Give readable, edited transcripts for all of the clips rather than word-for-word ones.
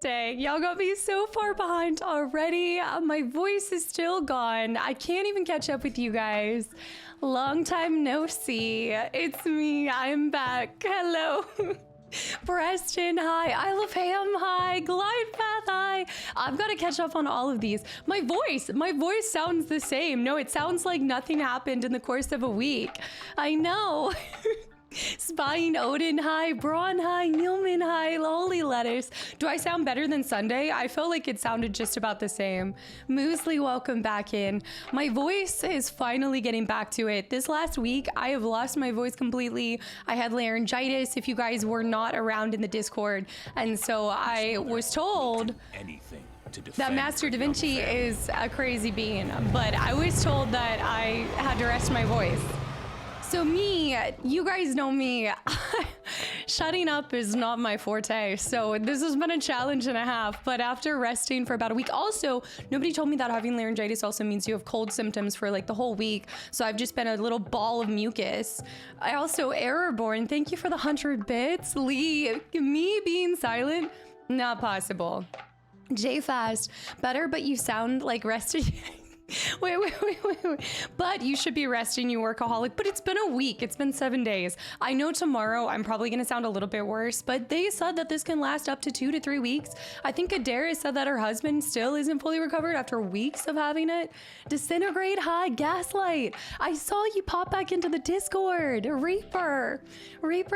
Dang, y'all got me so far behind already. My voice is still gone. I can't even catch up with you guys. Long time no see. It's me. I'm back. Hello. Preston, hi. I love Ham, hi. Glide Path, hi. I've got to catch up on all of these. My voice sounds the same. No, it sounds like nothing happened in the course of a week. I know. Spying Odin, hi. Braun, hi. Neilman, hi. Holy letters. Do I sound better than Sunday? I felt like it sounded just about the same. Moosley, welcome back in. My voice is finally getting back to it. This last week, I have lost my voice completely. I had laryngitis, if you guys were not around in the Discord. And so I was told that Master Da Vinci is a crazy being. But I was told that I had to rest my voice. So me, you guys know me, shutting up is not my forte. So this has been a challenge and a half, but after resting for about a week, also, nobody told me that having laryngitis also means you have cold symptoms for like the whole week. So I've just been a little ball of mucus. I also, Errorborn, thank you for the 100 bits. Lee, me being silent, not possible. J-Fast, better, but you sound like rested. Wait. But you should be resting, you workaholic. But it's been a week. It's been 7 days. I know tomorrow I'm probably going to sound a little bit worse, but they said that this can last up to 2 to 3 weeks. I think Adaris said that her husband still isn't fully recovered after weeks of having it. Disintegrate, hi. Gaslight, I saw you pop back into the Discord. Reaper,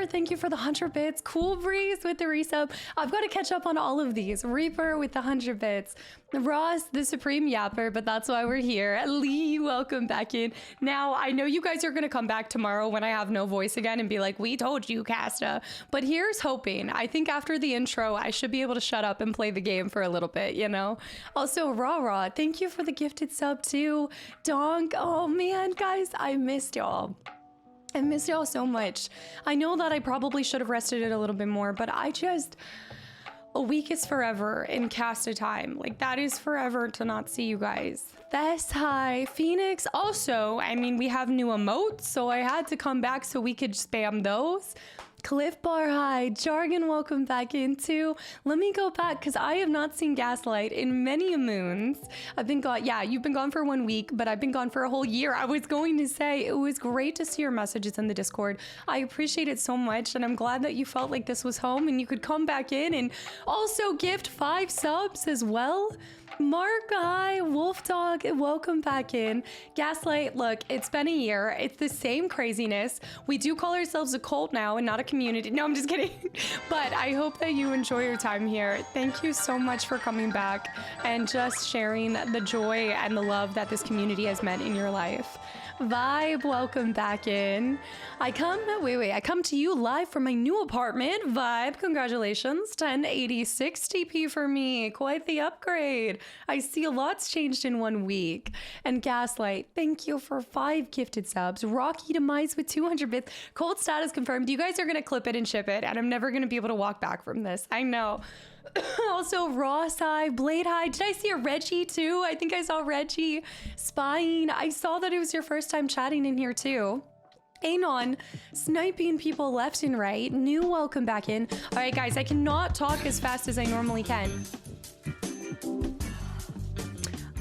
thank you for the 100 bits. Cool Breeze with the resub. I've got to catch up on all of these. Reaper with the 100 bits. Ross, the Supreme Yapper, but that's why we're here. Lee, welcome back in. Now, I know you guys are going to come back tomorrow when I have no voice again and be like, we told you, Casta. But here's hoping. I think after the intro, I should be able to shut up and play the game for a little bit, you know? Also, Raw, thank you for the gifted sub too. Donk, oh man, guys, I missed y'all. I missed y'all so much. I know that I probably should have rested it a little bit more, but a week is forever in Casta time. Like, that is forever to not see you guys. That's hi. Phoenix, also, I mean, we have new emotes, so I had to come back so we could spam those. Cliff Bar, hi. Jargon, welcome back in too. Let me go back because I have not seen Gaslight in many moons. I've been gone. Yeah, you've been gone for 1 week, but I've been gone for a whole year. I was going to say it was great to see your messages in the Discord. I appreciate it so much, and I'm glad that you felt like this was home and you could come back in and also gift 5 subs as well. Mark, hi. Wolf Dog, welcome back in. Gaslight, look, it's been a year. It's the same craziness. We do call ourselves a cult now and not a community. No, I'm just kidding. But I hope that you enjoy your time here. Thank you so much for coming back and just sharing the joy and the love that this community has meant in your life. Vibe, welcome back in. I come to you live from my new apartment. Vibe, congratulations. 1080 60p for me. Quite the upgrade. I see a lot's changed in 1 week. And Gaslight, thank you for 5 gifted subs. Rocky Demise with 200 bits. Cold status confirmed. You guys are going to clip it and ship it, and I'm never going to be able to walk back from this. I know. Also, Ross, hi. Blade, hi. Did I see a Reggie too? I think I saw Reggie. Spying. I saw that it was your first time chatting in here too. Anon, sniping people left and right. New, welcome back in. All right, guys, I cannot talk as fast as I normally can.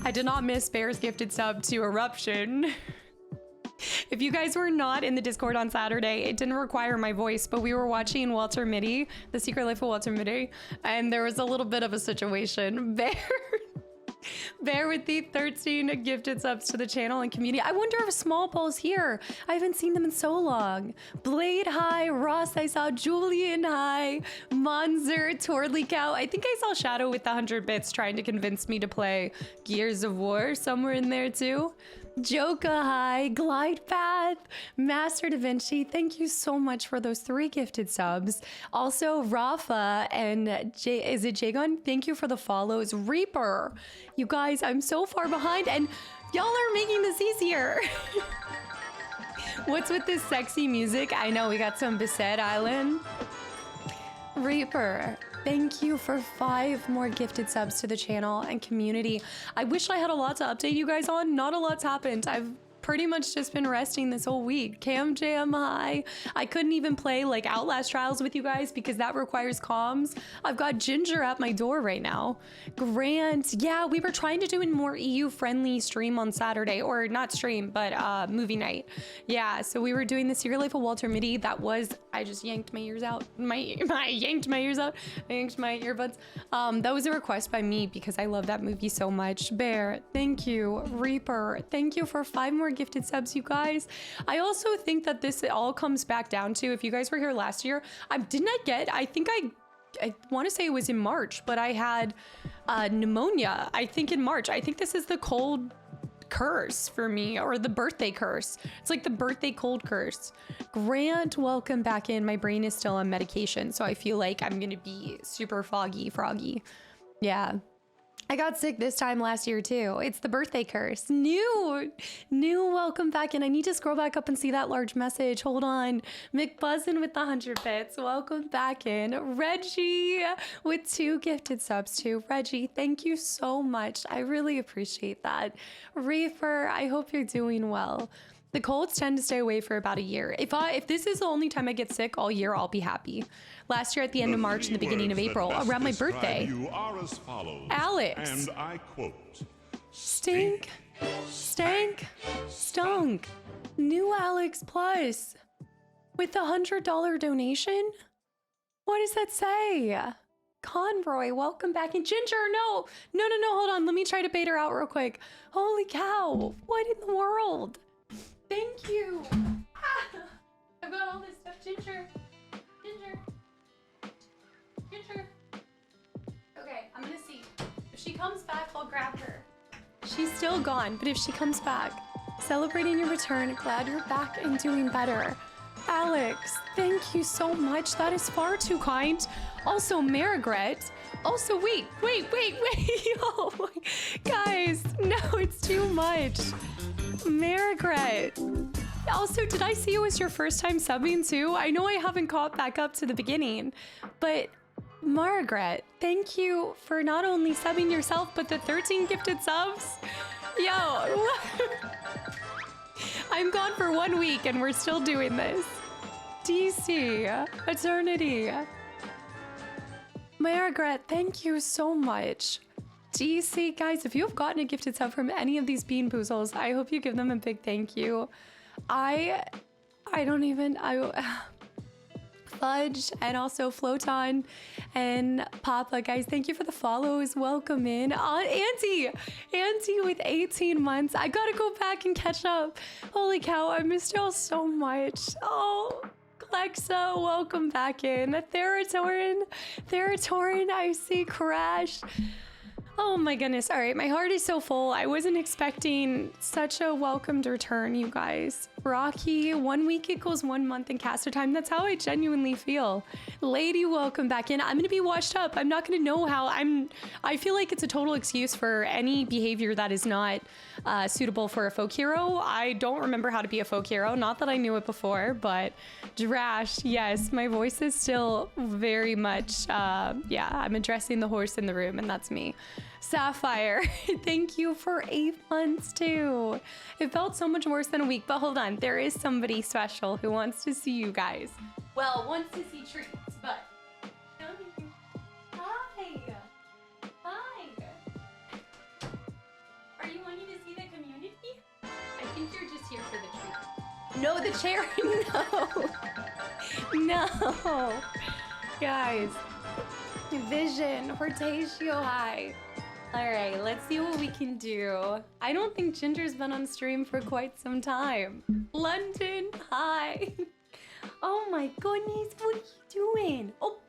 I did not miss Bear's gifted sub to Eruption. If you guys were not in the Discord on Saturday, it didn't require my voice, but we were watching Walter Mitty, The Secret Life of Walter Mitty, and there was a little bit of a situation. Bear with the 13 gifted subs to the channel and community. I wonder if Small Ball's here. I haven't seen them in so long. Blade, hi. Ross, I saw. Julian, hi. Monzer, Twirly Cow. I think I saw Shadow with the 100 bits trying to convince me to play Gears of War somewhere in there too. Joka, hi. Glide Path, Master Da Vinci, thank you so much for those 3 gifted subs. Also, Rafa and is it Jagon? Thank you for the follows. Reaper, you guys, I'm so far behind, and y'all are making this easier. What's with this sexy music? I know we got some Beset Island. Reaper, thank you for 5 more gifted subs to the channel and community. I wish I had a lot to update you guys on. Not a lot's happened. I've pretty much just been resting this whole week. Cam Jam high. I couldn't even play like Outlast Trials with you guys because that requires comms. I've got Ginger at my door right now. Grant, yeah, we were trying to do a more EU-friendly stream on Saturday, or not stream, but movie night. Yeah, so we were doing the Secret Life of Walter Mitty. That was, I just yanked my ears out. I yanked my ears out. I yanked my earbuds. That was a request by me because I love that movie so much. Bear, thank you. Reaper, thank you for 5 more gifted subs, you guys. I also think that this all comes back down to, if you guys were here last year, I think I want to say it was in March, but I had pneumonia, I think in March. I think this is the cold curse for me, or the birthday curse. It's like the birthday cold curse. Grant, welcome back in. My brain is still on medication, so I feel like I'm gonna be super froggy. Yeah. I got sick this time last year too. It's the birthday curse. New, welcome back in. I need to scroll back up and see that large message. Hold on. McBuzzin with the 100 bits. Welcome back in. Reggie with 2 gifted subs too. Reggie, thank you so much. I really appreciate that. Reefer, I hope you're doing well. The colds tend to stay away for about a year. If this is the only time I get sick all year, I'll be happy. Last year at the end of March and the beginning of April, around my birthday. You are as follows, Alex. and I quote, Stink, stank, stunk. New Alex Plus with the $100 donation. What does that say? Conroy, welcome back. And Ginger, no, hold on. Let me try to bait her out real quick. Holy cow, what in the world? Thank you. I've got all this stuff. Ginger. Okay, I'm gonna see. If she comes back, I'll grab her. She's still gone, but if she comes back, celebrating your return, glad you're back and doing better. Alex, thank you so much. That is far too kind. Also, Margaret. Also, wait. Oh my, guys, no, it's too much. Margaret. Also, did I see it was your first time subbing too? I know I haven't caught back up to the beginning, but Margaret, thank you for not only subbing yourself, but the 13 gifted subs. Yo, I'm gone for 1 week and we're still doing this. DC, Eternity. Margaret, thank you so much. DC, guys, if you have gotten a gifted sub from any of these bean boozles, I hope you give them a big thank you. Fudge and also Floton and Papa, guys, thank you for the follows. Welcome in. Auntie with 18 months. I gotta go back and catch up. Holy cow, I missed y'all so much. Oh, Clexa, welcome back in. Therapeutic, I see Crash. Oh my goodness. All right, my heart is so full. I wasn't expecting such a welcomed return, you guys. Rocky, 1 week equals 1 month in caster time. That's how I genuinely feel. Lady, welcome back in. I'm gonna be washed up. I'm not gonna know how. I feel like it's a total excuse for any behavior that is not suitable for a folk hero. I don't remember how to be a folk hero. Not that I knew it before, but Drash, yes, my voice is still very much, yeah, I'm addressing the horse in the room, and that's me. Sapphire, thank you for 8 months too. It felt so much worse than a week, but hold on, there is somebody special who wants to see you guys. Well, wants to see treats, but... Hi! Are you wanting to see the community? I think you're just here for the treat. No, the chair, no! No! Guys, Vision, Hortatio high. All right, let's see what we can do. I don't think Ginger's been on stream for quite some time. London, hi. Oh my goodness, what are you doing? Oh,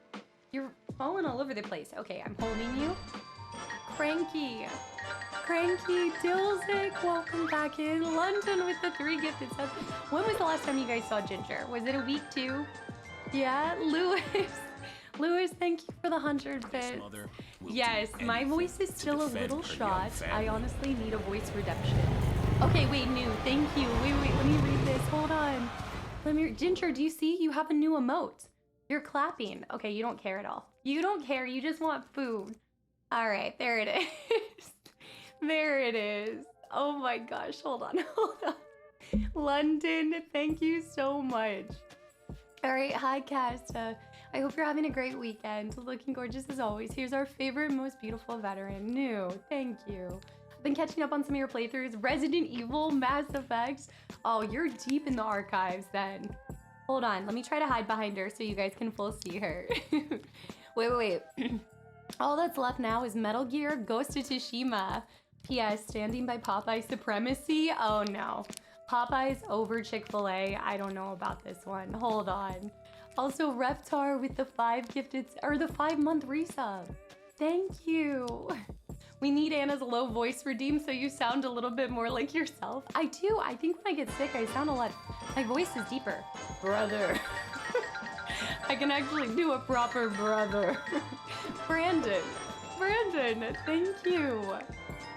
you're falling all over the place. Okay, I'm holding you. Cranky, Dilzik, welcome back in. London with the 3 gifted subs. When was the last time you guys saw Ginger? Was it a week too? Yeah, Lewis, thank you for the 100 bits. Yes, my voice is still a little shot. I honestly need a voice redemption. Okay, wait, new. Thank you. Wait, let me read this. Hold on. Ginger, do you see? You have a new emote. You're clapping. Okay, you don't care at all. You don't care. You just want food. All right, there it is. There it is. Oh my gosh. Hold on. London, thank you so much. All right, hi, Casta. I hope you're having a great weekend. Looking gorgeous as always. Here's our favorite, most beautiful veteran. New, thank you. I've been catching up on some of your playthroughs. Resident Evil, Mass Effect. Oh, you're deep in the archives then. Hold on, let me try to hide behind her so you guys can full see her. Wait. All that's left now is Metal Gear, Ghost of Tsushima. P.S. Standing by Popeye supremacy? Oh no. Popeye's over Chick-fil-A. I don't know about this one. Hold on. Also, Reptar with the 5-month resub. Thank you. We need Anna's low voice redeemed so you sound a little bit more like yourself. I do. I think when I get sick, I sound a lot. My voice is deeper. Brother. I can actually do a proper brother. Brandon, thank you.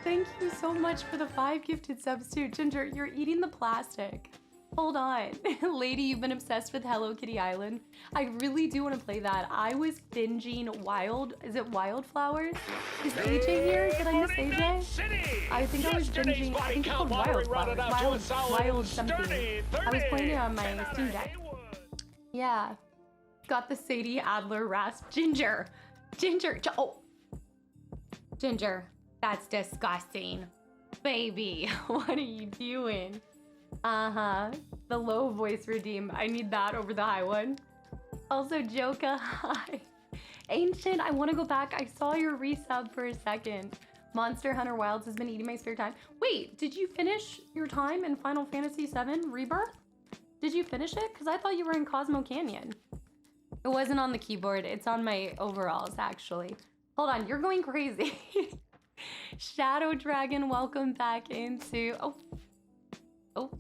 Thank you so much for the 5 gifted subs too. Ginger, you're eating the plastic. Hold on. Lady, you've been obsessed with Hello Kitty Island. I really do want to play that. I was binging Wildflowers? Is AJ here? Did I miss AJ? I think I was binging, I think it's called Wildflowers. Wild something. I was playing it on my Steam Deck. Yeah. Got the Sadie Adler rasp. Ginger, oh. Ginger, that's disgusting. Baby, what are you doing? The low voice redeem. I need that over the high one. Also, Joka, hi. Ancient, I want to go back. I saw your resub for a second. Monster Hunter Wilds has been eating my spare time. Wait, did you finish your time in Final Fantasy VII Rebirth? Did you finish it? Because I thought you were in Cosmo Canyon. It wasn't on the keyboard. It's on my overalls, actually. Hold on, you're going crazy. Shadow Dragon, welcome back into... Oh,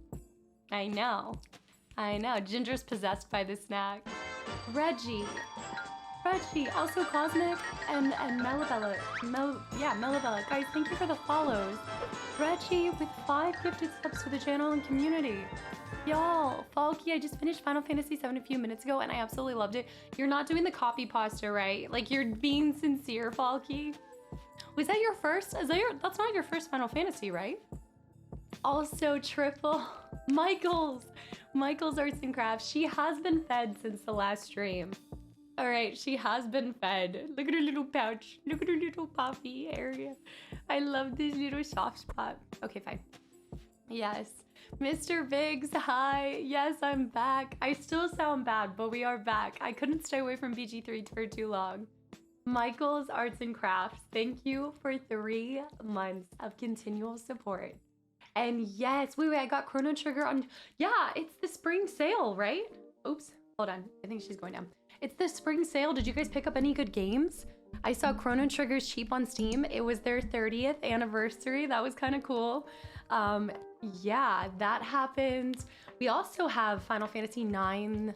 I know. Ginger's possessed by the snack. Reggie, also Cosmic and Melabella. Melabella. Guys, thank you for the follows. Reggie with 5 gifted subs to the channel and community. Y'all, Falky, I just finished Final Fantasy VII a few minutes ago and I absolutely loved it. You're not doing the copy pasta, right? Like, you're being sincere, Falky. Was that your first? That's not your first Final Fantasy, right? Also, Triple Michael's Arts and Crafts. She has been fed since the last stream. All right, she has been fed. Look at her little pouch. Look at her little puffy area. I love this little soft spot. Okay, fine. Yes. Mr. Biggs, hi. Yes, I'm back. I still sound bad, but we are back. I couldn't stay away from BG3 for too long. Michael's Arts and Crafts, thank you for 3 months of continual support. And yes, wait, I got Chrono Trigger on, yeah, it's the spring sale, right? Oops, hold on, I think she's going down. It's the spring sale. Did you guys pick up any good games? I saw Chrono Trigger's cheap on Steam. It was their 30th anniversary. That was kind of cool. Yeah, that happened. We also have Final Fantasy IX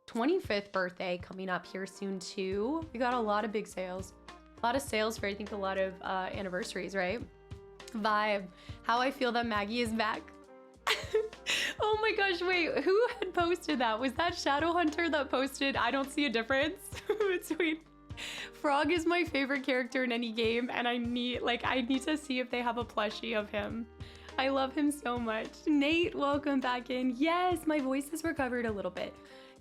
25th birthday coming up here soon too. We got a lot of big sales. A lot of sales for, I think, a lot of anniversaries, right? Vibe. How I feel that Maggie is back. Oh my gosh, wait, who had posted that? Was that Shadowhunter that posted, I don't see a difference between... Frog is my favorite character in any game, and I need to see if they have a plushie of him. I love him so much. Nate, welcome back in. Yes, my voice has recovered a little bit.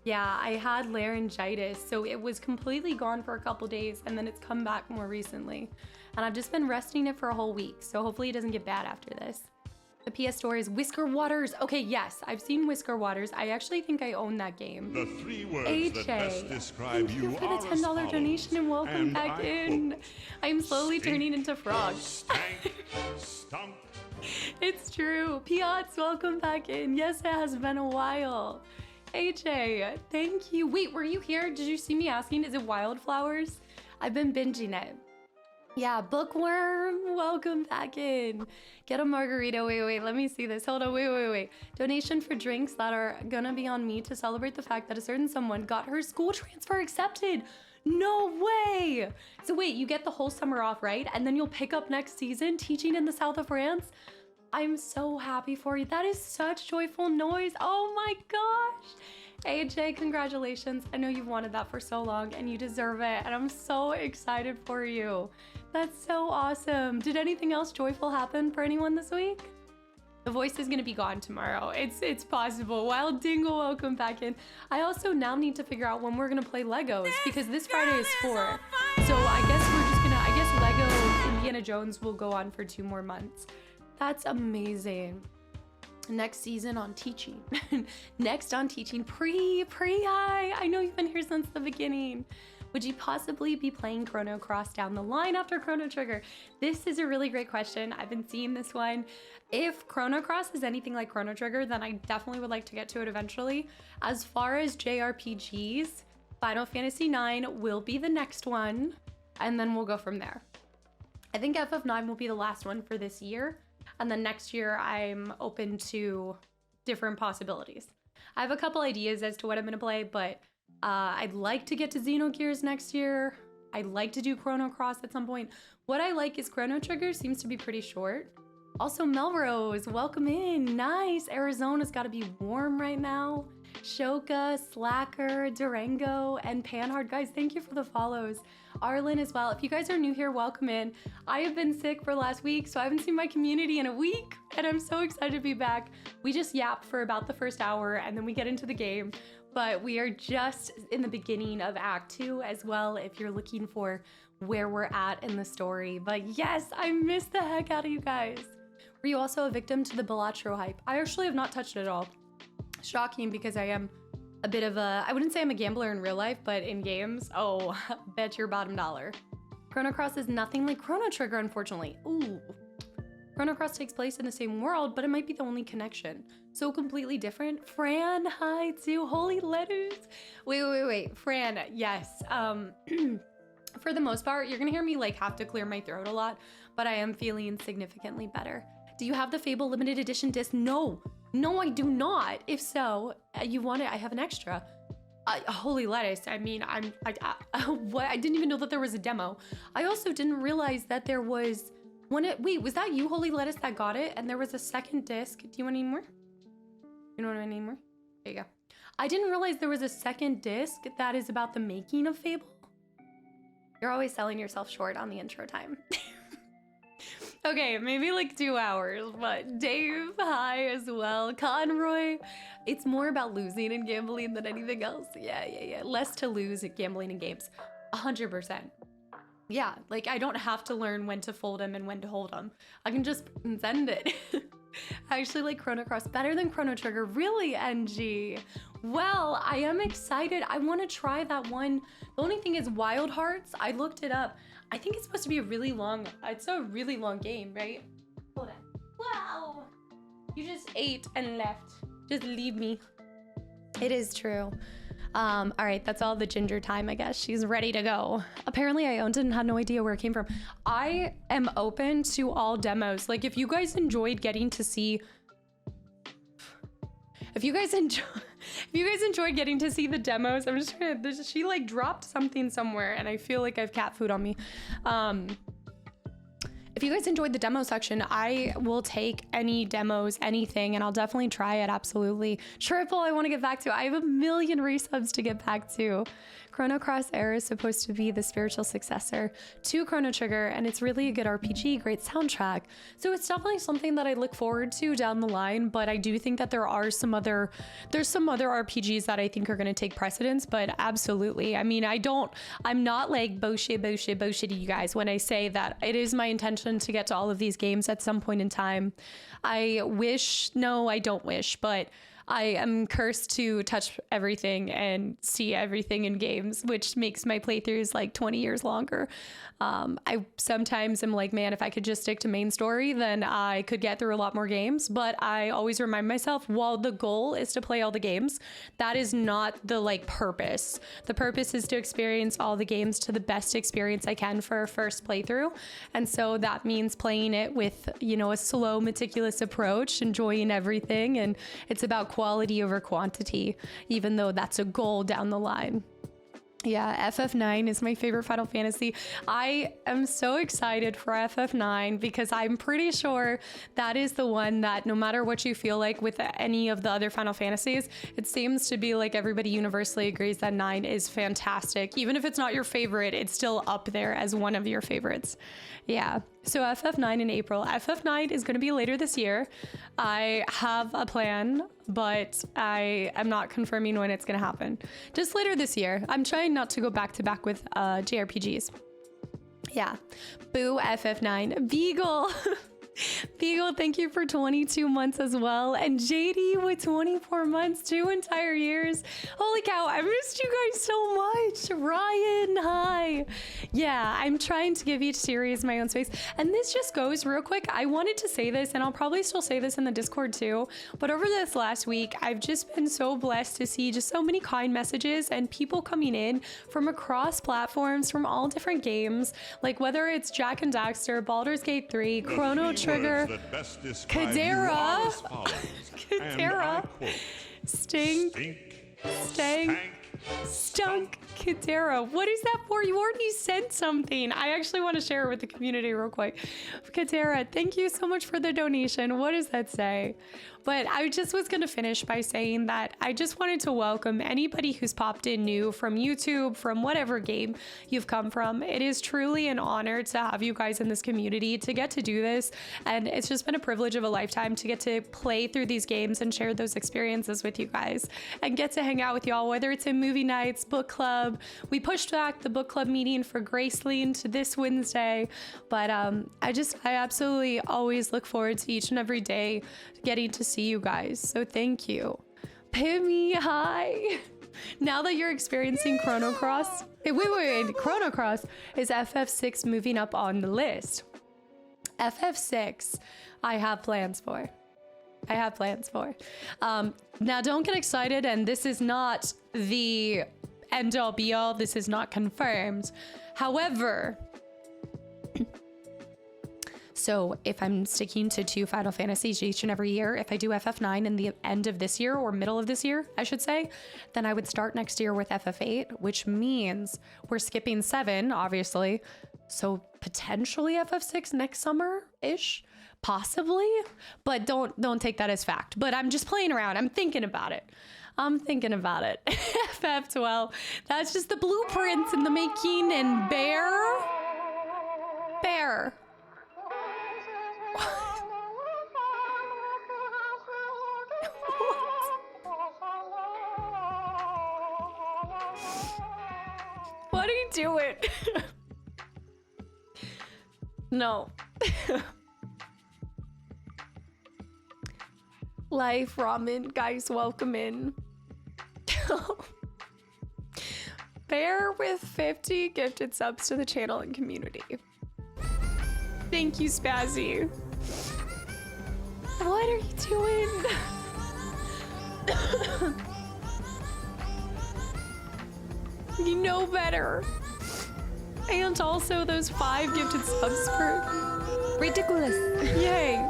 Yeah, I had laryngitis, so it was completely gone for a couple days, and then it's come back more recently. And I've just been resting it for a whole week, so hopefully it doesn't get bad after this. The PS Store is Whisker Waters. Okay, yes, I've seen Whisker Waters. I actually think I own that game. The 3 words AJ, that best describe thank you for the $10 donation and welcome back in. I'm slowly turning into Frog. Stank, stunk. It's true. Piotz, welcome back in. Yes, it has been a while. AJ, thank you. Wait, were you here? Did you see me asking, is it Wildflowers? I've been binging it. Yeah, Bookworm, welcome back in. Get a margarita. Wait, let me see this. Hold on, wait. Donation for drinks that are gonna be on me to celebrate the fact that a certain someone got her school transfer accepted. No way! So wait, you get the whole summer off, right? And then you'll pick up next season teaching in the south of France? I'm so happy for you. That is such joyful noise. Oh my gosh. AJ, congratulations. I know you've wanted that for so long and you deserve it. And I'm so excited for you. That's so awesome. Did anything else joyful happen for anyone this week? The voice is gonna be gone tomorrow. It's possible. Wild Dingle, welcome back in. I also now need to figure out when we're gonna play Legos because this Friday is 4. So I guess Lego Indiana Jones will go on for 2 more months. That's amazing. Next season on teaching. Next on teaching. Hi. I know you've been here since the beginning. Would you possibly be playing Chrono Cross down the line after Chrono Trigger? This is a really great question. I've been seeing this one. If Chrono Cross is anything like Chrono Trigger, then I definitely would like to get to it eventually. As far as JRPGs, Final Fantasy IX will be the next one, and then we'll go from there. I think FF9 will be the last one for this year, and then next year I'm open to different possibilities. I have a couple ideas as to what I'm gonna play, but I'd like to get to Xenogears next year. I'd like to do Chrono Cross at some point. What I like is Chrono Trigger seems to be pretty short. Also, Melrose, welcome in. Nice. Arizona's got to be warm right now. Shoka, Slacker, Durango, and Panhard. Guys, thank you for the follows. Arlen as well. If you guys are new here, welcome in. I have been sick for last week, so I haven't seen my community in a week, and I'm so excited to be back. We just yap for about the first hour, and then we get into the game. But we are just in the beginning of Act 2 as well, if you're looking for where we're at in the story. But yes, I missed the heck out of you guys. Were you also a victim to the Balatro hype? I actually have not touched it at all. Shocking, because I am a bit of a, I wouldn't say I'm a gambler in real life, but in games, oh, bet your bottom dollar. Chrono Cross is nothing like Chrono Trigger, unfortunately. Ooh. Chrono Cross takes place in the same world, but it might be the only connection. So completely different. Fran, hi to Holy Letters. Wait. Fran, yes. For the most part, you're gonna hear me like have to clear my throat a lot, but I am feeling significantly better. Do you have the Fable limited edition disc? No, I do not. If so, you want it, I have an extra. Holy Lettuce, I mean, what? I didn't even know that there was a demo. I also didn't realize that there was wait, was that you, Holy Lettuce, that got it? And there was a second disc. Do you want any more? You don't want any more? There you go. I didn't realize there was a second disc that is about the making of Fable. You're always selling yourself short on the intro time. Okay, maybe like 2 hours, but Dave, hi as well. Conroy, it's more about losing and gambling than anything else. Yeah. Less to lose at gambling in games. 100%. Yeah, like I don't have to learn when to fold them and when to hold them. I can just send it. I actually like Chrono Cross better than Chrono Trigger. Really, NG? Well, I am excited. I want to try that one. The only thing is Wild Hearts. I looked it up. I think it's supposed to be a really long, it's a really long game, right? Hold on. Wow. You just ate and left. Just leave me. It is true. All right, that's all the ginger time, I guess. She's ready to go. Apparently I owned it and had no idea where it came from. I am open to all demos. Like if you guys enjoyed getting to see, if you guys enjoyed getting to see the demos, I'm just trying to, she like dropped something somewhere and I feel like I have cat food on me. If you guys enjoyed the demo section, I will take any demos, anything, and I'll definitely try it, absolutely. Triple, I want to get back to. I have a million resubs to get back to. Chrono Cross Era is supposed to be the spiritual successor to Chrono Trigger, and it's really a good RPG, great soundtrack. So it's definitely something that I look forward to down the line, but I do think that there's some other RPGs that I think are going to take precedence, but absolutely. I mean, I'm not like bullshit to you guys when I say that it is my intention to get to all of these games at some point in time. I don't wish, but I am cursed to touch everything and see everything in games, which makes my playthroughs like 20 years longer. I sometimes am like, man, if I could just stick to main story, then I could get through a lot more games. But I always remind myself, while the goal is to play all the games, that is not the like purpose. The purpose is to experience all the games to the best experience I can for a first playthrough. And so that means playing it with, a slow, meticulous approach, enjoying everything. And it's about quality over quantity, even though that's a goal down the line. Yeah, FF9 is my favorite Final Fantasy. I am so excited for FF9 because I'm pretty sure that is the one that no matter what you feel like with any of the other Final Fantasies, it seems to be like everybody universally agrees that 9 is fantastic. Even if it's not your favorite, it's still up there as one of your favorites. Yeah, So FF9 in April. FF9 is going to be later this year. I have a plan, but I am not confirming when it's going to happen. Just later this year. I'm trying not to go back to back with JRPGs. Yeah. Boo FF9. Beagle. Beagle, thank you for 22 months as well. And JD with 24 months, 2 entire years. Holy cow, I missed you guys so much. Ryan, hi. Yeah, I'm trying to give each series my own space. And this just goes real quick. I wanted to say this, and I'll probably still say this in the Discord too, but over this last week, I've just been so blessed to see just so many kind messages and people coming in from across platforms, from all different games, like whether it's Jack and Daxter, Baldur's Gate 3, Chrono Trigger, Kadera, Kadera, stink, stank, stunk, Kadera. What is that for? You already sent something. I actually want to share it with the community real quick. Kadera, thank you so much for the donation. What does that say? But I just was going to finish by saying that I just wanted to welcome anybody who's popped in new from YouTube, from whatever game you've come from. It is truly an honor to have you guys in this community, to get to do this. And it's just been a privilege of a lifetime to get to play through these games and share those experiences with you guys and get to hang out with y'all, whether it's in movie nights, book club. We pushed back the book club meeting for Graceland to this Wednesday. But I absolutely always look forward to each and every day getting to see you guys. So thank you. Pimmy, hi. Now that you're experiencing Chrono Cross, wait, Chrono Cross is FF6 moving up on the list. FF6, I have plans for. Now don't get excited, and this is not the end all be all. This is not confirmed. However, so if I'm sticking to 2 Final Fantasies each and every year, if I do FF9 in the end of this year, or middle of this year, I should say, then I would start next year with FF8, which means we're skipping 7, obviously. So potentially FF6 next summer-ish, possibly, but don't take that as fact. But I'm just playing around. I'm thinking about it. FF12, that's just the blueprints in the making. And Bear. What are you doing? No. Life ramen, guys, welcome in. Bear with 50 gifted subs to the channel and community. Thank you, Spazzy. What are you doing? You know better. And also those 5 gifted subs for ridiculous. Yay.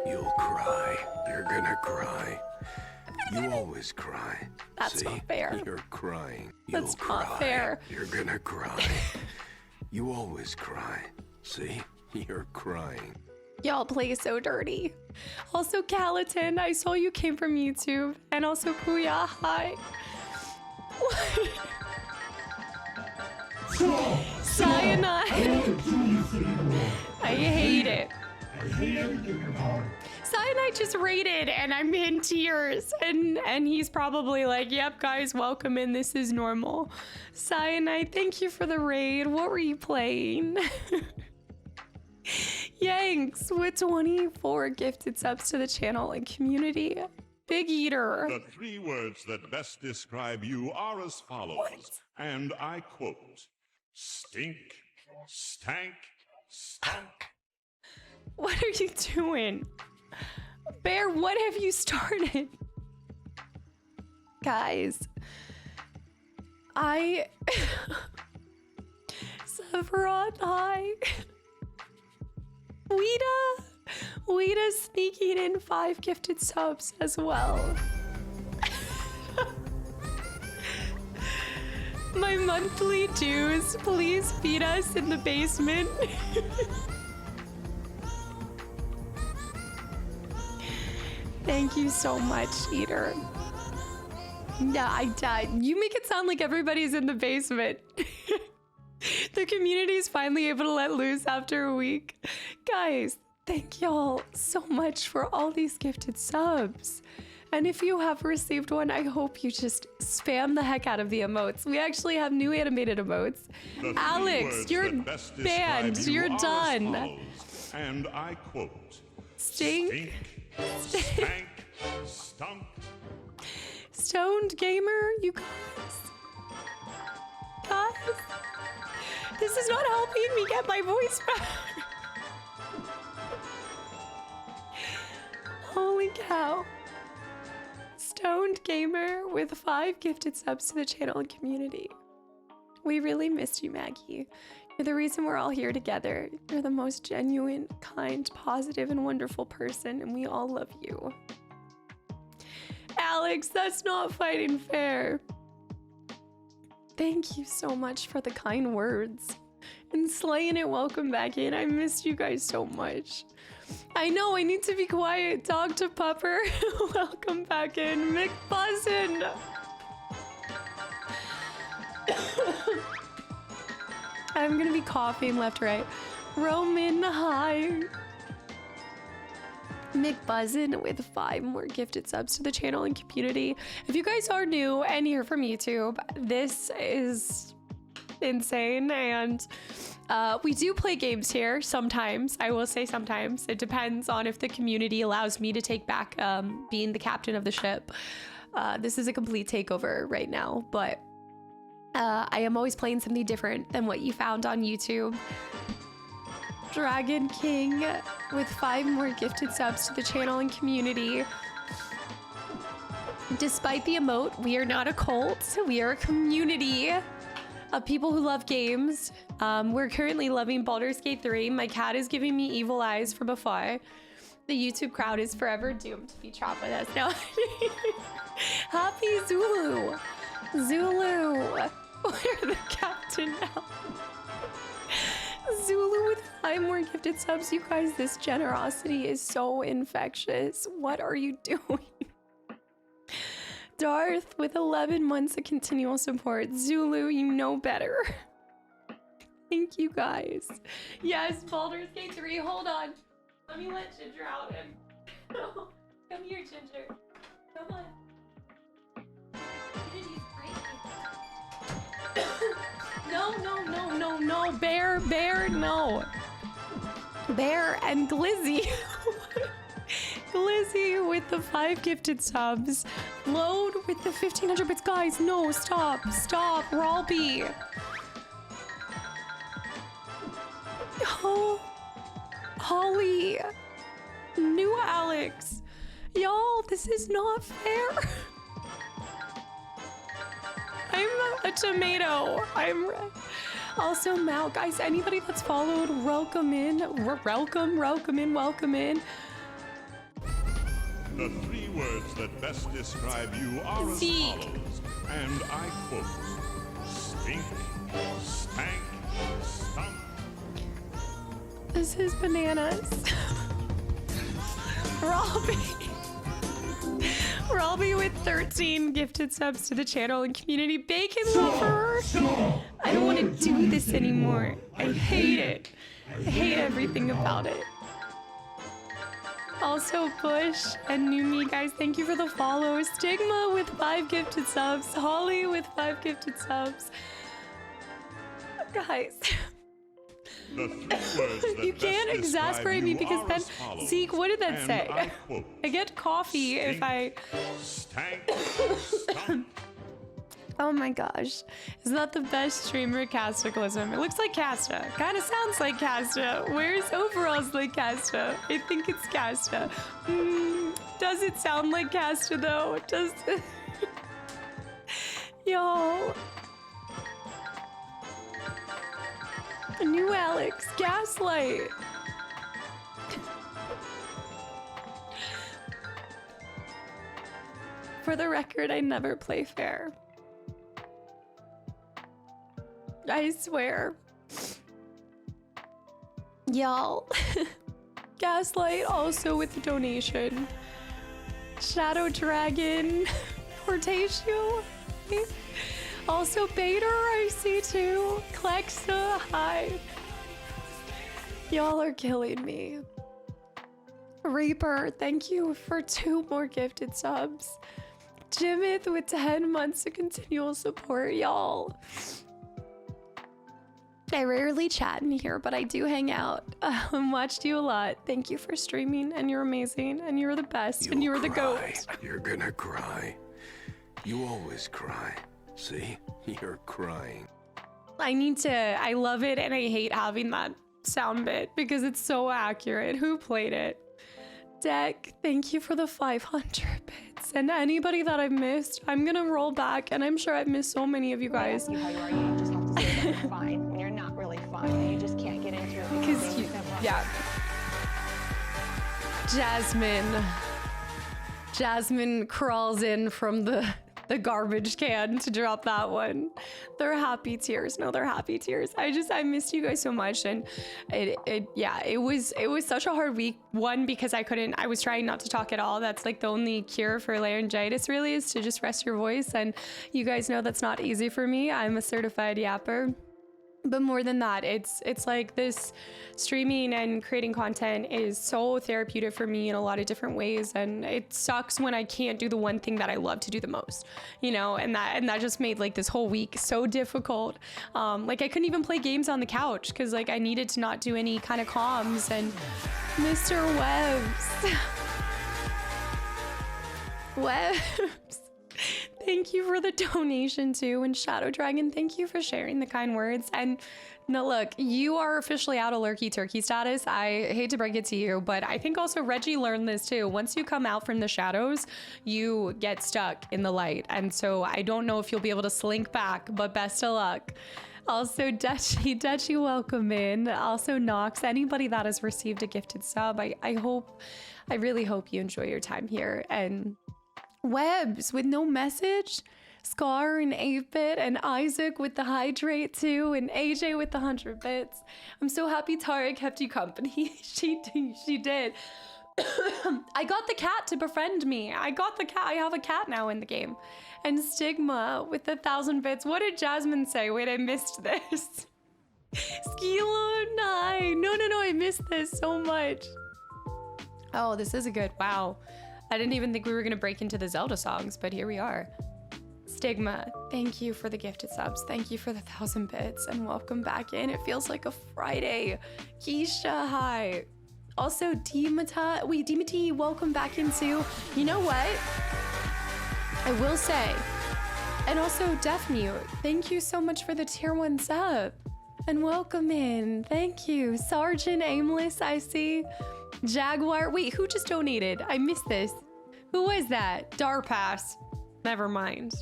You'll cry. You're gonna cry. You always cry. That's not fair. You're crying. You'll That's cry. not fair. You're gonna cry. You always cry. See? You're crying. Y'all play so dirty. Also, Calatin, I saw you came from YouTube. And also, Puya, hi. Cyanide. I hate it. Cyanide just raided and I'm in tears. And he's probably like, yep, guys, welcome in. This is normal. Cyanide, thank you for the raid. What were you playing? Yanks with 24 gifted subs to the channel and community. Big Eater. The 3 words that best describe you are as follows. What? And I quote, stink, stank, stunk. What are you doing? Bear, what have you started? Guys, Sephiroth, hi. Weeda sneaking in 5 gifted subs as well. My monthly dues, please feed us in the basement. Thank you so much, Eater. Yeah, I died. You make it sound like everybody's in the basement. The community is finally able to let loose after a week. Guys, thank y'all so much for all these gifted subs. And if you have received one, I hope you just spam the heck out of the emotes. We actually have new animated emotes. Alex, you're banned. You're done. Follows, and I quote, Stink. stank, stunk. Stoned gamer, you guys. Guys, this is not helping me get my voice back. Holy cow. Stoned gamer with 5 gifted subs to the channel and community. We really missed you, Maggie. You're the reason we're all here together. You're the most genuine, kind, positive, and wonderful person, and we all love you. Alex, that's not fighting fair. Thank you so much for the kind words. And Slaying It, welcome back in. I missed you guys so much. I know, I need to be quiet. Dr. Pupper, welcome back in. Mick Buzzin. I'm gonna be coughing left, right. Roman, hi. Mick Buzzin with 5 more gifted subs to the channel and community. If you guys are new and here from YouTube, this is insane. And we do play games here sometimes. I will say sometimes. It depends on if the community allows me to take back being the captain of the ship. This is a complete takeover right now, but I am always playing something different than what you found on YouTube. Dragon King with 5 more gifted subs to the channel and community. Despite the emote, we are not a cult. We are a community of people who love games. We're currently loving Baldur's Gate 3. My cat is giving me evil eyes from afar. The YouTube crowd is forever doomed to be trapped with us now. Happy Zulu. Zulu. We're the captain now. Zulu with 5 more gifted subs. You guys, this generosity is so infectious. What are you doing? Darth with 11 months of continual support. Zulu, you know better. Thank you guys. Yes, Baldur's Gate 3. Hold on. Let me let Ginger out in. Come here, Ginger. Come on. No. Bear, no. Bear and Glizzy. Glizzy with the 5 gifted subs. Load with the 1500 bits. Guys, no, stop. Rolby. Oh, Holly. New Alex. Y'all, this is not fair. I'm a tomato. I'm also Mal. Guys, anybody that's followed, welcome in. Welcome in. The 3 words that best describe you are as Zeke. follows, and I quote, stink, stank, stunk. This is bananas. Robbie with 13 gifted subs to the channel and community. Bacon lover. I don't want to do this anymore. I hate it. I hate everything about it. Also, Bush and New Me, guys, thank you for the follow. Stigma with 5 gifted subs. Holly with 5 gifted subs. Guys. The 3 words that You best can't describe exasperate me you because are then, as follows, Zeke, what did that and say? I quote, I get coffee if I... stank, stunk. Oh my gosh. Isn't that the best streamer, Kastaclysm? It looks like Casta. Kind of sounds like Casta. Where's overalls like Casta? I think it's Casta. Does it sound like Casta though? Does it? Y'all. New Alex. Gaslight. For the record, I never play fair. I swear. Y'all. Gaslight also with the donation. Shadow Dragon. Portatio. Also, Bader, I see too. Klexa, hi. Y'all are killing me. Reaper, thank you for 2 more gifted subs. Jimith with 10 months of continual support, y'all. I rarely chat in here, but I do hang out. And watched you a lot. Thank you for streaming, and you're amazing, and you're the best, and you're the GOAT. You're gonna cry. You always cry. See? You're crying. I love it, and I hate having that sound bit because it's so accurate. Who played it? Deck, thank you for the 500 bits. And anybody that I've missed, I'm gonna roll back, and I'm sure I've missed so many of you guys. How you are, you just have to say that you're fine when you're not really fine, and you just can't get into it because you, yeah. Jasmine crawls in from the garbage can to drop that one. They're happy tears. No, they're happy tears. I missed you guys so much, and it was such a hard week. One, because I was trying not to talk at all. That's like the only cure for laryngitis really, is to just rest your voice, and you guys know that's not easy for me. I'm a certified yapper. But more than that, it's like this streaming and creating content is so therapeutic for me in a lot of different ways, and it sucks when I can't do the one thing that I love to do the most, you know, and that just made like this whole week so difficult. Like I couldn't even play games on the couch because like I needed to not do any kind of comms. And Mr. Webbs, thank you for the donation too. And Shadow Dragon, thank you for sharing the kind words. And no, look, you are officially out of lurky turkey status. I hate to break it to you, but I think also Reggie learned this too. Once you come out from the shadows, you get stuck in the light. And so I don't know if you'll be able to slink back, but best of luck. Also, Dutchy, welcome in. Also, Nox, anybody that has received a gifted sub, I really hope you enjoy your time here. And Webbs with no message, Scar and 8-bit, and Isaac with the hydrate too, and AJ with the 100 bits. I'm so happy Tara kept you company. She did. I got the cat to befriend me. I have a cat now in the game. And Stigma with the 1,000 bits. What did Jasmine say? Wait, I missed this. Skilo 9. No, I missed this so much. Oh, this is a good, wow. I didn't even think we were gonna break into the Zelda songs, but here we are. Stigma, thank you for the gifted subs. Thank you for the 1,000 bits, and welcome back in. It feels like a Friday. Keisha, hi. Also, Dimity, welcome back into, you know what? I will say, and also Deaf Mute, thank you so much for the tier 1 sub. And welcome in, thank you. Sergeant Aimless, I see. Jaguar, wait, who just donated? I missed this. Who was that? Darpass. Never mind.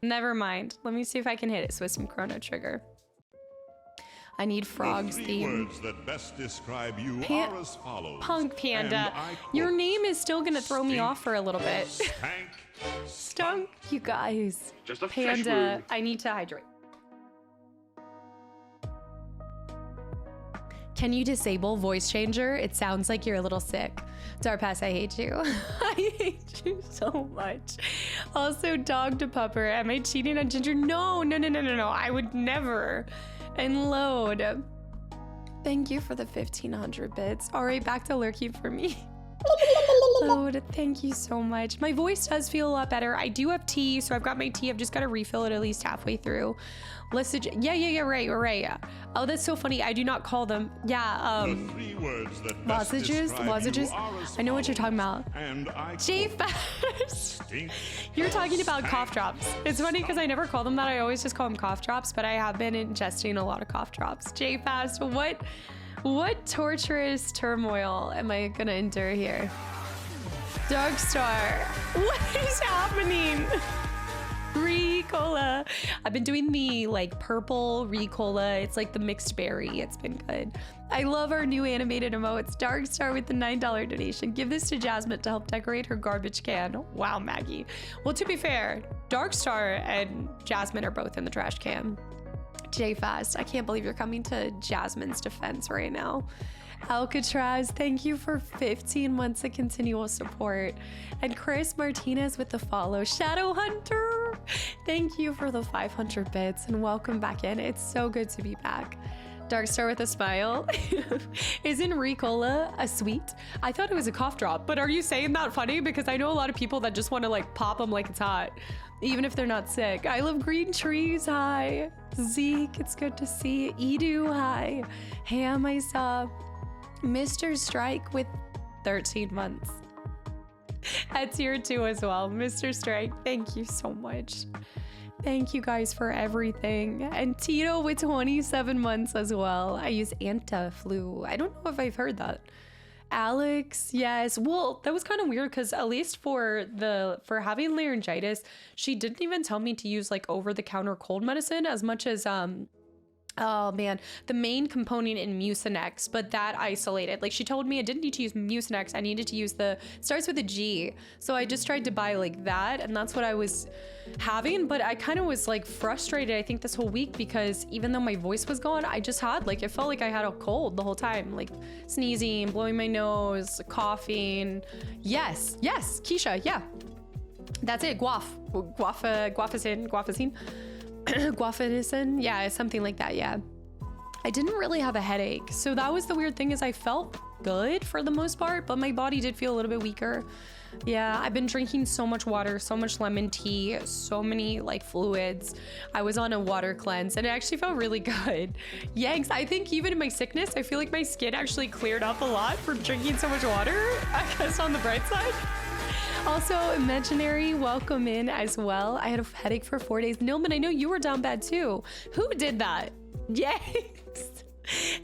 Let me see if I can hit it with some Chrono Trigger. I need Frog's theme. Words that best describe you are as follows. Punk Panda, your name is still gonna throw me off for a little bit. Stank. Stunk, you guys. Just a Panda, I need to hydrate. Can you disable voice changer? It sounds like you're a little sick. Darpass, I hate you. I hate you so much. Also, Dog to Pupper, am I cheating on Ginger? No. I would never. And Load, thank you for the 1,500 bits. All right, back to lurking for me. Load, thank you so much. My voice does feel a lot better. I do have tea, so I've got my tea. I've just got to refill it at least halfway through. Yeah, right. Oh, that's so funny. I do not call them. Yeah, The 3 words that best lozenges. describe you are as I know what you're talking follows. about. And I J-Fast. Stink. You're talking about cough drops. It's funny because I never call them that. I always just call them cough drops, but I have been ingesting a lot of cough drops. J-Fast, what torturous turmoil am I gonna endure here? Darkstar, what is happening? Ricola. I've been doing the like purple Ricola. It's like the mixed berry. It's been good. I love our new animated emotes. Darkstar with the $9 donation. Give this to Jasmine to help decorate her garbage can. Wow, Maggie. Well, to be fair, Darkstar and Jasmine are both in the trash can. J-Fast, I can't believe you're coming to Jasmine's defense right now. Alcatraz, thank you for 15 months of continual support. And Chris Martinez with the follow. Shadow Hunter, Thank you for the 500 bits and welcome back in. It's so good to be back. Darkstar with a smile. Isn't Ricola a sweet? I thought it was a cough drop, but are you saying that funny? Because I know a lot of people that just want to like pop them like it's hot, even if they're not sick. I love green trees. Hi. Zeke, it's good to see. Edu, hi. Ham, I saw. Mr. Strike with 13 months. At tier 2 as well. Mr. Strike, thank you so much. Thank you guys for everything. And Tito with 27 months as well. I use anti-flu. I don't know if I've heard that. Alex, yes. Well, that was kind of weird because at least for having laryngitis, she didn't even tell me to use like over-the-counter cold medicine as much as oh man, the main component in Mucinex, but that isolated. Like she told me I didn't need to use Mucinex. I needed to use starts with a G. So I just tried to buy like that, and that's what I was having. But I kind of was like frustrated, I think, this whole week because even though my voice was gone, I just had like, it felt like I had a cold the whole time, like sneezing, blowing my nose, coughing. Yes, Keisha, yeah. That's it, guafacin. Guafanison, yeah, something like that, yeah. I didn't really have a headache, so that was the weird thing, is I felt good for the most part, but my body did feel a little bit weaker. Yeah, I've been drinking so much water, so much lemon tea, so many like fluids. I was on a water cleanse and it actually felt really good. Yanks, I think even in my sickness, I feel like my skin actually cleared up a lot from drinking so much water, I guess, on the bright side. Also, Imaginary, welcome in as well. I had a headache for 4 days. Nilman, I know you were down bad too. Who did that? Yes.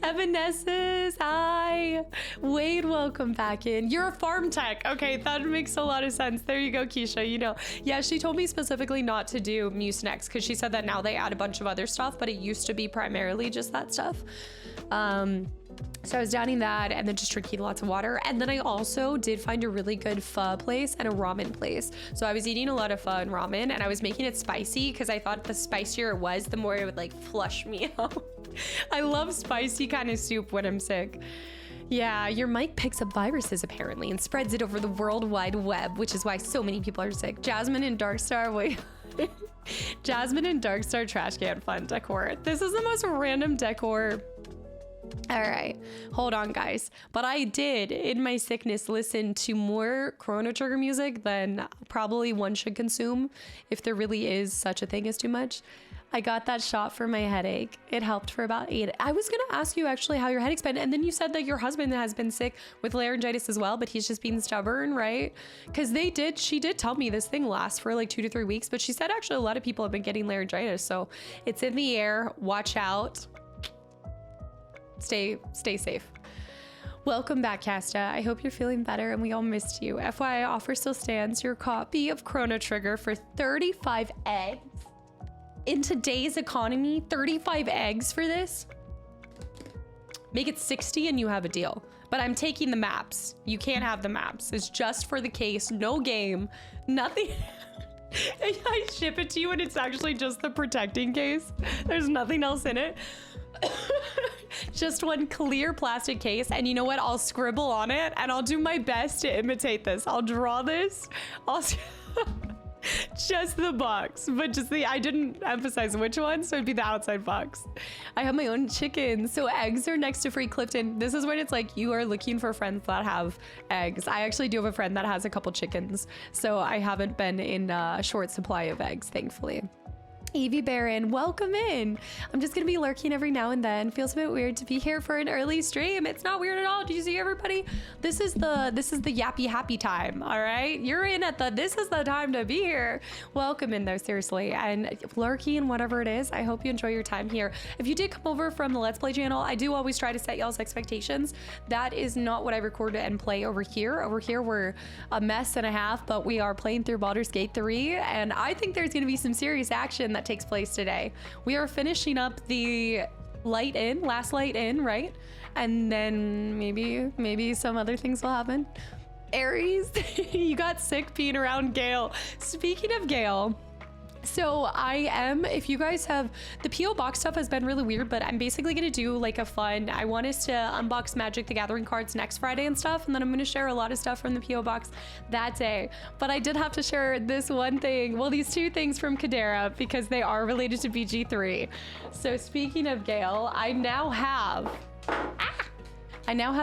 Evanescence, hi. Wade, welcome back in. You're a farm tech. Okay, that makes a lot of sense. There you go, Keisha, you know. Yeah, she told me specifically not to do Mucinex because she said that now they add a bunch of other stuff, but it used to be primarily just that stuff. So I was downing that and then just drinking lots of water. And then I also did find a really good pho place and a ramen place. So I was eating a lot of pho and ramen and I was making it spicy because I thought the spicier it was, the more it would like flush me out. I love spicy kind of soup when I'm sick. Yeah, your mic picks up viruses apparently and spreads it over the World Wide Web, which is why so many people are sick. Jasmine and Darkstar, wait. Jasmine and Darkstar trash can fun decor. This is the most random decor. All right, hold on guys. But I did, in my sickness, listen to more Chrono Trigger music than probably one should consume, if there really is such a thing as too much. I got that shot for my headache. It helped for about 8. I was gonna ask you actually how your headache's been, and then you said that your husband has been sick with laryngitis as well, but he's just being stubborn, right? Because she did tell me this thing lasts for like 2 to 3 weeks, but she said actually a lot of people have been getting laryngitis, so it's in the air. Watch out. Stay safe. Welcome back, Casta. I hope you're feeling better and we all missed you. FYI, offer still stands. Your copy of Chrono Trigger for 35 eggs. In today's economy, 35 eggs for this? Make it 60 and you have a deal. But I'm taking the maps. You can't have the maps. It's just for the case, no game, nothing. I ship it to you and it's actually just the protecting case. There's nothing else in it. Just one clear plastic case, and you know what, I'll scribble on it and I'll do my best to imitate this. I'll draw this. Just the box, but just I didn't emphasize which one, so it'd be the outside box. I have my own chickens, so eggs are next to free Clifton. This is when it's like you are looking for friends that have eggs. I actually do have a friend that has a couple chickens, so I haven't been in a short supply of eggs, thankfully. Evie Barron, welcome in. I'm just gonna be lurking every now and then. Feels a bit weird to be here for an early stream. It's not weird at all. Do you see everybody? This is the yappy happy time. All right, you're in at this is the time to be here. Welcome in though, seriously, and lurking, whatever it is. I hope you enjoy your time here. If you did come over from the Let's Play channel, I do always try to set y'all's expectations. That is not what I record and play over here. Over here we're a mess and a half, but we are playing through Baldur's Gate 3, and I think there's gonna be some serious action that takes place today. We are finishing up the last light in, right? And then maybe some other things will happen. Aries, you got sick being around Gale. Speaking of Gale, So I am, if you guys have, the P.O. Box stuff has been really weird, but I'm basically going to do like a fun, I want us to unbox Magic the Gathering cards next Friday and stuff, and then I'm going to share a lot of stuff from the P.O. Box that day. But I did have to share this one thing, well, these two things from Kadera, because they are related to BG3. So speaking of Gale, I now have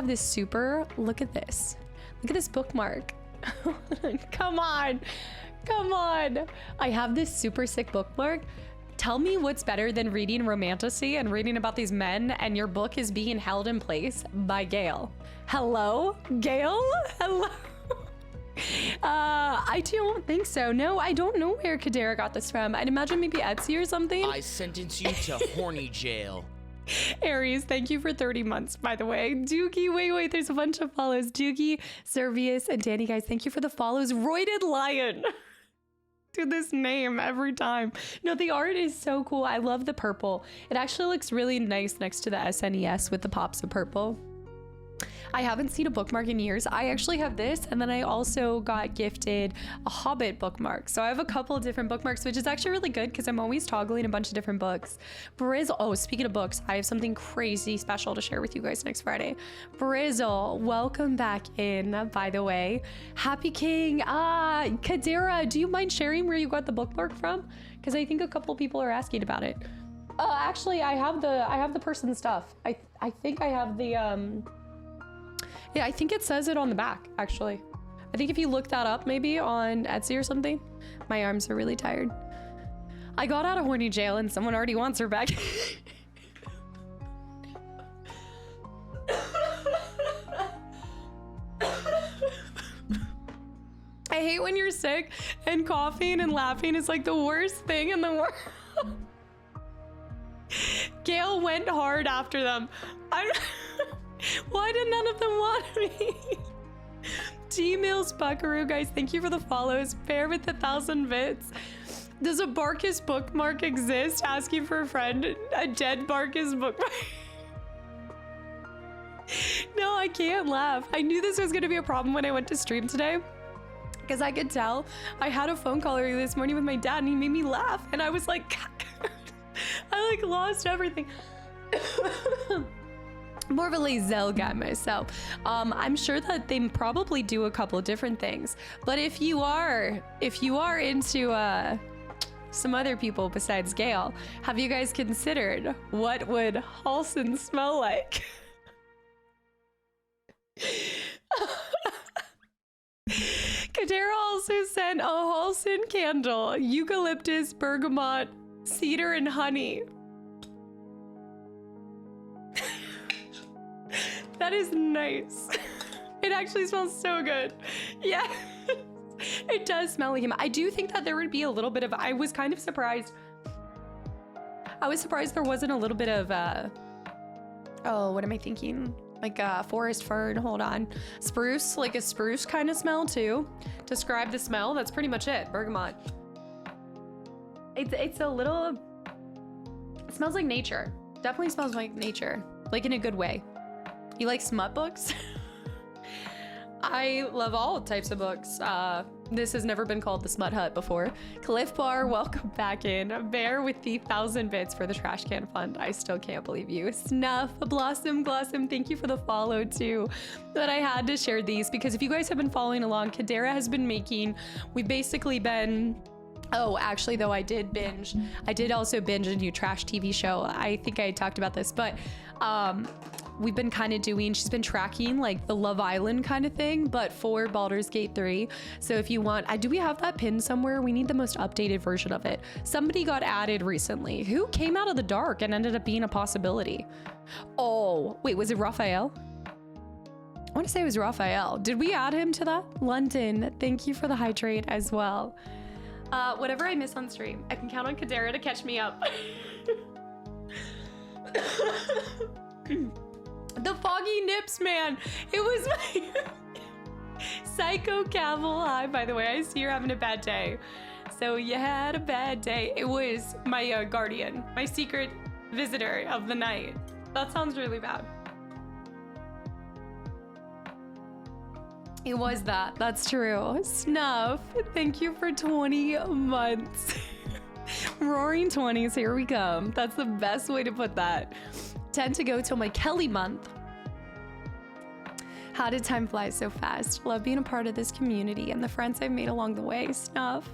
this super, look at this bookmark. Come on. Come on. I have this super sick bookmark. Tell me what's better than reading Romantasy and reading about these men and your book is being held in place by Gale. Hello? Gale? Hello? I don't think so. No, I don't know where Kadera got this from. I'd imagine maybe Etsy or something. I sentence you to horny jail. Aries, thank you for 30 months, by the way. Doogie, wait, there's a bunch of follows. Doogie, Servius, and Danny, guys, thank you for the follows. Roided Lion. Do this name every time. No, the art is so cool. I love the purple. It actually looks really nice next to the SNES with the pops of purple. I haven't seen a bookmark in years. I actually have this, and then I also got gifted a Hobbit bookmark. So I have a couple of different bookmarks, which is actually really good because I'm always toggling a bunch of different books. Brizzle, oh, speaking of books, I have something crazy special to share with you guys next Friday. Brizzle, welcome back in, by the way. Happy King, Kadera, do you mind sharing where you got the bookmark from? Because I think a couple people are asking about it. Actually, I have the person's stuff. I think I have the, yeah, I think it says it on the back, actually. I think if you look that up maybe on Etsy or something. My arms are really tired. I got out of horny jail and someone already wants her back. I hate when you're sick and coughing and laughing is like the worst thing in the world. Gale went hard after them. Why did none of them want me? G-Mills Buckaroo, guys, thank you for the follows. Bear with 1,000 bits. Does a Barkus bookmark exist? Asking for a friend. A dead Barkus bookmark. No, I can't laugh. I knew this was going to be a problem when I went to stream today. Because I could tell. I had a phone call earlier this morning with my dad and he made me laugh. And I was like, I like lost everything. More of a Lazelle guy myself. I'm sure that they probably do a couple of different things. But if you are into some other people besides Gale, have you guys considered what would Halson smell like? Kadera also sent a Halson candle, eucalyptus, bergamot, cedar, and honey. That is nice. It actually smells so good. Yeah, it does smell like him. I do think that there would be a little bit of, I was kind of surprised. I was surprised there wasn't a little bit of, oh, what am I thinking? Like forest fern, hold on. Spruce, like a spruce kind of smell too. Describe the smell, that's pretty much it, bergamot. It's a little, it smells like nature. Definitely smells like nature, like in a good way. You like smut books? I love all types of books. This has never been called the Smut Hut before. Cliff Bar, welcome back in. Bear with the 1,000 bits for the trash can fund. I still can't believe you. Snuff, Blossom, thank you for the follow too. But I had to share these because if you guys have been following along, Kadera has been making, we've basically been, oh, actually though I did also binge a new trash TV show. I think I talked about this, but we've been kind of doing, she's been tracking like the Love Island kind of thing, but for Baldur's Gate 3. So if you want, do we have that pinned somewhere? We need the most updated version of it. Somebody got added recently. Who came out of the dark and ended up being a possibility? Oh, wait, was it Raphael? I want to say it was Raphael. Did we add him to that? London, thank you for the hydrate as well. Whatever I miss on stream, I can count on Kadera to catch me up. The Foggy Nips, man. It was my Psycho Cavill. Hi, by the way, I see you're having a bad day. So you had a bad day. It was my guardian, my secret visitor of the night. That sounds really bad. It was that. That's true. Snuff, thank you for 20 months. Roaring 20s, here we come. That's the best way to put that. 10 to go till my Kelly month. How did time fly so fast? Love being a part of this community and the friends I've made along the way. Snuff,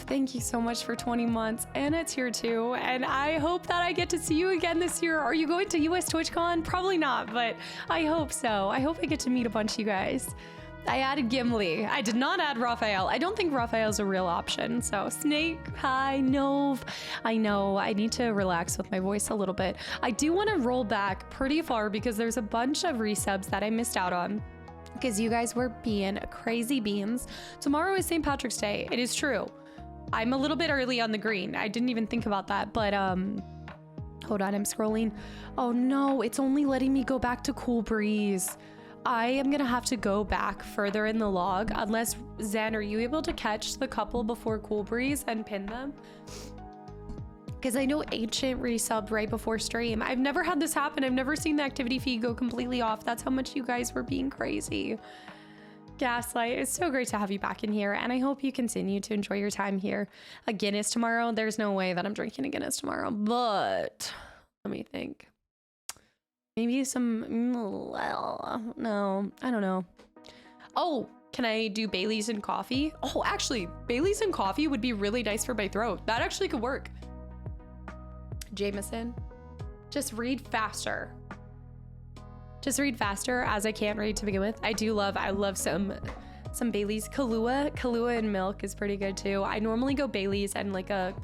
thank you so much for 20 months. Anna's here too, and I hope that I get to see you again this year. Are you going to US TwitchCon? Probably not, but I hope so. I hope I get to meet a bunch of you guys. I added Gimli. I did not add Raphael. I don't think Raphael's a real option. So Snake, hi, Nove. I know I need to relax with my voice a little bit. I do want to roll back pretty far because there's a bunch of resubs that I missed out on because you guys were being crazy beans. Tomorrow is St. Patrick's Day. It is true. I'm a little bit early on the green. I didn't even think about that, but hold on, I'm scrolling. Oh no, it's only letting me go back to Cool Breeze. I am gonna have to go back further in the log unless, Zen, are you able to catch the couple before Cool Breeze and pin them? Because I know Ancient resubbed right before stream. I've never had this happen. I've never seen the activity feed go completely off. That's how much you guys were being crazy. Gaslight, it's so great to have you back in here, and I hope you continue to enjoy your time here. A Guinness tomorrow? There's no way that I'm drinking a Guinness tomorrow, but let me think. Maybe some, no, I don't know. Oh, can I do Bailey's and coffee? Oh, actually, Bailey's and coffee would be really nice for my throat. That actually could work. Jameson, just read faster. Just read faster, as I can't read to begin with. I love some Bailey's. Kahlua and milk is pretty good too. I normally go Bailey's and like a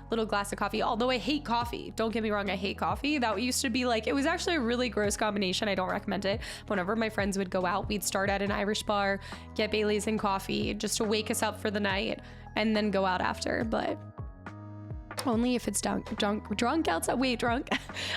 little glass of coffee, although I hate coffee. Don't get me wrong, I hate coffee. That used to be like, it was actually a really gross combination. I don't recommend it. Whenever my friends would go out, we'd start at an Irish bar, get Bailey's and coffee just to wake us up for the night and then go out after, but only if it's drunk outside. Wait, drunk?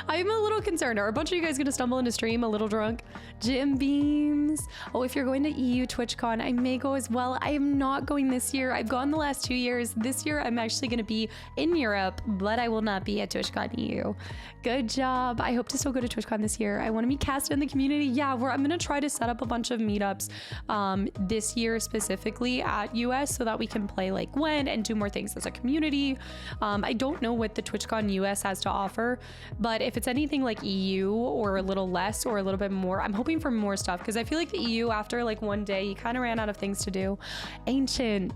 I'm a little concerned. Are a bunch of you guys gonna stumble into stream a little drunk? Jim Beams. Oh, if you're going to EU TwitchCon, I may go as well. I am not going this year. I've gone the last 2 years. This year, I'm actually gonna be in Europe, but I will not be at TwitchCon EU. Good job. I hope to still go to TwitchCon this year. I want to meet Cast in the community. Yeah, I'm gonna try to set up a bunch of meetups this year specifically at US so that we can play like Gwen and do more things as a community. I don't know what the TwitchCon US has to offer, but if it's anything like EU or a little less or a little bit more, I'm hoping for more stuff because I feel like the EU after like one day, you kind of ran out of things to do. Ancient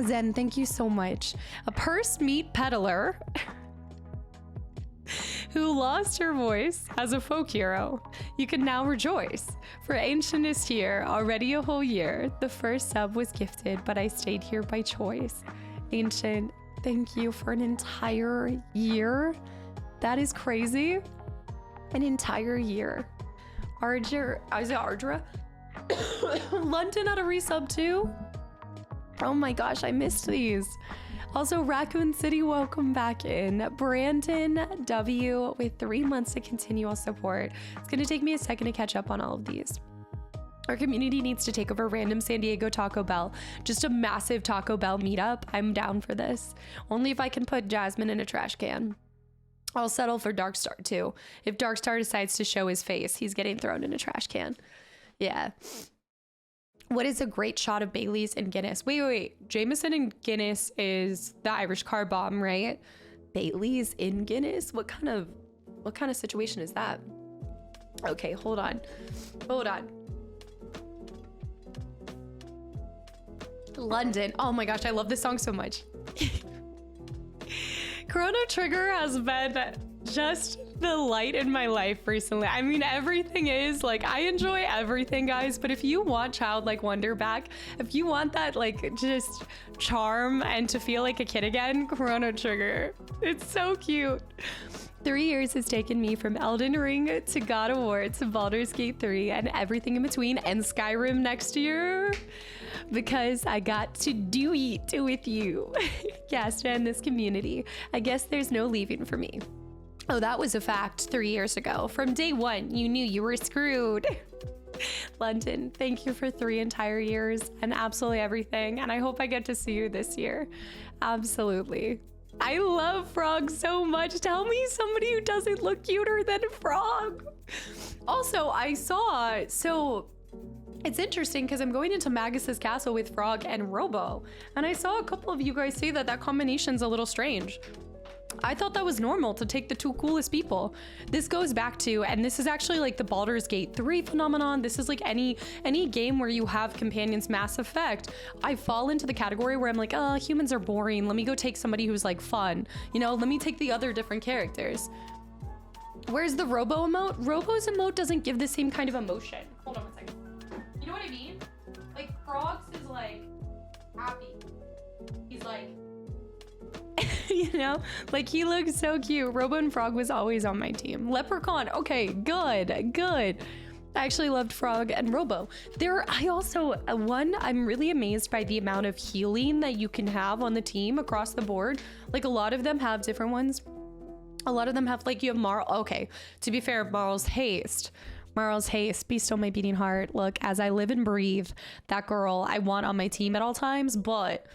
Zen, thank you so much. A purse meat peddler who lost her voice as a folk hero. You can now rejoice, for Ancient is here already a whole year. The first sub was gifted, but I stayed here by choice. Ancient, thank you for an entire year. That is crazy. An entire year. Is it Ardra? London had a resub too? Oh my gosh, I missed these. Also, Raccoon City, welcome back in. Brandon W with 3 months to continual support. It's gonna take me a second to catch up on all of these. Our community needs to take over random San Diego Taco Bell. Just a massive Taco Bell meetup. I'm down for this. Only if I can put Jasmine in a trash can. I'll settle for Darkstar too. If Darkstar decides to show his face, he's getting thrown in a trash can. Yeah. What is a great shot of Bailey's and Guinness? Wait. Jameson and Guinness is the Irish car bomb, right? Bailey's in Guinness? What kind of situation is that? Okay, hold on. London. Oh my gosh, I love this song so much. Chrono Trigger has been just the light in my life recently. I mean, everything is like, I enjoy everything, guys, but if you want childlike wonder back, if you want that like just charm and to feel like a kid again, Chrono Trigger. It's so cute. 3 years has taken me from Elden Ring to God of War to Baldur's Gate 3 and everything in between, and Skyrim next year, because I got to do it with you, Casta, and this community. I guess there's no leaving for me. Oh, that was a fact 3 years ago. From day one, you knew you were screwed. London, thank you for 3 entire years and absolutely everything. And I hope I get to see you this year. Absolutely. I love Frog so much. Tell me somebody who doesn't look cuter than Frog. Also, I saw, so It's interesting because I'm going into Magus's castle with Frog and Robo, and I saw a couple of you guys say that that combination's a little strange. I thought that was normal to take the two coolest people. This goes back to, and this is actually like the Baldur's Gate 3 phenomenon. This is like any game where you have companions. Mass Effect. I fall into the category where I'm like, oh, humans are boring. Let me go take somebody who's like fun. You know, let me take the other different characters. Where's the Robo emote? Robo's emote doesn't give the same kind of emotion. Hold on one second. You know what I mean? Like Frogs is like happy. He's like, you know, like he looks so cute. Robo and Frog was always on my team. Leprechaun, okay, good. I actually loved Frog and Robo. I'm really amazed by the amount of healing that you can have on the team across the board. Like a lot of them have different ones. A lot of them have, like, you have Marl. Okay, to be fair, Marl's haste, be still my beating heart. Look, as I live and breathe, that girl I want on my team at all times, but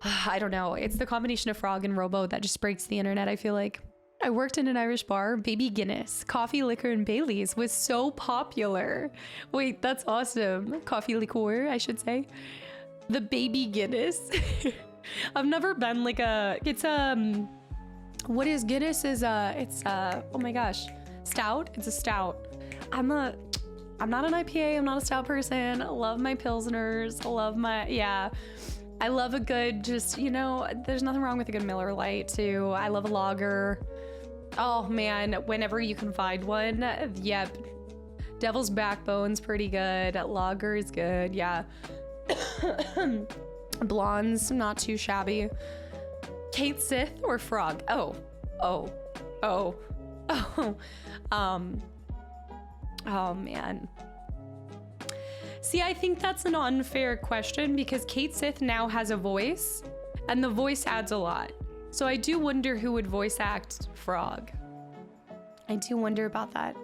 I don't know. It's the combination of Frog and Robo that just breaks the internet, I feel like. I worked in an Irish bar. Baby Guinness, coffee, liquor, and Bailey's was so popular. Wait, that's awesome. Coffee liqueur, I should say. The Baby Guinness. I've never been like what is Guinness is oh my gosh, stout. It's a stout. I'm not an IPA. I'm not a stout person. I love my Pilsners. I love a good, just, you know, there's nothing wrong with a good Miller Lite too. I love a lager. Oh man, whenever you can find one. Yep. Devil's Backbone's pretty good. Lager is good. Yeah. Blonde's not too shabby. Kate Sith or Frog? Oh man. See, I think that's an unfair question because Kate Sith now has a voice and the voice adds a lot. So I do wonder who would voice act Frog. I do wonder about that.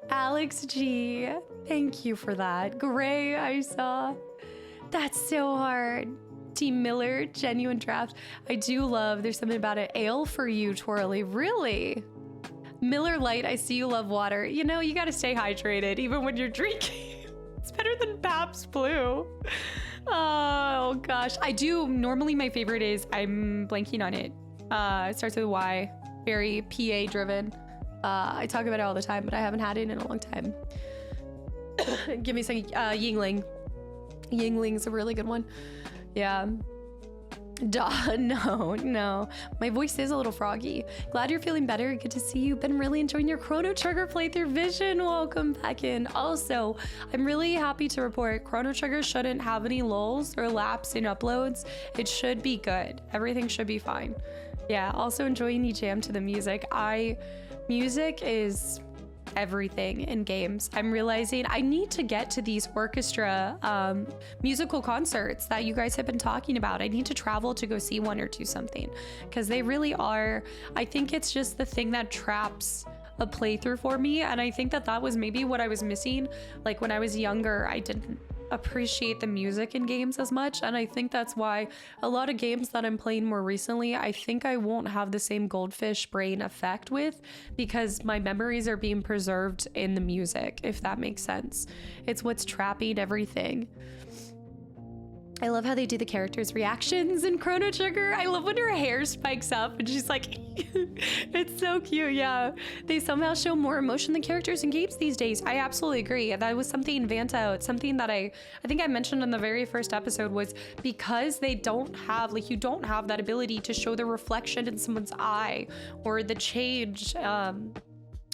Alex G, thank you for that. Gray, I saw. That's so hard. Team Miller, genuine draft. I do love, there's something about it. Ale for you, Twirly. Really? Miller Lite, I see you love water. You know, you gotta stay hydrated even when you're drinking. It's better than Pabst Blue. Oh gosh. I do, normally my favorite is, I'm blanking on it. It starts with a Y. Very PA driven. I talk about it all the time, but I haven't had it in a long time. Give me a second. Yingling. Yingling's a really good one. Yeah. Duh, no. My voice is a little froggy. Glad you're feeling better. Good to see you. Been really enjoying your Chrono Trigger playthrough. Vision, welcome back in. Also, I'm really happy to report Chrono Trigger shouldn't have any lulls or lapse in uploads. It should be good. Everything should be fine. Yeah, also enjoying you jam to the music. Music is everything in games. I'm realizing I need to get to these orchestra musical concerts that you guys have been talking about. I need to travel to go see one or two something because they really are. I think it's just the thing that traps a playthrough for me, and I think that was maybe what I was missing. Like when I was younger, I didn't appreciate the music in games as much, and I think that's why a lot of games that I'm playing more recently, I think I won't have the same goldfish brain effect with, because my memories are being preserved in the music, if that makes sense. It's what's trapping everything. I love how they do the characters' reactions in Chrono Trigger. I love when her hair spikes up and she's like, it's so cute, yeah. They somehow show more emotion than characters in games these days. I absolutely agree. That was something something that I think I mentioned in the very first episode, was because they don't have, like, you don't have that ability to show the reflection in someone's eye or the change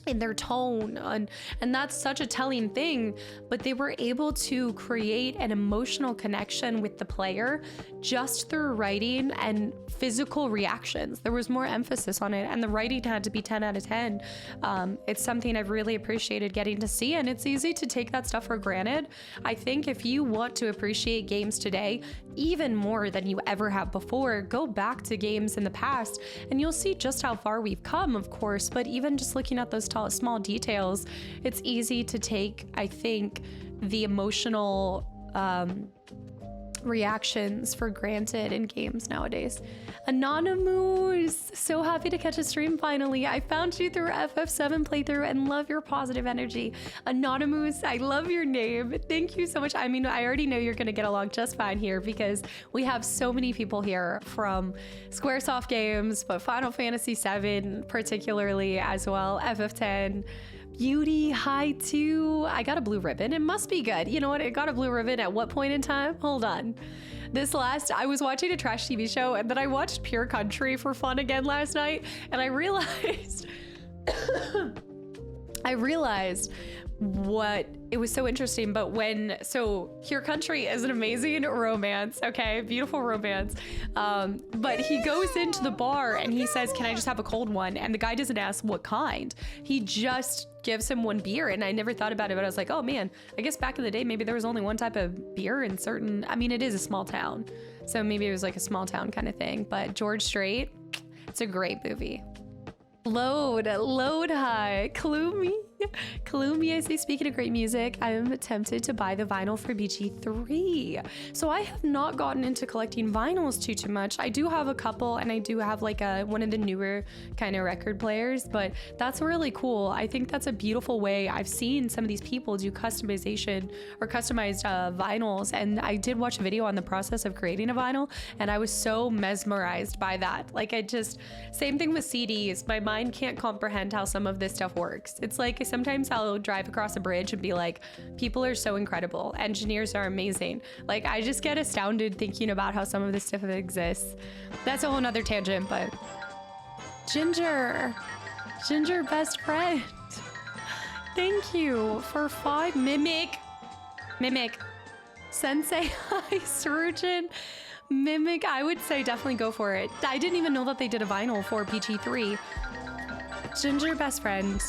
in their tone, and that's such a telling thing, but they were able to create an emotional connection with the player just through writing and physical reactions. There was more emphasis on it, and the writing had to be 10 out of 10. It's something I've really appreciated getting to see, and it's easy to take that stuff for granted. I think if you want to appreciate games today even more than you ever have before, go back to games in the past and you'll see just how far we've come, of course, but even just looking at those small details, it's easy to take, I think, the emotional reactions for granted in games nowadays. Anonymous, so happy to catch a stream finally. I found you through FF7 playthrough and love your positive energy. Anonymous, I love your name. Thank you so much. I mean, I already know you're gonna get along just fine here because we have so many people here from Squaresoft games, but Final Fantasy VII particularly as well, FF10, Beauty, hi too. I got a blue ribbon. It must be good. You know what? I got a blue ribbon at what point in time? Hold on. I was watching a trash TV show and then I watched Pure Country for fun again last night and I realized, what it was so interesting, but so Pure Country is an amazing romance, okay, beautiful romance, but he goes into the bar and he says, can I just have a cold one? And the guy doesn't ask what kind, he just gives him one beer. And I never thought about it, but I was like, oh man, I guess back in the day maybe there was only one type of beer in certain, I mean, it is a small town, so maybe it was like a small town kind of thing. But George Strait, it's a great movie. Load high, Kalumi, I say, speaking of great music, I am tempted to buy the vinyl for BG3. So I have not gotten into collecting vinyls too much. I do have a couple and I do have like one of the newer kind of record players, but that's really cool. I think that's a beautiful way. I've seen some of these people do customization or customized vinyls, and I did watch a video on the process of creating a vinyl and I was so mesmerized by that. Like same thing with CDs. My mind can't comprehend how some of this stuff works. It's like sometimes I'll drive across a bridge and be like, people are so incredible, engineers are amazing. Like I just get astounded thinking about how some of this stuff exists. That's a whole nother tangent, but Ginger best friend, thank you for 5 Mimic Sensei. Hi Surgeon Mimic, I would say definitely go for it. I didn't even know that they did a vinyl for PG3. Ginger best friend.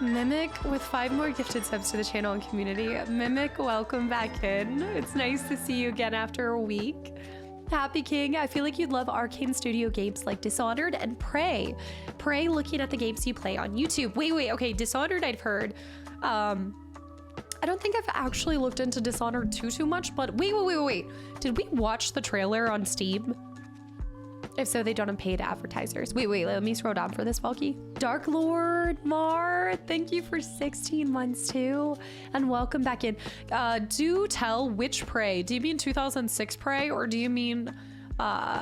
Mimic with 5 more gifted subs to the channel and community. Mimic, welcome back in. It's nice to see you again after a week. Happy King, I feel like you'd love Arcane Studio games like Dishonored and Prey. Prey, looking at the games you play on YouTube. Wait, okay, Dishonored I've heard. I don't think I've actually looked into Dishonored too much, but wait. Did we watch the trailer on Steam? If so, they don't have paid advertisers. Wait, let me scroll down for this, Valky. Dark Lord Mar, thank you for 16 months too. And welcome back in. Do tell which Prey. Do you mean 2006 Prey or do you mean,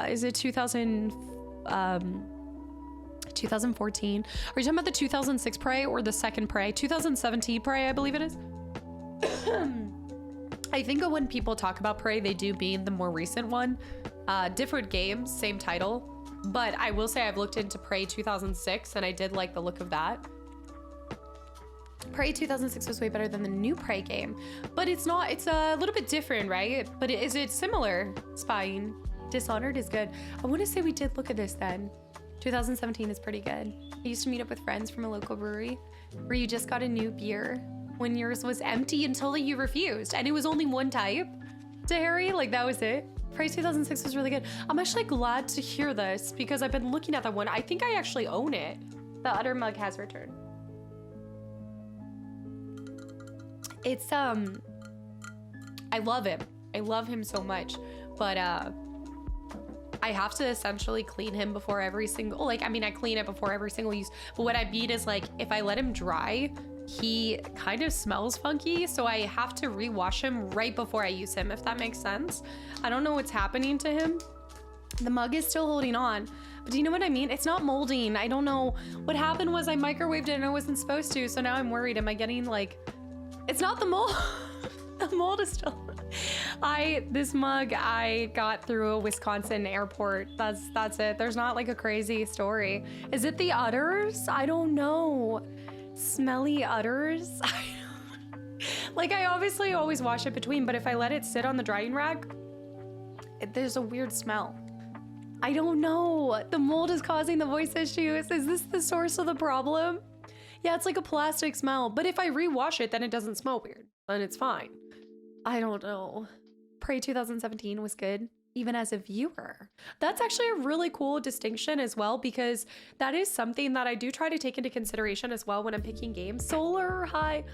is it 2014? Are you talking about the 2006 Prey or the second Prey? 2017 Prey, I believe it is. I think when people talk about Prey, they do mean the more recent one. Different games, same title. But I will say I've looked into Prey 2006 and I did like the look of that. Prey 2006 was way better than the new Prey game. But it's not, it's a little bit different, right? But is it similar? Spying. Dishonored is good. I want to say we did look at this then. 2017 is pretty good. I used to meet up with friends from a local brewery where you just got a new beer when yours was empty until you refused. And it was only one type to Harry, like that was it. Prey 2006 was really good. I'm actually glad to hear this because I've been looking at that one. I think I actually own it. The Utter Mug has returned. It's, I love him. I love him so much, but I have to essentially clean him before every single, like, I mean, I clean it before every single use, but what I mean is like, if I let him dry, he kind of smells funky, so I have to rewash him right before I use him, if that makes sense. I don't know what's happening to him. The mug is still holding on, but do you know what I mean? It's not molding. I don't know. What happened was I microwaved it and I wasn't supposed to, so now I'm worried. Am I getting like, it's not the mold. The mold is still, this mug I got through a Wisconsin airport. That's it. There's not like a crazy story. Is it the udders? I don't know. Smelly udders? Like I obviously always wash it between, but if I let it sit on the drying rack, there's a weird smell. I don't know. The mold is causing the voice issues. Is this the source of the problem? Yeah, it's like a plastic smell, but if I rewash it, then it doesn't smell weird, then it's fine. I don't know. Prey 2017 was good, even as a viewer. That's actually a really cool distinction as well, because that is something that I do try to take into consideration as well when I'm picking games. Solar High.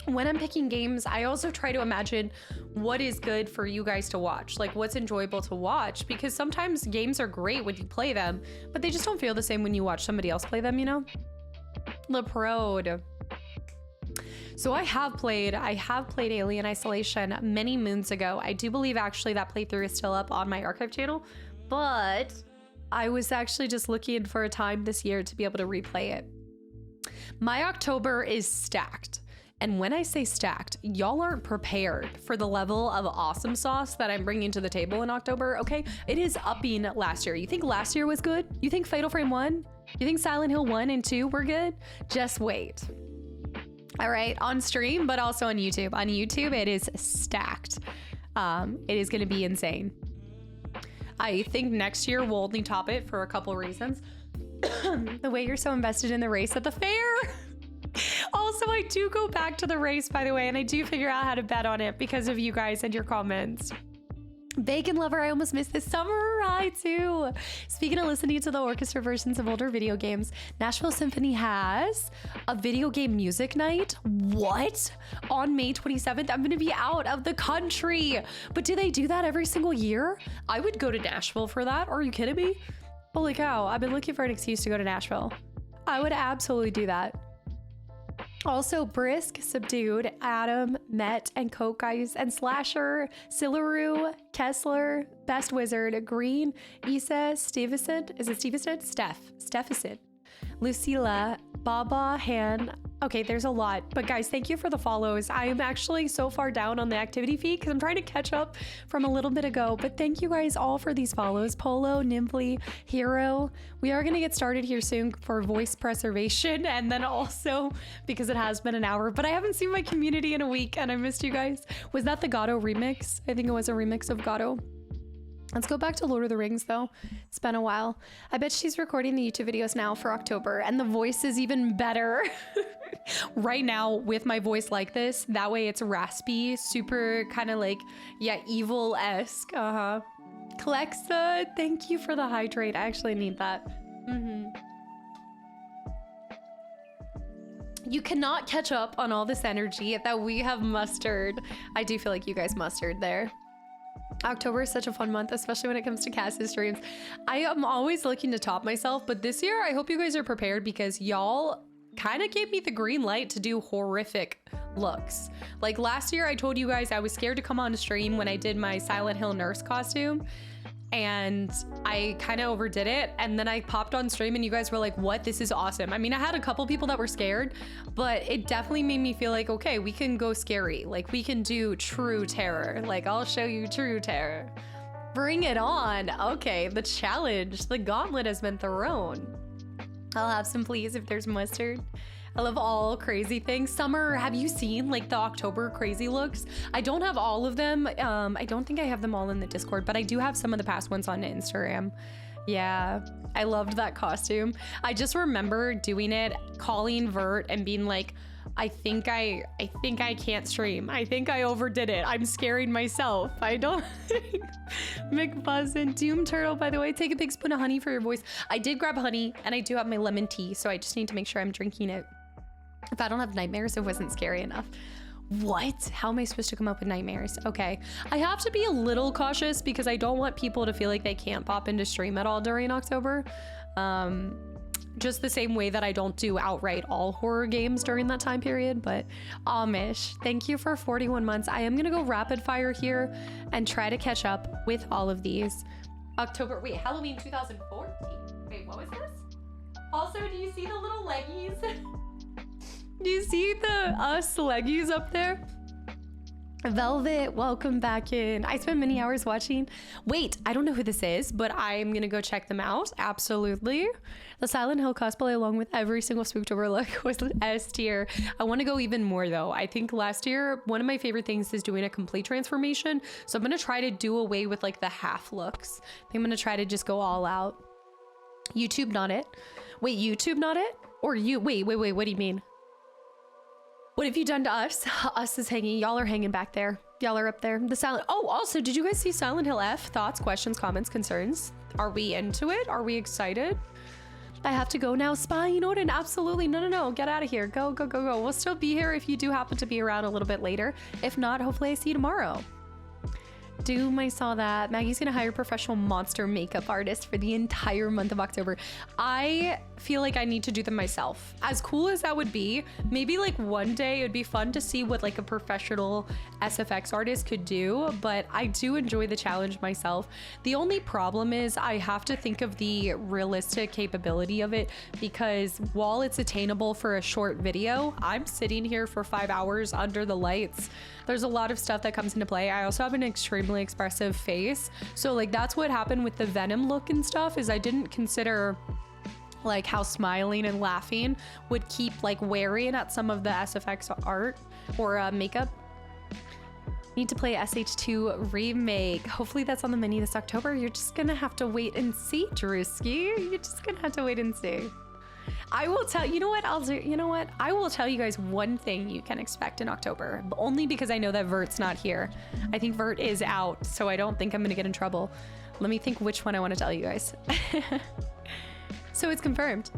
when I'm picking games, I also try to imagine what is good for you guys to watch, like what's enjoyable to watch, because sometimes games are great when you play them, but they just don't feel the same when you watch somebody else play them, you know? Leprode. So I have played Alien Isolation many moons ago. I do believe actually that playthrough is still up on my archive channel, but I was actually just looking for a time this year to be able to replay it. My October is stacked. And when I say stacked, y'all aren't prepared for the level of awesome sauce that I'm bringing to the table in October, okay? It is upping last year. You think last year was good? You think Fatal Frame 1? You think Silent Hill 1 and 2 were good? Just wait. All right, on stream, but also on YouTube. On YouTube, it is stacked. It is gonna be insane. I think next year we'll only top it for a couple reasons. The way you're so invested in the race at the fair. Also, I do go back to the race, by the way, and I do figure out how to bet on it because of you guys and your comments. Bacon Lover, I almost missed this summer. I too. Speaking of listening to the orchestra versions of older video games, Nashville Symphony has a video game music night. What? On May 27th? I'm going to be out of the country. But do they do that every single year? I would go to Nashville for that. Are you kidding me? Holy cow. I've been looking for an excuse to go to Nashville. I would absolutely do that. Also, Brisk, Subdued, Adam, Met, and Coke Guys, and Slasher, Silaru, Kessler, Best Wizard, Green, Isa, Stevison, is it Stevison? Stephenson, Lucilla, Baba, Han. Okay, there's a lot, but guys, thank you for the follows. I am actually so far down on the activity feed because I'm trying to catch up from a little bit ago, but thank you guys all for these follows. Polo, Nimbly, Hero. We are going to get started here soon for voice preservation, and then also because it has been an hour, but I haven't seen my community in a week and I missed you guys. Was that the Gato remix? I think it was a remix of Gato. Let's go back to Lord of the Rings though. It's been a while. I bet she's recording the YouTube videos now for October and the voice is even better. Right now with my voice like this, that way it's raspy, super kind of like, yeah, evil-esque. Clexa, thank you for the hydrate. I actually need that. You cannot catch up on all this energy that we have mustered. I do feel like you guys mustered there. October is such a fun month, especially when it comes to Cass's streams. I am always looking to top myself, but this year I hope you guys are prepared because y'all kind of gave me the green light to do horrific looks. Like last year I told you guys I was scared to come on stream when I did my Silent Hill nurse costume and I kind of overdid it, and then I popped on stream and you guys were like, what? This is awesome. I mean, I had a couple people that were scared, but it definitely made me feel like, okay, we can go scary. Like we can do true terror. Like I'll show you true terror. Bring it on. Okay, the challenge, the gauntlet has been thrown. I'll have some please if there's mustard. I love all crazy things. Summer, have you seen like the October crazy looks? I don't have all of them. I don't think I have them all in the Discord, but I do have some of the past ones on Instagram. Yeah, I loved that costume. I just remember doing it, calling Vert and being like, I think I can't stream. I think I overdid it. I'm scaring myself. I don't McBuzzin. Doom Turtle, by the way, take a big spoon of honey for your voice. I did grab honey and I do have my lemon tea, so I just need to make sure I'm drinking it. If I don't have nightmares, it wasn't scary enough. What? How am I supposed to come up with nightmares? Okay. I have to be a little cautious because I don't want people to feel like they can't pop into stream at all during October. Just the same way that I don't do outright all horror games during that time period, but Amish, thank you for 41 months. I am gonna go rapid fire here and try to catch up with all of these. October, wait, Halloween 2014. Wait, what was this? Also, do you see the little leggies? Do you see the us leggies up there? Velvet, welcome back in. I spent many hours watching. Wait, I don't know who this is, but I'm gonna go check them out. Absolutely. The Silent Hill cosplay along with every single Spooktober look was S tier. I want to go even more though. I think last year, one of my favorite things is doing a complete transformation. So I'm gonna try to do away with like the half looks. I'm gonna try to just go all out. YouTube not it. Wait, YouTube not it? Or you, wait, what do you mean? What have you done to us? Us is hanging. Y'all are hanging back there. Y'all are up there. The Silent... Oh, also, did you guys see Silent Hill F? Thoughts, questions, comments, concerns? Are we into it? Are we excited? I have to go now. Spy Odin, absolutely. No. Get out of here. Go. We'll still be here if you do happen to be around a little bit later. If not, hopefully I see you tomorrow. Doom, I saw that. Maggie's gonna hire a professional monster makeup artist for the entire month of October. I feel like I need to do them myself. As cool as that would be, maybe like one day it'd be fun to see what like a professional SFX artist could do, but I do enjoy the challenge myself. The only problem is I have to think of the realistic capability of it, because while it's attainable for a short video, I'm sitting here for 5 hours under the lights. There's a lot of stuff that comes into play. I also have an extremely expressive face. So like that's what happened with the Venom look and stuff, is I didn't consider like how smiling and laughing would keep like wearing at some of the SFX art or makeup. Need to play SH2 remake. Hopefully that's on the menu this October. You're just gonna have to wait and see, Drewski. You're just gonna have to wait and see. I will tell you know what I'll do. You know what? I will tell you guys one thing you can expect in October, but only because I know that Vert's not here. I think Vert is out, so I don't think I'm gonna get in trouble. Let me think which one I want to tell you guys. So it's confirmed.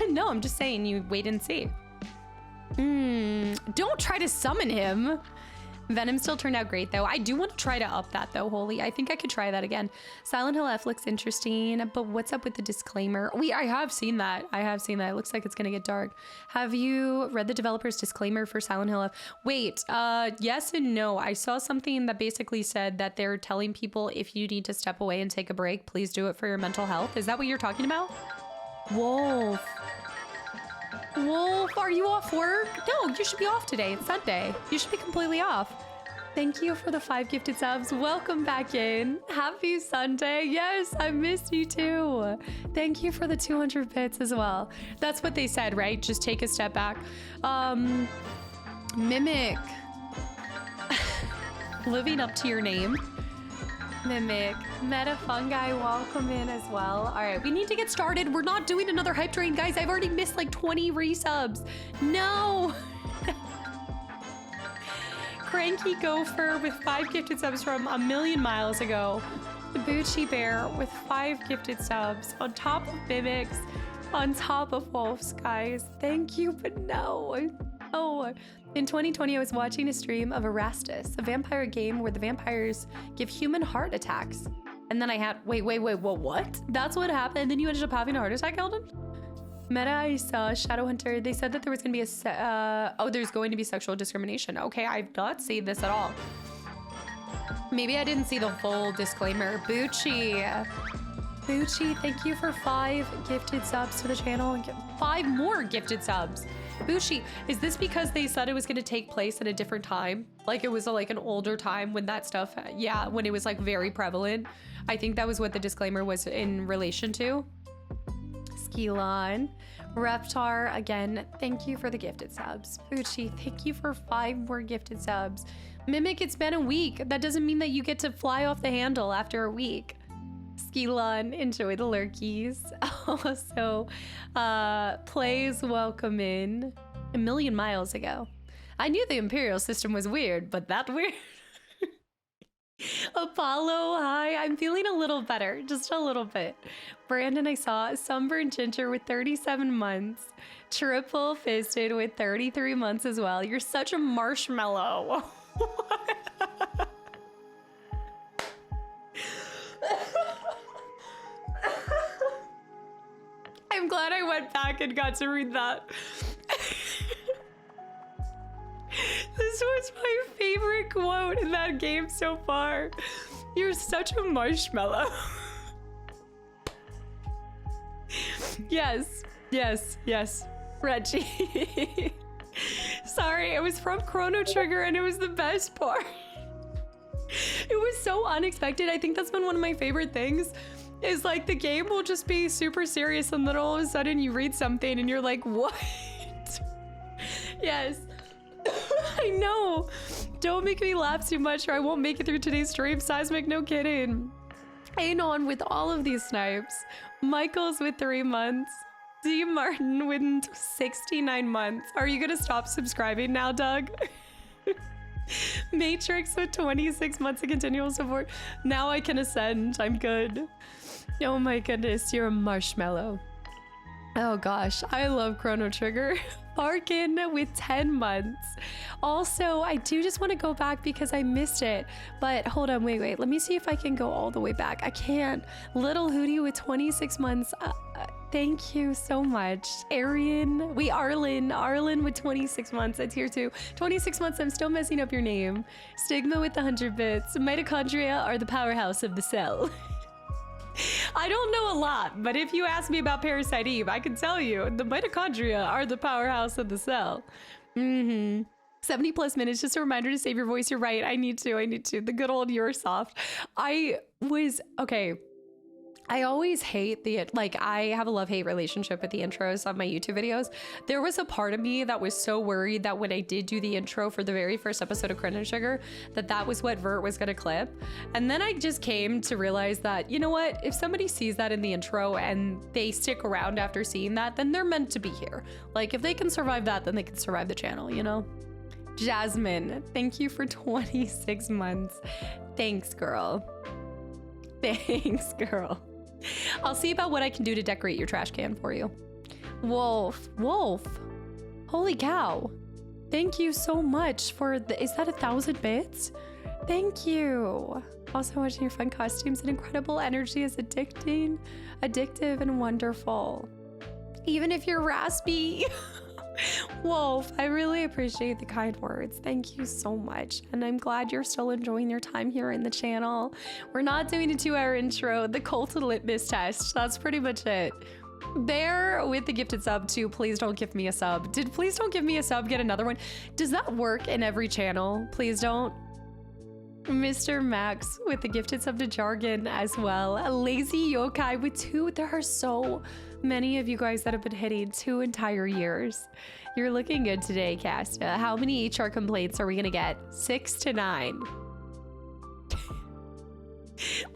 No, I'm just saying you wait and see. Don't try to summon him. Venom still turned out great though. I do want to try to up that though, Holy. I think I could try that again. Silent Hill F looks interesting, but what's up with the disclaimer? I have seen that. It looks like it's gonna get dark. Have you read the developer's disclaimer for Silent Hill F? Wait, yes and no. I saw something that basically said that they're telling people if you need to step away and take a break, please do it for your mental health. Is that what you're talking about? Wolf, are you off work? No, you should be off today. It's Sunday. You should be completely off. Thank you for the 5 gifted subs. Welcome back in. Happy Sunday. Yes, I missed you too. Thank you for the 200 bits as well. That's what they said, right? Just take a step back. Mimic. Living up to your name. Mimic. Meta Fungi, welcome in as well. All right, we need to get started. We're not doing another hype train, guys. I've already missed like 20 resubs. No. Cranky Gopher with 5 gifted subs from a million miles ago. The Bucci Bear with 5 gifted subs on top of Mimics, on top of Wolves, guys. Thank you, but no. Oh. In 2020, I was watching a stream of Erastus, a vampire game where the vampires give human heart attacks. And then I had, wait, what? That's what happened? And then you ended up having a heart attack, Eldon? Meta, I saw Shadowhunter. They said that there was going to be there's going to be sexual discrimination. Okay, I've not seen this at all. Maybe I didn't see the full disclaimer. Bucci, thank you for 5 gifted subs to the channel and 5 more gifted subs. Bushi, is this because they said it was going to take place at a different time? Like it was like an older time when that stuff, yeah, when it was like very prevalent. I think that was what the disclaimer was in relation to. Skilon, Reptar, again, thank you for the gifted subs. Bushi, thank you for 5 more gifted subs. Mimic, it's been a week. That doesn't mean that you get to fly off the handle after a week. Skilon, enjoy the lurkies. Also, Plays, welcome in. A million miles ago. I knew the Imperial system was weird, but that weird? Apollo, hi. I'm feeling a little better, just a little bit. Brandon, I saw Sunburned Ginger with 37 months. Triple Fisted with 33 months as well. You're such a marshmallow. I'm glad I went back and got to read that. This was my favorite quote in that game so far. You're such a marshmallow. Yes. Reggie. Sorry, it was from Chrono Trigger and it was the best part. It was so unexpected. I think that's been one of my favorite things. Is like the game will just be super serious and then all of a sudden you read something and you're like, what? Yes. I know. Don't make me laugh too much or I won't make it through today's stream. Seismic, no kidding. Anon with all of these snipes. Michael's with 3 months. D. Martin with 69 months. Are you gonna stop subscribing now, Doug? Matrix with 26 months of continual support. Now I can ascend. I'm good. Oh my goodness, you're a marshmallow. Oh gosh, I love Chrono Trigger. Barkin with 10 months. Also, I do just want to go back because I missed it. But hold on, wait. Let me see if I can go all the way back. I can't. Little Hootie with 26 months. Thank you so much. Arlen with 26 months at tier 2. 26 months, I'm still messing up your name. Stigma with 100 bits. Mitochondria are the powerhouse of the cell. I don't know a lot, but if you ask me about Parasite Eve, I can tell you the mitochondria are the powerhouse of the cell. 70 plus minutes, just a reminder to save your voice. You're right. I need to. The good old Eurosoft. Okay. I always hate I have a love-hate relationship with the intros on my YouTube videos. There was a part of me that was so worried that when I did do the intro for the very first episode of Chrono Trigger, that was what Vert was gonna clip. And then I just came to realize that, you know what? If somebody sees that in the intro and they stick around after seeing that, then they're meant to be here. Like, if they can survive that, then they can survive the channel, you know? Jasmine, thank you for 26 months. Thanks, girl. I'll see about what I can do to decorate your trash can for you. Wolf. Holy cow. Thank you so much for is that 1,000 bits? Thank you. Also watching your fun costumes and incredible energy is addictive and wonderful. Even if you're raspy. Wolf, I really appreciate the kind words. Thank you so much. And I'm glad you're still enjoying your time here in the channel. We're not doing a 2-hour intro, the cult of litmus test. That's pretty much it. Bear with the gifted sub to Please Don't Give Me a Sub. Did Please Don't Give Me a Sub get another one? Does that work in every channel? Please don't. Mr. Max with the gifted sub to Jargon as well. A lazy yokai with 2. There are so many of you guys that have been hitting 2 entire years. You're looking good today, Casta. How many HR complaints are we gonna get? 6 to 9.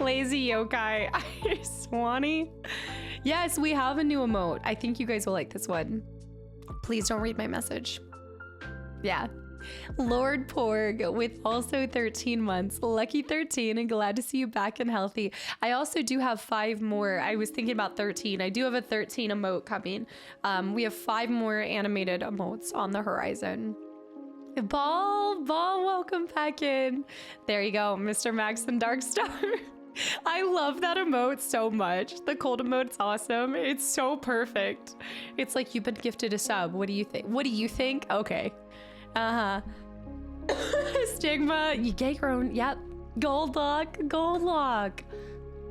Lazy yokai. Swanee. Yes, we have a new emote. I think you guys will like this one. Please don't read my message. Yeah. Lord Porg with also 13 months. Lucky 13 and glad to see you back and healthy. I also do have 5 more. I was thinking about 13. I do have a 13 emote coming. We have 5 more animated emotes on the horizon. Ball, welcome back in. There you go, Mr. Max and Darkstar. I love that emote so much. The cold emote's awesome. It's so perfect. It's like you've been gifted a sub. What do you think? Okay. Stigma, you get your own. Yep. Goldlock.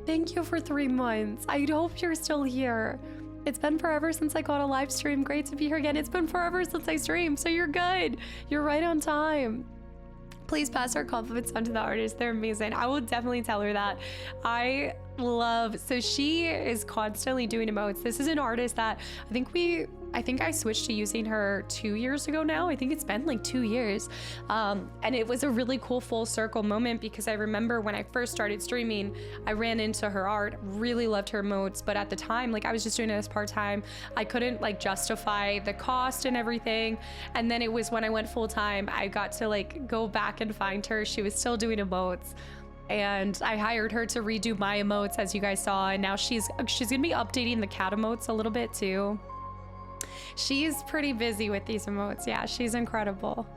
Thank you for 3 months. I hope you're still here. It's been forever since I got a live stream. Great to be here again. It's been forever since I streamed, so you're good. You're right on time. Please pass our compliments on to the artist. They're amazing. I will definitely tell her that. So she is constantly doing emotes. This is an artist that I think I switched to using her 2 years ago now. I think it's been like 2 years. And it was a really cool full circle moment because I remember when I first started streaming, I ran into her art, really loved her emotes. But at the time, like I was just doing it as part-time. I couldn't like justify the cost and everything. And then it was when I went full-time, I got to like go back and find her. She was still doing emotes. And I hired her to redo my emotes, as you guys saw. And now she's gonna be updating the cat emotes a little bit too. She's pretty busy with these emotes. Yeah, she's incredible.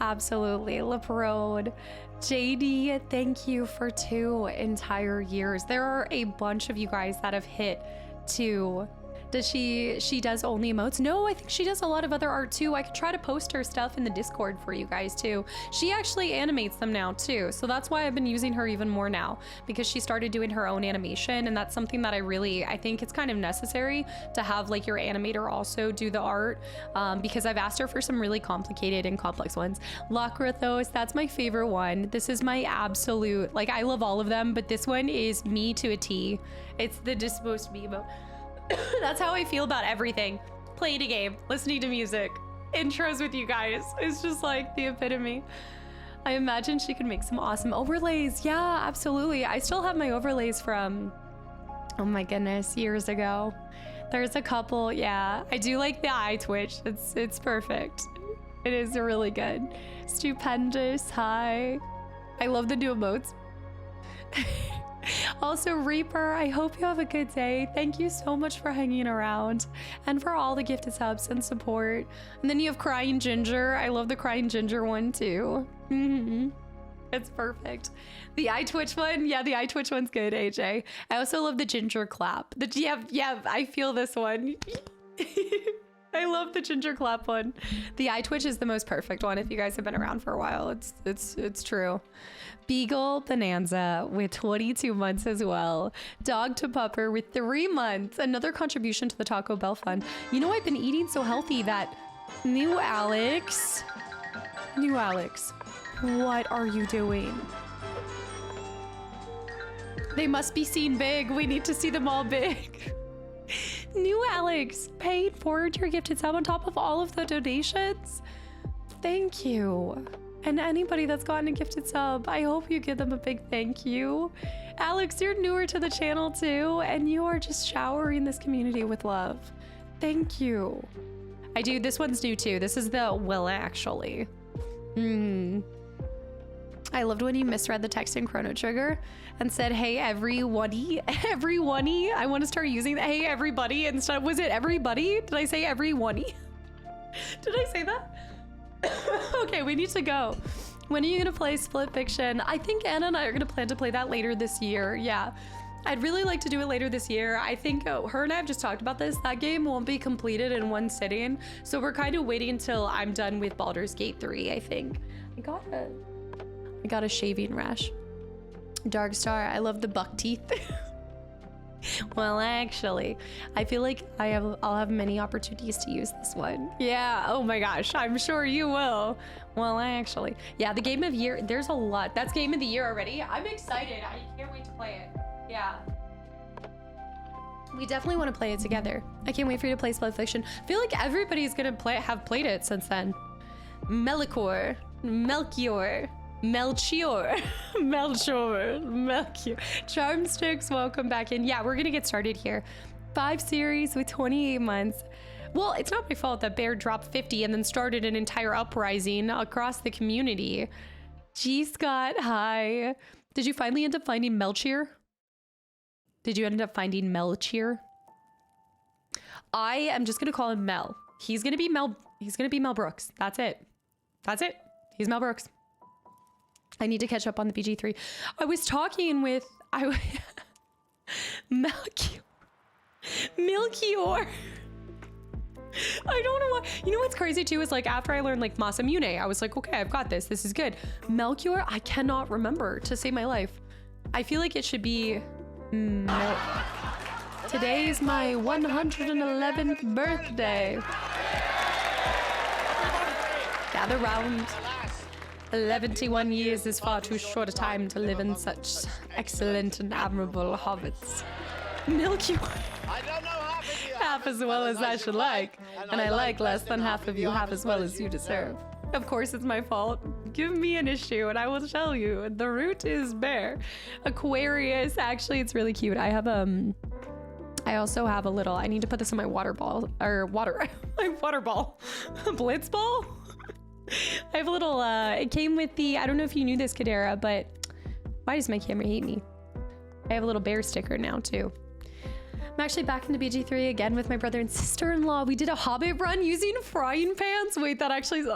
Absolutely. Leprode. JD, thank you for 2 entire years. There are a bunch of you guys that have hit 2. Does she does only emotes? No, I think she does a lot of other art too. I could try to post her stuff in the Discord for you guys too. She actually animates them now too. So that's why I've been using her even more now, because she started doing her own animation. And that's something that I think it's kind of necessary to have like your animator also do the art, because I've asked her for some really complicated and complex ones. Locrithos, that's my favorite one. This is my absolute, like I love all of them, but this one is me to a T. It's the just supposed to be emote. That's how I feel about everything. Playing a game, listening to music, intros with you guys. It's just like the epitome. I imagine she could make some awesome overlays. Yeah, absolutely. I still have my overlays from, oh my goodness, years ago. There's a couple, yeah. I do like the eye twitch. It's perfect. It is really good. Stupendous, hi. I love the new emotes. Also, Reaper, I hope you have a good day. Thank you so much for hanging around and for all the gifted subs and support. And then you have Crying Ginger. I love the Crying Ginger one too. It's perfect. The iTwitch one, yeah, the iTwitch one's good, AJ. I also love the Ginger clap. Yeah, I feel this one. I love the Ginger clap one. The iTwitch is the most perfect one. If you guys have been around for a while, it's true. Beagle Bonanza with 22 months as well. Dog to Pupper with 3 months. Another contribution to the Taco Bell Fund. You know, I've been eating so healthy that New Alex, what are you doing? They must be seen big. We need to see them all big. New Alex paid for your gifted sub on top of all of the donations. Thank you. And anybody that's gotten a gifted sub, I hope you give them a big thank you. Alex, you're newer to the channel too, and you are just showering this community with love. Thank you. This one's new too. This is the Wyll actually. I loved when you misread the text in Chrono Trigger and said, hey, everybody. I want to start using the hey, everybody instead. Was it everybody? Did I say everyone? Did I say that? Okay, we need to go. When are you going to play Split Fiction? I think Anna and I are going to plan to play that later this year. Yeah, I'd really like to do it later this year. I think her and I have just talked about this. That game won't be completed in one sitting. So we're kind of waiting until I'm done with Baldur's Gate 3, I think. I got a shaving rash. Darkstar, I love the buck teeth. Well, actually, I feel like I'll have many opportunities to use this one. Yeah, oh my gosh, I'm sure you will. Well, actually, yeah, the game of year, there's a lot. That's game of the year already. I'm excited. I can't wait to play it. Yeah. We definitely want to play it together. I can't wait for you to play Split Fiction. I feel like everybody's gonna have played it since then. Melchior. Charmsticks, welcome back in. Yeah, we're gonna get started here. 5 series with 28 months. Well, it's not my fault that Bear dropped 50 and then started an entire uprising across the community. G Scott, hi. Did you finally end up finding Melchior? Did you end up finding Melchior? I am just gonna call him Mel. He's gonna be Mel Brooks. That's it. He's Mel Brooks. I need to catch up on the BG3. I was talking with Melchior. I don't know why. You know what's crazy too is like after I learned like Masamune, I was like, okay, I've got this. This is good. Melchior, I cannot remember to save my life. I feel like it should be Today is my 111th birthday. Gather round. 71 years is far too short a time to live in such excellent and admirable hobbits. Melchior. Half as well as I should like, and I like less than half of you half as well as you deserve. Of course it's my fault. Give me an issue and I will tell you. The root is bear. Aquarius, actually it's really cute. I also have a little, I need to put this in my my water ball. Blitz ball? I have a little, it came with the, I don't know if you knew this, Kadera, but why does my camera hate me? I have a little bear sticker now too. I'm actually back into BG3 again with my brother and sister-in-law. We did a Hobbit run using frying pans. Wait, that actually is...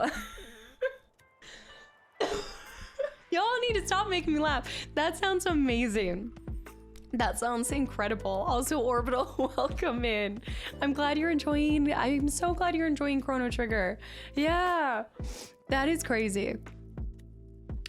Y'all need to stop making me laugh. That sounds amazing. That sounds incredible. Also, Orbital, welcome in. I'm so glad you're enjoying Chrono Trigger. Yeah, that is crazy.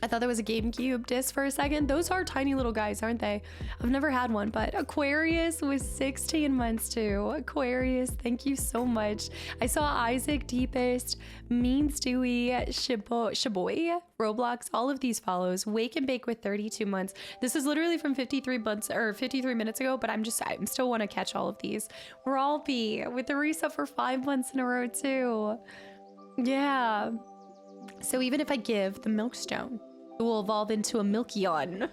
I thought that was a GameCube disc for a second. Those are tiny little guys, aren't they? I've never had one, but Aquarius was 16 months too. Aquarius, thank you so much. I saw Isaac, Deepest, Mean Stewie, Shaboy, Roblox, all of these follows. Wake and Bake with 32 months. This is literally from 53 minutes ago, but I'm still want to catch all of these. Ralphie with the resub for 5 months in a row too. Yeah. So even if I give the Milkstone, it will evolve into a Milkion.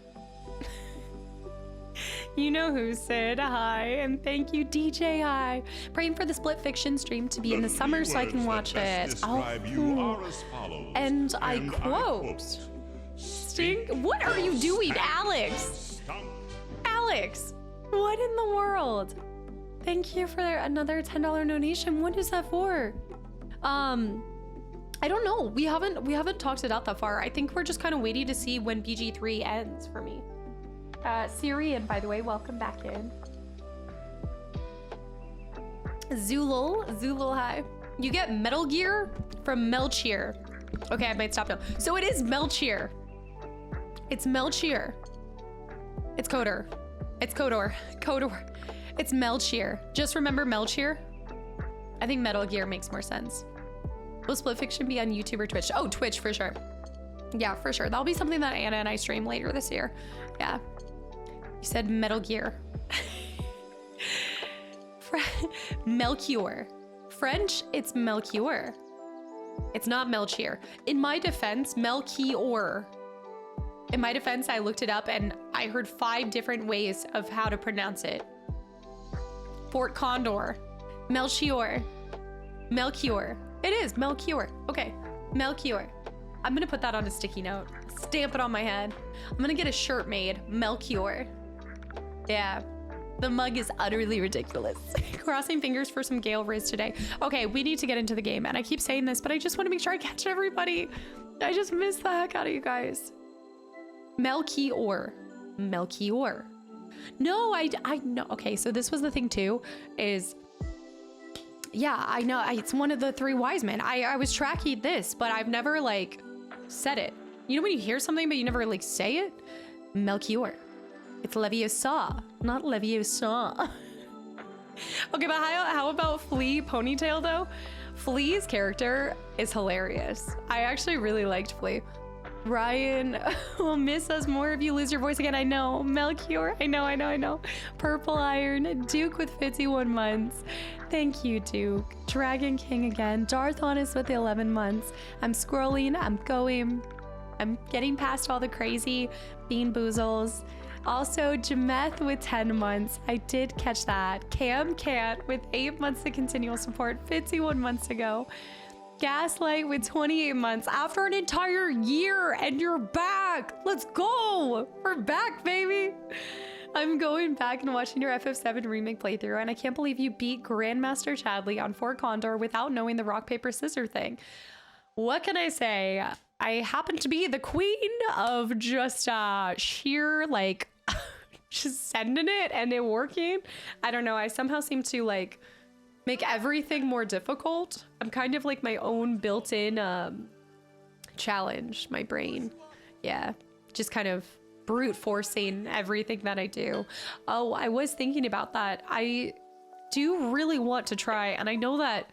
You know who said hi, and thank you, DJ. Hi. Praying for the Split Fiction stream to be in the summer so I can watch it. And I quote, Stink, what are you doing, Alex? Alex, what in the world? Thank you for another $10 donation. What is that for? I don't know. We haven't talked it out that far. I think we're just kind of waiting to see when BG3 ends for me. Syrian, by the way, welcome back in. Zulul, hi. You get Metal Gear from Melchior. Okay, I might stop now. So it is Melchior. It's Melchior. It's Kodor. It's Kodor. Kodor. It's Melchior. Just remember Melchior. I think Metal Gear makes more sense. Will Split Fiction be on YouTube or Twitch? Oh, Twitch for sure. Yeah, for sure. That'll be something that Anna and I stream later this year. Yeah. You said Metal Gear. Melchior. French, it's Melchior. It's not Melchior. In my defense, Melchior. In my defense, I looked it up and I heard 5 different ways of how to pronounce it. Fort Condor. Melchior. Melchior. It is Melchior. Okay, Melchior. I'm gonna put that on a sticky note. Stamp it on my head. I'm gonna get a shirt made. Melchior. Yeah. The mug is utterly ridiculous. Crossing fingers for some Gale Riz today. Okay, we need to get into the game. And I keep saying this, but I just want to make sure I catch everybody. I just miss the heck out of you guys. Melchior. Melchior. No, I know. Okay, so this was the thing too, is... Yeah, I know. It's one of the 3 wise men. I was tracking this, but I've never, like, said it. You know when you hear something, but you never, like, say it? Melchior. It's Leviosa, not Leviosa. Okay, but how about Flea Ponytail, though? Flea's character is hilarious. I actually really liked Flea. Ryan will miss us more if you lose your voice again. I know. Melchior. I know. Purple Iron. Duke with 51 months. Thank you, Duke. Dragon King again. Darth Honest with the 11 months. I'm scrolling. I'm going. I'm getting past all the crazy bean boozles. Also, Jameth with 10 months. I did catch that. Cam Can't with 8 months of continual support 51 months ago. Gaslight with 28 months after an entire year, and you're back. Let's go. We're back, baby. I'm going back and watching your FF7 remake playthrough, and I can't believe you beat Grandmaster Chadley on Fort Condor without knowing the rock, paper, scissors thing. What can I say? I happen to be the queen of just sheer, like, just sending it and it working. I don't know. I somehow seem to, like, make everything more difficult. I'm kind of like my own built-in challenge, my brain. Yeah, just kind of brute forcing everything that I do. Oh, I was thinking about that. I do really want to try, and I know that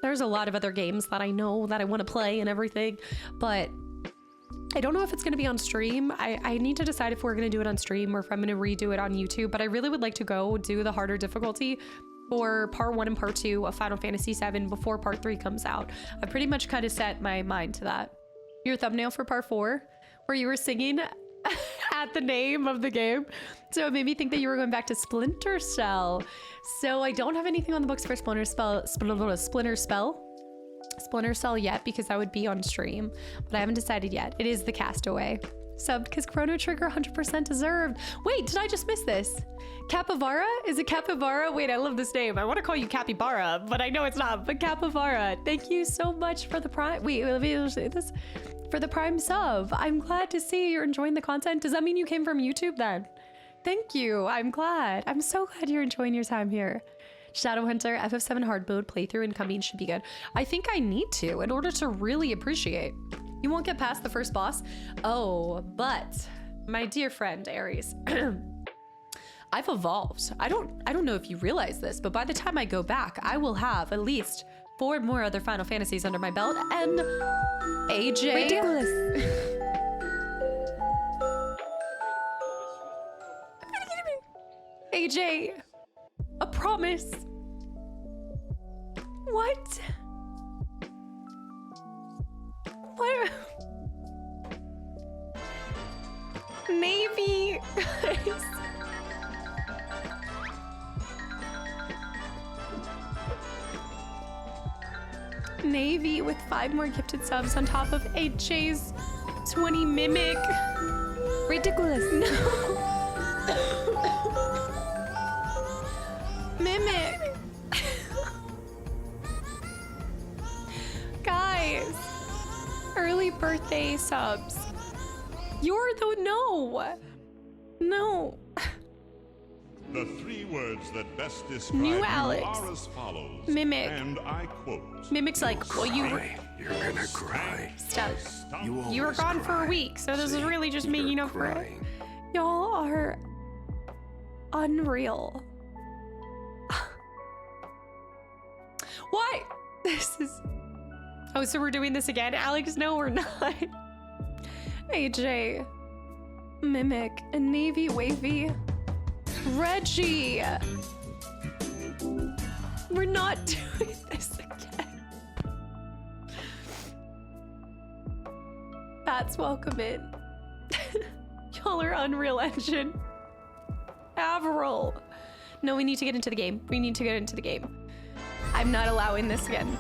there's a lot of other games that I know that I want to play and everything, but I don't know if it's going to be on stream. I need to decide if we're going to do it on stream or if I'm going to redo it on YouTube, but I really would like to go do the harder difficulty for part 1 and part 2 of Final Fantasy VII before part 3 comes out. I pretty much kind of set my mind to that. Your thumbnail for part 4, where you were singing at the name of the game, so it made me think that you were going back to Splinter Cell. So I don't have anything on the books for Splinter Cell yet, because that would be on stream, but I haven't decided yet. It is the Castaway. Subbed because Chrono Trigger 100% deserved. Wait, did I just miss this? Capybara? Is it Capybara? Wait, I love this name. I want to call you Capybara, but I know it's not. But Capybara, thank you so much for the prime. Wait, let me say this. For the prime sub. I'm glad to see you're enjoying the content. Does that mean you came from YouTube then? Thank you. I'm glad. I'm so glad you're enjoying your time here. Shadowhunter, FF7 hard mode playthrough incoming should be good. I think I need to in order to really appreciate. You won't get past the first boss. Oh, but my dear friend Aries, I've evolved. I don't know if you realize this, but by the time I go back, I will have at least 4 more other Final Fantasies under my belt, and AJ. Ridiculous. AJ, a promise. What? What? Maybe, guys. Navy with 5 more gifted subs on top of AJ's 20 mimic. Ridiculous. No. early birthday subs. You're the no. The 3 words that best describe New you Alex. are as follows. Mimic. And I quote. Mimic's like, well, you were Cry. You're gonna cry. stuck. You You were always gone for a cry. week, so this is See? really just You're making up for it. crying. Y'all are unreal. What? This is... Oh, so we're doing this again? Alex, no, we're not. AJ. Mimic. And Navy Wavy. Reggie. We're not doing this again. Bats, welcome in. Y'all are Unreal Engine. Avril. No, we need to get into the game. We need to get into the game. I'm not allowing this again.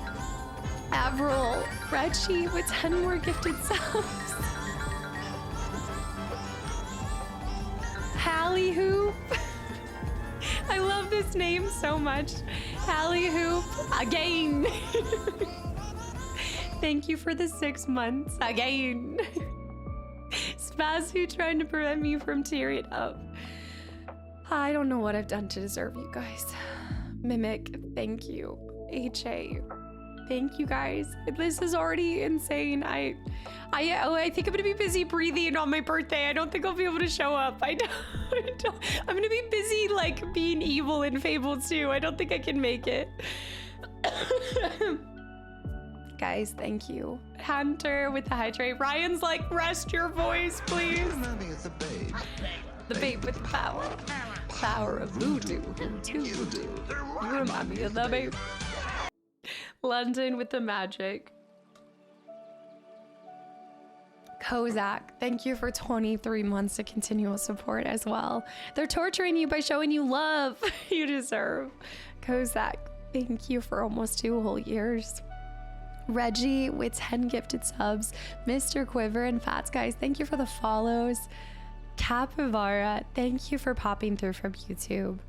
Avril. Reggie with 10 more gifted subs. Hallie Hoop. I love this name so much. Hallie Hoop again. Thank you for the 6 months again. Spazu trying to prevent me from tearing up. I don't know what I've done to deserve you guys. Mimic, thank you. HA, thank you guys. This is already insane. I think I'm gonna be busy breathing on my birthday. I don't think I'll be able to show up. I don't. I'm gonna be busy like being evil in Fable 2. I don't think I can make it. Guys, thank you. Hunter with the hydrate. Ryan's like, rest your voice, please. The babe with the power. Power of voodoo. Voodoo. You remind me of the babe. London with the magic. Kozak, thank you for 23 months of continual support as well. They're torturing you by showing you love you deserve. Kozak, thank you for almost 2 whole years. Reggie with 10 gifted subs. Mr. Quiver and Fats Guys, thank you for the follows. Capivara, thank you for popping through from YouTube.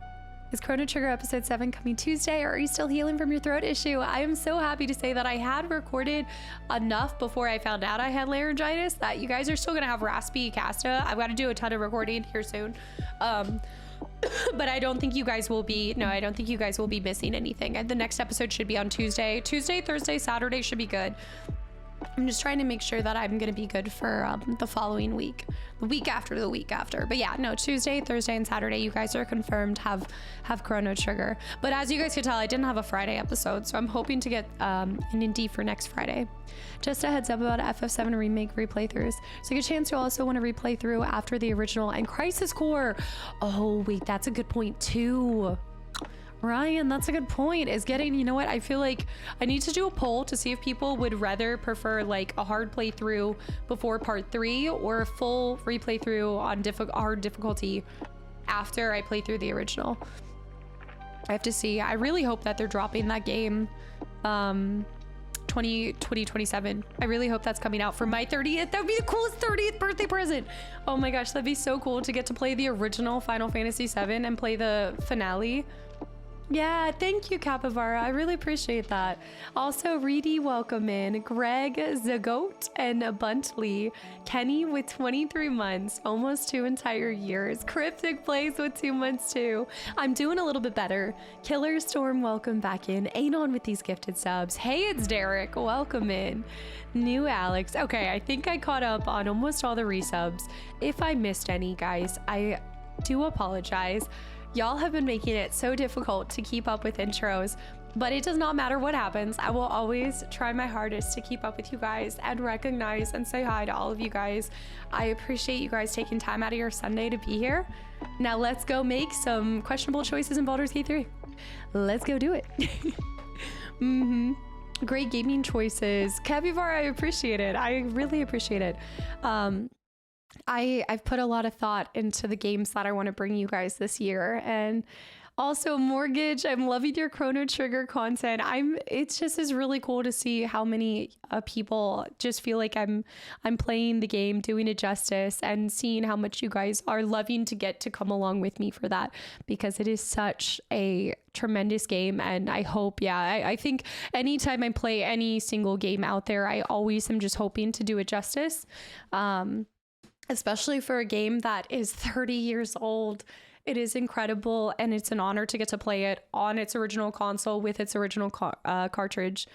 Is Chrono Trigger episode 7 coming Tuesday, or are you still healing from your throat issue? I am so happy to say that I had recorded enough before I found out I had laryngitis that you guys are still gonna have raspy Casta. I've got to do a ton of recording here soon. But I don't think you guys will be, I don't think you guys will be missing anything. The next episode should be on Tuesday. Tuesday, Thursday, Saturday should be good. I'm just trying to make sure that I'm going to be good for the following week, the week after. But yeah, no, Tuesday, Thursday, and Saturday, you guys are confirmed have Chrono Trigger. But as you guys can tell, I didn't have a Friday episode, so I'm hoping to get an indie for next Friday. Just a heads up about FF7 remake replaythroughs. So a chance you'll also want to replay through after the original and Crisis Core. Oh wait, that's a good point too. Ryan, that's a good point. Is getting, you know what? I feel like I need to do a poll to see if people would rather prefer like a hard playthrough before part 3 or a full replay through on hard difficulty after I play through the original. I have to see. I really hope that they're dropping that game 2027. I really hope that's coming out for my 30th. That would be the coolest 30th birthday present. Oh my gosh, that'd be so cool to get to play the original Final Fantasy VII and play the finale. Yeah, thank you, Capivara. I really appreciate that. Also, Reedy, welcome in. Greg, Zagoat, and Buntley. Kenny with 23 months, almost 2 entire years. Cryptic plays with 2 months too. I'm doing a little bit better. Killer Storm, welcome back in. Anon with these gifted subs. Hey, it's Derek. Welcome in. New Alex. Okay, I think I caught up on almost all the resubs. If I missed any, guys, I do apologize. Y'all have been making it so difficult to keep up with intros, but it does not matter what happens. I will always try my hardest to keep up with you guys and recognize and say hi to all of you guys. I appreciate you guys taking time out of your Sunday to be here. Now let's go make some questionable choices in Baldur's Gate 3. Let's go do it. Great gaming choices. Capivara, I appreciate it. I really appreciate it. I've put a lot of thought into the games that I want to bring you guys this year, and Also, Mortgage, I'm loving your Chrono Trigger content. It's just is really cool to see how many people just feel like I'm playing the game, doing it justice, and seeing how much you guys are loving to get to come along with me for that, because it is such a tremendous game. And I hope, I think anytime I play any single game out there, I always am just hoping to do it justice, especially for a game that is 30 years old. It is incredible, and it's an honor to get to play it on its original console with its original cartridge.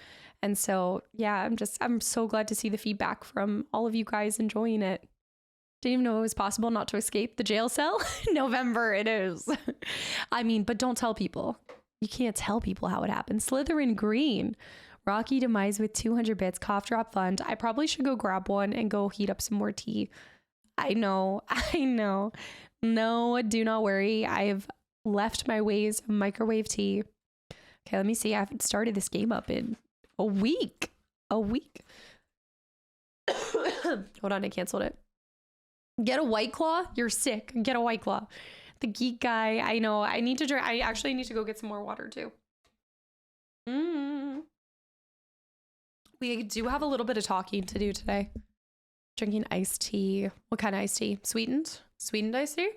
And so, yeah, I'm so glad to see the feedback from all of you guys enjoying it. Didn't even know it was possible not to escape the jail cell. November it is. I mean, but don't tell people. You can't tell people how it happened. Slytherin Green. Rocky Demise with 200 bits. Cough drop fund. I probably should go grab one and go heat up some more tea. I know. No, do not worry. I've left my ways of microwave tea. Okay, let me see. I haven't started this game up in a week. Hold on, I canceled it. Get a White Claw? You're sick. Get a White Claw. The geek guy. I know. I need to drink. I actually need to go get some more water too. We do have a little bit of talking to do today. Drinking iced tea. What kind of iced tea? Sweetened? Sweetened iced tea?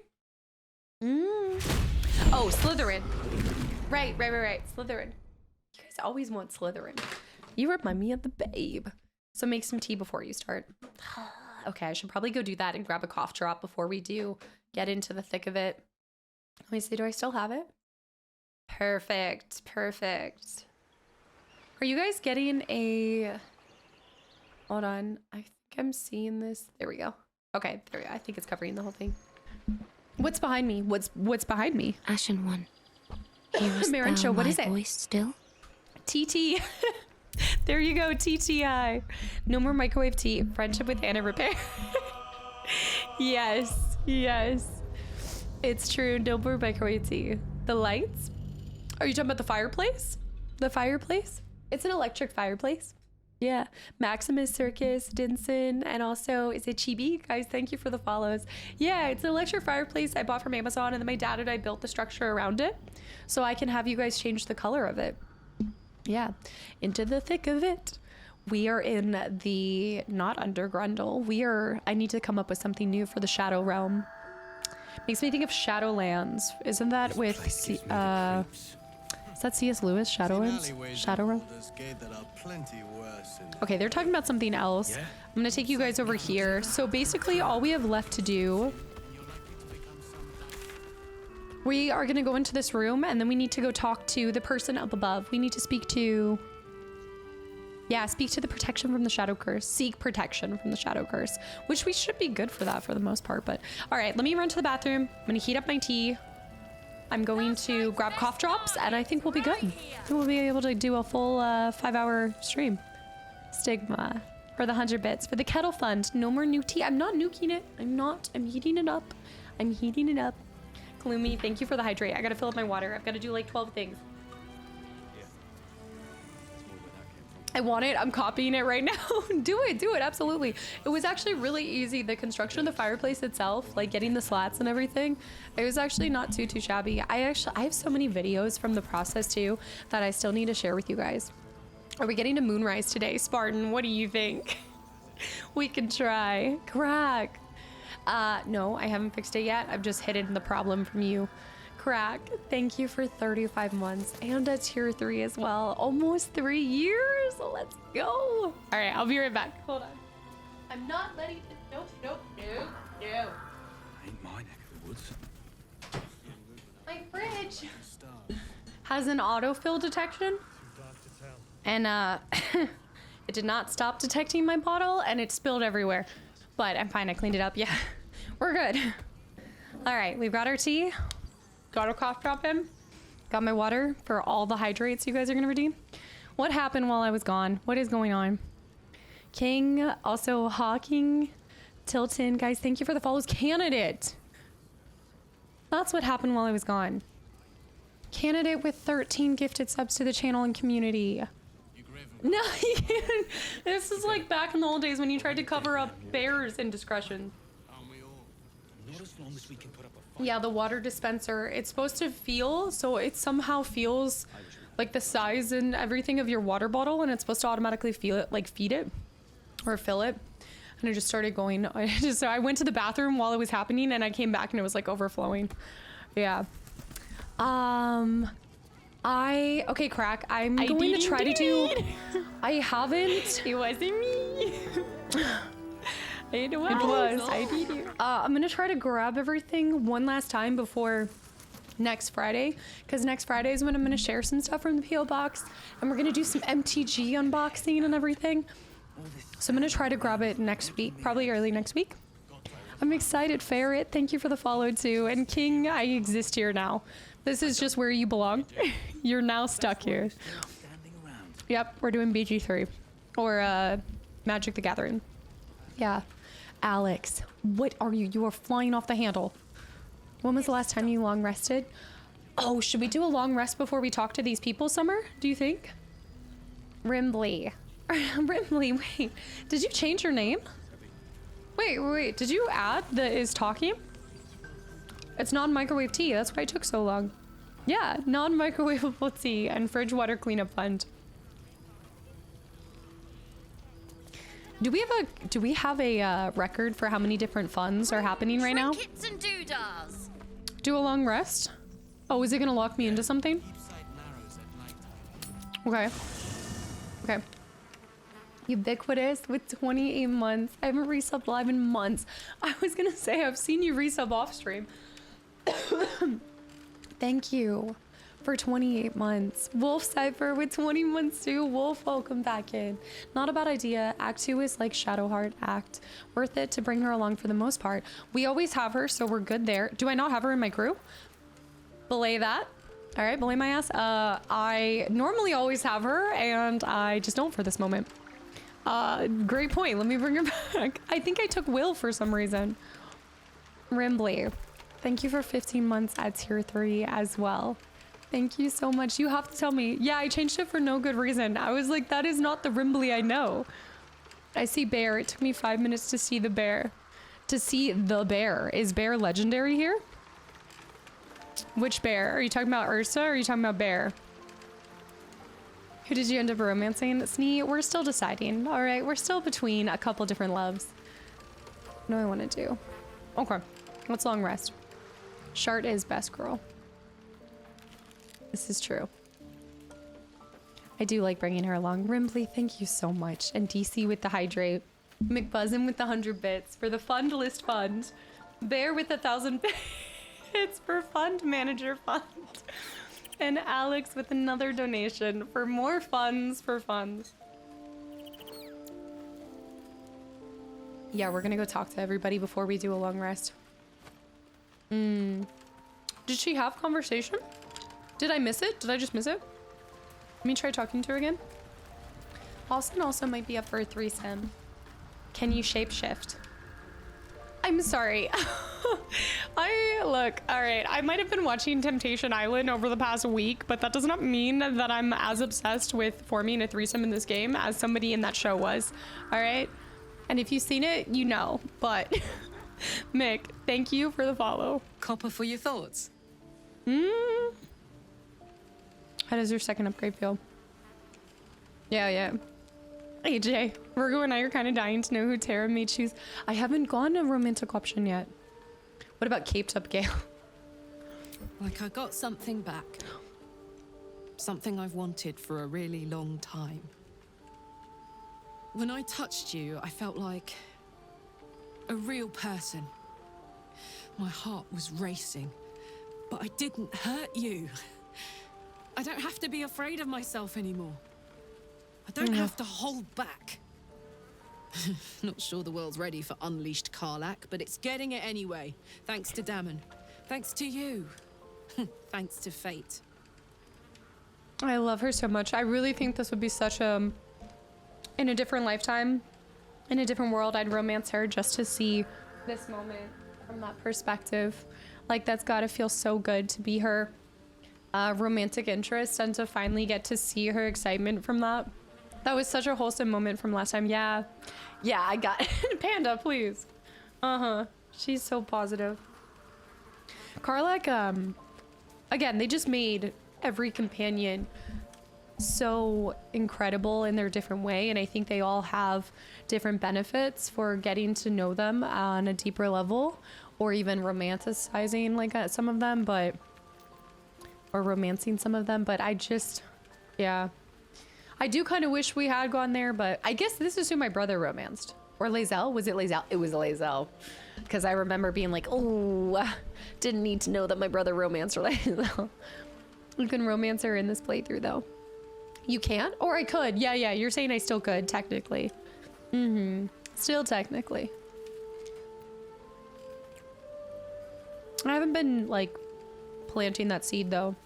Oh, Slytherin. Right. Slytherin. You guys always want Slytherin. You remind me of the babe. So make some tea before you start. Okay, I should probably go do that and grab a cough drop before we do get into the thick of it. Let me see, do I still have it? Perfect. Are you guys getting a... Hold on. I think I'm seeing this. There we go. Okay, there we go. I think it's covering the whole thing. What's behind me? What's behind me? Ashen One. Hearest Marincho, thou what my is it? voice still? TT. There you go, TTI. No more microwave tea. Friendship with Anna repair. Yes. It's true. No more microwave tea. The lights? Are you talking about the fireplace? The fireplace? It's an electric fireplace. Yeah. Maximus Circus, Dinson, and also, is it Chibi? Guys, thank you for the follows. Yeah, it's an electric fireplace I bought from Amazon, and then my dad and I built the structure around it so I can have you guys change the color of it. Yeah. Into the thick of it. We are in the, not Undergrundle. I need to come up with something new for the Shadow Realm. Makes me think of Shadowlands. Isn't that with, is that C.S. Lewis, Shadowlands? Shadow Realm? Okay, they're talking about something else. Yeah? I'm gonna take you guys over here. So basically all we have left to do, we are gonna go into this room and then we need to go talk to the person up above. We need to speak to, speak to the protection from the shadow curse. Seek protection from the shadow curse, which we should be good for that for the most part. But all right, let me run to the bathroom. I'm gonna heat up my tea. I'm going to grab cough drops and I think we'll be good. I think we'll be able to do a full 5-hour stream. Stigma for the 100 bits for the kettle fund. No more new tea. I'm not nuking it. I'm heating it up. Gloomy, thank you for the hydrate. I gotta fill up my water. I've got to do like 12 things. I want it. I'm copying it right now. Do it, absolutely. It was actually really easy. The construction of the fireplace itself, like getting the slats and everything, it was actually not too shabby. I have so many videos from the process too that I still need to share with you guys. Are we getting to Moonrise today? Spartan, what do you think? We can try. Crack. No, I haven't fixed it yet. I've just hidden the problem from you. Crack, thank you for 35 months and a tier 3 as well. Almost 3 years. Let's go. All right, I'll be right back. Hold on. I'm not letting it. Nope. Ain't my neck of the woods. My fridge has an autofill detection. And it did not stop detecting my bottle and it spilled everywhere. But I'm fine. I cleaned it up. Yeah, we're good. All right, we've got our tea. Got a cough drop in. Got my water for all the hydrates you guys are going to redeem. What happened while I was gone? What is going on? King, also Hawking, Tilton. Guys, thank you for the follows. Candidate. That's what happened while I was gone. Candidate with 13 gifted subs to the channel and community. No, this is like back in the old days when you tried to cover up Bear's indiscretion. Yeah, the water dispenser. It's supposed to feel, so it somehow feels like the size and everything of your water bottle, and it's supposed to automatically feel it, like feed it or fill it. And I just started going. I went to the bathroom while it was happening, and I came back and it was like overflowing. Yeah. Okay, Crack. I'm going to try to do. I haven't. It wasn't me. It was. I beat you. I'm gonna try to grab everything one last time before next Friday, because next Friday is when I'm gonna share some stuff from the PO box, and we're gonna do some MTG unboxing and everything. So I'm gonna try to grab it next week, probably early next week. I'm excited, Ferret. Thank you for the follow too. And King, I exist here now. This is just where you belong. You're now stuck here. Yep, we're doing BG3 or Magic the Gathering. Yeah. Alex, what are you? You are flying off the handle. When was the last time you long rested? Oh, should we do a long rest before we talk to these people, Summer? Do you think? Rimbley. Rimbley, wait. Did you change your name? Wait. Did you add the is talking? It's non-microwave tea. That's why it took so long. Yeah, non-microwavable tea and fridge water cleanup fund. Do we have a record for how many different funds are happening right now? Trinkets and doodahs. Do a long rest? Oh, is it gonna lock me into something? Okay. Ubiquitous with 28 months. I haven't resubbed live in months. I was gonna say I've seen you resub off stream. Thank you for 28 months. Wolf Cypher with 20 months too. Wolf, welcome back in. Not a bad idea. Act 2 is like Shadowheart Act. Worth it to bring her along for the most part. We always have her, so we're good there. Do I not have her in my crew? Belay that. All right, belay my ass. I normally always have her, and I just don't for this moment. Great point. Let me bring her back. I think I took Wyll for some reason. Rimbley, thank you for 15 months at tier 3 as well. Thank you so much. You have to tell me. Yeah, I changed it for no good reason. I was like, that is not the Rimbley I know. I see bear. It took me 5 minutes to see the bear. To see the bear. Is bear legendary here? Which bear? Are you talking about Ursa or are you talking about bear? Who did you end up romancing? Snee, we're still deciding. All right, we're still between a couple different loves. What do I want to do? Okay, let's long rest. Shart is best girl. This is true. I do like bringing her along. Rimbley, thank you so much. And DC with the hydrate. McBuzzin with the 100 bits for the fund list fund. Bear with 1,000 bits for fund manager fund. And Alex with another donation for more funds for funds. Yeah, we're gonna go talk to everybody before we do a long rest. Did she have conversation? Did I miss it? Did I just miss it? Let me try talking to her again. Austin also might be up for a threesome. Can you shapeshift? I'm sorry. Look, all right, I might have been watching Temptation Island over the past week, but that does not mean that I'm as obsessed with forming a threesome in this game as somebody in that show was, all right? And if you've seen it, you know, but Mick, thank you for the follow. Copper for your thoughts. How does your second upgrade feel? Yeah. AJ, Virgo and I are kind of dying to know who Tara may choose. I haven't gone a romantic option yet. What about caped up Gale? Like I got something back. Something I've wanted for a really long time. When I touched you, I felt like a real person. My heart was racing, but I didn't hurt you. I don't have to be afraid of myself anymore. I don't have to hold back. Not sure the world's ready for unleashed Karlach, but it's getting it anyway. Thanks to Dammon. Thanks to you. Thanks to fate. I love her so much. I really think this would be such a... In a different lifetime, in a different world, I'd romance her just to see this moment from that perspective. Like, that's gotta feel so good to be her romantic interest and to finally get to see her excitement from that. That was such a wholesome moment from last time. Yeah, I got Panda, please. She's so positive. Karlach, again, they just made every companion so incredible in their different way, and I think they all have different benefits for getting to know them on a deeper level, or even romanticizing like some of them, or romancing some of them. But I just, yeah, I do kind of wish we had gone there, but I guess this is who my brother romanced. Or Lae'zel. Was it Lae'zel? It was Lae'zel, because I remember being like, oh, didn't need to know that my brother romanced Lae'zel. You can romance her in this playthrough though. You can't? Or I could. Yeah, you're saying I still could, technically. Still technically. I haven't been, like, planting that seed, though.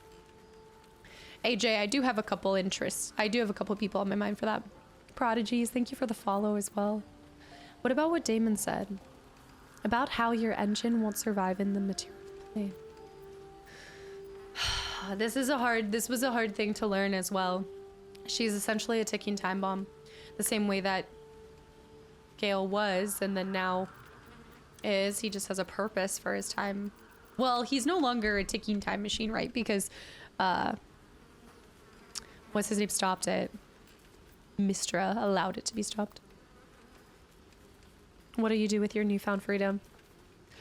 AJ, I do have a couple interests. I do have a couple people on my mind for that. Prodigies, thank you for the follow as well. What about what Damon said? About how your engine won't survive in the material plane. This was a hard thing to learn as well. She's essentially a ticking time bomb. The same way that Gale was, and then now is. He just has a purpose for his time. Well, he's no longer a ticking time machine, right? Because, what's his name stopped it? Mistra allowed it to be stopped. What do you do with your newfound freedom?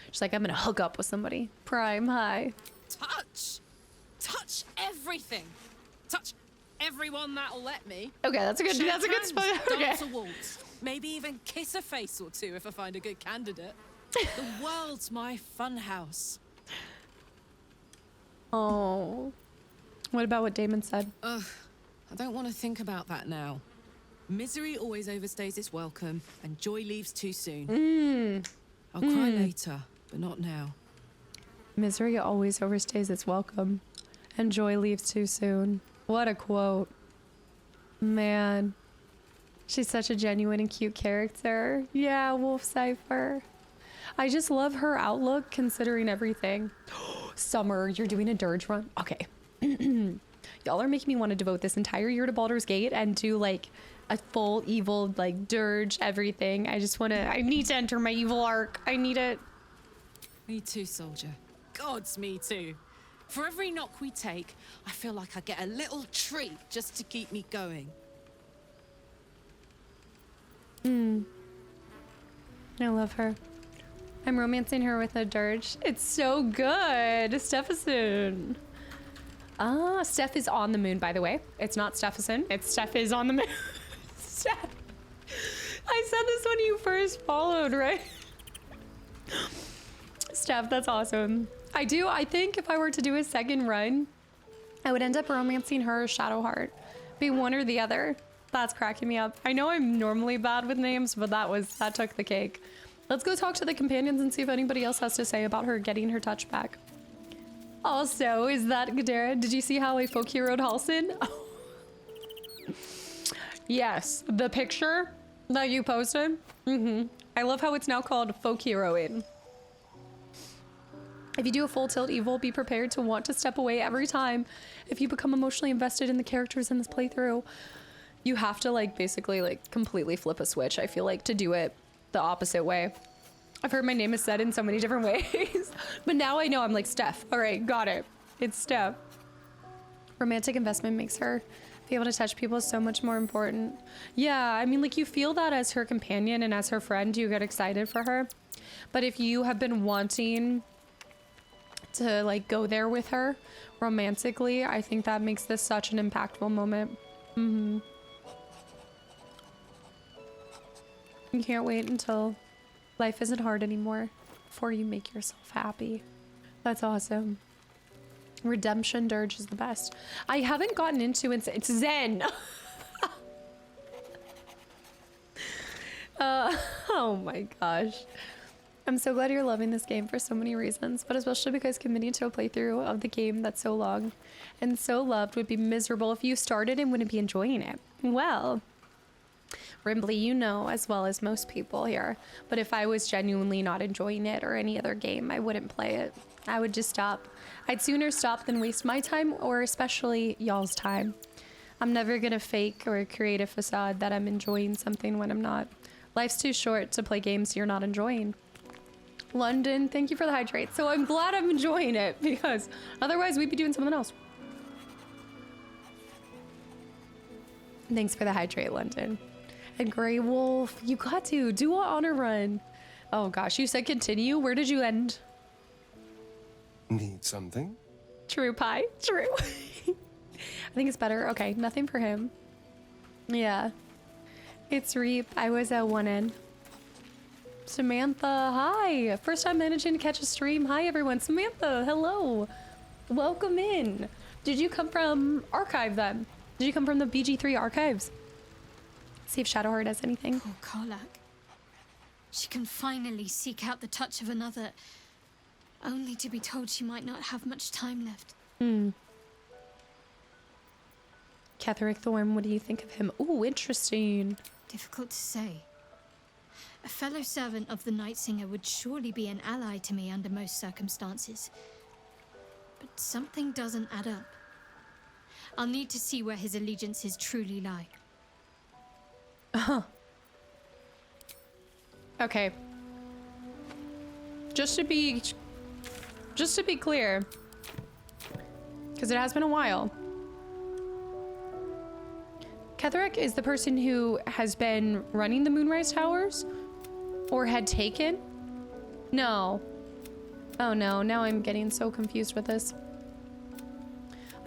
She's like, I'm gonna hook up with somebody. Prime, hi. Touch everything. Touch everyone that'll let me. Okay, that's a good spot. Okay. Dance a waltz. Maybe even kiss a face or two if I find a good candidate. The world's my fun house. Oh. What about what Damon said? Ugh, I don't want to think about that now. Misery always overstays its welcome, and joy leaves too soon. I'll cry later, but not now. Misery always overstays its welcome, and joy leaves too soon. What a quote. Man. She's such a genuine and cute character. Yeah, Wolf Cypher. I just love her outlook considering everything. Summer, you're doing a dirge run? Okay. Y'all are making me want to devote this entire year to Baldur's Gate and do like a full evil, like dirge everything. I need to enter my evil arc. I need it. Me too, soldier. Gods, me too. For every knock we take, I feel like I get a little treat just to keep me going. I love her. I'm romancing her with a dirge. It's so good. Stephason. Ah, Steph is on the moon, by the way. It's not Stephason. It's Steph is on the moon. Steph. I said this when you first followed, right? Steph, that's awesome. I think if I were to do a second run, I would end up romancing her Shadowheart. Be one or the other. That's cracking me up. I know I'm normally bad with names, but that took the cake. Let's go talk to the companions and see if anybody else has to say about her getting her touch back. Also, is that Gadara? Did you see how I folk heroed Halsin? Oh. Yes, the picture that you posted. I love how it's now called folk heroing. If you do a full tilt evil, be prepared to want to step away every time. If you become emotionally invested in the characters in this playthrough, you have to like basically like completely flip a switch, I feel like, to do it the opposite way. I've heard my name is said in so many different ways, but now I know I'm like Steph. All right, got it. It's Steph. Romantic investment makes her be able to touch people so much more important. Yeah, I mean, like you feel that as her companion and as her friend, you get excited for her. But if you have been wanting to like go there with her romantically, I think that makes this such an impactful moment. You can't wait until life isn't hard anymore before you make yourself happy. That's awesome. Redemption dirge is the best. I haven't gotten into it. It's Zen. Oh my gosh. I'm so glad you're loving this game for so many reasons, but especially because committing to a playthrough of the game that's so long and so loved would be miserable if you started and wouldn't be enjoying it. Well, Rimbly, you know as well as most people here, but if I was genuinely not enjoying it or any other game, I wouldn't play it. I would just stop. I'd sooner stop than waste my time, or especially y'all's time. I'm never gonna fake or create a facade that I'm enjoying something when I'm not. Life's too short to play games you're not enjoying. London, thank you for the hydrate. So I'm glad I'm enjoying it because otherwise we'd be doing something else. Thanks for the hydrate, London. And Grey Wolf, you got to do an honor run. Oh gosh, you said continue. Where did you end? Need something? True pie. True. I think it's better. Okay, nothing for him. Yeah. It's Reap. I was at one end. Samantha, hi. First time managing to catch a stream. Hi everyone. Samantha, hello. Welcome in. Did you come from Archive then? Did you come from the BG3 archives? See if Shadowheart has anything. Poor Karlak. She can finally seek out the touch of another, only to be told she might not have much time left. Ketheric Thorn, what do you think of him? Ooh, interesting. Difficult to say. A fellow servant of the Night Singer would surely be an ally to me under most circumstances. But something doesn't add up. I'll need to see where his allegiances truly lie. Okay. Just to be clear, because it has been a while. Ketheric is the person who has been running the Moonrise Towers, or had taken? No. Oh no, now I'm getting so confused with this.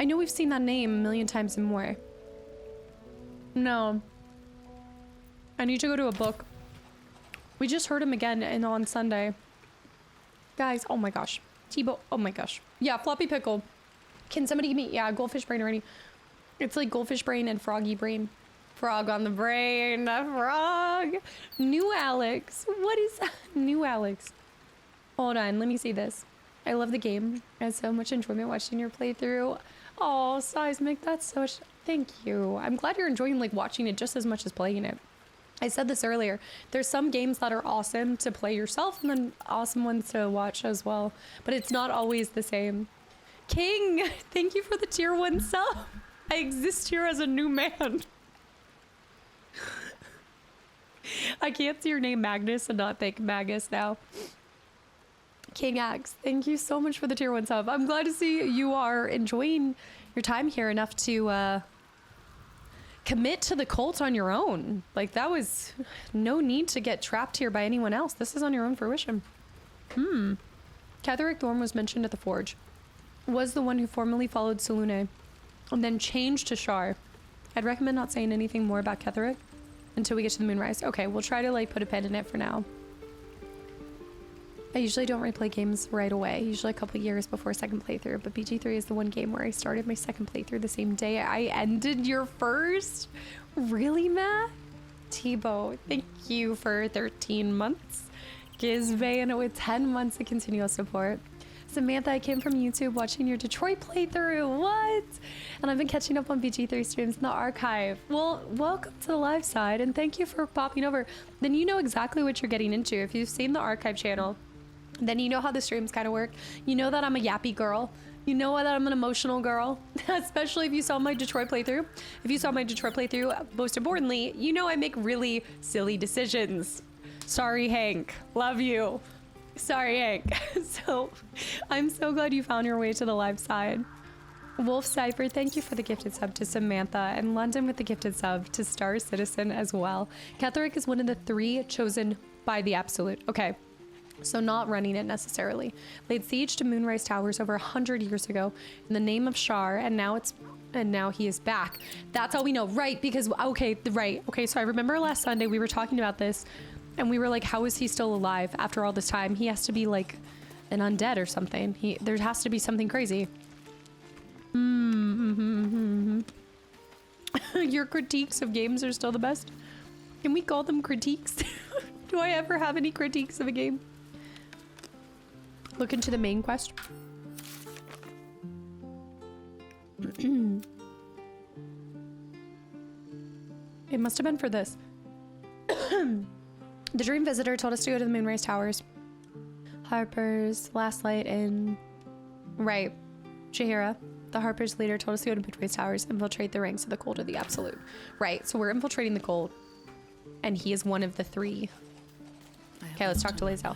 I know we've seen that name a million times and more. No. I need to go to a book. We just heard him again on Sunday. Guys, oh my gosh. T-Bo, oh my gosh. Yeah, Floppy Pickle. Can somebody give me, yeah, Goldfish Brain already. It's like Goldfish Brain and Froggy Brain. Frog on the brain, frog. New Alex, what is that? New Alex. Hold on, let me see this. I love the game. I had so much enjoyment watching your playthrough. Oh, Seismic, that's so thank you. I'm glad you're enjoying like watching it just as much as playing it. I said this earlier. There's some games that are awesome to play yourself and then awesome ones to watch as well. But it's not always the same. King, thank you for the tier 1 sub. I exist here as a new man. I can't see your name Magnus and not think Magus now. King Axe, thank you so much for the tier 1 sub. I'm glad to see you are enjoying your time here enough to commit to the cult on your own. Like, that was no need to get trapped here by anyone else. This is on your own fruition. Ketheric Thorn was mentioned at the Forge. Was the one who formerly followed Selune and then changed to Shar. I'd recommend not saying anything more about Ketheric until we get to the Moonrise. Okay, we'll try to like put a pin in it for now. I usually don't replay games right away, usually a couple years before second playthrough, but BG3 is the one game where I started my second playthrough the same day I ended your first. Really, Matt? T-Bo, thank you for 13 months. Gizbane with 10 months of continual support. Samantha, I came from YouTube watching your Detroit playthrough. What? And I've been catching up on BG3 streams in the archive. Well, welcome to the live side and thank you for popping over. Then you know exactly what you're getting into. If you've seen the archive channel, then you know how the streams kind of work. You know that I'm a yappy girl. You know that I'm an emotional girl, especially if you saw my Detroit playthrough. If you saw my Detroit playthrough, most importantly, you know I make really silly decisions. Sorry, Hank. Love you. Sorry, Hank. So I'm so glad you found your way to the live side. Wolf Cypher, thank you for the gifted sub to Samantha, and London with the gifted sub to Star Citizen as well. Ketheric is one of the 3 chosen by the Absolute. Okay. So not running it necessarily. Laid siege to Moonrise Towers over 100 years ago in the name of Shar, and now he is back. That's all we know, right? Because okay, right. Okay, so I remember last Sunday we were talking about this, and we were like, how is he still alive after all this time? He has to be like an undead or something. There has to be something crazy. Your critiques of games are still the best. Can we call them critiques? Do I ever have any critiques of a game? Look into the main quest. It must have been for this. The Dream Visitor told us to go to the Moonrise Towers. Harper's last light in... Right. Shahira, the Harper's leader, told us to go to Moonrise Towers, infiltrate the ranks of the Cold of the Absolute. Right, so we're infiltrating the Cold. And he is one of the 3. Okay, let's talk to Lazel.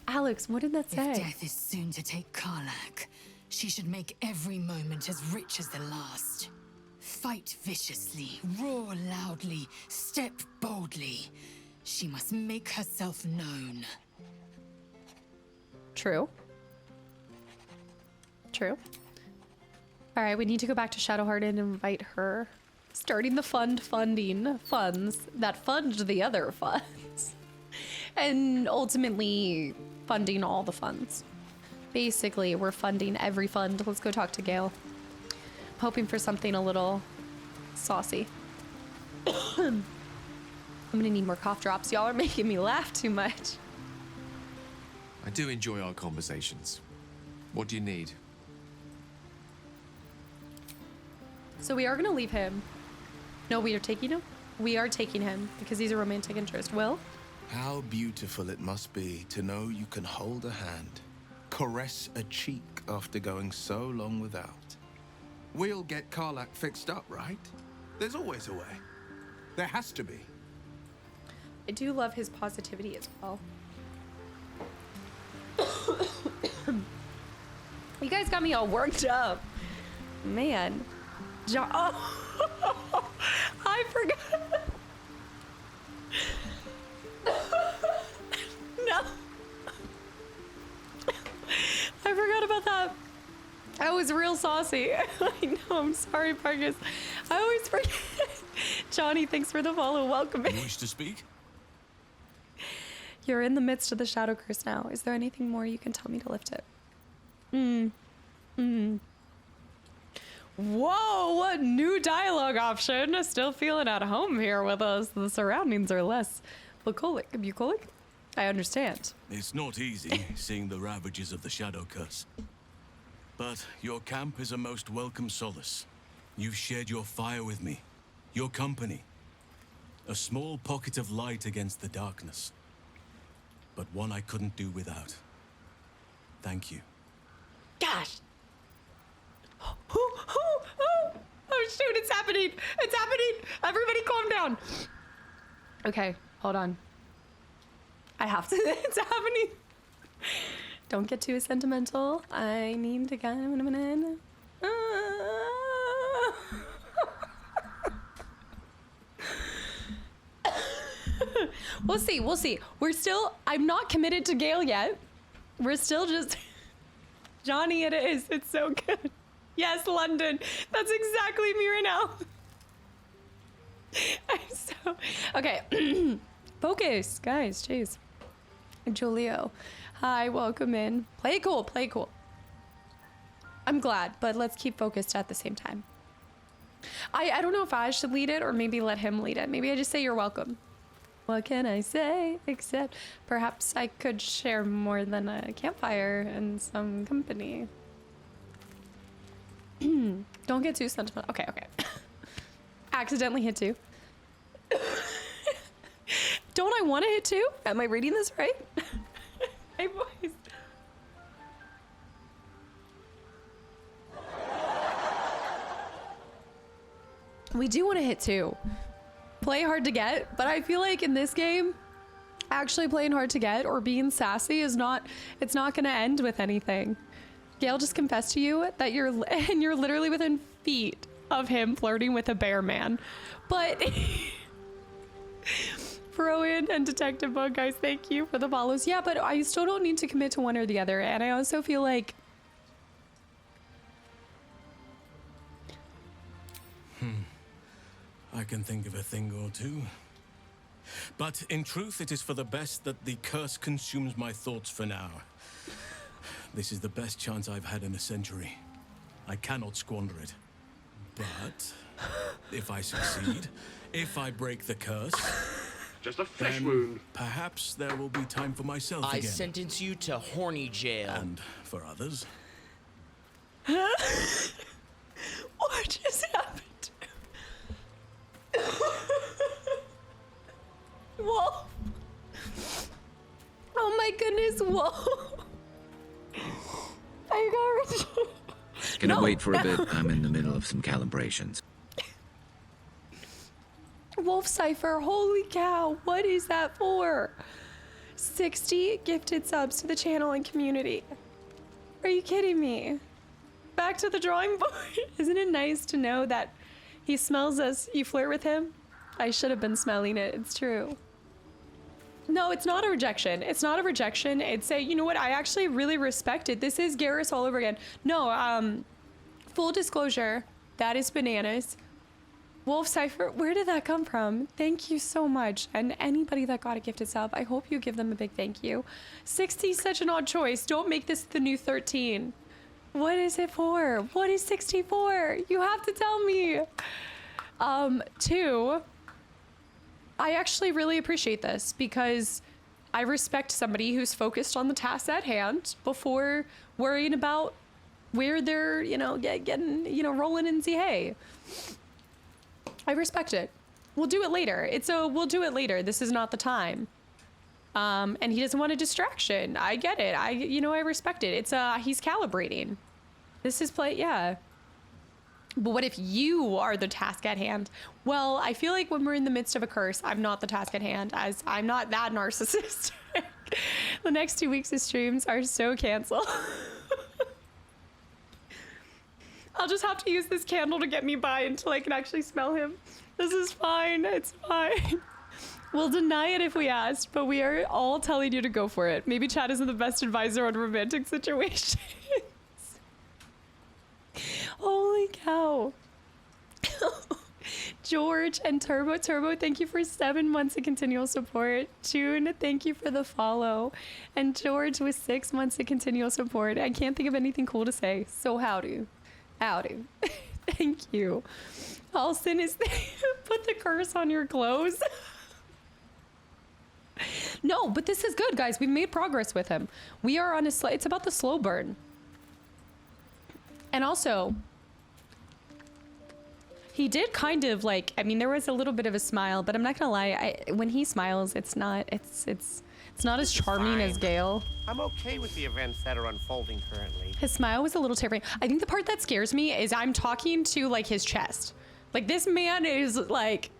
Alex, what did that say? If death is soon to take Karlach, she should make every moment as rich as the last. Fight viciously, roar loudly, step boldly. She must make herself known. True. True. All right, we need to go back to Shadowheart and invite her. Starting the funding funds that fund the other funds. And ultimately funding all the funds. Basically, we're funding every fund. Let's go talk to Gale. Hoping for something a little saucy. I'm gonna need more cough drops. Y'all are making me laugh too much. I do enjoy our conversations. What do you need? So we are gonna leave him. No, we are taking him? We are taking him because he's a romantic interest. Wyll? How beautiful it must be to know you can hold a hand, caress a cheek after going so long without. We'll get Karlach fixed up, right? There's always a way. There has to be. I do love his positivity as well. You guys got me all worked up. Man. Oh, I forgot. No. I forgot about that. I was real saucy. I know, I'm sorry, Parkus. I always forget. Johnny, thanks for the follow. Welcome in. You wish to speak? You're in the midst of the shadow curse now. Is there anything more you can tell me to lift it? Whoa, what new dialogue option. Still feeling at home here with us. The surroundings are less bucolic. I understand. It's not easy seeing the ravages of the shadow curse. But your camp is a most welcome solace. You've shared your fire with me, your company. A small pocket of light against the darkness. But one I couldn't do without. Thank you. Gosh. Oh shoot, it's happening. It's happening. Everybody calm down. Okay, hold on. I have to, it's happening. Don't get too sentimental. I need to get We'll see. I'm not committed to Gale yet. We're still just, Johnny, it is. It's so good. Yes, London. That's exactly me right now. Okay. Focus, guys. Jeez. Julio. Hi, welcome in. Play cool. I'm glad, but let's keep focused at the same time. I don't know if I should lead it or maybe let him lead it. Maybe I just say you're welcome. What can I say except perhaps I could share more than a campfire and some company. Don't get too sentimental. Okay. Accidentally hit 2. Don't I want to hit 2? Am I reading this right? Hey, boys. We do want to hit 2. Play hard to get, but I feel like in this game, actually playing hard to get or being sassy is not, it's not going to end with anything. Gale just confessed to you that you're literally within feet of him flirting with a bear man. But Froen and Detective Bug, guys, thank you for the follows. Yeah, but I still don't need to commit to one or the other. And I also feel like I can think of a thing or two. But in truth, it is for the best that the curse consumes my thoughts for now. This is the best chance I've had in a century. I cannot squander it. But if I succeed, if I break the curse, Just a flesh then wound. perhaps there will be time for myself I again. sentence you to horny jail. And for others. what just happened? Wolf. Oh my goodness, Wolf. I got Richard. Can I wait for a bit? I'm in the middle of some calibrations. Wolf Cipher, holy cow, what is that for? 60 gifted subs to the channel and community. Are you kidding me? Back to the drawing board. Isn't it nice to know that he smells us? You flirt with him? I should have been smelling it. It's true. No, it's not a rejection. It's not a rejection. It's a, you know what? I actually really respect it. This is Garrus all over again. No, full disclosure, that is bananas. Wolf Cypher, where did that come from? Thank you so much. And anybody that got a gifted sub, I hope you give them a big thank you. 60 is such an odd choice. Don't make this the new 13. What is it for? What is 64? You have to tell me. 2, I actually really appreciate this because I respect somebody who's focused on the task at hand before worrying about where they're, you know, getting, you know, rolling in hay. I respect it. We'll do it later. We'll do it later. This is not the time. And he doesn't want a distraction. I get it. I respect it. He's calibrating. This is yeah. But what if you are the task at hand? Well, I feel like when we're in the midst of a curse, I'm not the task at hand, as I'm not that narcissistic. The next 2 weeks of streams are so canceled. I'll just have to use this candle to get me by until I can actually smell him. This is fine. It's fine. We'll deny it if we asked, but we are all telling you to go for it. Maybe Chad isn't the best advisor on romantic situations. Holy cow. George and Turbo, thank you for 7 months of continual support. June, thank you for the follow. And George with 6 months of continual support. I can't think of anything cool to say, so howdy. Howdy. Thank you. Alston is put the curse on your clothes. No, but this is good, guys. We've made progress with him. We are on it's about the slow burn. And also, he did kind of like, I mean, there was a little bit of a smile, but I'm not gonna lie, when he smiles, it's not as charming as Gale. I'm okay with the events that are unfolding currently. His smile was a little terrifying. I think the part that scares me is I'm talking to like his chest. Like this man is like,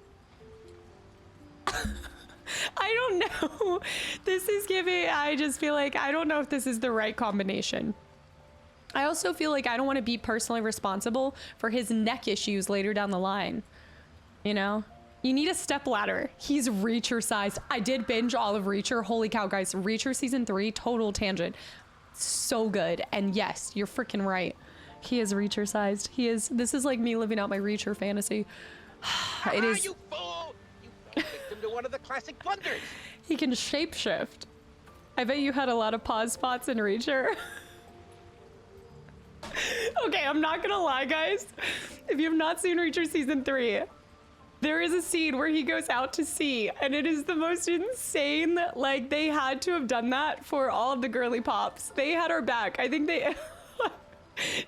I don't know. This is giving, I just feel like, I don't know if this is the right combination. I also feel like I don't want to be personally responsible for his neck issues later down the line. You know? You need a stepladder. He's Reacher sized. I did binge all of Reacher. Holy cow, guys. Reacher season 3, total tangent. So good. And yes, you're freaking right. He is Reacher sized. He is. This is like me living out my Reacher fantasy. It is. You fool! You fell victim to one of the classic blunders. He can shapeshift. I bet you had a lot of pause spots in Reacher. Okay, I'm not gonna lie, guys. If you have not seen Reacher season 3, there is a scene where he goes out to sea, and it is the most insane. Like, they had to have done that for all of the girly pops. They had our back. I think they...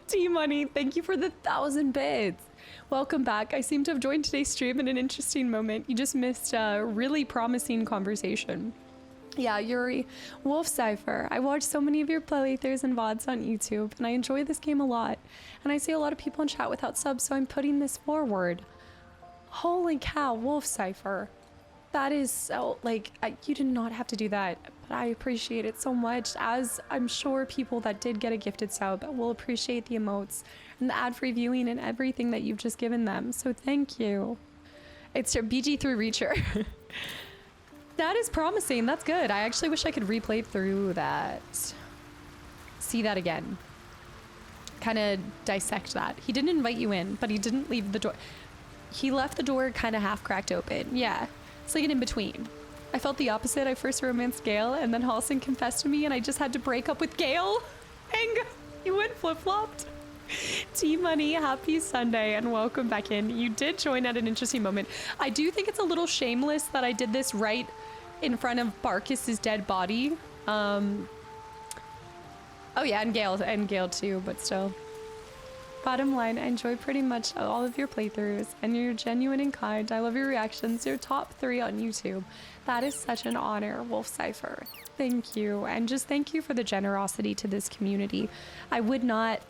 T-Money, thank you for the 1,000 bits. Welcome back. I seem to have joined today's stream in an interesting moment. You just missed a really promising conversation. Yeah, Yuri. Wolf Cypher. I watch so many of your playthroughs and VODs on YouTube, and I enjoy this game a lot. And I see a lot of people in chat without subs, so I'm putting this forward. Holy cow, Wolf Cypher. That is so, like, you did not have to do that, but I appreciate it so much, as I'm sure people that did get a gifted sub will appreciate the emotes and the ad-free viewing and everything that you've just given them, so thank you. It's your BG3 Reacher. That is promising. That's good. I actually wish I could replay through that. See that again. Kind of dissect that. He didn't invite you in, but he didn't leave the door. He left the door kind of half cracked open. Yeah. It's like an in-between. I felt the opposite. I first romanced Gale, and then Halson confessed to me, and I just had to break up with Gale. And you went flip-flopped. T-Money, happy Sunday, and welcome back in. You did join at an interesting moment. I do think it's a little shameless that I did this right in front of Barkis's dead body. Oh yeah, and Gale too, but still. Bottom line, I enjoy pretty much all of your playthroughs, and you're genuine and kind. I love your reactions. You're top 3 on YouTube. That is such an honor, Wolf Cypher. Thank you, and just thank you for the generosity to this community. I would not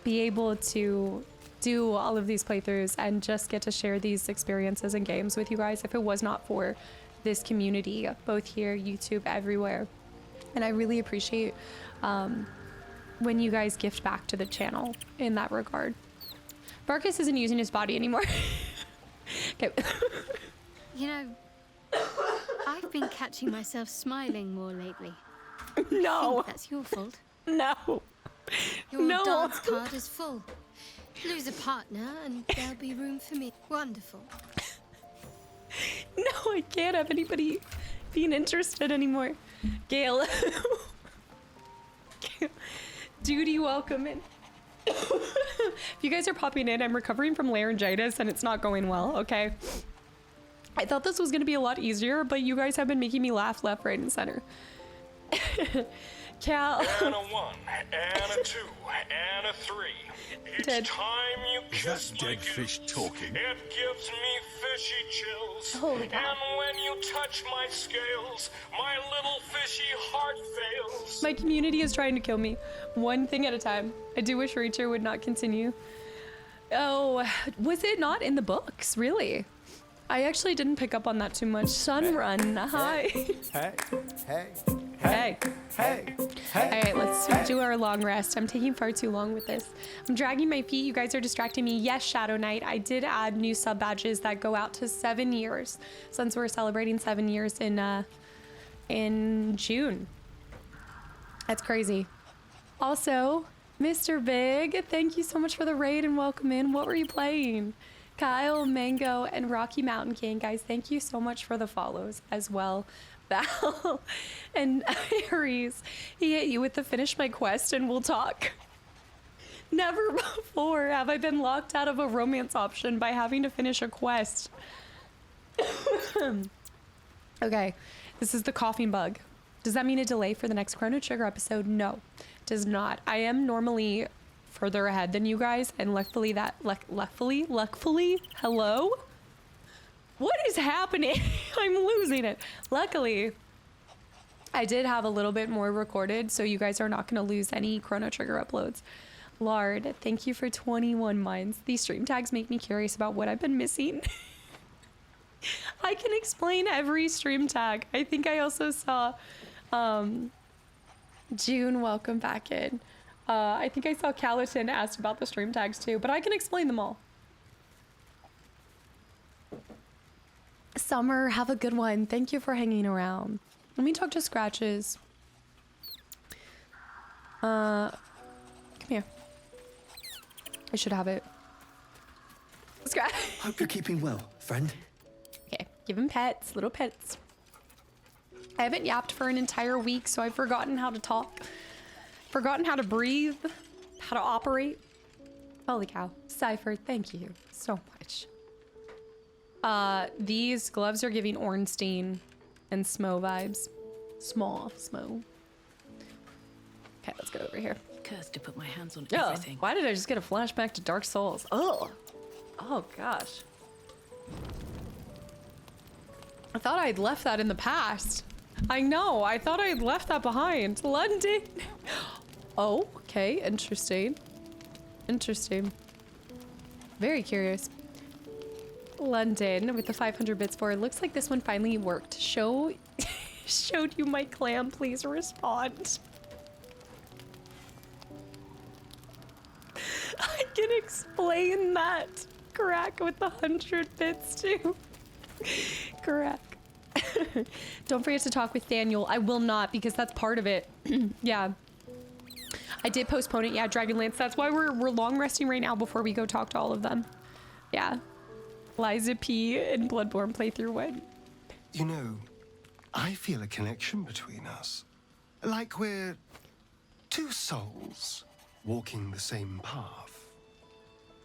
be able to do all of these playthroughs and just get to share these experiences and games with you guys if it was not for this community, both here, YouTube, everywhere. And I really appreciate when you guys gift back to the channel in that regard. Barkus isn't using his body anymore. Okay. You know, I've been catching myself smiling more lately. No. I think that's your fault. No. Your No. dance card is full. Lose a partner and there'll be room for me. Wonderful. No, I can't have anybody being interested anymore. Gale. Duty, welcome in. If you guys are popping in, I'm recovering from laryngitis and it's not going well, okay? I thought this was gonna be a lot easier, but you guys have been making me laugh left, right, and center. Cal. And a 1, and a 2, and a 3. Each Dead. time you kiss That dead fish talking. it gives me fishy chills. Holy cow. And when you touch my scales, my little fishy heart fails. My community is trying to kill me. One thing at a time. I do wish Reacher would not continue. Oh, was it not in the books? Really? I actually didn't pick up on that too much. Sunrun, hi. Hey, hey, Hey. hey, All right, let's do our long rest. I'm taking far too long with this. I'm dragging my feet. You guys are distracting me. Yes, Shadow Knight. I did add new sub badges that go out to 7 years, since we're celebrating 7 years in June. That's crazy. Also, Mr. Big, thank you so much for the raid and welcome in. What were you playing? Kyle, Mango, and Rocky Mountain King, guys, thank you so much for the follows as well. Val and Aries, he hit you with the finish my quest and we'll talk. Never before have I been locked out of a romance option by having to finish a quest. Okay, this is the coughing bug. Does that mean a delay for the next Chrono Trigger episode? No, it does not. I am normally further ahead than you guys, and luckily, hello? What is happening? I'm losing it. Luckily, I did have a little bit more recorded, so you guys are not going to lose any Chrono Trigger uploads. Lard, thank you for 21 mines. These stream tags make me curious about what I've been missing. I can explain every stream tag. I think I also saw June, welcome back in. I think I saw Calatin asked about the stream tags too, but I can explain them all. Summer, have a good one. Thank you for hanging around. Let me talk to Scratches. Come here. I should have it. Scratch. Hope you're keeping well, friend. Okay, give him pets, little pets. I haven't yapped for an entire week, so I've forgotten how to talk. Forgotten how to breathe, how to operate. Holy cow. Cypher, thank you so much. These gloves are giving Ornstein and Smo vibes. Smo. Okay, let's go over here. Cursed to put my hands on Oh, everything. why did I just get a flashback to Dark Souls? Oh gosh. I thought I'd left that in the past. I know, I thought I had left that behind. London. Oh, okay, interesting. Very curious. London with the 500 bits for it. Looks like this one finally worked. Showed you my clam, please respond. I can explain that. Crack with the 100 bits too. Crack. Don't forget to talk with Daniel. I will not, because that's part of it. Yeah. I did postpone it. Yeah, Dragonlance. That's why we're long resting right now before we go talk to all of them. Yeah. Liza P and Bloodborne playthrough when? You know, I feel a connection between us. Like we're two souls walking the same path.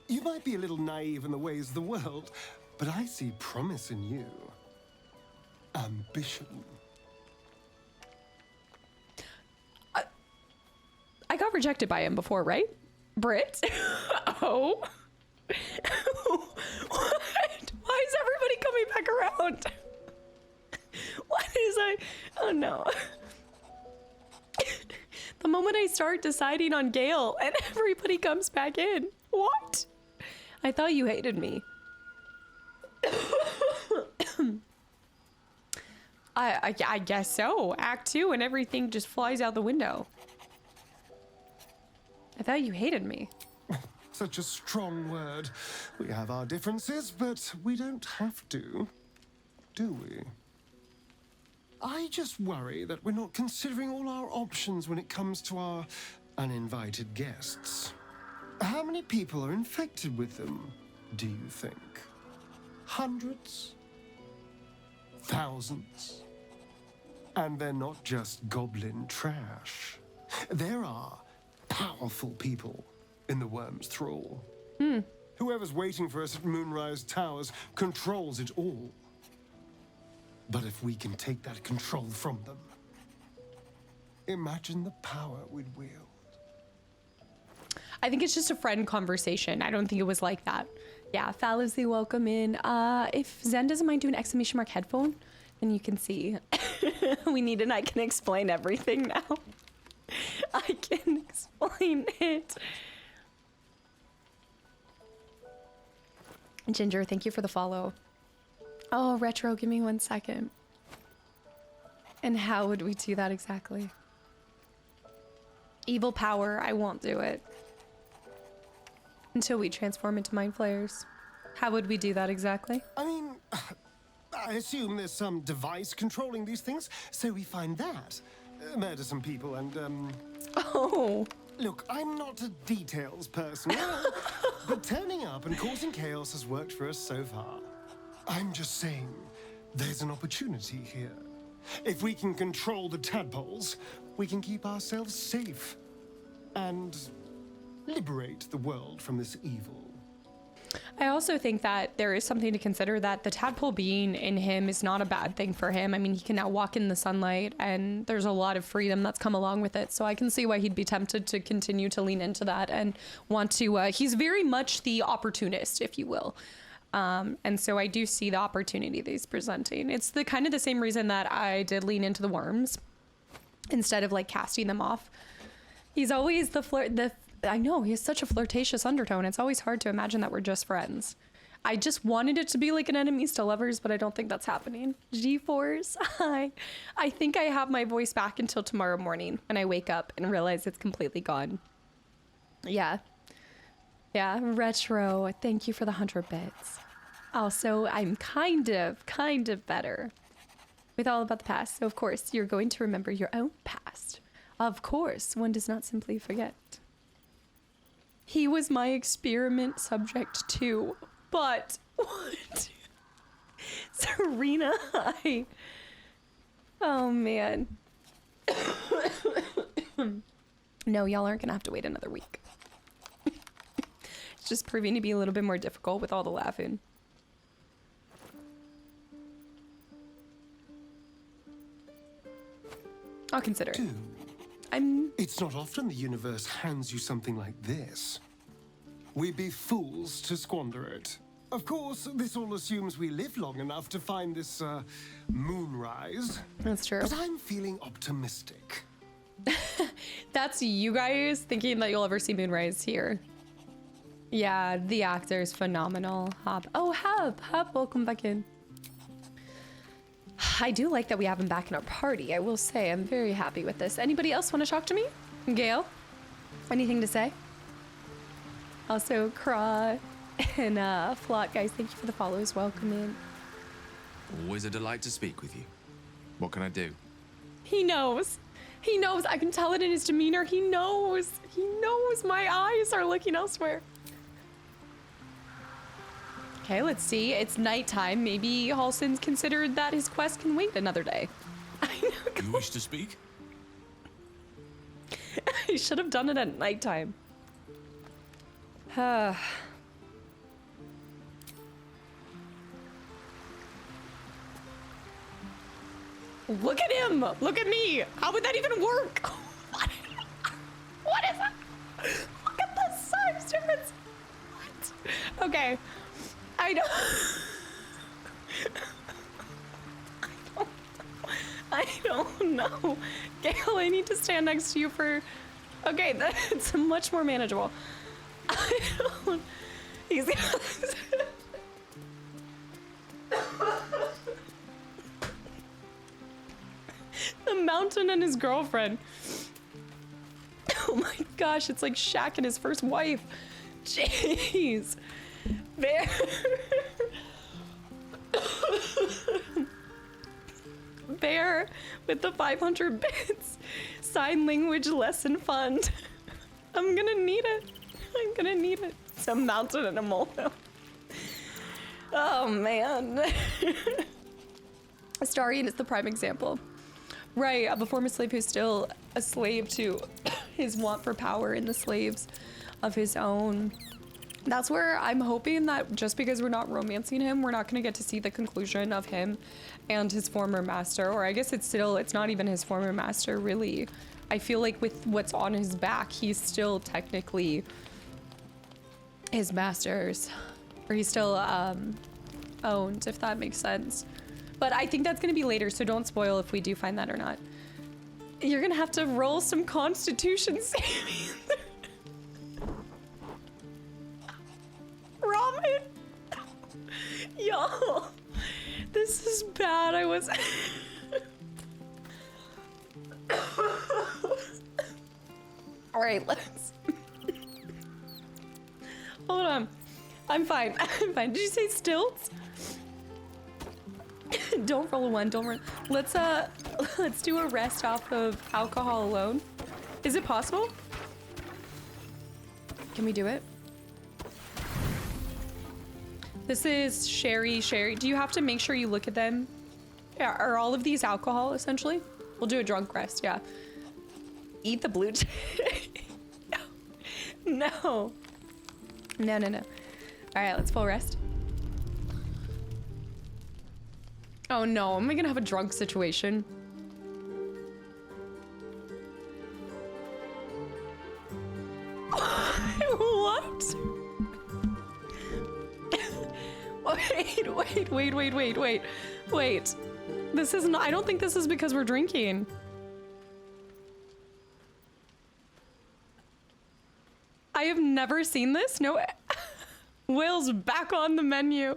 You might be a little naive in the ways of the world, but I see promise in you. Ambition. I got rejected by him before, right? Brit? Oh. What? Why is everybody coming back around? What is oh no. The moment I start deciding on Gale and everybody comes back in. What? I thought you hated me. I guess so. Act 2 and everything just flies out the window. I thought you hated me. Such a strong word. We have our differences, but we don't have to, do we? I just worry that we're not considering all our options when it comes to our uninvited guests. How many people are infected with them, do you think? Hundreds? Thousands? And they're not just goblin trash. There are powerful people in the worm's thrall. Whoever's waiting for us at Moonrise Towers controls it all. But if we can take that control from them, imagine the power we'd wield. I think it's just a friend conversation. I don't think it was like that. Yeah, fallacy, welcome in. If Zen doesn't mind doing exclamation mark headphone, then you can see. We need and I can explain everything now. I can explain it. Ginger, thank you for the follow. Oh, Retro, give me 1 second. And how would we do that exactly? Evil power, I won't do it. Until we transform into mind flayers. How would we do that exactly? I mean, I assume there's some device controlling these things, so we find that. Murder some people and, Oh. Look, I'm not a details person, but turning up and causing chaos has worked for us so far. I'm just saying, there's an opportunity here. If we can control the tadpoles, we can keep ourselves safe and liberate the world from this evil. I also think that there is something to consider, that the tadpole being in him is not a bad thing for him. I mean, he can now walk in the sunlight and there's a lot of freedom that's come along with it. So I can see why he'd be tempted to continue to lean into that and want to, he's very much the opportunist, if you will. And so I do see the opportunity that he's presenting. It's the kind of the same reason that I did lean into the worms instead of like casting them off. He's always I know, he has such a flirtatious undertone. It's always hard to imagine that we're just friends. I just wanted it to be like an enemies to lovers, but I don't think that's happening. G-Force, I think I have my voice back until tomorrow morning when I wake up and realize it's completely gone. Yeah. Yeah, Retro, thank you for the 100 bits. Also, I'm kind of better with all about the past. So of course, you're going to remember your own past. Of course, one does not simply forget. He was my experiment subject too, but what? Serena, oh man. No, y'all aren't gonna have to wait another week. It's just proving to be a little bit more difficult with all the laughing. I'll consider it. It's not often the universe hands you something like this. We'd be fools to squander it. Of course, this all assumes we live long enough to find this, moonrise. That's true. But I'm feeling optimistic. That's you guys thinking that you'll ever see moonrise here. Yeah, the actor is phenomenal. Hop. Oh, Hub, welcome back in. I do like that we have him back in our party. I will say I'm very happy with this. Anybody else want to talk to me? Gale? Anything to say? Also, Craw and Flot, guys, thank you for the follows. Welcome in. Always a delight to speak with you. What can I do? He knows. He knows. I can tell it in his demeanor. He knows. He knows my eyes are looking elsewhere. Okay, let's see. It's nighttime. Maybe Halson's considered that his quest can wait another day. You wish to speak? I should have done it at nighttime. Look at him! Look at me! How would that even work? What is that? Look at the size difference! What? Okay. I don't know. Gale, I need to stand next to you for... Okay, that's much more manageable. I don't... He's... A mountain and his girlfriend. Oh my gosh, it's like Shaq and his first wife. Jeez. Bear. Bear with the 500 bits. Sign language lesson fund. I'm gonna need it. I'm gonna need it. Some mountain and a molehill. Oh man. Astarion is the prime example. Right, a former slave who's still a slave to his want for power and the slaves of his own. That's where I'm hoping that just because we're not romancing him, we're not gonna get to see the conclusion of him and his former master, or I guess it's not even his former master, really. I feel like with what's on his back, he's still technically his master's, or he's still owned, if that makes sense. But I think that's gonna be later, so don't spoil if we do find that or not. You're gonna have to roll some constitution savings. Ramen. Y'all, this is bad. I was. All right, let's. Hold on. I'm fine. I'm fine. Did you say stilts? Don't roll a one. Don't roll. Let's do a rest off of alcohol alone. Is it possible? Can we do it? This is sherry. Do you have to make sure you look at them? Yeah, are all of these alcohol, essentially? We'll do a drunk rest, yeah. Eat the blue No. No. All right, let's full rest. Oh no, am I gonna have a drunk situation? What? Wait. This is not, I don't think this is because we're drinking. I have never seen this. No. Wyll's back on the menu.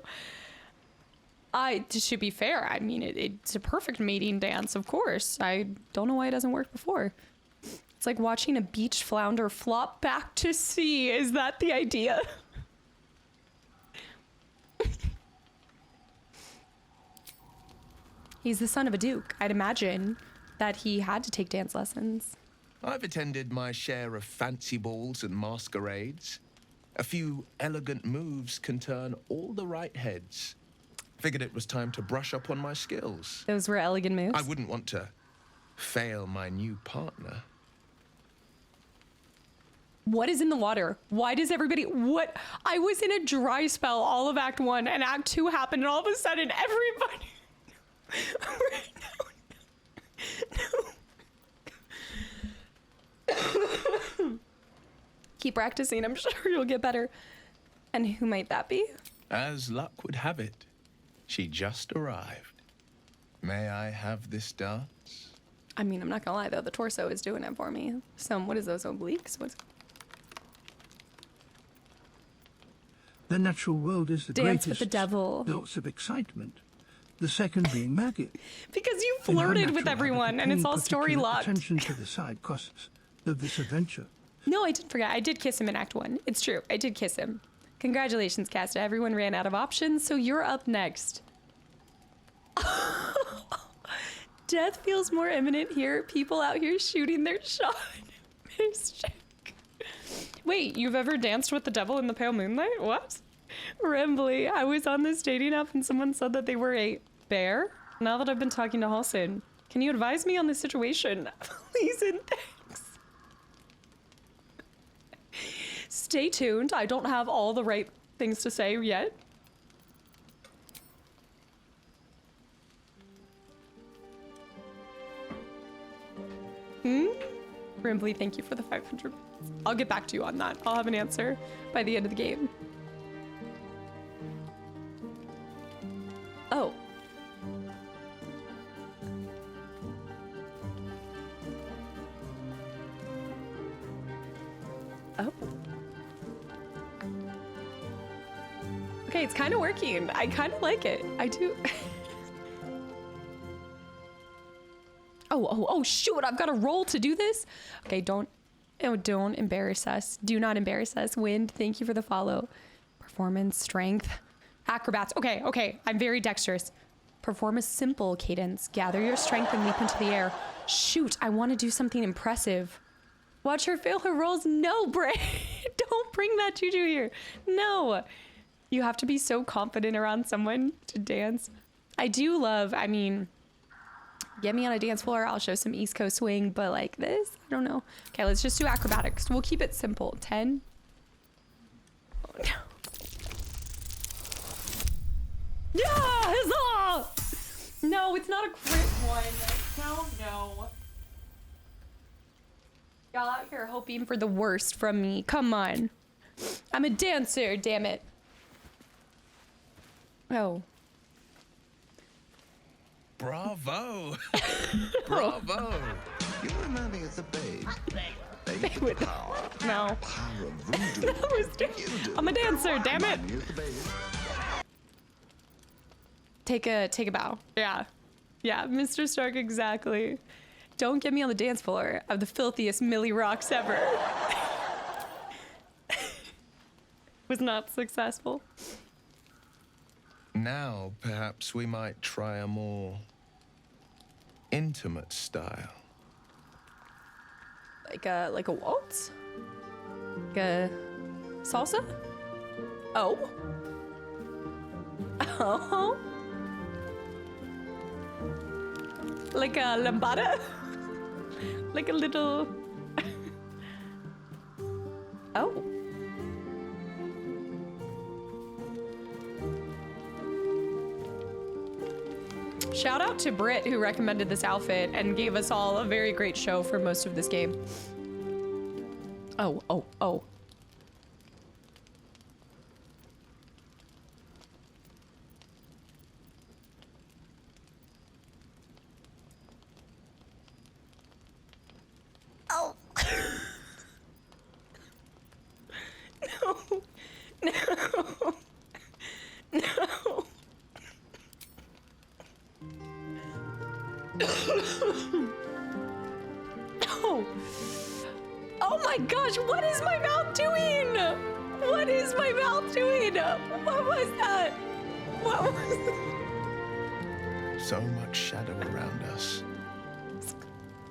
To be fair, I mean, it's a perfect mating dance, of course. I don't know why it doesn't work before. It's like watching a beach flounder flop back to sea. Is that the idea? He's the son of a duke. I'd imagine that he had to take dance lessons. I've attended my share of fancy balls and masquerades. A few elegant moves can turn all the right heads. Figured it was time to brush up on my skills. Those were elegant moves? I wouldn't want to fail my new partner. What is in the water? Why does everybody... What? I was in a dry spell all of Act 1, and Act 2 happened, and all of a sudden, everybody... No. Keep practicing. I'm sure you'll get better. And who might that be? As luck would have it, she just arrived. May I have this dance? I mean, I'm not gonna lie, though. The torso is doing it for me. What is those, obliques? What's... The natural world is the Dance greatest with the devil. source of excitement. The second being magic. Because you flirted with everyone, and it's all story locked. Attention to the side quests of this adventure. No, I didn't forget. I did kiss him in Act 1. It's true. I did kiss him. Congratulations, Casta. Everyone ran out of options, so you're up next. Death feels more imminent here. People out here shooting their shot. Wait, you've ever danced with the devil in the pale moonlight? What? Rembly, I was on this dating app and someone said that they were a bear. Now that I've been talking to Halson, can you advise me on this situation? Please and thanks. Stay tuned. I don't have all the right things to say yet. Rembly, thank you for the 500. I'll get back to you on that. I'll have an answer by the end of the game. Oh. Oh. Okay, it's kind of working. I kind of like it. I do. Oh, Oh shoot, I've got a roll to do this. Okay, don't embarrass us. Do not embarrass us. Wind, thank you for the follow. Performance, strength, acrobats. Okay, I'm very dexterous. Perform a simple cadence. Gather your strength and leap into the air. Shoot, I want to do something impressive. Watch her fail her rolls. No, Bray. Don't bring that juju here. No. You have to be so confident around someone to dance. I do love, I mean, get me on a dance floor, I'll show some East Coast swing, but like this, I don't know. Okay, let's just do acrobatics. We'll keep it simple. 10. Oh, no. Yeah, huzzah! No, it's not a crit one. No. Y'all out here hoping for the worst from me. Come on. I'm a dancer, damn it. Oh. Bravo! Bravo! You remind me of the babe. Babe with power. No. Power of voodoo. I'm a dancer, damn it. Take a bow. Yeah, Mr. Stark, exactly. Don't get me on the dance floor of the filthiest Millie Rocks ever. Was not successful. Now, perhaps we might try a more intimate style. Like a waltz? Like a salsa? Oh. Like a lambada? Like a little... Oh. Shout out to Britt who recommended this outfit and gave us all a very great show for most of this game. Oh. Oh. No. Oh my gosh, what is my mouth doing? What is my mouth doing? What was that? What was that? So much shadow around us.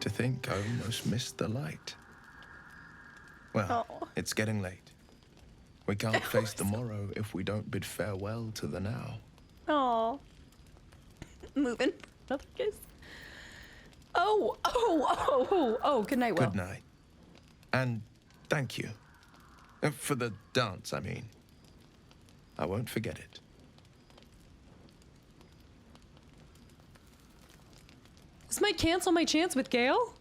To think I almost missed the light. Well, it's getting late. We can't face the morrow if we don't bid farewell to the now. Oh. Moving. Another kiss. Oh, good night, Wyll. Good night. And thank you. For the dance, I mean. I won't forget it. This might cancel my chance with Gale?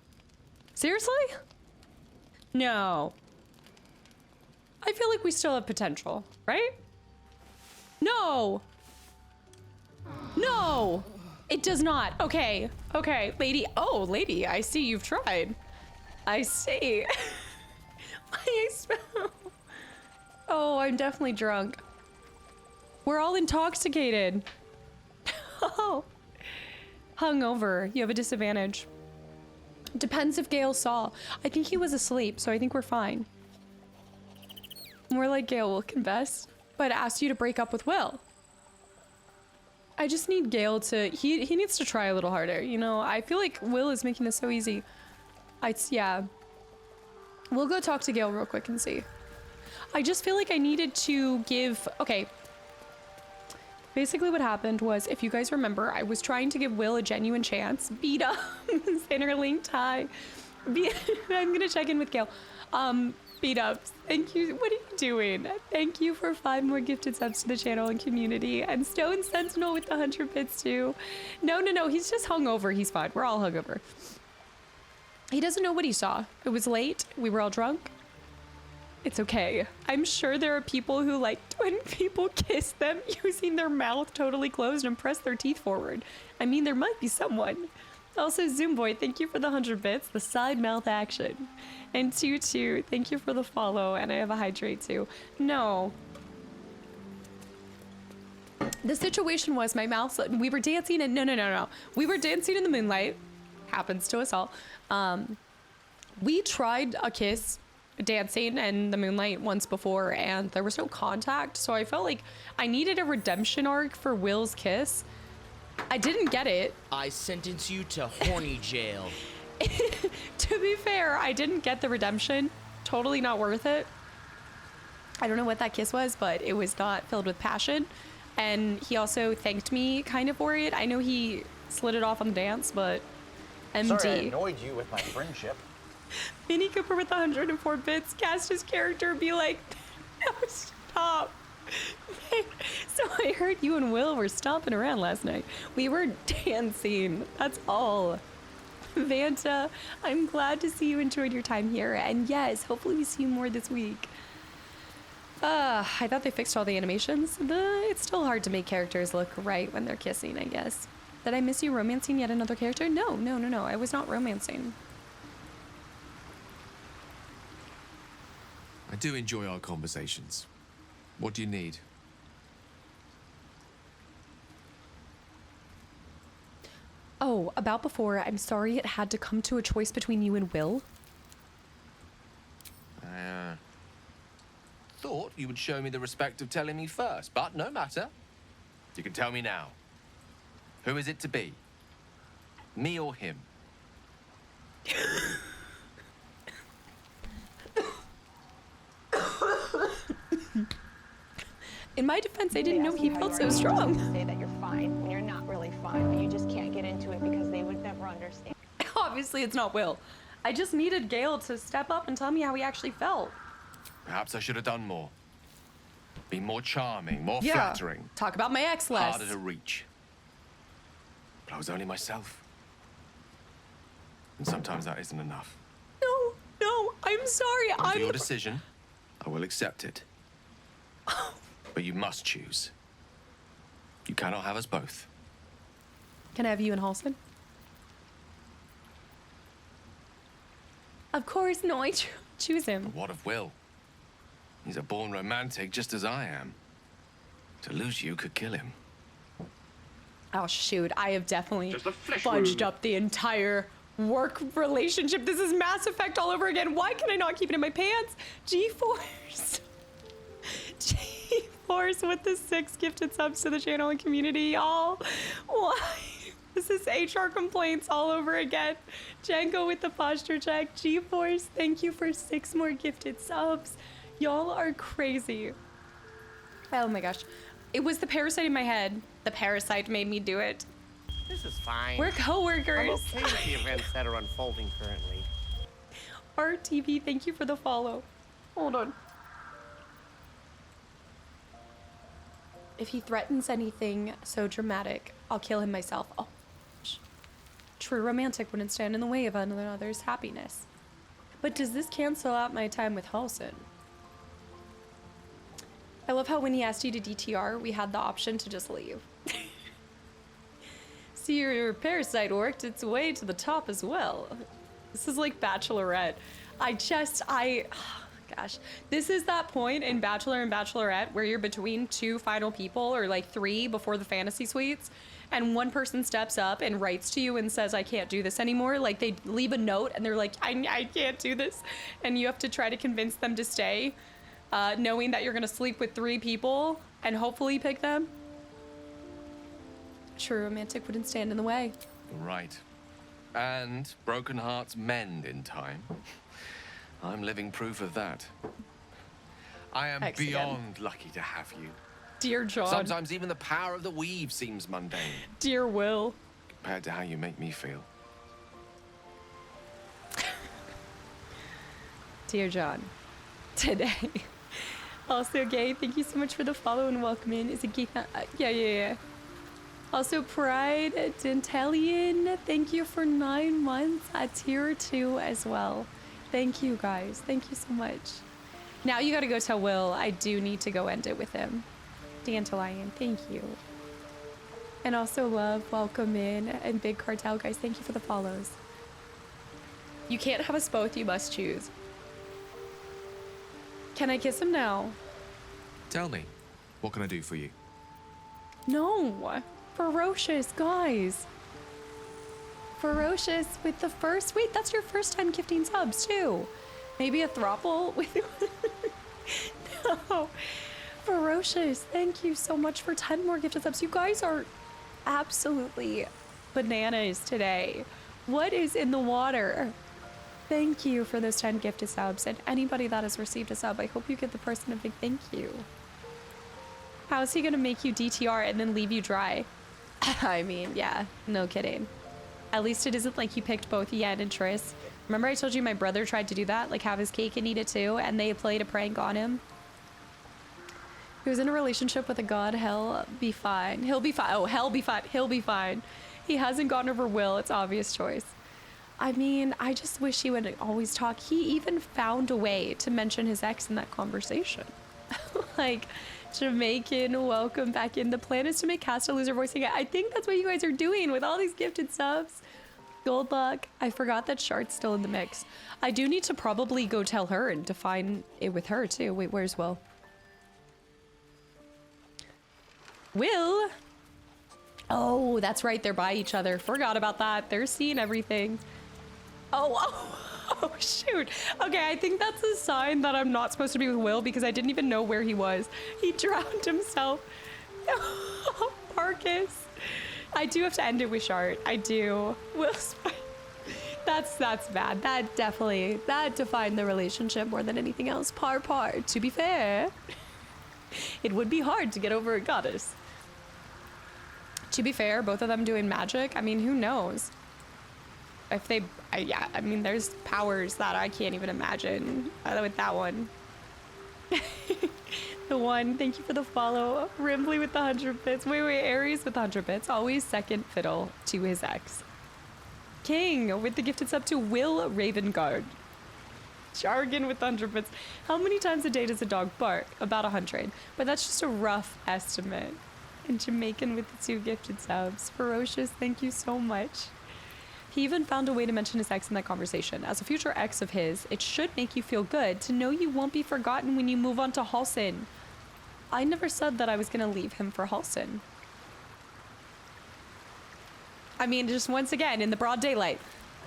Seriously? No. I feel like we still have potential, right? No! No! It does not. Okay, lady. Oh, lady, I see you've tried. I see. I smell. Oh, I'm definitely drunk. We're all intoxicated. Oh. Hungover. You have a disadvantage. Depends if Gale saw. I think he was asleep, so I think we're fine. More like Gale will confess, but asked you to break up with Wyll. I just need Gale to, he needs to try a little harder, you know? I feel like Wyll is making this so easy. Yeah. We'll go talk to Gale real quick and see. I just feel like I needed to give, okay. Basically what happened was, if you guys remember, I was trying to give Wyll a genuine chance. Beat up, interlinked tie. I'm gonna check in with Gale. Beat ups. Thank you. What are you doing? Thank you for 5 more gifted subs to the channel and community. And Stone Sentinel with the 100 bits too. No. He's just hungover. He's fine. We're all hungover. He doesn't know what he saw. It was late. We were all drunk. It's okay. I'm sure there are people who like when people kiss them using their mouth totally closed and press their teeth forward. I mean, there might be someone. Also, Zoomboy, thank you for the 100 bits, the side mouth action. And Tutu, thank you for the follow, and I have a hydrate too. No. The situation was my mouth, we were dancing and no. We were dancing in the moonlight. happens to us all. We tried a kiss dancing in the moonlight once before, and there was no contact, so I felt like I needed a redemption arc for Wyll's kiss. I didn't get it. I sentence you to horny jail. To be fair, I didn't get the redemption. Totally not worth it. I don't know what that kiss was, but it was not filled with passion. And he also thanked me kind of for it. I know he slid it off on the dance, but MD. Sorry I annoyed you with my friendship. Mini Cooper with 104 bits cast his character and be like, no, stop. So I heard you and Wyll were stomping around last night. We were dancing. That's all. Vanta, I'm glad to see you enjoyed your time here. And yes, hopefully we see you more this week. I thought they fixed all the animations. It's still hard to make characters look right when they're kissing, I guess. Did I miss you romancing yet another character? No. I was not romancing. I do enjoy our conversations. What do you need? Oh, about before, I'm sorry it had to come to a choice between you and Wyll. Thought you would show me the respect of telling me first, but no matter. You can tell me now. Who is it to be? Me or him? In my defense, I didn't know he felt so strong. Say that you're fine when you're not really fine, but you just can't get into it because they would never understand. Obviously, it's not Wyll. I just needed Gale to step up and tell me how he actually felt. Perhaps I should have done more. Be more charming, more flattering. Talk about my ex less. Harder to reach. But I was only myself. And sometimes that isn't enough. No, I'm sorry. Under your decision, I will accept it. But you must choose. You cannot have us both. Can I have you and Halson? Of course, no, I choose him. But what of Wyll? He's a born romantic just as I am. To lose you could kill him. Oh, shoot. I have definitely fudged up the entire work relationship. This is Mass Effect all over again. Why can I not keep it in my pants? G-Force. G-Force with the 6 gifted subs to the channel and community, y'all. Why? This is HR complaints all over again. Django with the posture check. G-Force, thank you for 6 more gifted subs. Y'all are crazy. Oh my gosh. It was the parasite in my head. The parasite made me do it. This is fine. We're co-workers. I'm okay with the events that are unfolding currently. RTV, thank you for the follow. Hold on. If he threatens anything so dramatic, I'll kill him myself. Oh, true romantic wouldn't stand in the way of another's happiness. But does this cancel out my time with Halson? I love how when he asked you to DTR, we had the option to just leave. See, your parasite worked its way to the top as well. This is like Bachelorette. Gosh. This is that point in Bachelor and Bachelorette where you're between 2 final people, or like 3 before the fantasy suites, and one person steps up and writes to you and says, I can't do this anymore. Like, they leave a note and they're like, I can't do this. And you have to try to convince them to stay, knowing that you're gonna sleep with 3 people and hopefully pick them. True romantic wouldn't stand in the way. Right. And broken hearts mend in time. I'm living proof of that. I am beyond lucky to have you. Dear John. Sometimes even the power of the weave seems mundane. Dear Wyll. Compared to how you make me feel. Dear John. Today. Also, Gay, thank you so much for the follow and welcome in. Is it Gay? Yeah. Also, Pride Dentalian, thank you for 9 months at tier 2 as well. Thank you, guys. Thank you so much. Now you gotta go tell Wyll I do need to go end it with him. Dantalian, thank you. And also Love, welcome in. And Big Cartel, guys, thank you for the follows. You can't have us both, you must choose. Can I kiss him now? Tell me, what can I do for you? No. Ferocious, guys. Ferocious with the first. Wait, that's your first time gifting subs too. Maybe a throuple with. No. Ferocious, thank you so much for 10 more gifted subs. You guys are absolutely bananas today. What is in the water? Thank you for those 10 gifted subs, and anybody that has received a sub, I hope you give the person a big thank you. How is he gonna make you DTR and then leave you dry? I mean, yeah, no kidding. At least it isn't like you picked both Yen and Triss. Remember I told you my brother tried to do that, like have his cake and eat it too, and they played a prank on him? He was in a relationship with a god. Hell be fine. He'll be fine. Oh, hell be fine. He'll be fine. He hasn't gotten over Wyll. It's obvious choice. I mean, I just wish he would always talk. He even found a way to mention his ex in that conversation. Like, Jamaican, welcome back in. The plan is to make Casta lose her voice again. I think that's what you guys are doing with all these gifted subs. Gold luck. I forgot that Shard's still in the mix. I do need to probably go tell her and define it with her too. Wait, where's Wyll? Wyll? Oh, that's right. They're by each other. Forgot about that. They're seeing everything. Oh, shoot. Okay, I think that's a sign that I'm not supposed to be with Wyll because I didn't even know where he was. He drowned himself. Marcus. I do have to end it with Shard. I do. Wyll's fine. That's bad. That defined the relationship more than anything else. Par. To be fair, it would be hard to get over a goddess. To be fair, both of them doing magic. I mean, who knows? If they, yeah, I mean, there's powers that I can't even imagine with that one. The one, thank you for the follow. Rimbly with the 100 bits. Wait, Aries with 100 bits. Always second fiddle to his ex. King with the gifted sub to Wyll Ravengard. Jargon with 100 bits. How many times a day does a dog bark? About 100. But that's just a rough estimate. And Jamaican with the 2 gifted subs. Ferocious, thank you so much. He even found a way to mention his ex in that conversation. As a future ex of his, it should make you feel good to know you won't be forgotten when you move on to Halsin. I never said that I was gonna leave him for Halsin. I mean, just once again, in the broad daylight.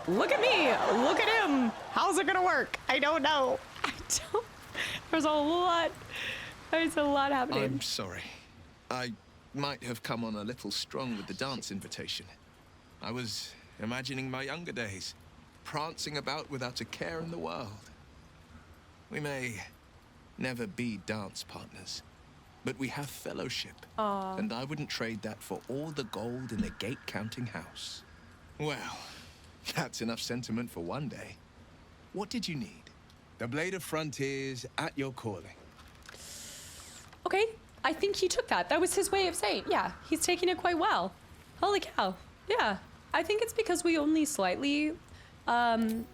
Look at me, look at him. How's it gonna work? I don't know. There's a lot happening. I'm sorry. I might have come on a little strong with the dance invitation. I was imagining my younger days, prancing about without a care in the world. We may never be dance partners, but we have fellowship. Aww. And I wouldn't trade that for all the gold in the gate-counting house. Well, that's enough sentiment for one day. What did you need? The Blade of Frontiers at your calling. Okay, I think he took that. That was his way of saying, yeah, he's taking it quite well. Holy cow. Yeah, I think it's because we only slightly kind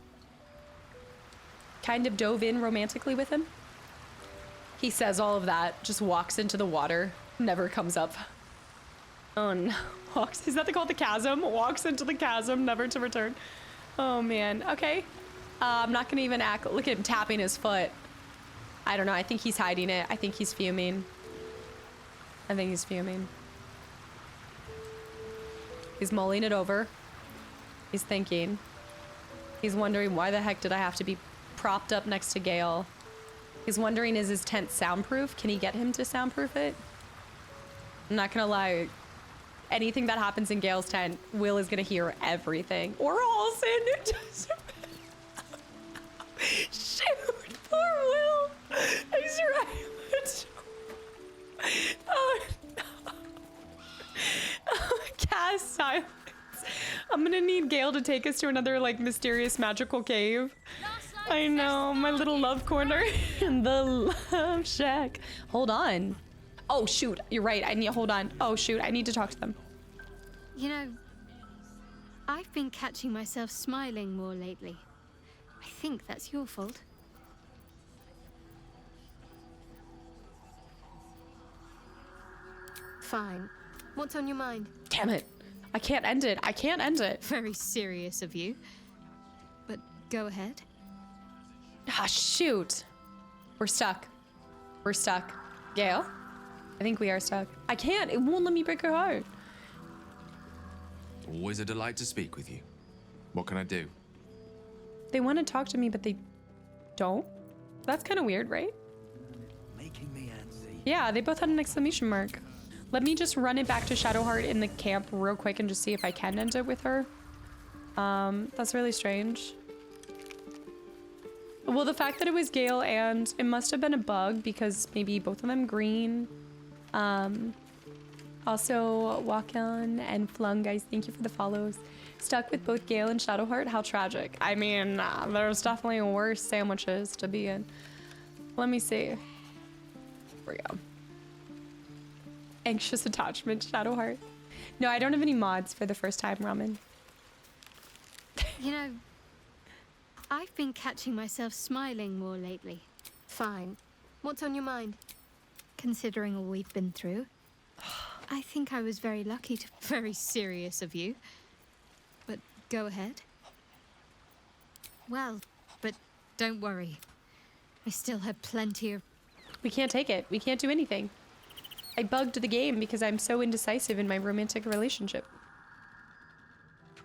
of dove in romantically with him. He says all of that, just walks into the water, never comes up. Oh no, is that called the chasm? Walks into the chasm, never to return. Oh man, okay. I'm not gonna even act, look at him tapping his foot. I don't know, I think he's hiding it. I think he's fuming. He's mulling it over. He's thinking. He's wondering, why the heck did I have to be propped up next to Gale? He's wondering, is his tent soundproof? Can he get him to soundproof it? I'm not gonna lie. Anything that happens in Gale's tent, Wyll is gonna hear everything. Or Halsin. Shoot, poor Wyll. He's right. Oh no. Cast silence. I'm gonna need Gale to take us to another mysterious magical cave. I know, my little love corner in the love shack. Hold on. Oh shoot, you're right. Hold on. Oh shoot, I need to talk to them. You know, I've been catching myself smiling more lately. I think that's your fault. Fine. What's on your mind? Damn it. I can't end it. Very serious of you. But go ahead. Ah, shoot. We're stuck. Gale? I think we are stuck. I can't. It won't let me break her heart. Always a delight to speak with you. What can I do? They want to talk to me, but they don't. That's kind of weird, right? Making me antsy. Yeah, they both had an exclamation mark. Let me just run it back to Shadowheart in the camp real quick and just see if I can end it with her. That's really strange. Well, the fact that it was Gale and it must have been a bug because maybe both of them green. Also, Walk-On and Flung, guys, thank you for the follows. Stuck with both Gale and Shadowheart, how tragic. I mean, there's definitely worse sandwiches to be in. Let me see. Here we go. Anxious attachment, Shadowheart. No, I don't have any mods for the first time, Ramen. You know, I've been catching myself smiling more lately. Fine. What's on your mind? Considering all we've been through, I think I was very lucky to... Very serious of you. But go ahead. Well, but don't worry. I still have plenty of... We can't take it. We can't do anything. I bugged the game because I'm so indecisive in my romantic relationship.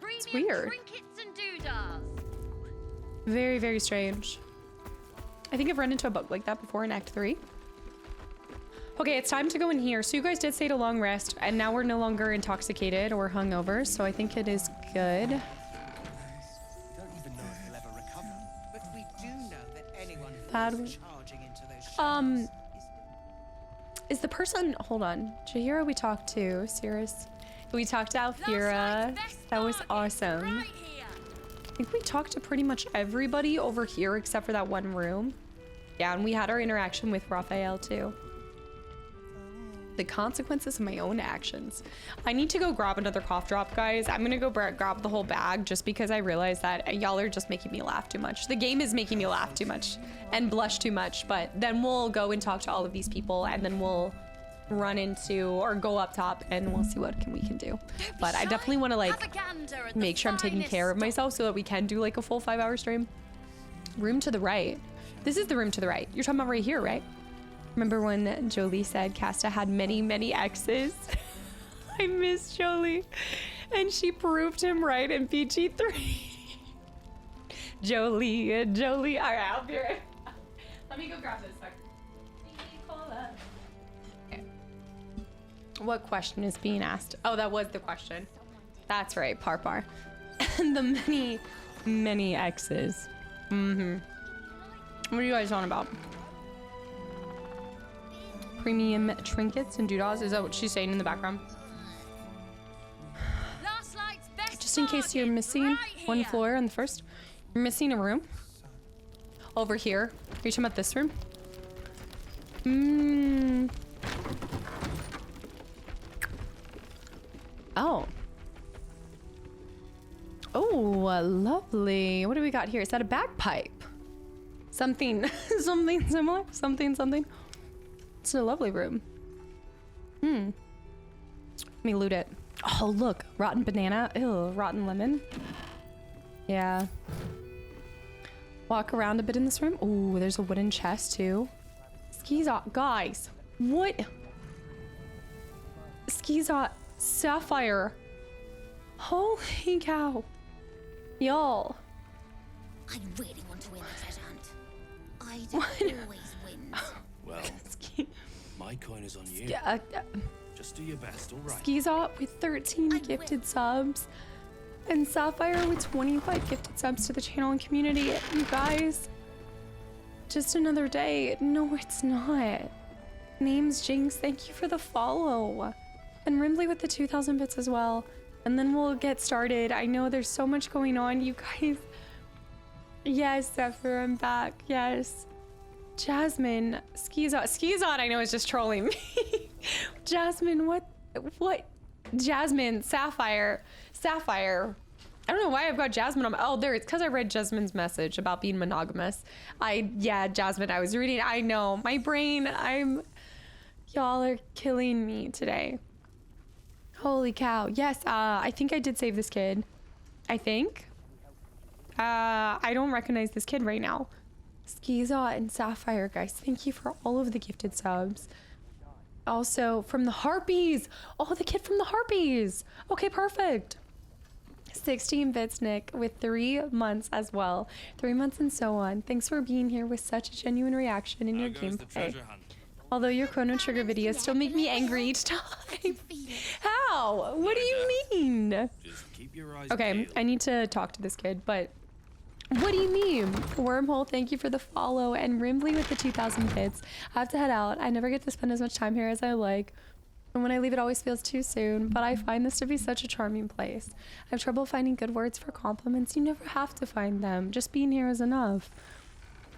It's weird. Trinkets and doodads. Very, very strange. I think I've run into a bug like that before in Act 3. Okay, it's time to go in here. So you guys did say to long rest, and now we're no longer intoxicated or hungover, so I think it is good. Don't even know if he'll ever recover, but we do know that anyone who is charging into those shadows is the person, hold on, Jaheira we talked to, Cirrus. We talked to Alfira. That was awesome. I think we talked to pretty much everybody over here except for that one room. Yeah, and we had our interaction with Raphael too. The consequences of my own actions. I need to go grab another cough drop, guys. I'm gonna go grab the whole bag just because I realized that y'all are just making me laugh too much. The game is making me laugh too much and blush too much, but then we'll go and talk to all of these people and then we'll run into or go up top and we'll see what we can do. But I definitely want to like make sure I'm taking care of myself so that we can do like a full 5-hour stream. Room to the right. This is the room to the right. You're talking about right here, right? Remember when Jolie said Casta had many, many exes? I miss Jolie. And she proved him right in PG-3. Jolie. All right, I'll be right. Let me go grab this sucker. Okay. What question is being asked? Oh, that was the question. That's right, Parpar. And the many, many exes. Mm-hmm. What are you guys on about? Premium trinkets and doodads? Is that what she's saying in the background? Just in case you're missing one floor on the first. You're missing a room. Over here. Are you talking about this room? Oh. Oh, lovely. What do we got here? Is that a bagpipe? Something similar? Something. It's a lovely room. Let me loot it. Oh, look. Rotten banana. Ew, rotten lemon. Yeah. Walk around a bit in this room. Oh, there's a wooden chest, too. Skis off. Guys, what? Skis off. Sapphire. Holy cow. Y'all. I really want to win the treasure hunt. I always win. Well, my coin is on you. Just do your best, all right? Skiza with 13 gifted subs. And Sapphire with 25 gifted subs to the channel and community. You guys, just another day. No, it's not. Name's Jinx. Thank you for the follow. And Rimbley with the 2,000 bits as well. And then we'll get started. I know there's so much going on, you guys. Yes, Zephyr, I'm back. Yes. Jasmine, Skizot I know is just trolling me. Jasmine, what? Jasmine, Sapphire. I don't know why I've got Jasmine on. Oh, there, it's because I read Jasmine's message about being monogamous. Yeah, Jasmine, I was reading. I know, my brain, y'all are killing me today. Holy cow. Yes, I think I did save this kid. I think. I don't recognize this kid right now. Skiza and Sapphire, guys, thank you for all of the gifted subs. Also, from the Harpies. Oh, the kid from the Harpies. Okay, perfect. 16 bits, Nick, with 3 months as well. 3 months and so on. Thanks for being here with such a genuine reaction in your gameplay. Although your Chrono Trigger videos still make me angry each time. How? What do you mean? Okay, I need to talk to this kid, but what do you mean? Wormhole, thank you for the follow, and Rimbly with the 2,000 bits. I have to head out. I never get to spend as much time here as I like. And when I leave, it always feels too soon, but I find this to be such a charming place. I have trouble finding good words for compliments. You never have to find them. Just being here is enough.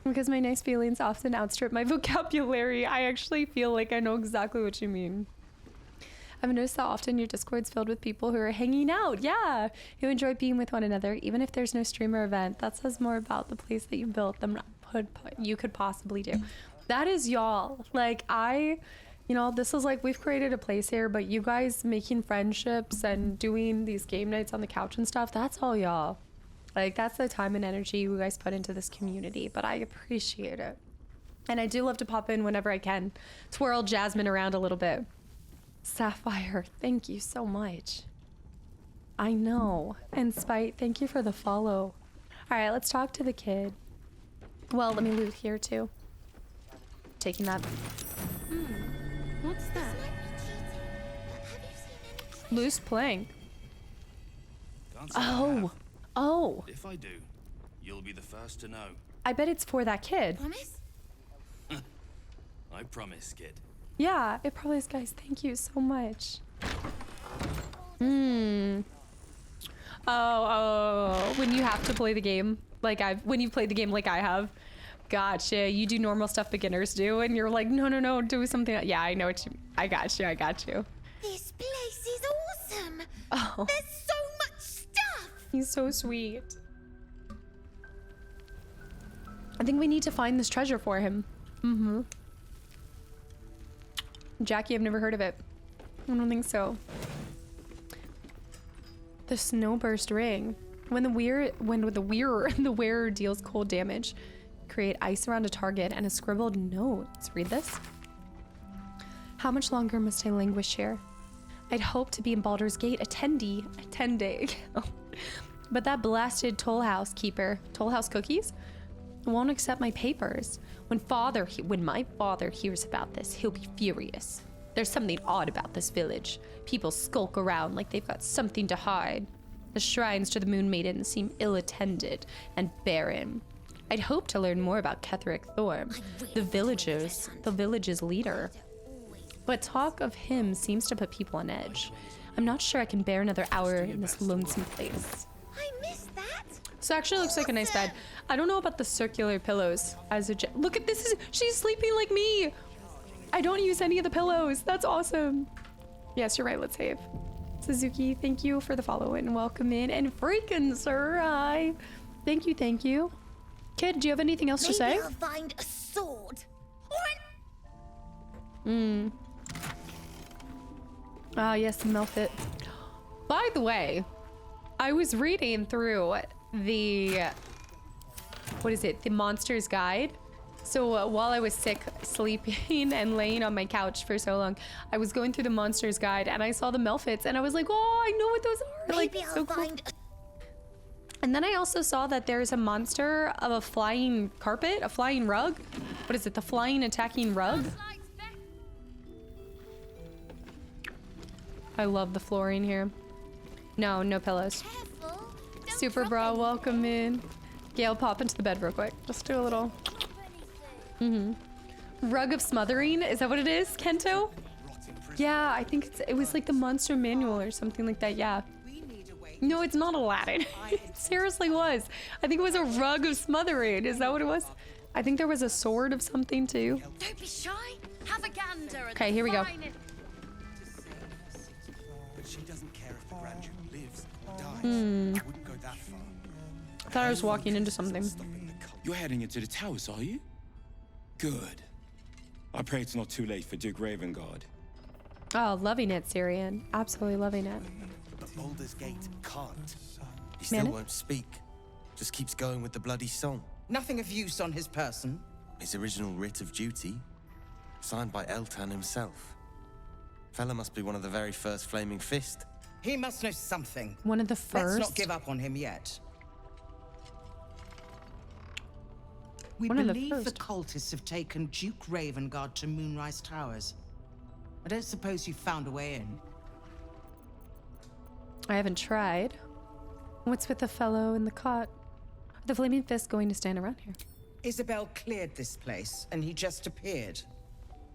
Because my nice feelings often outstrip my vocabulary, I actually feel like I know exactly what you mean. I've noticed that often your Discord's filled with people who are hanging out. Yeah, who enjoy being with one another, even if there's no stream or event. That says more about the place that you built than you could possibly do. That is y'all. Like, you know, this is like, we've created a place here, but you guys making friendships and doing these game nights on the couch and stuff, that's all y'all. Like, that's the time and energy you guys put into this community, but I appreciate it. And I do love to pop in whenever I can, twirl Jasmine around a little bit. Sapphire, thank you so much. I know. And Spite, thank you for the follow. All right, let's talk to the kid. Well, let me loot here too. Taking that. What's that? Loose plank. Oh. Oh. If I do, you'll be the first to know. I bet it's for that kid. Promise? I promise, kid. Yeah, it probably is, guys. Thank you so much. Oh, when you have to play the game like when you play the game like I have. Gotcha. You do normal stuff beginners do, and you're like, no, do something. Yeah, I know what you. I got you. This place is awesome. Oh. There's so much stuff. He's so sweet. I think we need to find this treasure for him. Jackie, I've never heard of it. I don't think so. The snowburst ring. When the wearer deals cold damage, create ice around a target and a scribbled note. Let's read this. How much longer must I languish here? I'd hoped to be in Baldur's Gate a 10-day ago. But that blasted toll house cookies won't accept my papers. When my father hears about this, he'll be furious. There's something odd about this village. People skulk around like they've got something to hide. The shrines to the Moon Maiden seem ill-attended and barren. I'd hoped to learn more about Ketheric Thorm, the village's leader. But talk of him seems to put people on edge. I'm not sure I can bear another hour in this lonesome place. I missed that. So actually looks like a nice bed. I don't know about the circular pillows as a look at this. She's sleeping like me. I don't use any of the pillows. That's awesome. Yes, you're right. Let's save. Suzuki, thank you for the follow and welcome in. And freaking sir, hi. Thank you. Kid, do you have anything else to say? Maybe I'll find a sword. Ah, yes, Melfit. By the way, I was reading through the Monster's Guide. So while I was sick, sleeping and laying on my couch for so long, I was going through the Monster's Guide and I saw the Melfits and I was like, oh, I know what those are. Maybe like, I'll so cool. find And then I also saw that there's a monster of a flying carpet, a flying rug. What is it? The flying attacking rug? I love the flooring here. No pillows. Super bra, welcome in. Gale, pop into the bed real quick. Just do a little. Rug of smothering, is that what it is, Kento? Yeah, I think it was like the monster manual or something like that, yeah. No, it's not Aladdin. It seriously was. I think it was a rug of smothering. Is that what it was? I think there was a sword of something too. Don't be shy. Have a gander. Okay, here we go. But she doesn't care if the Grand Duke lives or dies. Wouldn't go that far. I thought I was walking into something. You're heading into the towers, are you? Good. I pray it's not too late for Duke Ravengard. Oh, loving it, Syrian. Absolutely loving it. But Baldur's Gate can't. He still won't speak. Just keeps going with the bloody song. Nothing of use on his person. His original writ of duty, signed by Eltan himself. Fella must be one of the very first Flaming Fist. He must know something. One of the first? Let's not give up on him yet. We One of the believe the first. cultists have taken Duke Ravengard to Moonrise Towers. I don't suppose you found a way in. I haven't tried. What's with the fellow in the cot? Are the Flaming Fists going to stand around here? Isabelle cleared this place, and he just appeared.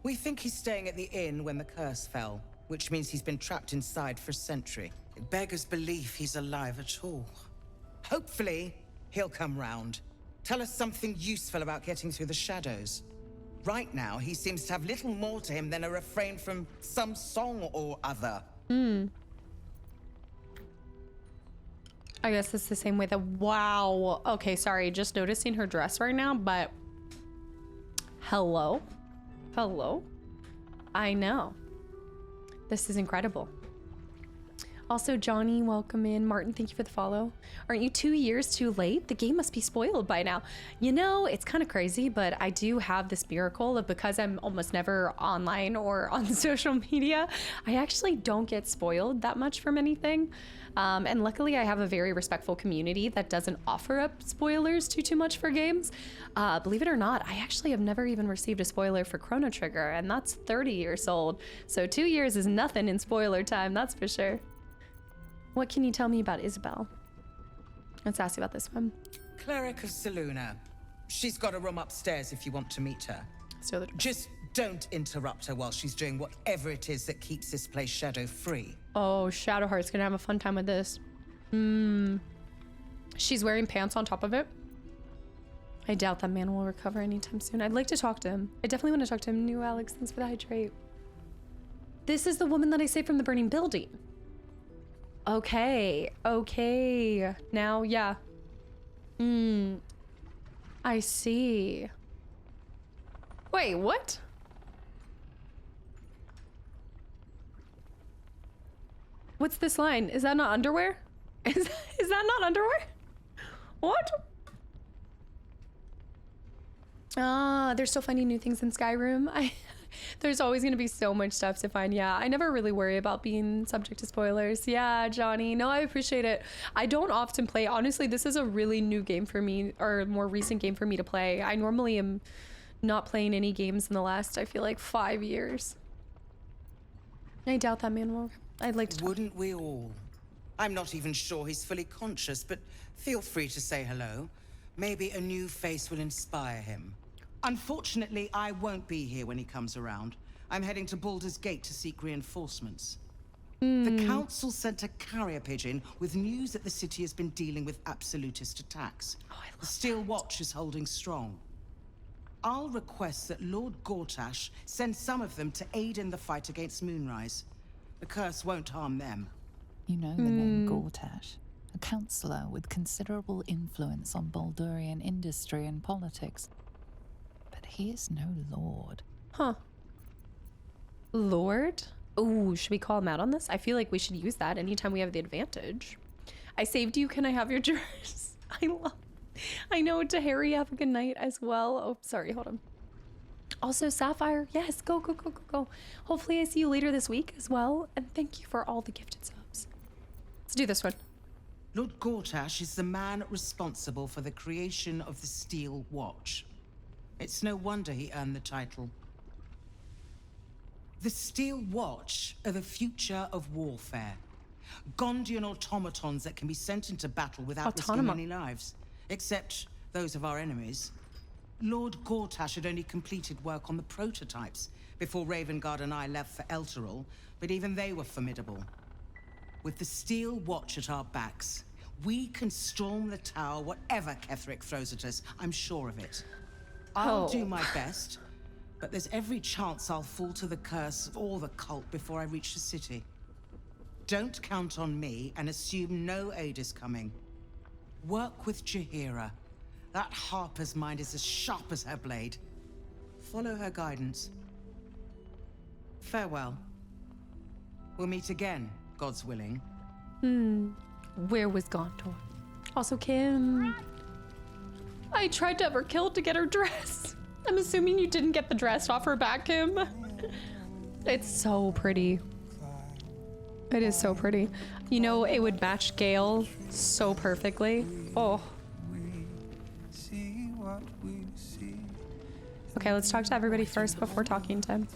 We think he's staying at the inn when the curse fell, which means he's been trapped inside for a century. It beggars belief he's alive at all. Hopefully, he'll come round. Tell us something useful about getting through the shadows. Right now, he seems to have little more to him than a refrain from some song or other. I guess it's the same way that, wow. Okay, sorry, just noticing her dress right now, but hello? Hello? I know. This is incredible. Also, Johnny, welcome in. Martin, thank you for the follow. Aren't you 2 years too late? The game must be spoiled by now. You know, it's kind of crazy, but I do have this miracle of, because I'm almost never online or on social media, I actually don't get spoiled that much from anything. And luckily, I have a very respectful community that doesn't offer up spoilers too much for games. Believe it or not, I actually have never even received a spoiler for Chrono Trigger, and that's 30 years old. So 2 years is nothing in spoiler time, that's for sure. What can you tell me about Isabelle? Let's ask you about this one. Cleric of Seluna. She's got a room upstairs if you want to meet her. Just don't interrupt her while she's doing whatever it is that keeps this place shadow-free. Oh, Shadowheart's gonna have a fun time with this. She's wearing pants on top of it. I doubt that man will recover anytime soon. I'd like to talk to him. I definitely want to talk to him. New Alex, thanks for the hydrate. This is the woman that I saved from the burning building. Okay, okay. Now, yeah. I see. Wait, what? What's this line? Is that not underwear? Is that not underwear? What? Ah, they're still finding new things in Skyrim. There's always going to be so much stuff to find. Yeah, I never really worry about being subject to spoilers. Yeah, Johnny. No, I appreciate it. I don't often play. Honestly, this is a really new game for me, or a more recent game for me to play. I normally am not playing any games in the last, I feel like, 5 years. I doubt that man will. I'd like to talk. Wouldn't we all? I'm not even sure he's fully conscious, but feel free to say hello. Maybe a new face will inspire him. Unfortunately, I won't be here when he comes around. I'm heading to Baldur's Gate to seek reinforcements. The council sent a carrier pigeon with news that the city has been dealing with absolutist attacks. The Steel Watch is holding strong. I'll request that Lord Gortash send some of them to aid in the fight against Moonrise. The curse won't harm them. You know the name Gortash, a councillor with considerable influence on Baldurian industry and politics. But he is no lord. Huh. Lord? Ooh, should we call him out on this? I feel like we should use that anytime we have the advantage. I saved you. Can I have your dress? I know. To Harry, have a good night as well. Oh, sorry. Hold on. Also, Sapphire. Yes, go. Hopefully I see you later this week as well. And thank you for all the gifted subs. Let's do this one. Lord Gortash is the man responsible for the creation of the Steel Watch. It's no wonder he earned the title. The Steel Watch are the future of warfare. Gondian automatons that can be sent into battle without risking any lives. Except those of our enemies. Lord Gortash had only completed work on the prototypes before Ravengard and I left for Elturel, but even they were formidable. With the Steel Watch at our backs, we can storm the tower whatever Ketheric throws at us. I'm sure of it. I'll do my best, but there's every chance I'll fall to the curse or the cult before I reach the city. Don't count on me and assume no aid is coming. Work with Jaheira. That Harper's mind is as sharp as her blade. Follow her guidance. Farewell. We'll meet again, God's willing. Where was Gontor? Also, Kim. I tried to have her killed to get her dress. I'm assuming you didn't get the dress off her back, Kim. It's so pretty. It is so pretty. You know, it would match Gale so perfectly. Oh. Okay, let's talk to everybody first before talking to him.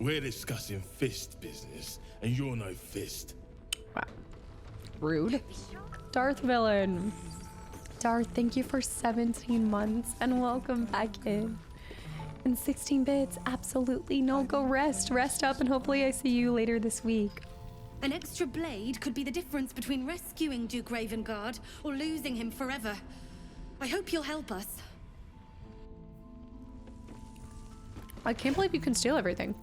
We're discussing fist business, and you're no fist. Wow. Rude. Darth Villain. Darth, thank you for 17 months and welcome back in. And 16 bits, absolutely no, go rest. Rest up and hopefully I see you later this week. An extra blade could be the difference between rescuing Duke Ravengard or losing him forever. I hope you'll help us. I can't believe you can steal everything.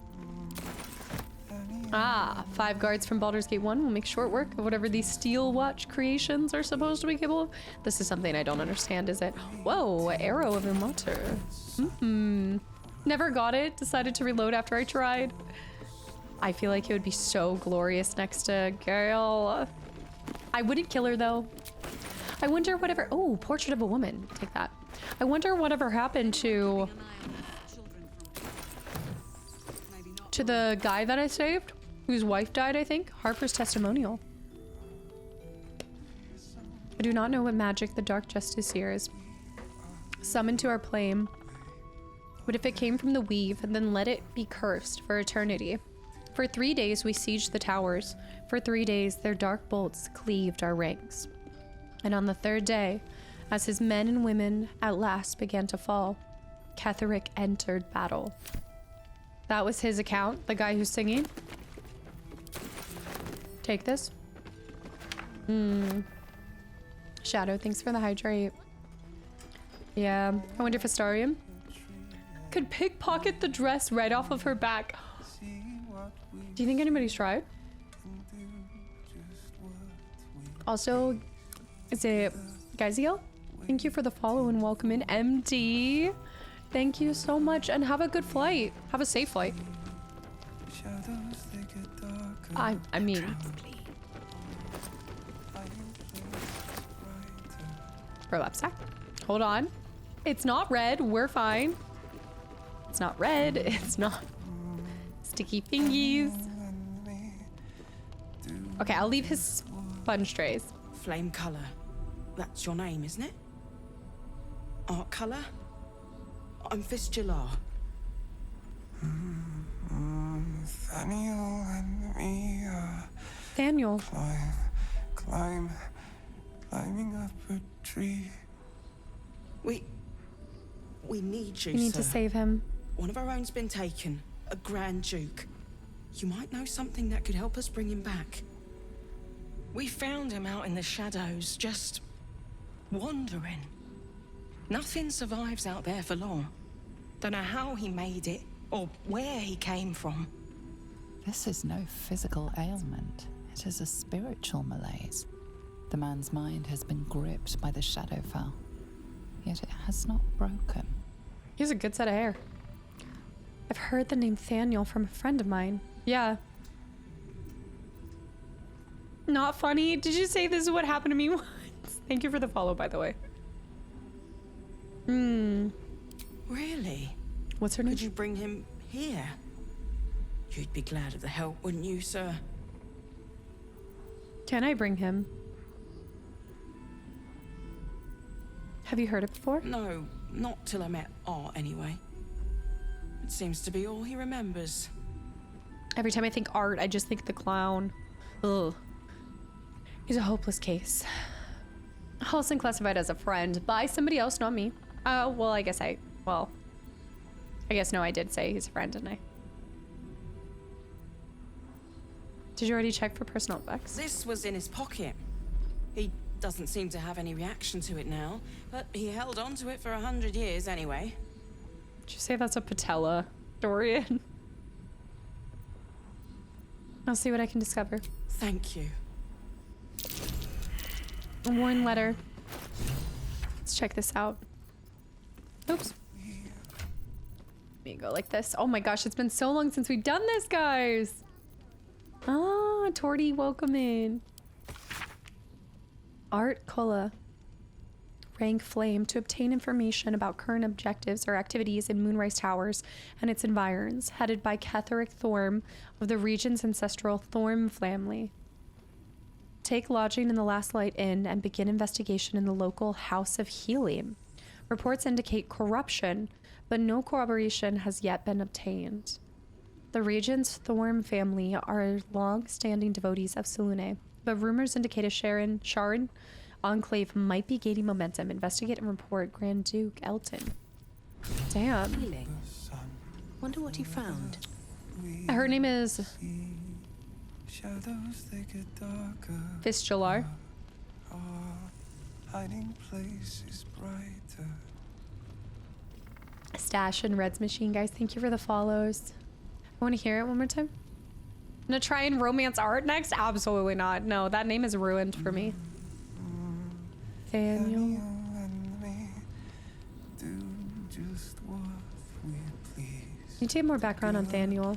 Ah, 5 guards from Baldur's Gate 1 will make short work of whatever these steel watch creations are supposed to be capable of. This is something I don't understand, is it? Whoa, arrow of emote. Never got it. Decided to reload after I tried. I feel like it would be so glorious next to Gale. I wouldn't kill her though. I wonder whatever. Oh, portrait of a woman. Take that. I wonder whatever happened to the guy that I saved, whose wife died, I think. Harper's testimonial. I do not know what magic the Dark Justice here is. Summoned to our plane. What if it came from the weave and then let it be cursed for eternity? For 3 days we sieged the towers. For 3 days their dark bolts cleaved our ranks. And on the 3rd day, as his men and women at last began to fall, Ketheric entered battle. That was his account, the guy who's singing. Take this. Shadow, thanks for the hydrate. Yeah, I wonder if Astarion could pickpocket the dress right off of her back. Do you think anybody's tried? Also, is it Gaziel? Thank you for the follow and welcome in. MD, thank you so much and have a good flight. Have a safe flight. I mean, prolapse sack. Hold on. It's not red. We're fine. It's not red. It's not sticky fingies. Okay, I'll leave his sponge trays. Flame color. That's your name, isn't it? Art color? I'm Fistular. Thaniel and me Daniel. Climbing up a tree. We need you, You need sir. to save him. One of our own's been taken, a Grand Duke. You might know something that could help us bring him back. We found him out in the shadows, just wandering. Nothing survives out there for long. Don't know how he made it, or where he came from. This is no physical ailment. It is a spiritual malaise. The man's mind has been gripped by the Shadowfell, yet it has not broken. He has a good set of hair. I've heard the name Thaniel from a friend of mine. Yeah. Not funny. Did you say this is what happened to me once? Thank you for the follow, by the way. Really? What's her name? Could you bring him here? You'd be glad of the help, wouldn't you, sir? Can I bring him? Have you heard it before? No, not till I met Art, anyway. It seems to be all he remembers. Every time I think Art, I just think the clown. Ugh. He's a hopeless case. Halson classified as a friend by somebody else, not me. Well, I guess no, I did say he's a friend, didn't I? Did you already check for personal effects? This was in his pocket. He doesn't seem to have any reaction to it now, but he held on to it for 100 years anyway. Did you say that's a patella, Dorian? I'll see what I can discover. Thank you. A worn letter. Let's check this out. Oops. Let me go like this. Oh my gosh, it's been so long since we've done this, guys. Ah, Torty, welcome in. Art Kola. rank flame to obtain information about current objectives or activities in Moonrise Towers and its environs, headed by Ketheric Thorm of the region's ancestral Thorm family. Take lodging in the Last Light Inn and begin investigation in the local House of Healing. Reports indicate corruption, but no corroboration has yet been obtained. The region's Thorm family are long-standing devotees of Selûne, but rumors indicate a Sharon enclave might be gaining momentum. Investigate and report Grand Duke Elton. Damn. Healing. Wonder what you found. Her name is Fistular. Hiding places brighter. Stash and Red's Machine, guys. Thank you for the follows. I want to hear it one more time. I'm gonna try and romance art next? Absolutely not. No, that name is ruined for me. Daniel. You take more background on Daniel.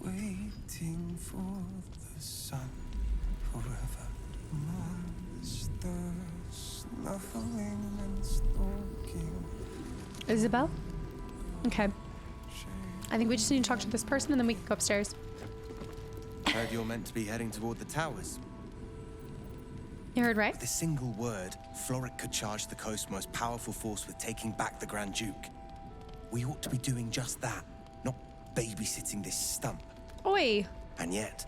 Waiting for the sun forever. Monsters snuffling and stalking. Isabelle? Okay. I think we just need to talk to this person and then we can go upstairs. Heard you're meant to be heading toward the towers. You heard right? With a single word, Floric could charge the coast's most powerful force with taking back the Grand Duke. We ought to be doing just that, not babysitting this stump. Oi! And yet,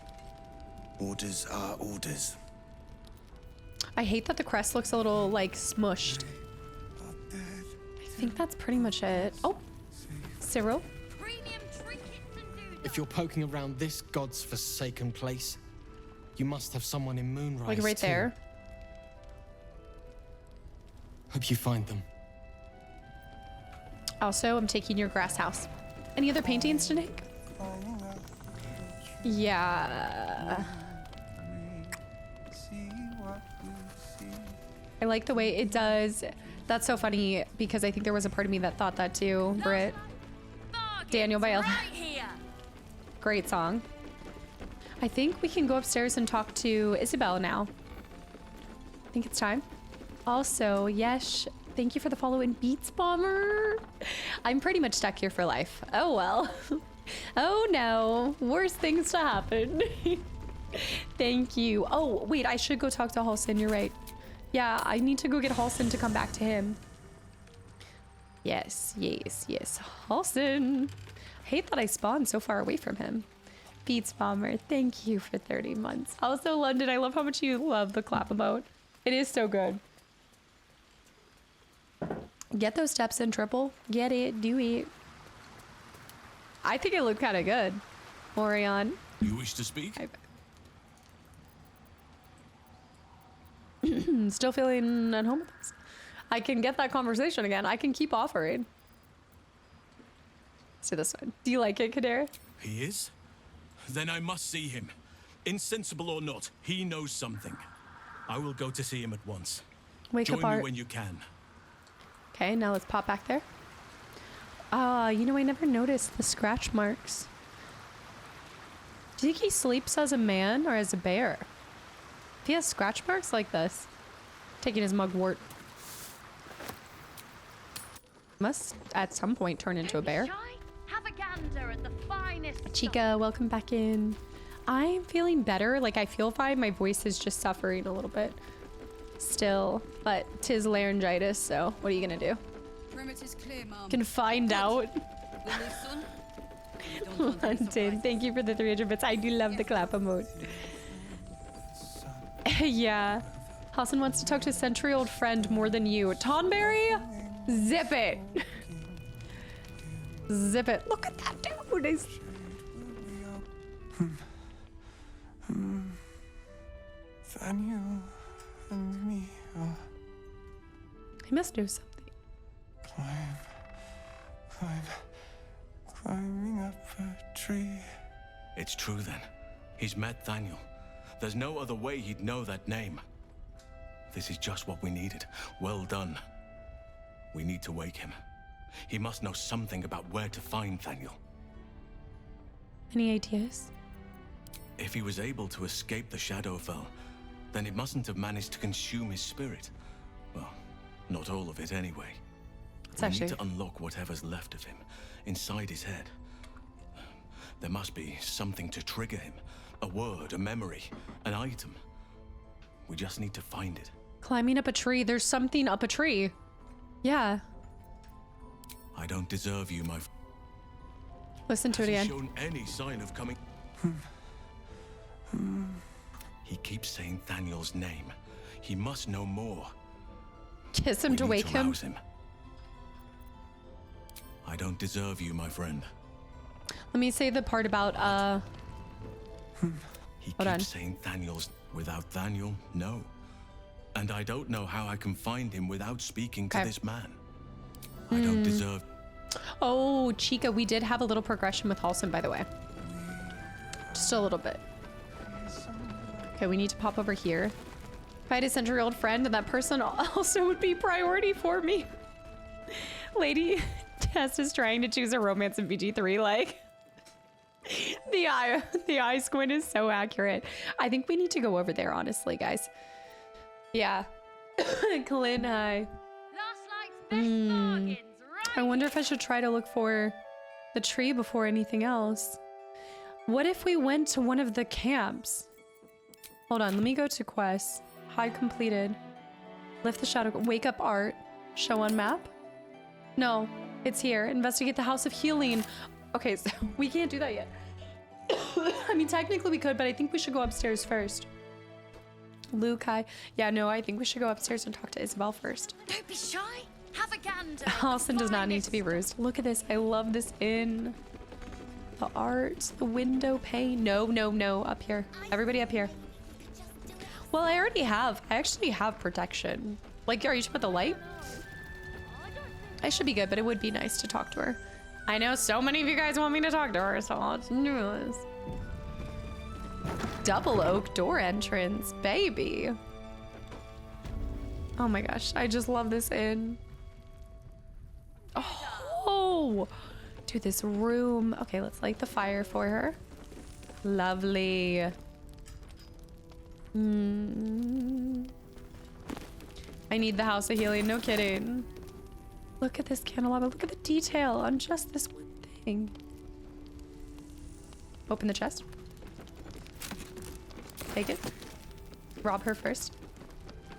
orders are orders. I hate that the crest looks a little, like, smushed. I think that's pretty much it. Oh! Cyril? If you're poking around this god's forsaken place, you must have someone in Moonrise. Like right too. there. Hope you find them. Also, I'm taking your grass house. Any other paintings to take? Yeah. I like the way it does. That's so funny because I think there was a part of me that thought that too, Britt. Daniel by Great song. I think we can go upstairs and talk to Isabelle now. I think it's time. Also, Yesh, thank you for the follow in Beats Bomber. I'm pretty much stuck here for life. Oh well. Oh no, worse things to happen. Thank you. Oh, wait, I should go talk to Halson, you're right. Yeah, I need to go get Halson to come back to him. Yes, yes, yes. Halson. I hate that I spawned so far away from him. Beats Bomber, thank you for 30 months. Also, London, I love how much you love the clap emote. It is so good. Get those steps in, Triple. Get it, do it. I think it looked kind of good. Orion. You wish to speak? Still feeling at home with us. I can get that conversation again. I can keep offering. Let's do this one. Do you like it, Kadera? He is? Then I must see him. Insensible or not, he knows something. I will go to see him at once. Wake up, Join me Art. when you can. Okay, now let's pop back there. You know, I never noticed the scratch marks. Do you think he sleeps as a man or as a bear? If he has scratch marks like this, taking his mugwort. Must at some point turn into a bear. Have a gander at the finest. Chica, welcome back in. I'm feeling better. Like, I feel fine. My voice is just suffering a little bit still, but 'tis laryngitis, so what are you gonna do? Perimeter's clear, Mom. Can find out. London, thank you for the 300 bits. I do love the clap emote. Yeah. Hassan wants to talk to his century-old friend more than you. Tonberry? Zip it. Zip it. Look at that dude. He's... Daniel and me are... He must do something. Climbing up a tree. It's true then. He's met Daniel. There's no other way he'd know that name. This is just what we needed. Well done. We need to wake him. He must know something about where to find Daniel. Any ideas? If he was able to escape the Shadowfell, then it mustn't have managed to consume his spirit. Well, Not all of it, anyway. It's We actually... need to unlock whatever's left of him, inside his head. There must be something to trigger him. A word, a memory, an item. We just need to find it. Climbing up a tree. There's something up a tree. Yeah. I don't deserve you, my... Listen to it Has again. he shown any sign of coming? He keeps saying Thaniel's name. He must know more. Kiss him to wake him. Rouse him. I don't deserve you, my friend. Let me say the part about He hold on. keeps saying Thaniel's... Without Thaniel, no. And I don't know how I can find him without speaking to this man. I don't deserve... Oh, Chica, we did have a little progression with Halson, by the way. Just a little bit. Okay, we need to pop over here. If I had a century-old friend, and that person also would be priority for me. Lady Tess is trying to choose a romance in BG3, like... the eye squint is so accurate. I think we need to go over there, honestly, guys. Yeah. Clint, hi. I wonder if I should try to look for the tree before anything else. What if we went to one of the camps? Hold on, let me go to quests. Hide completed. Lift the shadow. Wake up art. Show on map? No, it's here. Investigate the House of Healing. Okay, so we can't do that yet. I mean, technically we could, but I think we should go upstairs first. Luke, hi. Yeah, no, I think we should go upstairs and talk to Isabelle first. Don't be shy. Have a gander. Halson does not need to be rused. Look at this. I love this inn. The art, the window pane. No, no, no. Up here. Everybody up here. Well, I already have. I actually have protection. Like, are you talking about the light? I should be good, but it would be nice to talk to her. I know so many of you guys want me to talk to her, so let's do this. Double oak door entrance, baby. Oh my gosh, I just love this inn. Oh, dude, this room. Okay, let's light the fire for her. Lovely. I need the House of Healing, no kidding. Look at this candelabra. Look at the detail on just this one thing. Open the chest. Take it. Rob her first.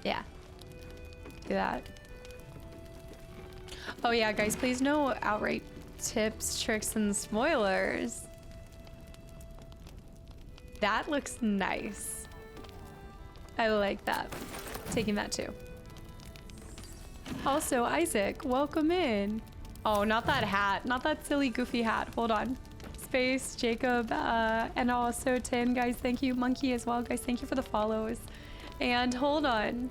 Yeah. Do that. Oh yeah, guys, please no outright tips, tricks, and spoilers. That looks nice. I like that. Taking that too. Also, Isaac, welcome in. Oh, not that hat. Not that silly, goofy hat. Hold on. Space, Jacob, and also Tin, guys, thank you. Monkey as well, guys, thank you for the follows. And hold on.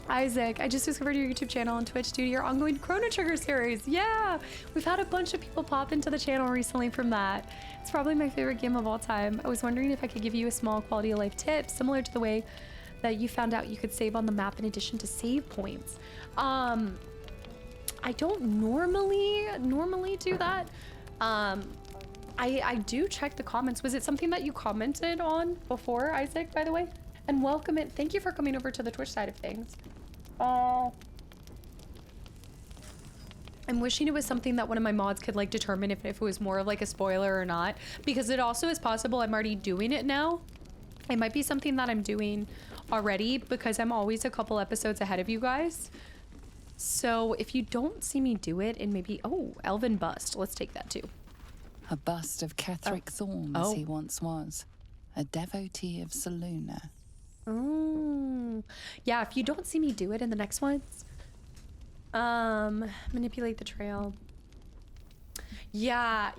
Isaac, I just discovered your YouTube channel on Twitch due to your ongoing Chrono Trigger series. Yeah, we've had a bunch of people pop into the channel recently from that. It's probably my favorite game of all time. I was wondering if I could give you a small quality of life tip, similar to the way that you found out you could save on the map in addition to save points. I don't normally do that. I do check the comments. Was it something that you commented on before, Isaac, by the way? And welcome it. Thank you for coming over to the Twitch side of things. I'm wishing it was something that one of my mods could like determine if it was more of like a spoiler or not, because it also is possible I'm already doing it now. It might be something that I'm doing already because I'm always a couple episodes ahead of you guys. So if you don't see me do it and maybe, oh, Elven bust. Let's take that too. A bust of Ketheric Thorn as he once was. A devotee of Saluna. Oh, yeah, if you don't see me do it in the next ones, manipulate the trail. Yeah.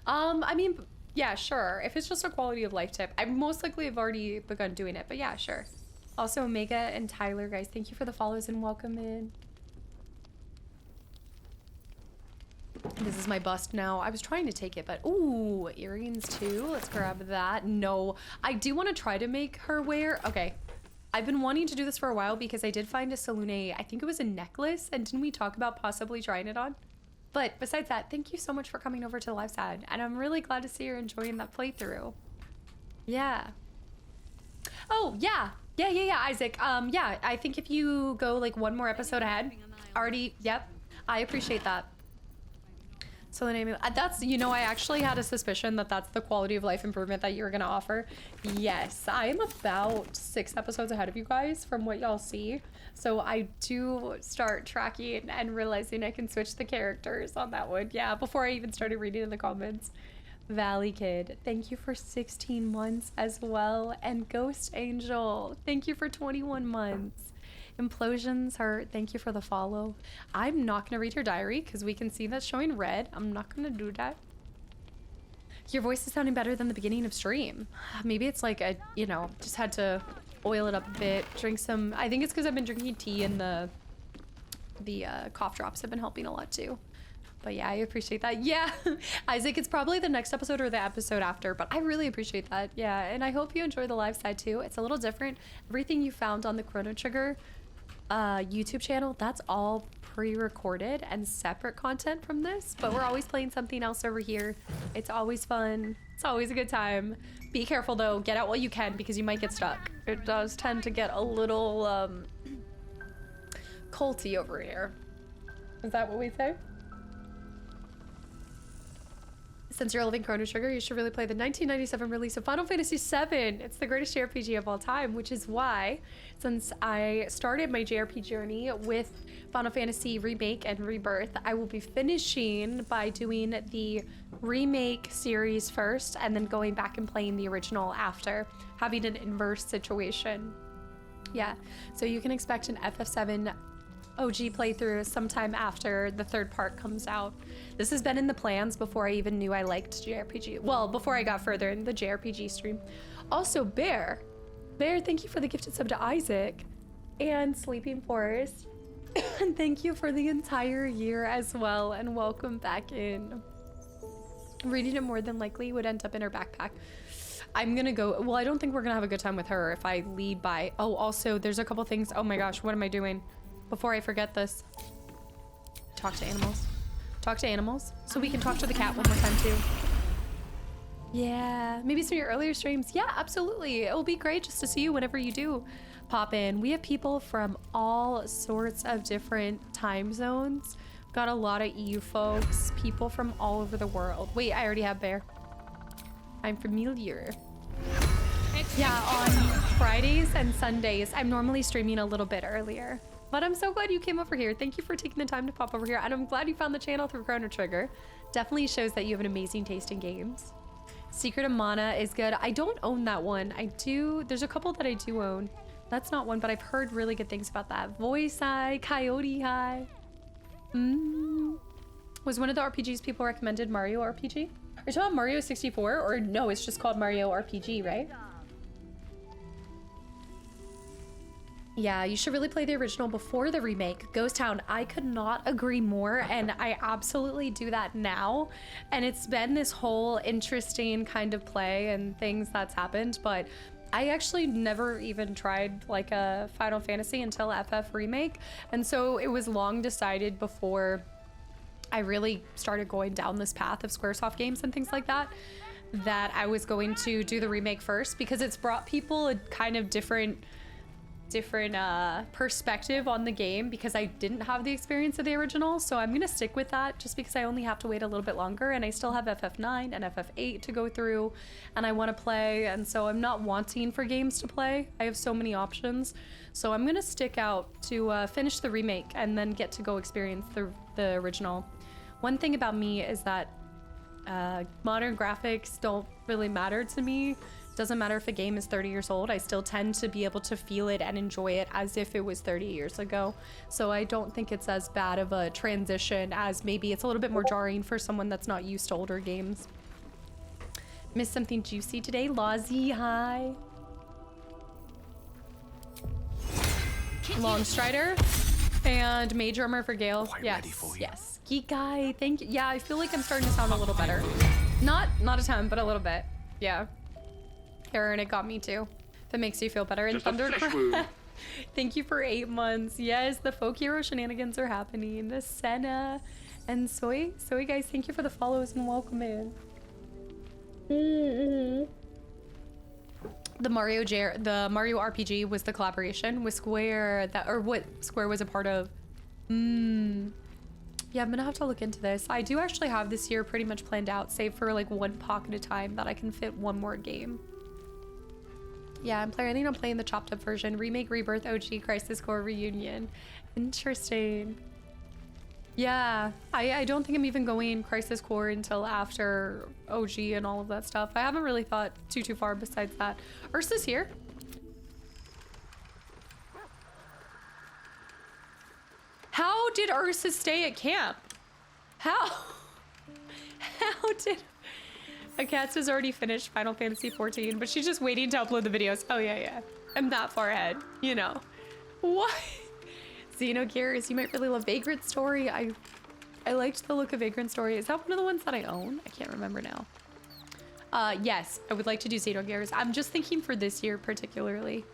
I mean, yeah, sure. If it's just a quality of life tip, I most likely have already begun doing it, but yeah, sure. Also, Omega and Tyler, guys, thank you for the follows and welcome in. This is my bust now. I was trying to take it, but ooh, earrings too. Let's grab that. No, I do want to try to make her wear. Okay, I've been wanting to do this for a while because I did find a Salune, I think it was a necklace, and didn't we talk about possibly trying it on? But besides that, thank you so much for coming over to the live side, and I'm really glad to see you're enjoying that playthrough. Yeah. Oh, yeah. Yeah, Isaac. Yeah, I think if you go like one more episode ahead, already, yep, I appreciate that. So the name of that's, you know, I actually had a suspicion that that's the quality of life improvement that you were gonna offer. Yes, I am about 6 episodes ahead of you guys from what y'all see. So I do start tracking and realizing I can switch the characters on that one. Yeah, before I even started reading in the comments. Valley Kid, thank you for 16 months as well. And Ghost Angel, thank you for 21 months. Implosions Hurt, thank you for the follow. I'm not gonna read your diary because we can see that's showing red. I'm not gonna do that. Your voice is sounding better than the beginning of stream. Maybe it's like a, you know, just had to oil it up a bit, drink some, I think it's because I've been drinking tea and the cough drops have been helping a lot too. But yeah, I appreciate that. Yeah, Isaac, it's probably the next episode or the episode after, but I really appreciate that. Yeah, and I hope you enjoy the live side too. It's a little different. Everything you found on the Chrono Trigger YouTube channel, that's all pre-recorded and separate content from this, but we're always playing something else over here. It's always fun. It's always a good time. Be careful though, get out while you can because you might get stuck. It does tend to get a little culty over here. Is that what we say? Since you're loving Chrono Trigger, you should really play the 1997 release of Final Fantasy VII. It's the greatest JRPG of all time, which is why, since I started my JRPG journey with Final Fantasy Remake and Rebirth, I will be finishing by doing the remake series first and then going back and playing the original after, having an inverse situation. Yeah, so you can expect an FF7 OG playthrough sometime after the 3rd part comes out. This has been in the plans before I even knew I liked JRPG. Well, before I got further in the JRPG stream. Also, Bear, thank you for the gifted sub to Isaac and Sleeping Forest. And thank you for the entire year as well, and welcome back in. Reading it more than likely would end up in her backpack. I'm gonna go, well, I don't think we're gonna have a good time with her if I lead by, oh, also, there's a couple things, oh my gosh, what am I doing? Before I forget this, talk to animals. Talk to animals. So we can talk to the cat one more time too. Yeah, maybe some of your earlier streams. Yeah, absolutely. It will be great just to see you whenever you do pop in. We have people from all sorts of different time zones. Got a lot of EU folks, people from all over the world. Wait, I already have Bear. I'm familiar. Yeah, on Fridays and Sundays, I'm normally streaming a little bit earlier. But I'm so glad you came over here. Thank you for taking the time to pop over here. And I'm glad you found the channel through Chrono Trigger. Definitely shows that you have an amazing taste in games. Secret of Mana is good. I don't own that one. I do. There's a couple that I do own. That's not one, but I've heard really good things about that. Voice Eye, Coyote Eye. Was one of the RPGs people recommended Mario RPG? Are you talking about Mario 64? Or no, it's just called Mario RPG, right? Yeah, you should really play the original before the remake. Ghost Town, I could not agree more, and I absolutely do that now. And it's been this whole interesting kind of play and things that's happened, but I actually never even tried like a Final Fantasy until FF Remake. And so it was long decided before I really started going down this path of Squaresoft games and things like that, that I was going to do the remake first, because it's brought people a kind of different perspective on the game, because I didn't have the experience of the original. So I'm gonna stick with that just because I only have to wait a little bit longer, and I still have FF9 and FF8 to go through, and I want to play, and so I'm not wanting for games to play. I have so many options, so I'm gonna stick out to finish the remake and then get to go experience the original. One thing about me is that modern graphics don't really matter to me. Doesn't matter if a game is 30 years old, I still tend to be able to feel it and enjoy it as if it was 30 years ago. So I don't think it's as bad of a transition as maybe it's a little bit more jarring for someone that's not used to older games. Missed something juicy today? Lawsy, hi. Long Strider and Mage Armor for Gale. Yes. Geek Guy, thank you. Yeah, I feel like I'm starting to sound a little better. Not a ton, but a little bit. Yeah. Aaron, it got me too. That makes you feel better. And Thunder, thank you for 8 months. Yes, the folk hero shenanigans are happening. The Senna and Soy guys, thank you for the follows and welcome in. the Mario RPG was the collaboration with Square what Square was a part of. Yeah, I'm gonna have to look into this. I do actually have this year pretty much planned out, save for like one pocket of time that I can fit one more game. Yeah, I'm planning on playing the chopped up version, remake, rebirth, OG, Crisis Core, reunion. Interesting. Yeah, I don't think I'm even going Crisis Core until after OG and all of that stuff. I haven't really thought too far besides that. Ursa's here. How did Ursa stay at camp? How did... Akatsu's already finished Final Fantasy 14, but she's just waiting to upload the videos. Oh yeah. I'm that far ahead, you know. What? Xenogears, you might really love Vagrant Story. I liked the look of Vagrant Story. Is that one of the ones that I own? I can't remember now. Yes, I would like to do Xenogears. I'm just thinking for this year particularly.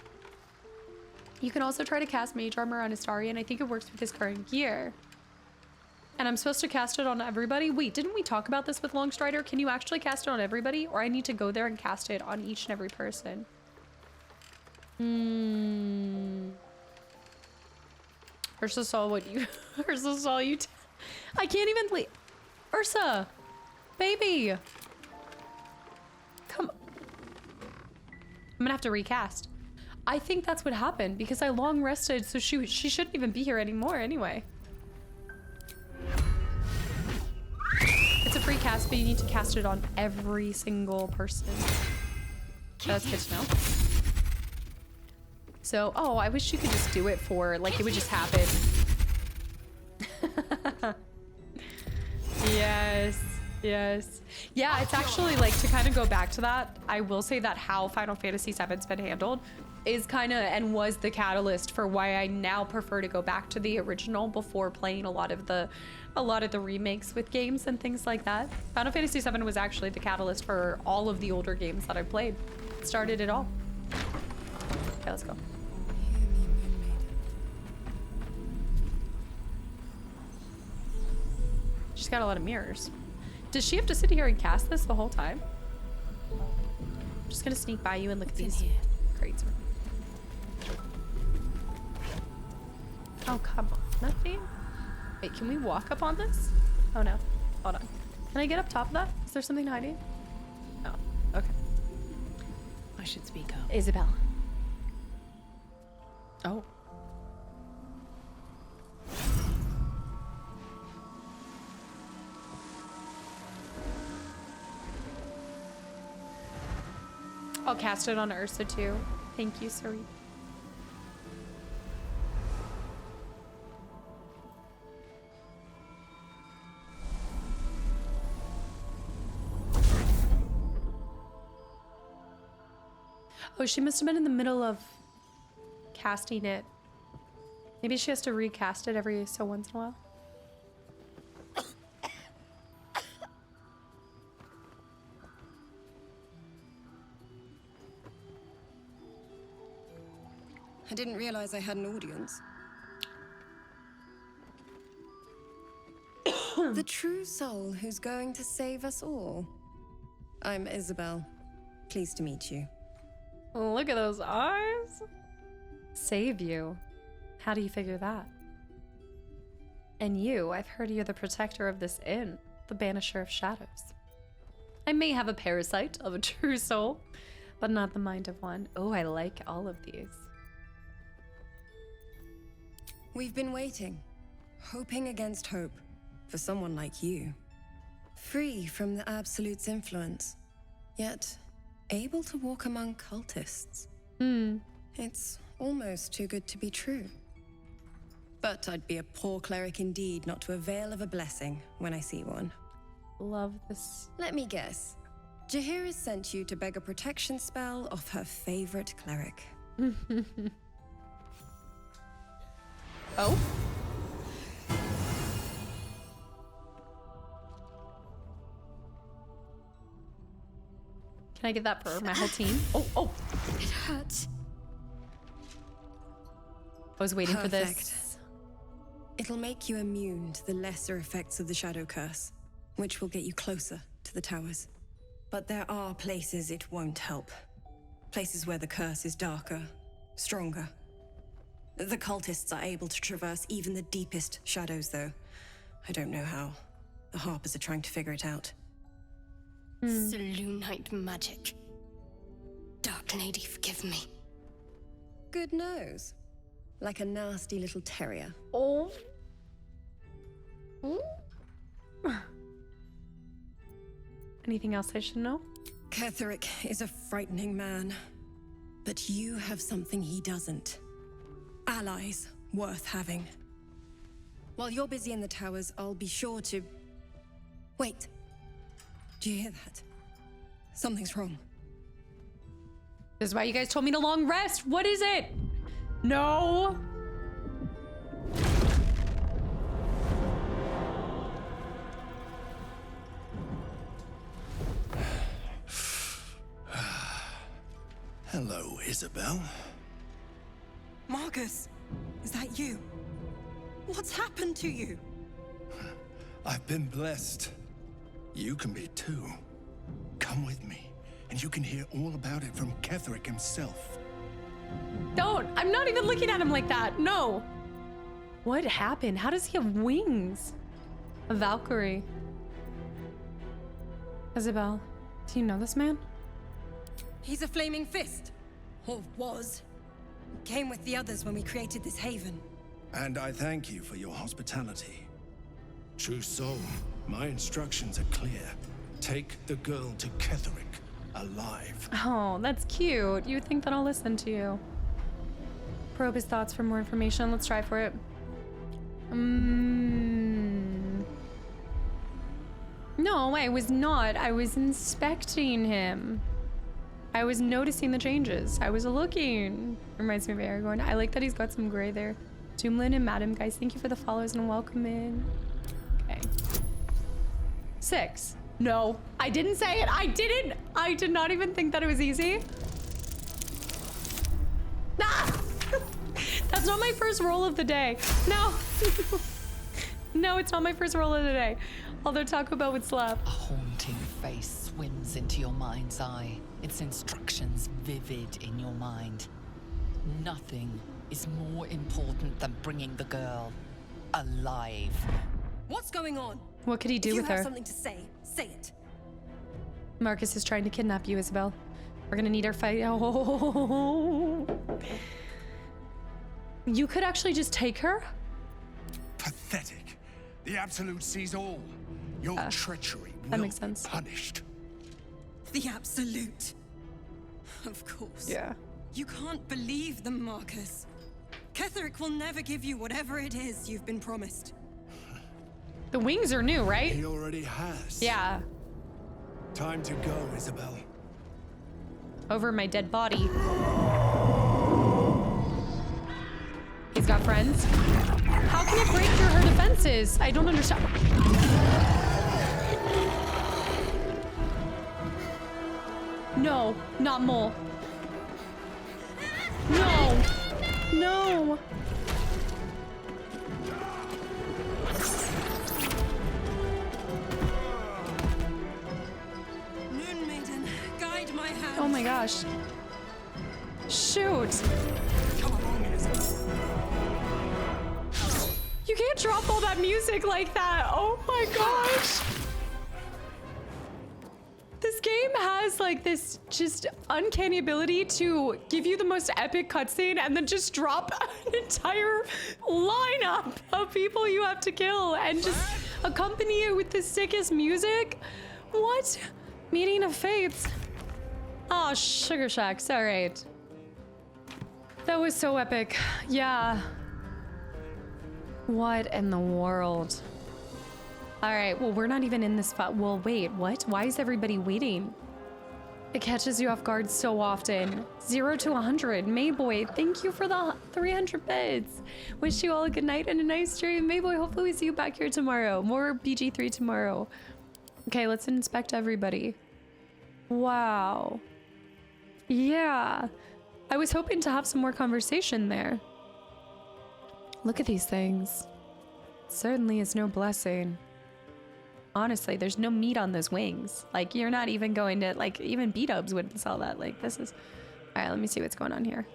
You can also try to cast Mage Armor on Astarion. I think it works with his current gear. And I'm supposed to cast it on everybody? Wait, didn't we talk about this with Longstrider? Can you actually cast it on everybody? Or I need to go there and cast it on each and every person? Ursa saw what you... Ursa saw you... I can't even... Wait. Ursa! Baby! Come... I'm gonna have to recast. I think that's what happened because I long rested, so she shouldn't even be here anymore anyway. It's a free cast, but you need to cast it on every single person. That's good to know. So, oh, I wish you could just do it for, like, it would just happen. Yes. Yeah, it's actually, like, to kind of go back to that, I will say that how Final Fantasy VII's been handled is kind of, and was the catalyst for why I now prefer to go back to the original before playing a lot of the remakes with games and things like that. Final Fantasy VII was actually the catalyst for all of the older games that I played. It started it all. Okay, let's go. She's got a lot of mirrors. Does she have to sit here and cast this the whole time? I'm just gonna sneak by you and look at these crates. Oh, come on. Nothing? Wait, can we walk up on this? Oh no. Hold on. Can I get up top of that? Is there something hiding? No. Okay. I should speak up. Isabelle. Oh. I'll cast it on Ursa too. Thank you, Sari. Oh, she must have been in the middle of casting it. Maybe she has to recast it every so once in a while. I didn't realize I had an audience. The true soul who's going to save us all. I'm Isabelle. Pleased to meet you. Look at those eyes. Save you. How do you figure that? And you, I've heard you're the protector of this inn, the banisher of shadows. I may have a parasite of a true soul, but not the mind of one. Oh, I like all of these. We've been waiting, hoping against hope, for someone like you. Free from the Absolute's influence, yet able to walk among cultists. It's almost too good to be true. But I'd be a poor cleric indeed not to avail of a blessing when I see one. Love this. Let me guess. Jaheira sent you to beg a protection spell off her favorite cleric. Oh? Can I get that for my whole team? Oh! It hurts. I was waiting for this. It'll make you immune to the lesser effects of the Shadow Curse, which will get you closer to the towers. But there are places it won't help. Places where the curse is darker, stronger. The cultists are able to traverse even the deepest shadows, though. I don't know how. The Harpers are trying to figure it out. Selûnite magic. Dark Lady, forgive me. Good nose. Like a nasty little terrier. Oh. Anything else I should know? Ketheric is a frightening man. But you have something he doesn't. Allies worth having. While you're busy in the towers, I'll be sure to... Wait. Do you hear that? Something's wrong. This is why you guys told me to long rest. What is it? No. Hello, Isabelle. Marcus, is that you? What's happened to you? I've been blessed. You can be too. Come with me, and you can hear all about it from Ketheric himself. Don't. I'm not even looking at him like that. No. What happened? How does he have wings? A Valkyrie. Isabelle, do you know this man? He's a flaming fist. Or was. Came with the others when we created this haven. And I thank you for your hospitality. True soul, my instructions are clear. Take the girl to Ketheric, alive. Oh, that's cute. You would think that I'll listen to you. Probe his thoughts for more information. Let's try for it. No, I was not. I was inspecting him. I was noticing the changes. I was looking. Reminds me of Aragorn. I like that he's got some gray there. Doomlin and Madam, guys, thank you for the follows and welcome in. Okay. 6. No, I didn't say it. I didn't. I did not even think that it was easy. Ah! That's not my first roll of the day. No. No, it's not my first roll of the day. Although Taco Bell would slap. A haunting face swims into your mind's eye. Its instructions vivid in your mind. Nothing is more important than bringing the girl alive. What's going on? What could he do with her? If you have something to say, say it. Marcus is trying to kidnap you, Isabelle. We're gonna need our fight. Oh. You could actually just take her? Pathetic. The Absolute sees all. Your treachery will be punished. The Absolute. Of course. Yeah. You can't believe them, Marcus. Ketheric will never give you whatever it is you've been promised. The wings are new, right? He already has. Yeah. Time to go, Isabelle. Over my dead body. He's got friends. How can it break through her defenses? I don't understand. No, not Mole. No. No. Moon Maiden, guide my hand. Oh my gosh. Shoot. You can't drop all that music like that. Oh my gosh. This game has like this just uncanny ability to give you the most epic cutscene and then just drop an entire lineup of people you have to kill and just accompany it with the sickest music. What? Meeting of Fates. Oh, Sugar Shacks. All right. That was so epic. Yeah. What in the world? All right, well, we're not even in this spot. Well, wait, what? Why is everybody waiting? It catches you off guard so often. 0 to 100. Mayboy, thank you for the 300 bits. Wish you all a good night and a nice stream. Mayboy, hopefully we see you back here tomorrow. More BG3 tomorrow. Okay, let's inspect everybody. Wow. Yeah. I was hoping to have some more conversation there. Look at these things. It certainly is no blessing. Honestly, there's no meat on those wings. Like, you're not even going to, like, even B-dubs wouldn't sell that. Like, this is All right, let me see what's going on here.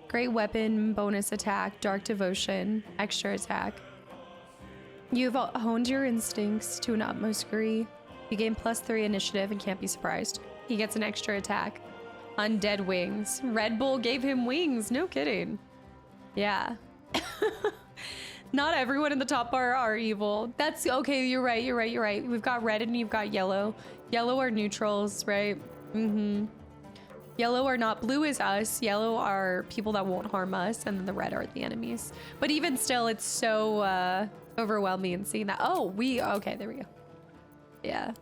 Great weapon, bonus attack, dark devotion, extra attack. You've honed your instincts to an utmost degree. You gain +3 initiative and can't be surprised. He gets an extra attack. Undead wings. Red Bull gave him wings. No kidding. Yeah. Not everyone in the top bar are evil. That's okay. You're right. You're right. You're right. We've got red and you've got yellow. Yellow are neutrals, right? Mm-hmm. Yellow are not. Blue is us. Yellow are people that won't harm us. And then the red are the enemies. But even still, it's so overwhelming seeing that. Oh, okay, there we go. Yeah.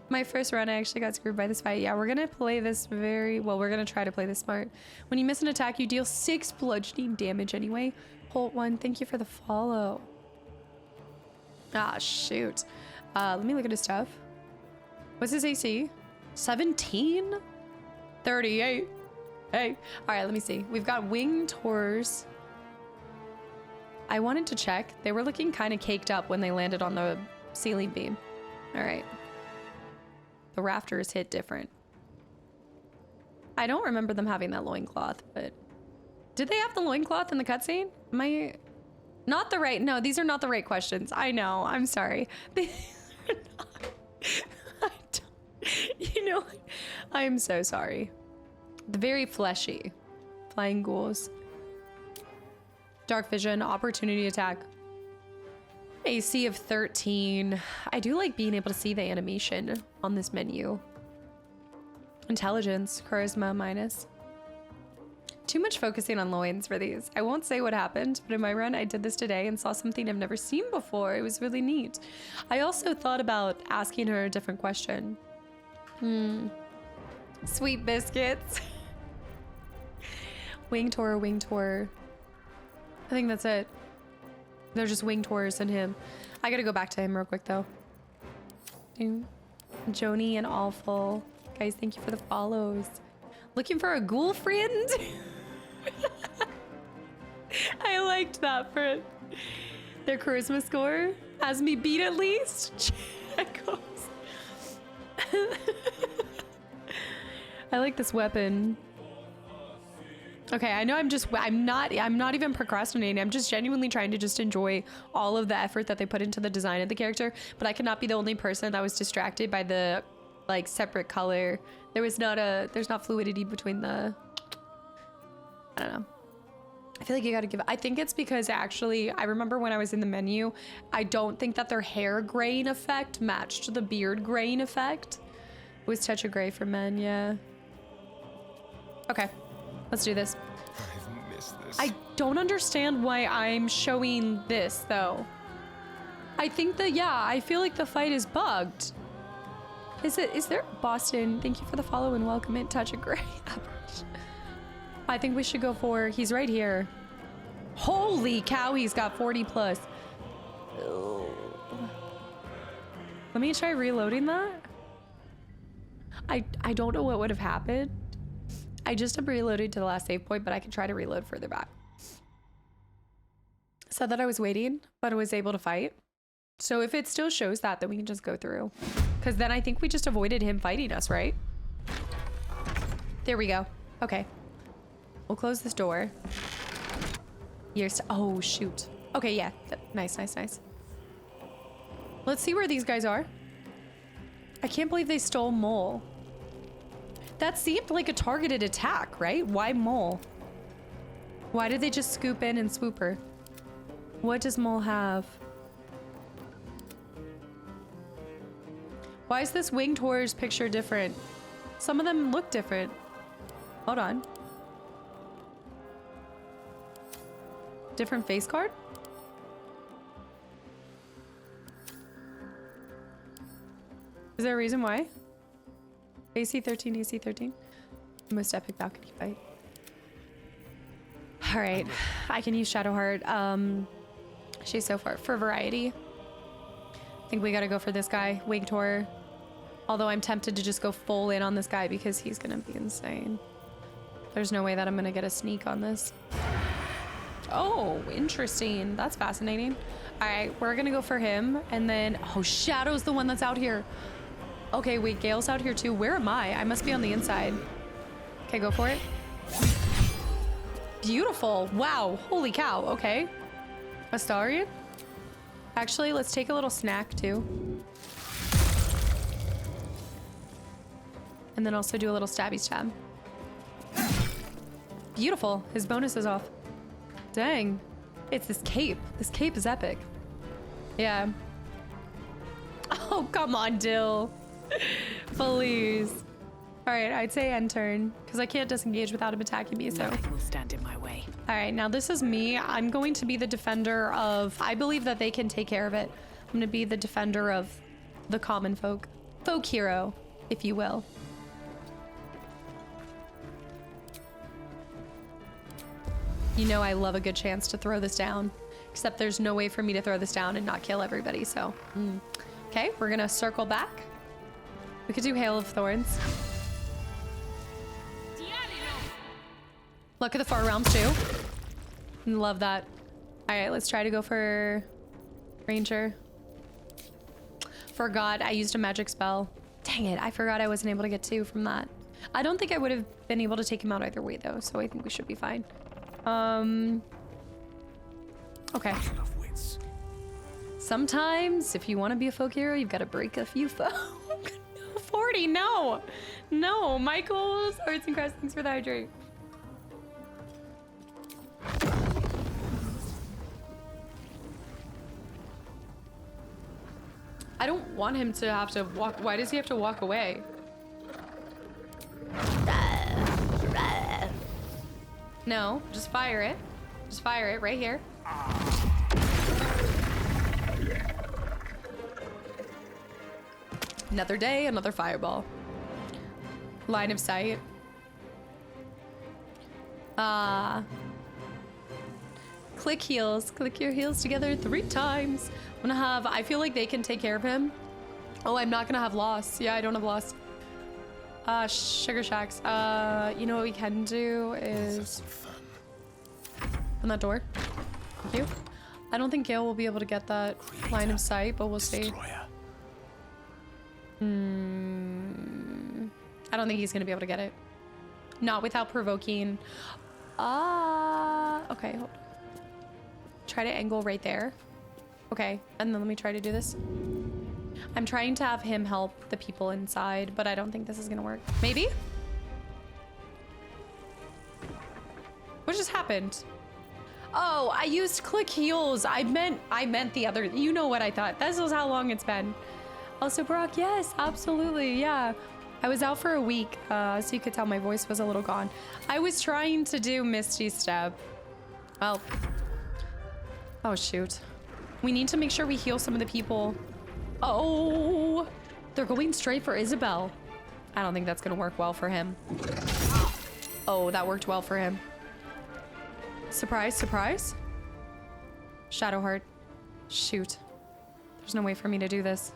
My first run, I actually got screwed by this fight. Yeah, we're gonna play this we're gonna try to play this smart. When you miss an attack, you deal 6 bludgeoning damage anyway. Holt 1, thank you for the follow. Ah, shoot. Let me look at his stuff. What's his AC? 17? 38. Hey. All right, let me see. We've got wing tours. I wanted to check. They were looking kind of caked up when they landed on the ceiling beam. All right. The rafters hit different. I don't remember them having that loincloth, but... Did they have the loincloth in the cutscene? Not the right... No, these are not the right questions. I know. I'm sorry. These are not... You know, I'm so sorry. The very fleshy. Flying ghouls. Dark vision, opportunity attack. AC of 13. I do like being able to see the animation on this menu. Intelligence, charisma minus. Too much focusing on loins for these. I won't say what happened, but in my run I did this today and saw something I've never seen before. It was really neat. I also thought about asking her a different question. Sweet biscuits. Wing tour, wing tour. I think that's it. They're just wing tours and him. I gotta go back to him real quick though. Joni and Awful. Guys, thank you for the follows. Looking for a ghoul friend? I liked that for their charisma score. Has me beat at least. Checkos. I like this weapon. Okay, I know I'm not even procrastinating. I'm just genuinely trying to just enjoy all of the effort that they put into the design of the character, but I cannot be the only person that was distracted by the like separate color. There's not fluidity between the, I don't know. I feel like you gotta give, I think it's because actually, I remember when I was in the menu, I don't think that their hair graying effect matched the beard graying effect. It was touch of gray for men, yeah. Okay. Let's do this. I've missed this. I don't understand why I'm showing this though. I think that, yeah, I feel like the fight is bugged. Is there Boston? Thank you for the follow and welcome in Touch of Gray. I think we should go for, he's right here. Holy cow, he's got 40 plus. Ugh. Let me try reloading that. I don't know what would have happened. I just have reloaded to the last save point, but I can try to reload further back. Said that I was waiting, but I was able to fight. So if it still shows that, then we can just go through. Because then I think we just avoided him fighting us, right? There we go. Okay. We'll close this door. Oh, shoot. Okay, yeah. Nice, nice, nice. Let's see where these guys are. I can't believe they stole Mole. That seemed like a targeted attack, right? Why Mole? Why did they just scoop in and swoop her? What does Mole have? Why is this Winged Horror's picture different? Some of them look different. Hold on. Different face card? Is there a reason why? AC 13, AC 13. Most epic balcony fight. All right, I can use Shadowheart. She's so far for variety. I think we gotta go for this guy, Winged Horror. Although I'm tempted to just go full in on this guy because he's gonna be insane. There's no way that I'm gonna get a sneak on this. Oh, interesting. That's fascinating. All right, we're gonna go for him. And then, oh, Shadow's the one that's out here. Okay, wait, Gale's out here too. Where am I? I must be on the inside. Okay, go for it. Beautiful. Wow. Holy cow. Okay. Astarion. Actually, let's take a little snack too. And then also do a little stabby stab. Beautiful. His bonus is off. Dang. It's this cape. This cape is epic. Yeah. Oh, come on, Dill. Please. All right, I'd say end turn because I can't disengage without him attacking me, so. Nothing will stand in my way. All right, now this is me. I'm going to be the defender of, I believe that they can take care of it. I'm going to be the defender of the common folk. Folk hero, if you will. You know I love a good chance to throw this down, except there's no way for me to throw this down and not kill everybody, so. Okay, we're gonna circle back. We could do Hail of Thorns. Look at the far realms too. Love that. All right, let's try to go for Ranger. Forgot I used a magic spell. Dang it, I forgot I wasn't able to get 2 from that. I don't think I would have been able to take him out either way though, so I think we should be fine. Okay. Sometimes, if you want to be a folk hero, you've got to break a few folk. 40, no. No, Michael's Arts and Crafts, thanks for the hydrate. I don't want him to have to walk. Why does he have to walk away? No, just fire it. Just fire it right here. Another day, another fireball. Line of sight. Click heals. Click your heals together 3 times. I'm gonna have, I feel like they can take care of him. Oh, I'm not gonna have loss. Yeah, I don't have loss. Sugar Shacks. You know what we can do is open that door. Thank you. I don't think Gale will be able to get that line of sight, but we'll see. I don't think he's gonna be able to get it. Not without provoking. Okay, hold on. Try to angle right there. Okay, and then let me try to do this. I'm trying to have him help the people inside, but I don't think this is gonna work. Maybe? What just happened? Oh, I used click heals. I meant the other, you know what I thought. This is how long it's been. Also, Brock, yes, absolutely, yeah. I was out for a week, so you could tell my voice was a little gone. I was trying to do Misty Step. Well, oh shoot. We need to make sure we heal some of the people. Oh, they're going straight for Isabelle. I don't think that's gonna work well for him. Oh, that worked well for him. Surprise, surprise. Shadowheart. Shoot. There's no way for me to do this.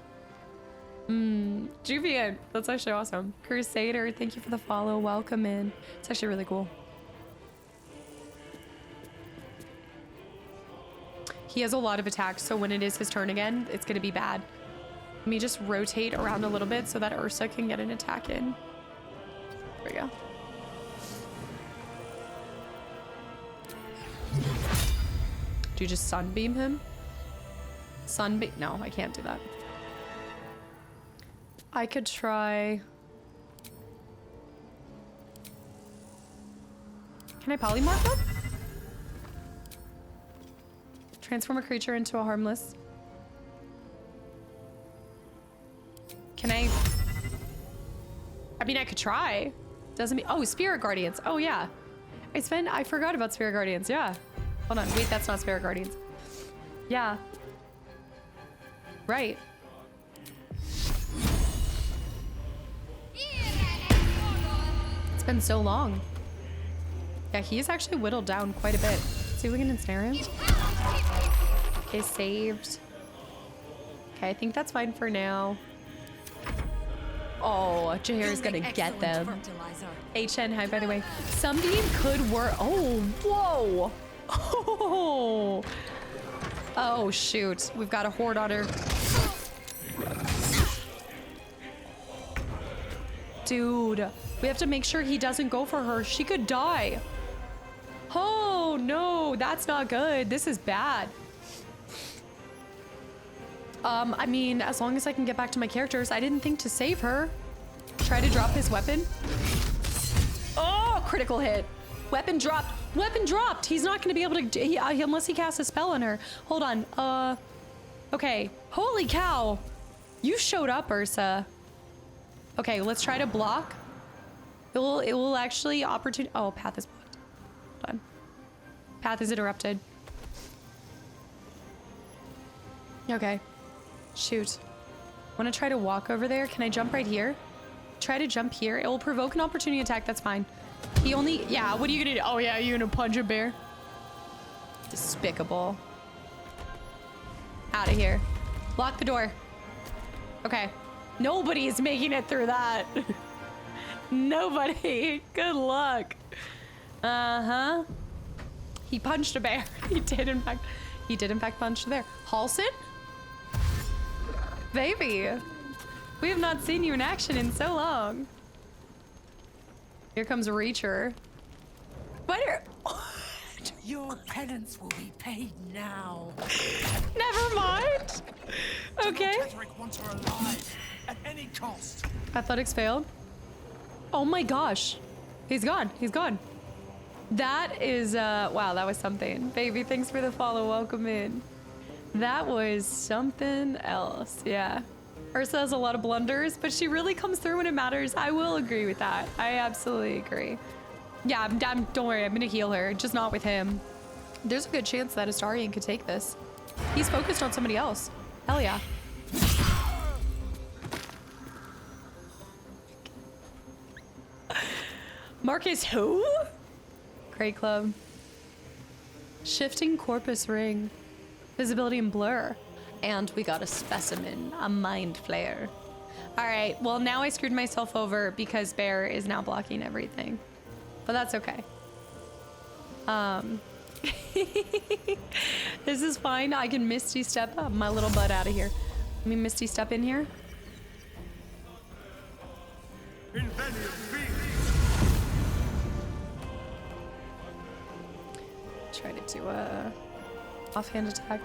Juvian, that's actually awesome. Crusader, thank you for the follow. Welcome in. It's actually really cool. He has a lot of attacks, so when it is his turn again, it's gonna be bad. Let me just rotate around a little bit so that Ursa can get an attack in. There we go. Do you just sunbeam him? Sunbeam? No, I can't do that. I could try. Can I polymorph him? Transform a creature into a harmless. Can I mean, I could try. Doesn't mean, oh, Spirit Guardians. Oh yeah. I forgot about Spirit Guardians, yeah. Hold on, wait, that's not Spirit Guardians. Yeah. Right. It's been so long. Yeah, he's actually whittled down quite a bit. See if we can ensnare him. Okay, saved. Okay, I think that's fine for now. Oh, Jaheir is gonna get them. HN, hi, by the way. Sunbeam could work. Oh, whoa. Oh. Oh, shoot. We've got a horde on her. Dude, we have to make sure he doesn't go for her. She could die. Oh no, that's not good. This is bad. I mean, as long as I can get back to my characters, I didn't think to save her. Try to drop his weapon. Oh, critical hit. Weapon dropped. Weapon dropped. He's not going to be able to, unless he casts a spell on her. Hold on. Okay. Holy cow. You showed up, Ursa. Okay, let's try to block. It will actually oh, path is blocked. Hold on. Path is interrupted. Okay. Shoot. I want to try to walk over there. Can I jump right here? Try to jump here. It will provoke an opportunity attack. That's fine. He only... Yeah, what are you gonna do? Oh, yeah, you gonna punch a bear? Despicable. Out of here. Lock the door. Okay. Nobody's making it through that. Nobody. Good luck. Uh-huh. He punched a bear. He did in fact punch the bear. Halson? Baby, we have not seen you in action in so long. Here comes Reacher. What are... Your penance will be paid now. Never mind. Okay. Ketherick wants her alive at any cost. Athletics failed. Oh my gosh. He's gone. He's gone. That is, wow, that was something. Baby, thanks for the follow. Welcome in. That was something else. Yeah. Ursa has a lot of blunders, but she really comes through when it matters. I will agree with that. I absolutely agree. Yeah, don't worry. I'm going to heal her, just not with him. There's a good chance that Astarion could take this. He's focused on somebody else. Hell yeah. Marcus who? Crate Club. Shifting Corpus Ring. Visibility and blur. And we got a specimen, a mind flayer. All right, well now I screwed myself over because Bear is now blocking everything. But that's okay. This is fine. I can Misty Step my little butt out of here. Let me Misty Step in here. Try to do a offhand attack.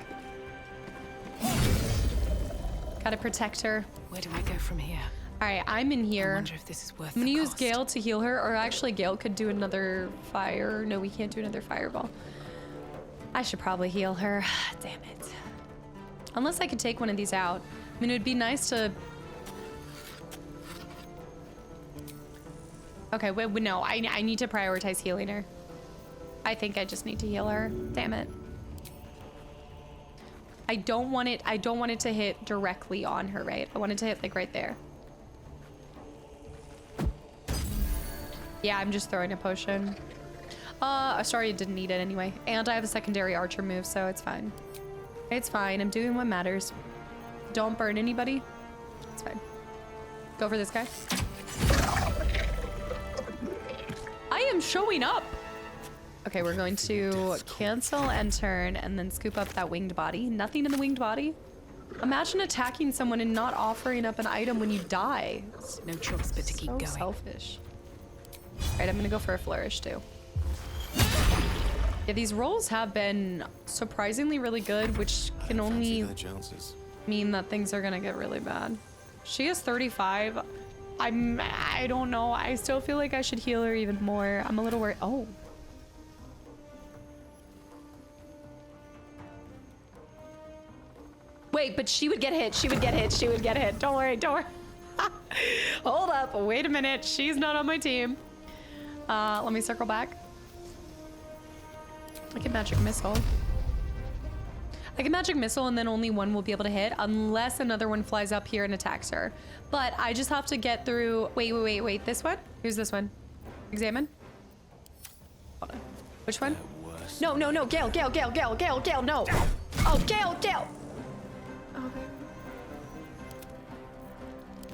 Gotta protect her. Where do I go from here? All right, I'm in here. I wonder if this is worth I'm gonna the use cost. Gale to heal her, or actually Gale could do another fire. No, we can't do another fireball. I should probably heal her. Damn it. Unless I could take one of these out. I mean, it would be nice to... Okay, wait, no, I need to prioritize healing her. I think I just need to heal her. Damn it. I don't want it to hit directly on her, right? I want it to hit like right there. Yeah, I'm just throwing a potion. Sorry, I didn't need it anyway. And I have a secondary archer move, so it's fine. It's fine, I'm doing what matters. Don't burn anybody. It's fine. Go for this guy. I am showing up. Okay, we're going to cancel and turn and then scoop up that winged body. Nothing in the winged body. Imagine attacking someone and not offering up an item when you die. No choice but to keep going. Selfish. All right, I'm gonna go for a flourish too. Yeah, these rolls have been surprisingly really good, which can only mean that things are gonna get really bad. She is 35. I don't know. I still feel like I should heal her even more. I'm a little worried. Oh. Wait, but she would get hit. She would get hit. She would get hit. Don't worry. Don't worry. Hold up. Wait a minute. She's not on my team. Let me circle back. I can magic missile. I can magic missile and then only one will be able to hit unless another one flies up here and attacks her. But I just have to get through. Wait. This one? Here's this one. Examine. Hold on. Which one? No. Gale, no. Oh, Gale. Okay.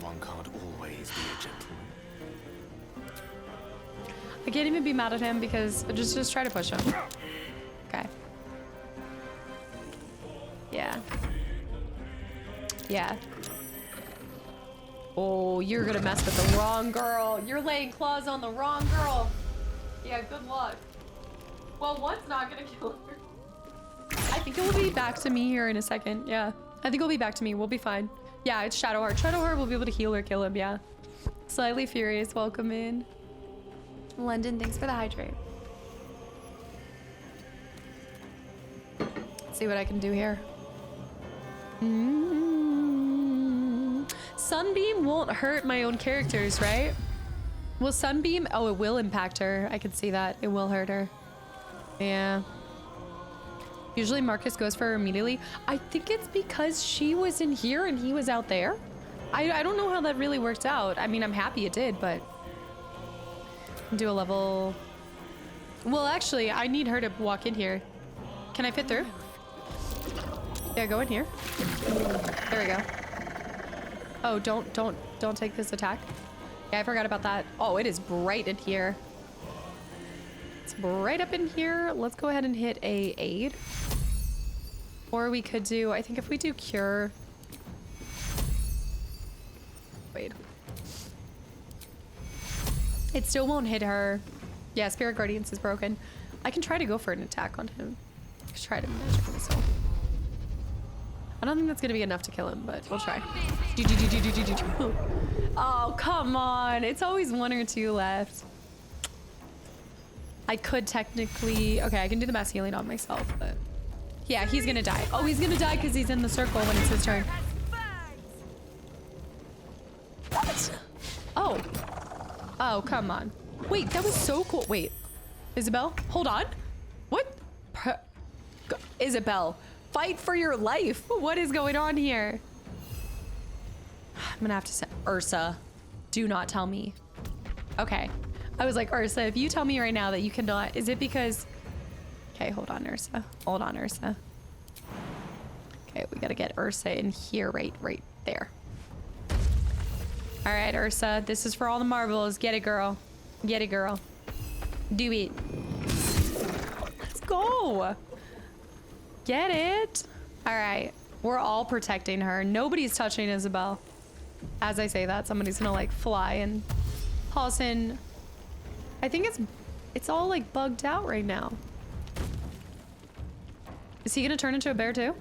One can't always be a gentleman. I can't even be mad at him because just try to push him. Okay. Yeah. Oh, you're gonna mess with the wrong girl. You're laying claws on the wrong girl. Yeah, good luck. Well, one's not gonna kill her. I think it will be back to me here in a second. Yeah, I think it'll be back to me. We'll be fine. Yeah, it's Shadowheart. Shadowheart will be able to heal or kill him. Yeah. Slightly Furious, welcome in. London, thanks for the hydrate. Let's see what I can do here. Sunbeam won't hurt my own characters, right? Will Sunbeam? Oh, it will impact her. I can see that. It will hurt her. Yeah. Usually Marcus goes for her immediately. I think it's because she was in here and he was out there. I don't know how that really worked out. I mean, I'm happy it did, but... Do a level... Well, actually, I need her to walk in here. Can I fit through? Yeah, go in here. There we go. Oh, don't take this attack. Yeah, I forgot about that. Oh, it is bright in here. It's bright up in here. Let's go ahead and hit a aid. Or we could do, I think if we do cure... Wait. It still won't hit her. Yeah, Spirit Guardians is broken. I can try to go for an attack on him. I could try to magic missile. I don't think that's gonna be enough to kill him, but we'll try. Oh, come on. It's always one or two left. I could technically... Okay, I can do the mass healing on myself, but... Yeah, he's gonna die. Oh, he's gonna die because he's in the circle when it's his turn. What? Oh. Oh, come on. Wait, that was so cool. Wait. Isabelle? Hold on. What? Isabelle, fight for your life. What is going on here? I'm gonna have to say, Ursa, do not tell me. Okay. I was like, Ursa, if you tell me right now that you cannot, is it because... Okay, hold on, Ursa. Hold on, Ursa. Okay, we gotta get Ursa in here, right there. All right, Ursa, this is for all the marbles. Get it, girl. Get it, girl. Do it. Let's go. Get it. All right, we're all protecting her. Nobody's touching Isabelle. As I say that, somebody's gonna like fly and pause in. I think it's all like bugged out right now. Is he gonna turn into a bear too?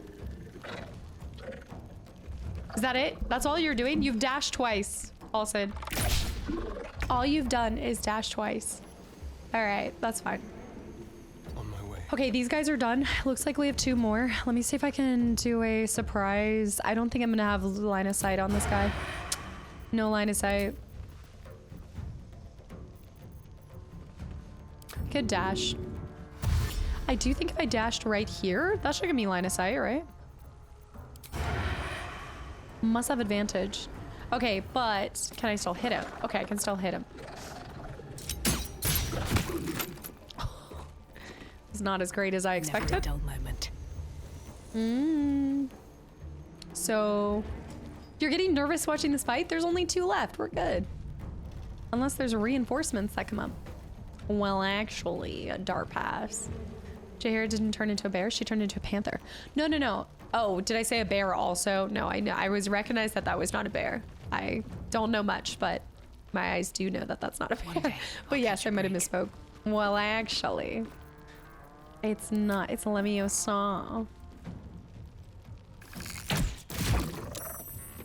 Is that it? That's all you're doing? You've dashed twice, Alson. All you've done is dash twice. All right, that's fine. On my way. Okay, these guys are done. Looks like we have two more. Let me see if I can do a surprise. I don't think I'm gonna have line of sight on this guy. No line of sight. Good dash. I do think if I dashed right here, that should give me line of sight, right? Must have advantage. Okay, but can I still hit him? Okay, I can still hit him. It's not as great as I expected. Never a dull moment. So you're getting nervous watching this fight? There's only 2 left. We're good. Unless there's reinforcements that come up. Well, actually, a dart pass. Jaehaera didn't turn into a bear. She turned into a panther. No, no, no. Oh, did I say a bear also? No, I was recognized that was not a bear. I don't know much, but my eyes do know that that's not a bear. But yes, I might have misspoke. Well, actually, it's not. It's Leviosa.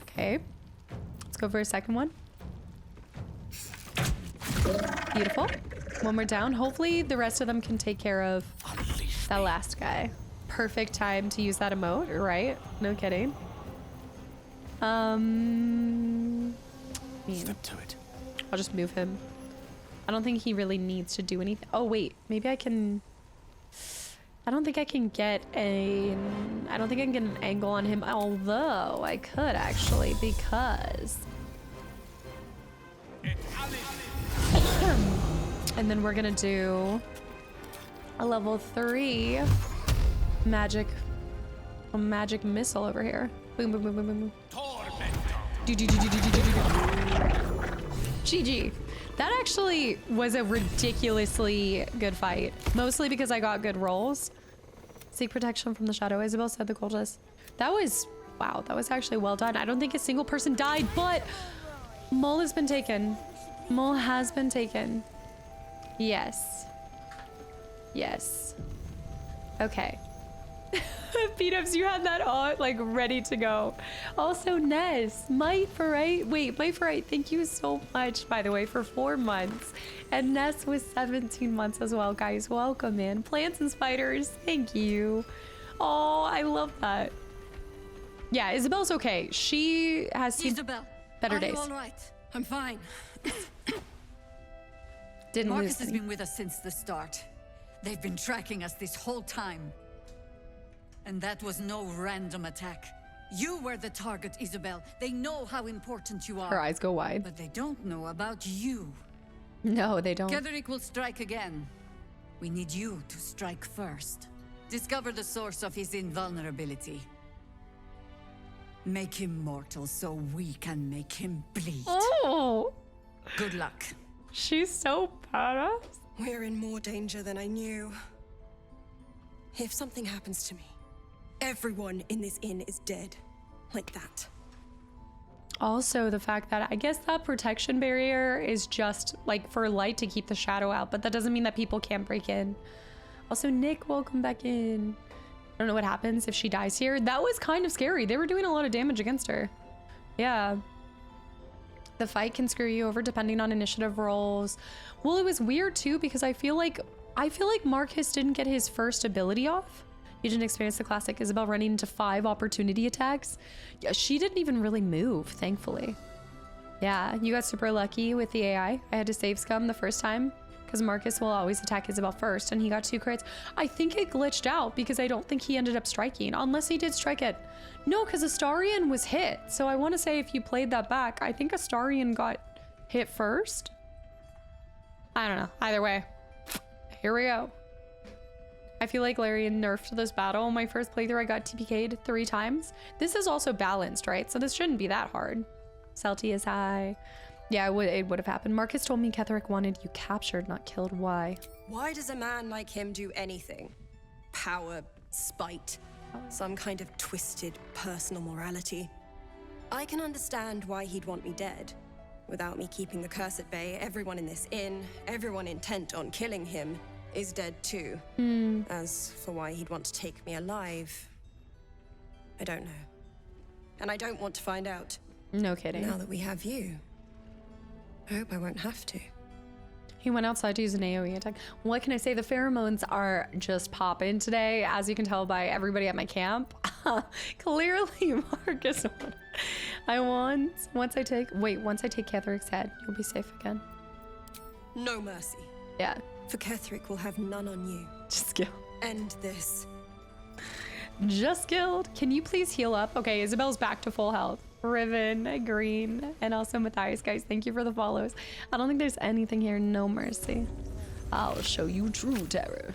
Okay. Let's go for a second one. Beautiful. One more down. Hopefully the rest of them can take care of that last guy. Perfect time to use that emote, right? No kidding. Step to it. I'll just move him. I don't think he really needs to do anything. Oh wait, maybe I can. I don't think I can get an angle on him, although I could actually, because. And then we're gonna do a level 3 magic missile over here. Boom, boom, boom, boom, boom, boom. GG. That actually was a ridiculously good fight. Mostly because I got good rolls. Seek protection from the shadow. Isabelle said the cultist. That was, wow, that was actually well done. I don't think a single person died, but Mole has been taken. Mole has been taken. Yes. Yes. Okay. Beat-ups, you had that all like ready to go. Also, Ness, Myferite. Wait, Myferite, thank you so much, by the way, for 4 months. And Ness was 17 months as well, guys. Welcome in. Plants and spiders, thank you. Oh, I love that. Yeah, Isabelle's okay. She has seen Isabelle, better days. Are you all right? I'm fine. Didn't Marcus lose has any. been with us since the start. They've been tracking us this whole time. And that was no random attack. You were the target, Isabelle. They know how important you are. Her eyes go wide. But they don't know about you. No, they don't. Ketheric will strike again. We need you to strike first. Discover the source of his invulnerability. Make him mortal so we can make him bleed. Oh! Good luck. She's so badass. We're in more danger than I knew. If something happens to me, everyone in this inn is dead. Like that. Also, the fact that I guess that protection barrier is just like for light to keep the shadow out, but that doesn't mean that people can't break in. Also, Nick, welcome back in. I don't know what happens if she dies here. That was kind of scary. They were doing a lot of damage against her. Yeah. The fight can screw you over depending on initiative rolls. Well, it was weird too because I feel like Marcus didn't get his first ability off. You didn't experience the classic Isabelle running into 5 opportunity attacks. Yeah, she didn't even really move, thankfully. Yeah, you got super lucky with the AI. I had to save scum the first time because Marcus will always attack Isabelle first and he got 2 crits. I think it glitched out because I don't think he ended up striking, unless he did strike it. No, because Astarion was hit. So I want to say if you played that back, I think Astarion got hit first. I don't know. Either way, here we go. I feel like Larian nerfed this battle. My first playthrough, I got TPK'd 3 times. This is also balanced, right? So this shouldn't be that hard. Salty is high. Yeah, it would have happened. Marcus told me Ketheric wanted you captured, not killed. Why? Why does a man like him do anything? Power, spite, some kind of twisted personal morality. I can understand why he'd want me dead. Without me keeping the curse at bay, everyone in this inn, everyone intent on killing him, is dead too. As for why he'd want to take me alive, I don't know. And I don't want to find out. No kidding. Now that we have you, I hope I won't have to. He went outside to use an AoE attack. What can I say? The pheromones are just popping today, as you can tell by everybody at my camp. Clearly, Marcus won. Once I take Ketheric's head, you'll be safe again. No mercy. Yeah. For Ketheric will have none on you. Just kill. End this. Just killed. Can you please heal up? Okay, Isabelle's back to full health. Riven, Green, and also Matthias, guys. Thank you for the follows. I don't think there's anything here. No mercy. I'll show you true terror.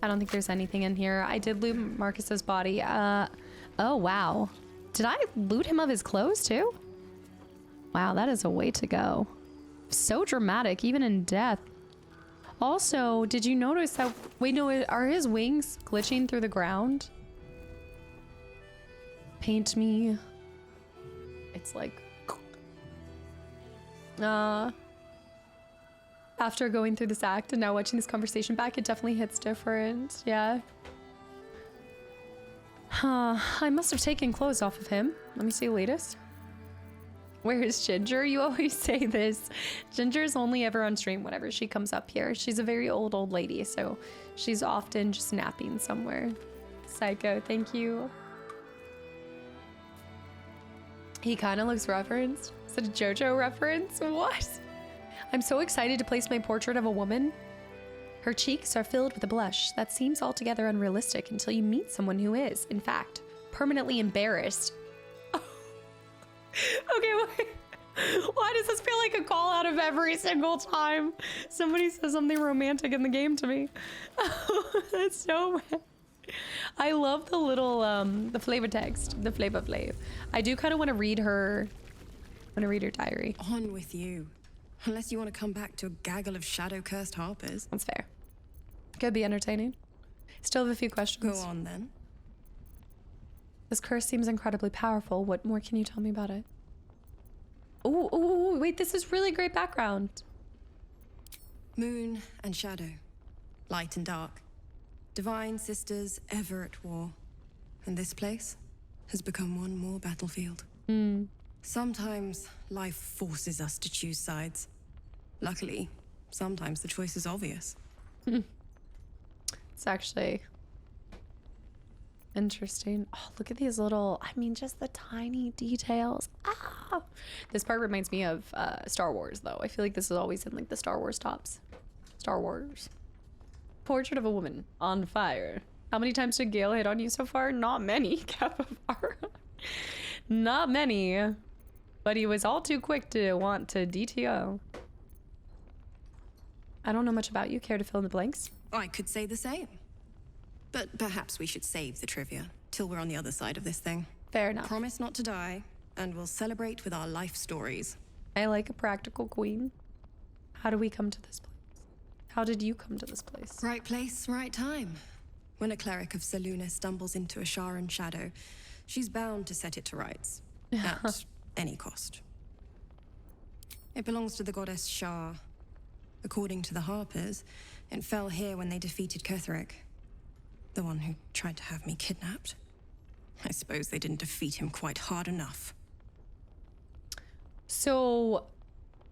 I don't think there's anything in here. I did loot Marcus's body. Oh, wow. Did I loot him of his clothes too? Wow, that is a way to go. So dramatic, even in death. Also, did you notice that, wait, no, are his wings glitching through the ground? Paint me. It's like, after going through this act and now watching this conversation back, it definitely hits different. Yeah. I must have taken clothes off of him. Let me see the latest. Where is Ginger? You always say this. Ginger's only ever on stream whenever she comes up here. She's a very old lady, so she's often just napping somewhere. Psycho, thank you. He kind of looks referenced. Is it a JoJo reference? What? I'm so excited to place my portrait of a woman. Her cheeks are filled with a blush that seems altogether unrealistic until you meet someone who is, in fact, permanently embarrassed. Okay, wait. Why does this feel like a call out of every single time somebody says something romantic in the game to me? That's so bad. I love the little, the flavor text, the flavor flav. I do kind of want to read her, diary. On with you. Unless you want to come back to a gaggle of shadow-cursed harpers. That's fair. Could be entertaining. Still have a few questions. Go on, then. This curse seems incredibly powerful. What more can you tell me about it? Oh, wait, this is really great background. Moon and shadow, light and dark, divine sisters ever at war. And this place has become one more battlefield. Sometimes life forces us to choose sides. Luckily, sometimes the choice is obvious. It's actually interesting. Oh, look at these little, I mean, just the tiny details. Ah! This part reminds me of Star Wars, though. I feel like this is always in like the Star Wars tops. Star Wars. Portrait of a woman on fire. How many times did Gale hit on you so far? Not many, Capybara. Not many. But he was all too quick to want to DTO. I don't know much about you. Care to fill in the blanks? I could say the same. But perhaps we should save the trivia till we're on the other side of this thing. Fair enough. Promise not to die, and we'll celebrate with our life stories. I like a practical queen. How do we come to this place? How did you come to this place? Right place, right time. When a cleric of Selûne stumbles into a Sharan shadow, she's bound to set it to rights. At any cost. It belongs to the goddess Shar. According to the Harpers, it fell here when they defeated Ketheric. The one who tried to have me kidnapped. I suppose they didn't defeat him quite hard enough. So,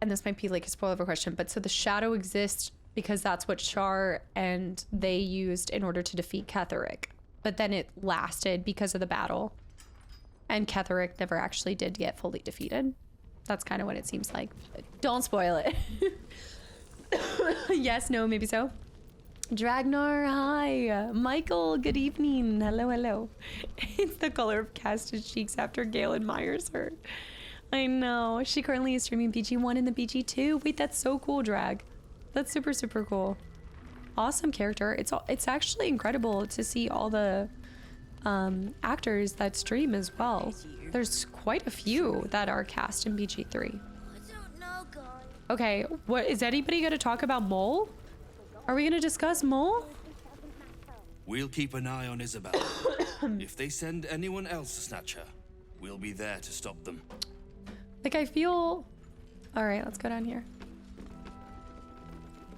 and this might be like a spoiler of a question, but so the shadow exists because that's what Shar and they used in order to defeat Ketheric. But then it lasted because of the battle. And Ketheric never actually did get fully defeated. That's kind of what it seems like. Don't spoil it. Yes, no, maybe so. Dragnar, hi. Michael, good evening. Hello, hello. It's the color of Casta's cheeks after Gale admires her. I know. She currently is streaming BG1 and the BG2. Wait, that's so cool, Drag. That's super, super cool. Awesome character. It's actually incredible to see all the actors that stream as well. There's quite a few that are cast in BG3. Okay, what is anybody gonna talk about Mole? Are we gonna discuss Mole? We'll keep an eye on Isabelle. If they send anyone else to snatch her, we'll be there to stop them. Like, I feel... Alright, let's go down here.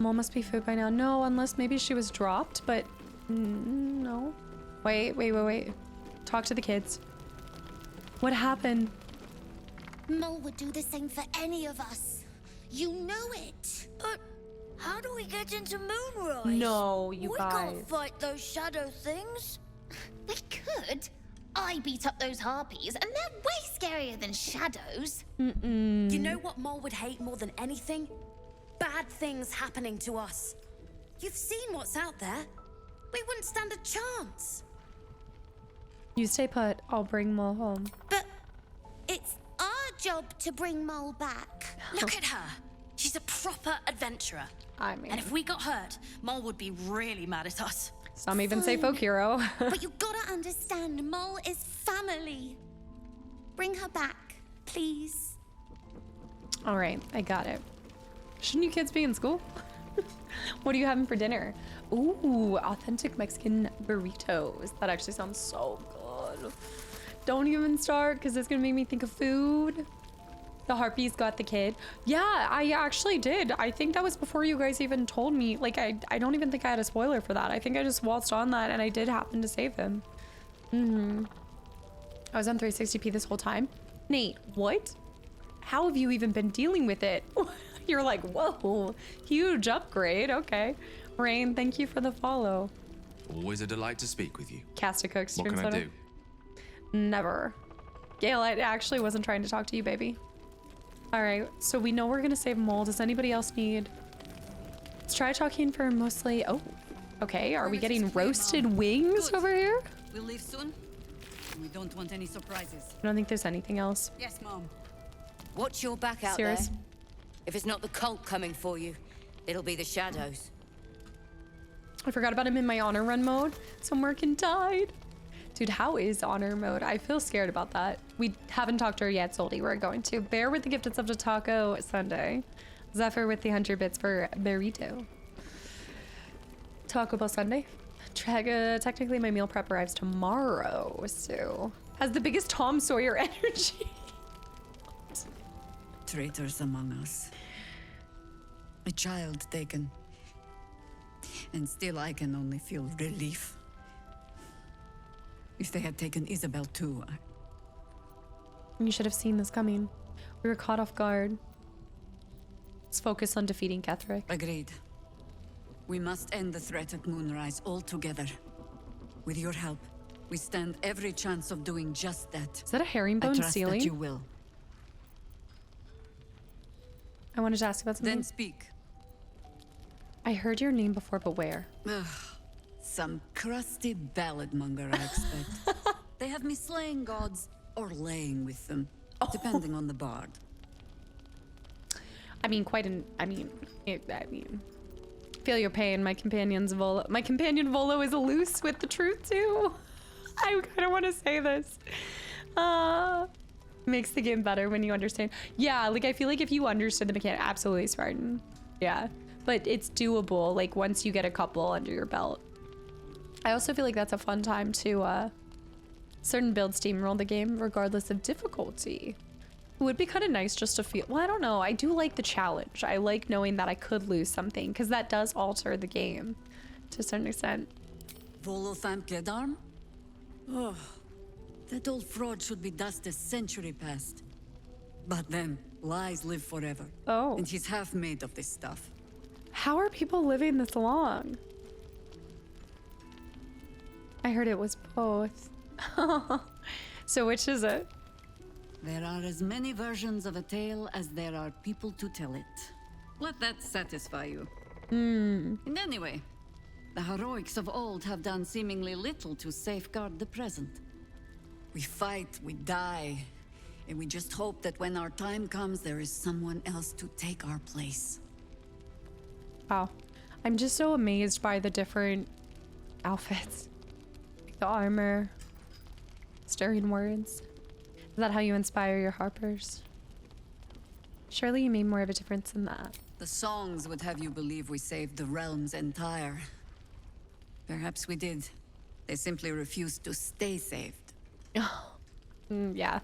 Mole must be food by now. No, unless maybe she was dropped, but... no. Wait. Talk to the kids. What happened? Mole would do the same for any of us. You know it. But how do we get into Moonrise? No, you guys. We can't fight those shadow things. We could. I beat up those harpies, and they're way scarier than shadows. You know what Mole would hate more than anything? Bad things happening to us. You've seen what's out there. We wouldn't stand a chance. You stay put. I'll bring Mole home. But it's our job to bring Mole back. Look at her. She's a proper adventurer. I mean... And if we got hurt, Mole would be really mad at us. Some even say folk hero. But you gotta understand, Mole is family. Bring her back, please. All right, I got it. Shouldn't you kids be in school? What are you having for dinner? Ooh, authentic Mexican burritos. That actually sounds so good. Don't even start, because it's gonna make me think of food. The harpies got the kid. Yeah, I actually did. I think that was before you guys even told me. Like, I don't even think I had a spoiler for that. I think I just waltzed on that and I did happen to save him. I was on 360p this whole time. Nate, what? How have you even been dealing with it? You're like, whoa, huge upgrade. Okay. Rain, thank you for the follow. Always a delight to speak with you. Kastaclysm. What can I do? Never. Gale, I actually wasn't trying to talk to you, baby. All right, so we know we're gonna save Mole. Does anybody else need? Let's try talking for mostly. Oh, okay. Are we getting roasted wings over here? We'll leave soon. We don't want any surprises. I don't think there's anything else. Yes, Mom. Watch your back out Serious? there. If it's not the cult coming for you, it'll be the shadows. I forgot about him in my honor run mode. Some mercantile. Dude, how is honor mode? I feel scared about that. We haven't talked to her yet, Soldy. We're going to. Bear with the gifted sub to Taco Sunday. Zephyr with the 100 bits for burrito. Taco Bell Sunday. Technically, my meal prep arrives tomorrow, so... Has the biggest Tom Sawyer energy. traitors among us. A child taken. And still I can only feel relief. If they had taken Isabelle too, You should have seen this coming. We were caught off guard. Let's focus on defeating Ketherick. Agreed. We must end the threat at Moonrise altogether. With your help, we stand every chance of doing just that. Is that a herringbone I trust ceiling? that you will. I wanted to ask about something. Then speak. I heard your name before, but where? Ugh, some crusty ballad monger, I expect. They have me slaying gods or laying with them, depending on the bard. I mean, feel your pain. My companion Volo is loose with the truth too. I kind of want to say this. Makes the game better when you understand. Yeah, like I feel like if you understood the mechanic, absolutely Spartan. Yeah, but it's doable. Like once you get a couple under your belt. I also feel like that's a fun time to certain build steamroll the game regardless of difficulty. It would be kind of nice just to feel, well, I don't know. I do like the challenge. I like knowing that I could lose something because that does alter the game to a certain extent. Volo Thamp Gedarm? Oh, that old fraud should be dust a century past. But then, lies live forever. Oh. And he's half made of this stuff. How are people living this long? I heard it was both. So which is it? There are as many versions of a tale as there are people to tell it. Let that satisfy you. And anyway, the heroics of old have done seemingly little to safeguard the present. We fight, we die, and we just hope that when our time comes, there is someone else to take our place. Wow. I'm just so amazed by the different outfits. Like the armor, stirring words. Is that how you inspire your harpers? Surely you made more of a difference than that. The songs would have you believe we saved the realm's entire. Perhaps we did. They simply refused to stay saved. Yeah.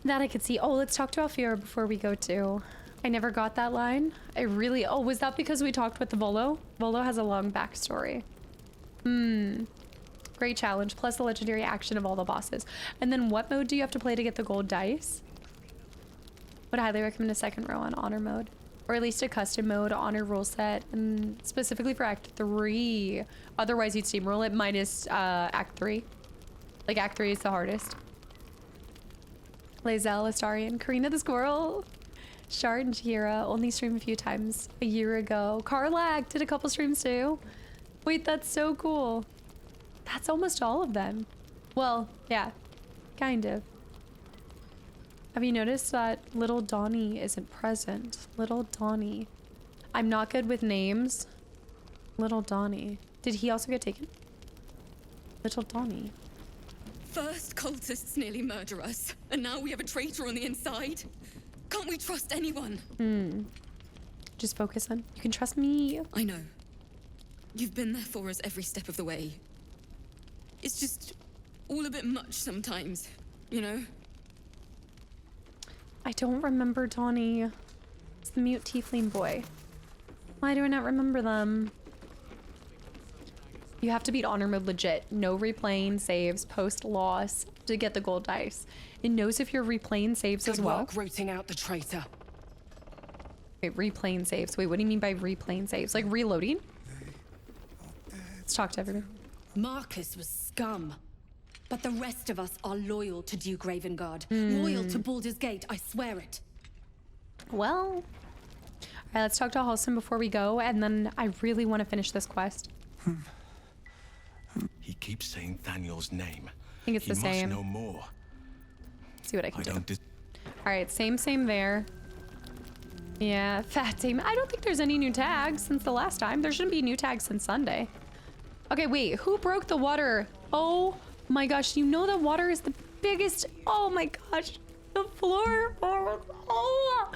That I could see. Oh, let's talk to Alfira before we go to. I never got that line. Oh, was that because we talked with the Volo? Volo has a long backstory. Great challenge, plus the legendary action of all the bosses. And then what mode do you have to play to get the gold dice? Would highly recommend a second row on honor mode. Or at least a custom mode honor rule set, and specifically for Act 3. Otherwise you'd steamroll it minus Act 3. Like Act 3 is the hardest. Lazel, Astarian, Karina the Squirrel, Shard and Shira only streamed a few times a year ago. Karlak did a couple streams too. Wait, that's so cool. That's almost all of them. Well, yeah, kind of. Have you noticed that little Donnie isn't present? Little Donnie. I'm not good with names. Little Donnie. Did he also get taken? Little Donnie. First cultists nearly murder us, and now we have a traitor on the inside. Can't we trust anyone? Just focus on, you can trust me. I know. You've been there for us every step of the way. It's just all a bit much sometimes, you know? I don't remember Donnie. It's the mute tiefling boy. Why do I not remember them? You have to beat honor mode legit. No replaying saves post loss to get the gold dice. It knows if you're replaying saves as well. Good work rooting out the traitor. Wait, replaying saves. Wait, what do you mean by replaying saves? Like reloading? Let's talk to everyone. Marcus was scum. But the rest of us are loyal to Duke Ravengard. Loyal to Baldur's Gate, I swear it. Well, all right, let's talk to Halston before we go, and then I really want to finish this quest. He keeps saying Thaniel's name. I think it's the same. He must know more. Let's see what I can do. Don't all right, same there. Yeah, fat team. I don't think there's any new tags since the last time. There shouldn't be new tags since Sunday. Okay, wait, who broke the water? Oh my gosh, you know that water is the biggest, oh my gosh, the floor, oh,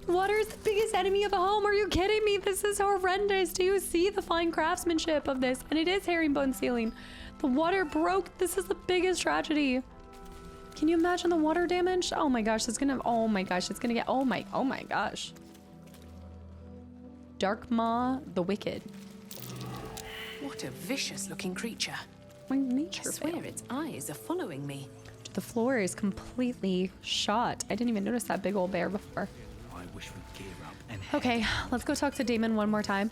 water is the biggest enemy of a home. Are you kidding me? This is horrendous. Do you see the fine craftsmanship of this? And it is herringbone ceiling. The water broke. This is the biggest tragedy. Can you imagine the water damage? Oh my gosh, it's gonna, oh my gosh, it's gonna get, oh my gosh. Dark Maw the Wicked. What a vicious looking creature. My nature I swear fail. its eyes are following me. The floor is completely shot. I didn't even notice that big old bear before. I wish we'd gear up and Okay, let's go talk to Damon one more time.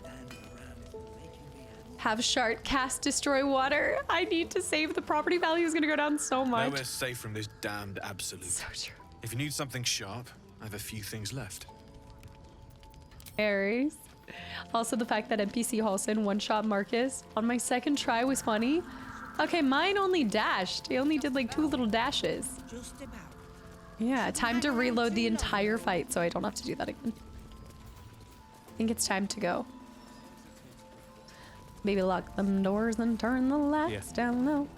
Have Shart cast Destroy Water. I need to save. The property value is gonna go down so much. Nowhere safe from this damned absolute. So true. If you need something sharp, I have a few things left. Aries. Also, the fact that NPC Halson one-shot Marcus on my second try was funny. Okay, mine only dashed. He only did like 2 little dashes. Just about. Yeah, time to reload the entire fight so I don't have to do that again. I think it's time to go. Maybe lock them doors and turn the lights down low.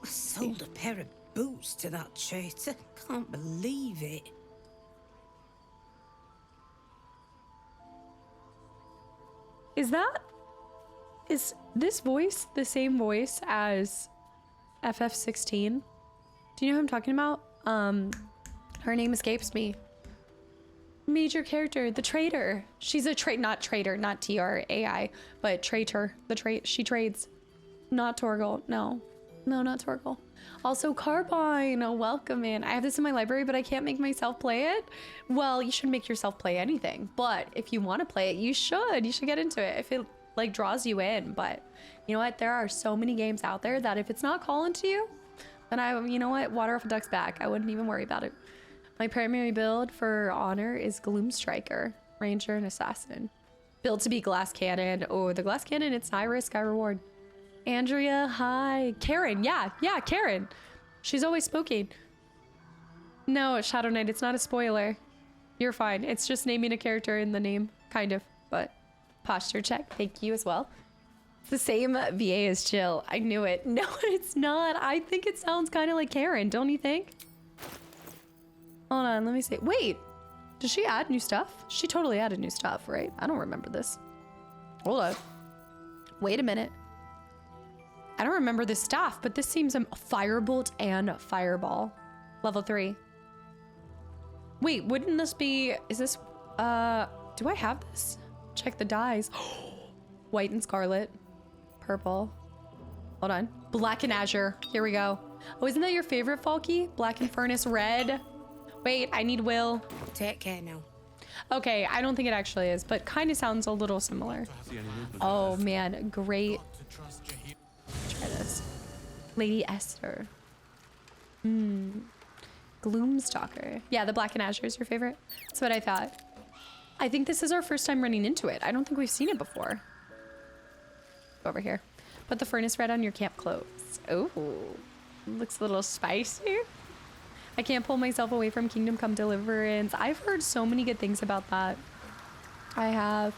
I sold a pair of boots to that traitor. Can't believe it. Is this voice the same voice as FF16? Do you know who I'm talking about? Her name escapes me. Major character, the traitor. She's a not traitor, not TRAI, but traitor. She trades. Not Torgal. No, not Torgal. Also, Carbine, welcome in. I have this in my library, but I can't make myself play it. Well, you should make yourself play anything, but if you want to play it, you should. You should get into it if it like draws you in. But you know what? There are so many games out there that if it's not calling to you, then you know what? Water off a duck's back. I wouldn't even worry about it. My primary build for honor is Gloom Striker, Ranger, and Assassin. Built to be Glass Cannon. Oh, the Glass Cannon, it's high risk, high reward. Andrea, hi. Karen, yeah, Karen. She's always smoking. No, Shadow Knight, it's not a spoiler. You're fine. It's just naming a character in the name, kind of. But posture check, thank you as well. It's the same VA as Jill. I knew it. No, it's not. I think it sounds kind of like Karen, don't you think? Hold on, let me see. Wait, did she add new stuff? She totally added new stuff, right? I don't remember this. Hold up. Wait a minute. I don't remember this staff, but this seems a Firebolt and Fireball. Level 3. Wait, wouldn't this be... Is this... do I have this? Check the dyes. White and Scarlet. Purple. Hold on. Black and Azure. Here we go. Oh, isn't that your favorite, Falky? Black and Furnace Red. Wait, I need Wyll. Take care now. Okay, I don't think it actually is, but kind of sounds a little similar. Oh man, great. Try this. Lady Esther. Gloomstalker. Yeah, the Black and Azure is your favorite. That's what I thought. I think this is our first time running into it. I don't think we've seen it before. Over here. Put the Furnace Red on your camp clothes. Oh, looks a little spicy. I can't pull myself away from Kingdom Come Deliverance. I've heard so many good things about that. I have.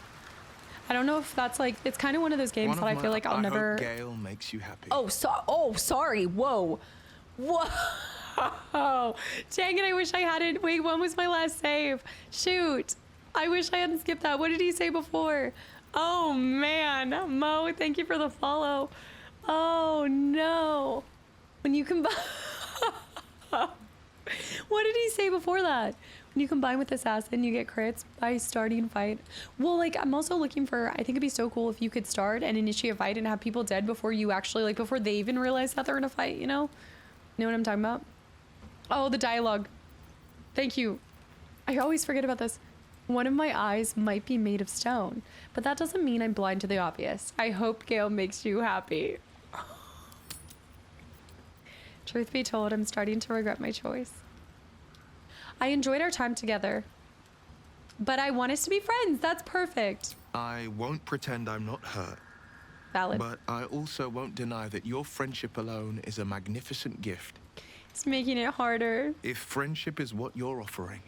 I don't know if that's like, it's kind of one of those games that I feel like I'll never. Hope Gale makes you happy. Oh, sorry. Whoa. Dang it, I wish I hadn't. Wait, when was my last save? Shoot. I wish I hadn't skipped that. What did he say before? Oh man, Mo, thank you for the follow. Oh no. When you combine. What did he say before that? When you combine with Assassin, you get crits by starting a fight. Well, like, I'm also looking for, I think it'd be so cool if you could start and initiate a fight and have people dead before you actually, like, before they even realize that they're in a fight, you know? You know what I'm talking about? Oh, the dialogue. Thank you. I always forget about this. One of my eyes might be made of stone, but that doesn't mean I'm blind to the obvious. I hope Gale makes you happy. Truth be told, I'm starting to regret my choice. I enjoyed our time together, but I want us to be friends. That's perfect. I won't pretend I'm not hurt. Valid. But I also won't deny that your friendship alone is a magnificent gift. It's making it harder. If friendship is what you're offering,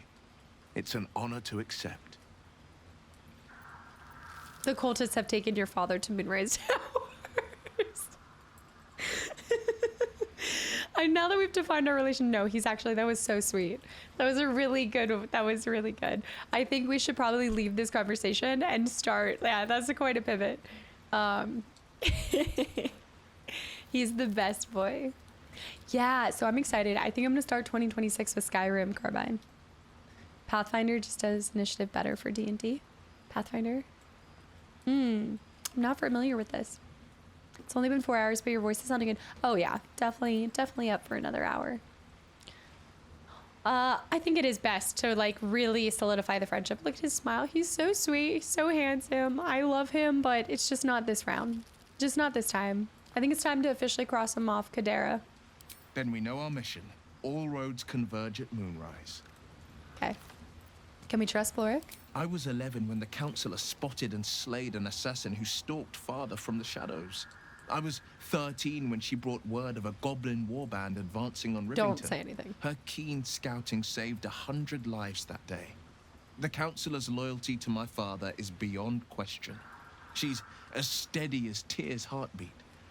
it's an honor to accept. The cultists have taken your father to Moonrise Towers. Now that we've defined our relation, no, he's actually, that was so sweet. That was really good. I think we should probably leave this conversation and start. Yeah, that's quite a pivot. He's the best boy. Yeah, so I'm excited. I think I'm gonna start 2026 with Skyrim Carbine. Pathfinder just does initiative better for D&D. Pathfinder. I'm not familiar with this. It's only been 4 hours, but your voice is sounding good. Oh yeah, definitely up for another hour. I think it is best to like really solidify the friendship. Look at his smile. He's so sweet, so handsome. I love him, but it's just not this round. Just not this time. I think it's time to officially cross him off Kadera. Then we know our mission. All roads converge at moonrise. Okay. Can we trust Floric? I was 11 when the Councillor spotted and slayed an assassin who stalked father from the shadows. I was 13 when she brought word of a goblin warband advancing on Rivington. Don't say anything. Her keen scouting saved 100 lives that day. The Councillor's loyalty to my father is beyond question. She's as steady as Tyr's heartbeat,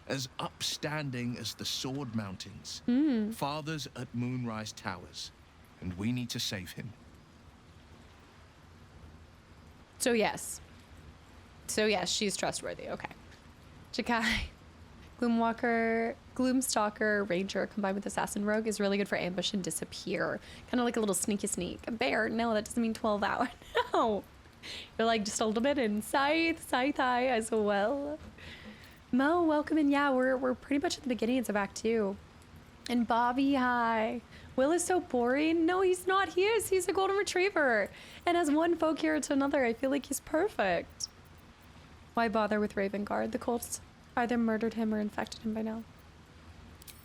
as upstanding as the Sword Mountains. Father's at Moonrise Towers, and we need to save him. So yes, she's trustworthy. Okay. Jakai, Gloomstalker, Ranger combined with Assassin Rogue is really good for ambush and disappear. Kind of like a little sneaky sneak. A bear? No, that doesn't mean 12 hour. No. You're like just a little bit in Scythe Eye as well. Mo, welcome in. Yeah, we're pretty much at the beginnings of Act 2. And Bobby, hi. Wyll is so boring. No, he's not. He is. He's a golden retriever. And as one folk hero to another, I feel like he's perfect. Why bother with Ravengard? The cults either murdered him or infected him by now.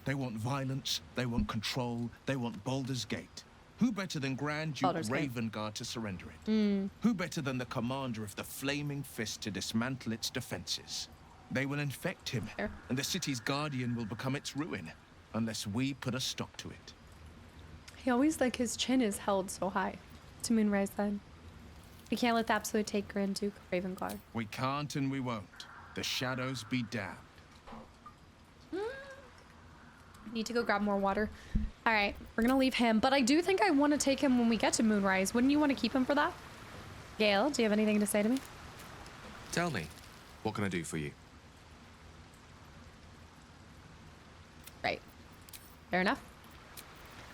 They want violence, they want control, they want Baldur's Gate. Who better than Grand Duke Ravengard to surrender it? Who better than the commander of the Flaming Fist to dismantle its defenses? They will infect him, and the city's guardian will become its ruin, unless we put a stop to it. He always, like, his chin is held so high to Moonrise then. We can't let the Absolute take Grand Duke Ravengard. We can't and we won't. The shadows be damned. Need to go grab more water. All right, we're gonna leave him, but I do think I want to take him when we get to Moonrise. Wouldn't you want to keep him for that? Gale, do you have anything to say to me? Tell me, what can I do for you? Right. Fair enough.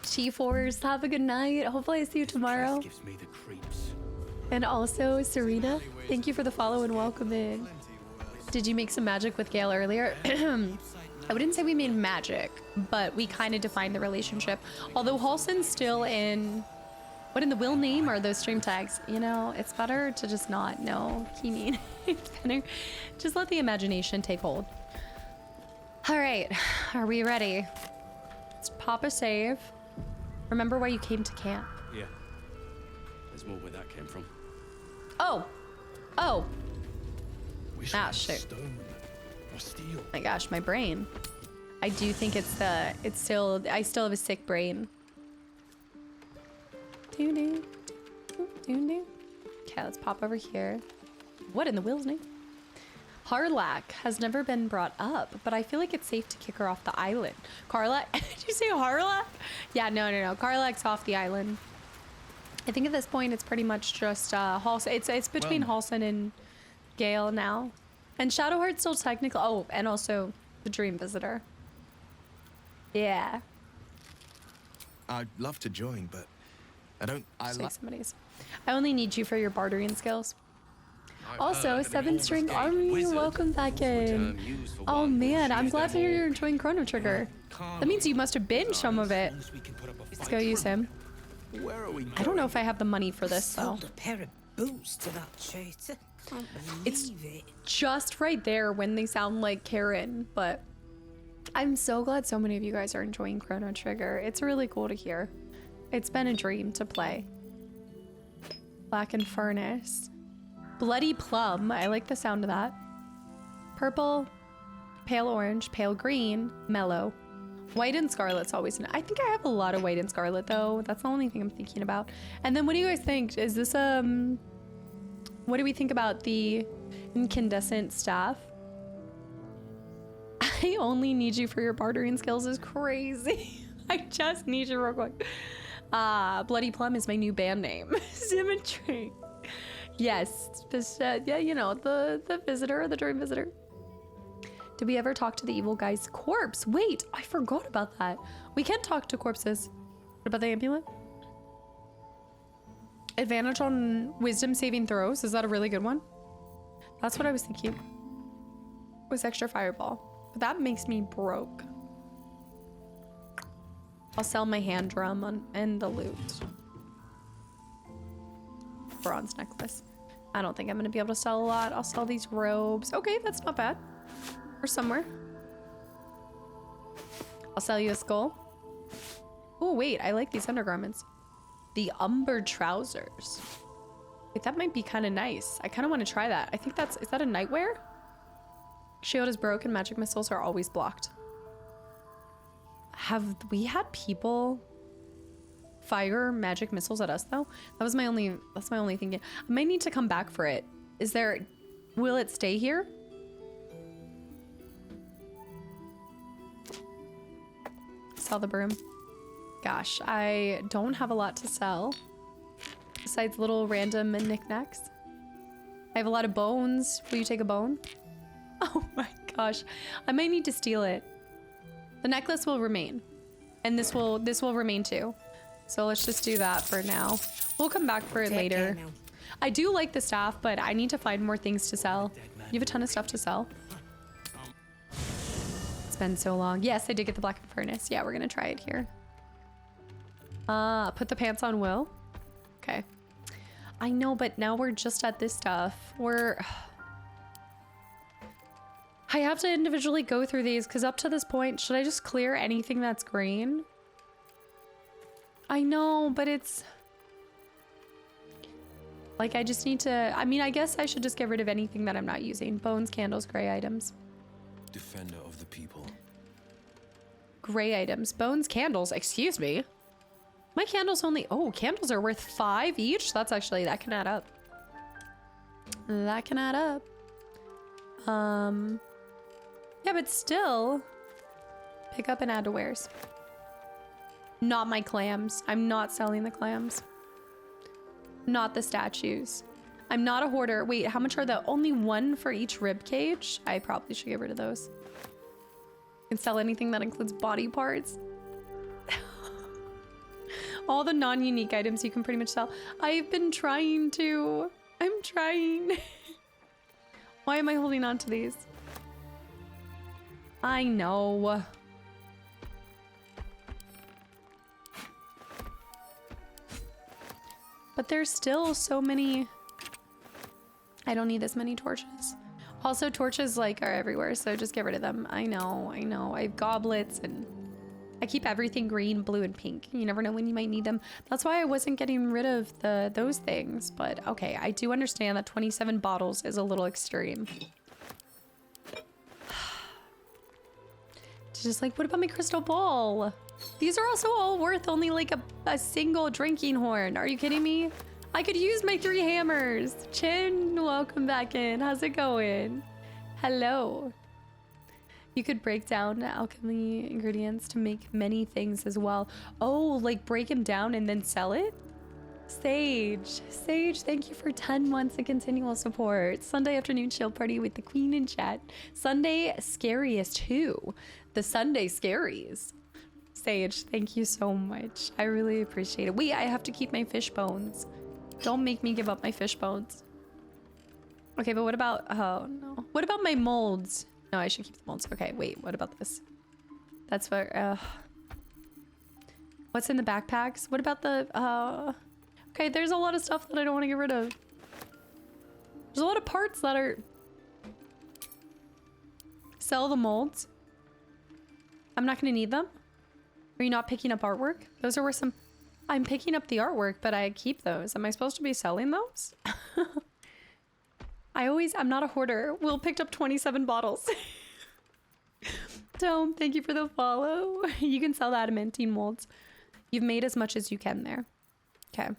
T4s, have a good night. Hopefully I see you tomorrow. Gives me the creeps. And also, Serena, thank you for the follow and welcome in. Did you make some magic with Gale earlier? I wouldn't say we made magic, but we kind of defined the relationship. Although Halson's still in... What in the Wyll name are those stream tags? You know, it's better to just not know. It's better. Just let the imagination take hold. All right, are we ready? Let's pop a save. Remember why you came to camp. Yeah. There's more where that came from. Oh. Ah, shit. Stone or steel. My gosh, my brain. I do think I still have a sick brain. Okay, let's pop over here. What in the Wyll's name? Harlack has never been brought up, but I feel like it's safe to kick her off the island. Karlach? Did you say Harlack? Yeah, no. Karlach's off the island. I think at this point it's pretty much just Halson. It's between Halson and Gale now. And Shadowheart's still technically... Oh, and also the Dream Visitor. Yeah. I'd love to join, but I don't... I only need you for your bartering skills. Also, 7-string army, welcome back in. Oh man, I'm glad to hear you're enjoying Chrono Trigger. That means you must have binged some of it. Let's go use him. I don't know if I have the money for this though. A pair of boots to that traitor. Can't believe it. Just right there when they sound like Karen, but I'm so glad so many of you guys are enjoying Chrono Trigger. It's really cool to hear. It's been a dream to play. Blackened Furnace. Bloody Plum. I like the sound of that. Purple, pale orange, pale green, mellow. White and scarlet's always I think I have a lot of white and scarlet though. That's the only thing I'm thinking about. And then what do you guys think? Is this what do we think about the incandescent staff? I only need you for your bartering skills is crazy. I just need you real quick. Bloody Plum is my new band name. Symmetry. Yes, this, yeah, you know, the visitor, the Dream Visitor. Did we ever talk to the evil guy's corpse? Wait, I forgot about that. We can talk to corpses. What about the amulet? Advantage on wisdom saving throws. Is that a really good one? That's what I was thinking. Was extra fireball. But that makes me broke. I'll sell my hand drum and the loot. Bronze necklace. I don't think I'm gonna be able to sell a lot. I'll sell these robes. Okay, that's not bad. Or somewhere. I'll sell you a skull. Oh wait, I like these undergarments. The umber trousers. Wait, that might be kind of nice. I kind of want to try that. I think that's, is that a nightwear? Shield is broken. Magic missiles are always blocked. Have we had people fire magic missiles at us though? That's my only thinking. I might need to come back for it. Is there, will it stay here? Sell the broom. Gosh, I don't have a lot to sell. Besides little random knickknacks. I have a lot of bones. Will you take a bone? Oh my gosh. I might need to steal it. The necklace will remain. And this will remain too. So let's just do that for now. We'll come back for it later. I do like the staff, but I need to find more things to sell. You have a ton of stuff to sell. It's been so long. Yes, I did get the blackened furnace. Yeah, we're gonna try it here. Put the pants on Wyll. Okay. I know, but now we're just at this stuff. I have to individually go through these because up to this point, should I just clear anything that's green? I know, but it's like I just need to, I mean, I guess I should just get rid of anything that I'm not using. Bones, candles, gray items. Defender of the people. Gray items. Bones, candles, excuse me. My candles only, oh, candles are worth 5 each? That's actually, that can add up. That can add up. Yeah, but still, pick up and add to wares. Not my clams. I'm not selling the clams. Not the statues. I'm not a hoarder. Wait, how much are the, only 1 for each rib cage? I probably should get rid of those. Can sell anything that includes body parts. All the non-unique items you can pretty much sell. I've been trying to. I'm trying. Why am I holding on to these? I know. But there's still so many. I don't need this many torches. Also, torches like are everywhere, so just get rid of them. I know. I have goblets and I keep everything green, blue, and pink. You never know when you might need them. That's why I wasn't getting rid of those things. But okay, I do understand that 27 bottles is a little extreme. Just like, what about my crystal ball? These are also all worth only like a single drinking horn. Are you kidding me? I could use my 3 hammers. Chin, welcome back in. How's it going? Hello. You could break down alchemy ingredients to make many things as well. Oh, like break them down and then sell it? Sage, thank you for 10 months of continual support. Sunday afternoon chill party with the queen in chat. Sunday scariest who? The Sunday scaries. Sage, thank you so much. I really appreciate it. Wait, I have to keep my fish bones. Don't make me give up my fish bones. Okay, but what about, oh no. What about my molds? No, I should keep the molds. Okay, wait, what about this? That's what, what's in the backpacks? What about the, okay, there's a lot of stuff that I don't want to get rid of. There's a lot of parts that are... Sell the molds. I'm not going to need them. Are you not picking up artwork? Those are worth some... I'm picking up the artwork, but I keep those. Am I supposed to be selling those? I'm not a hoarder. Will picked up 27 bottles. Tom, thank you for the follow. You can sell the adamantine molds. You've made as much as you can there. Okay.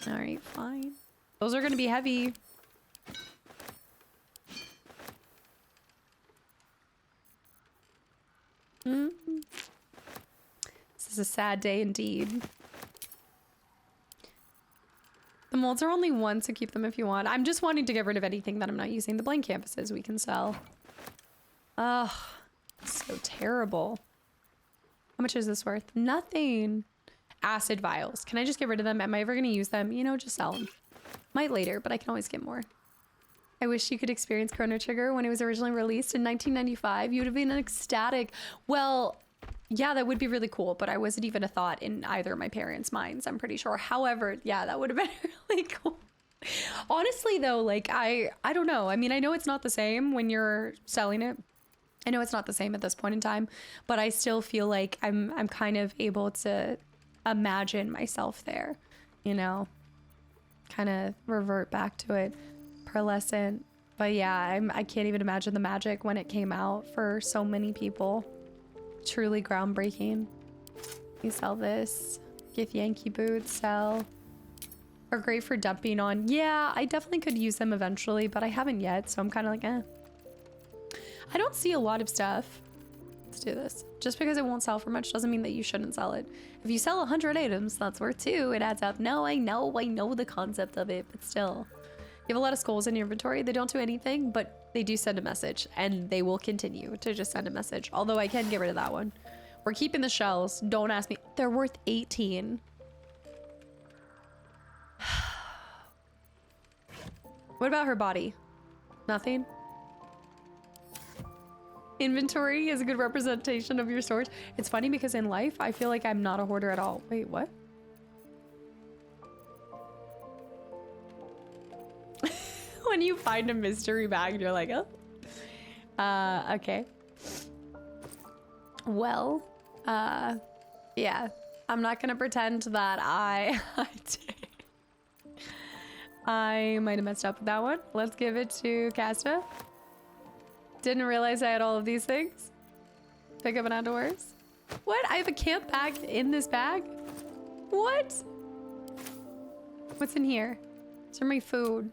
All right, fine. Those are going to be heavy. This is a sad day indeed. The molds are only 1, so keep them if you want. I'm just wanting to get rid of anything that I'm not using. The blank canvases we can sell. Ugh, so terrible. How much is this worth? Nothing. Acid vials. Can I just get rid of them? Am I ever going to use them? You know, just sell them. Might later, but I can always get more. I wish you could experience Chrono Trigger when it was originally released in 1995. You would have been ecstatic. Well, yeah, that would be really cool, but I wasn't even a thought in either of my parents' minds, I'm pretty sure. However, yeah, that would have been really cool. Honestly, though, like, I don't know. I mean, I know it's not the same when you're selling it. I know it's not the same at this point in time, but I still feel like I'm kind of able to imagine myself there, you know, kind of revert back to it. Pearlescent. But yeah, I can't even imagine the magic when it came out for so many people. Truly groundbreaking. You sell this. Get Yankee boots, sell. Are great for dumping on. Yeah, I definitely could use them eventually, but I haven't yet, so I'm kind of like, eh. I don't see a lot of stuff. Let's do this. Just because it won't sell for much doesn't mean that you shouldn't sell it. If you sell 100 items, that's worth 2. It adds up. No, I know the concept of it, but still. You have a lot of skulls in your inventory. They don't do anything, but they do send a message, and they will continue to just send a message. Although I can get rid of that one. We're keeping the shells. Don't ask me. They're worth 18. What about her body? Nothing? Inventory is a good representation of your storage. It's funny because in life, I feel like I'm not a hoarder at all. Wait, what? When you find a mystery bag, you're like, oh. Okay. Well, yeah. I'm not gonna pretend that I might have messed up with that one. Let's give it to Casta. Didn't realize I had all of these things. Pick up an outdoors. What? I have a camp bag in this bag? What? What's in here? These are my food.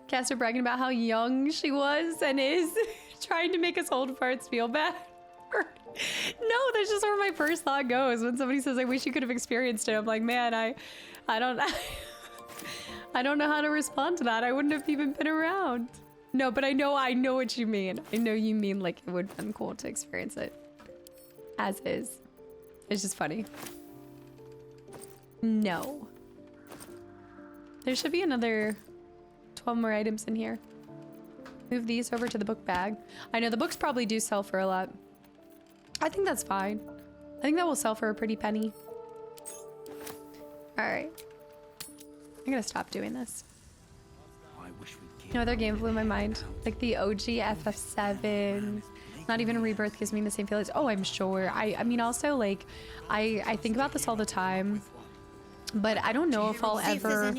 Casta bragging about how young she was and is. Trying to make us old farts feel bad. No, that's just where my first thought goes. When somebody says, I wish you could have experienced it. I'm like, man, I don't I don't know how to respond to that. I wouldn't have even been around. No, but I know what you mean. I know you mean like it would have been cool to experience it. As is. It's just funny. No. There should be another 12 more items in here. Move these over to the book bag. I know the books probably do sell for a lot. I think that's fine. I think that will sell for a pretty penny. All right. I'm gonna stop doing this. No other game blew my mind. Like the OG FF7. Not even a Rebirth gives me the same feelings. Oh, I'm sure. I mean, also, like, I think about this all the time. But I don't know if I'll ever...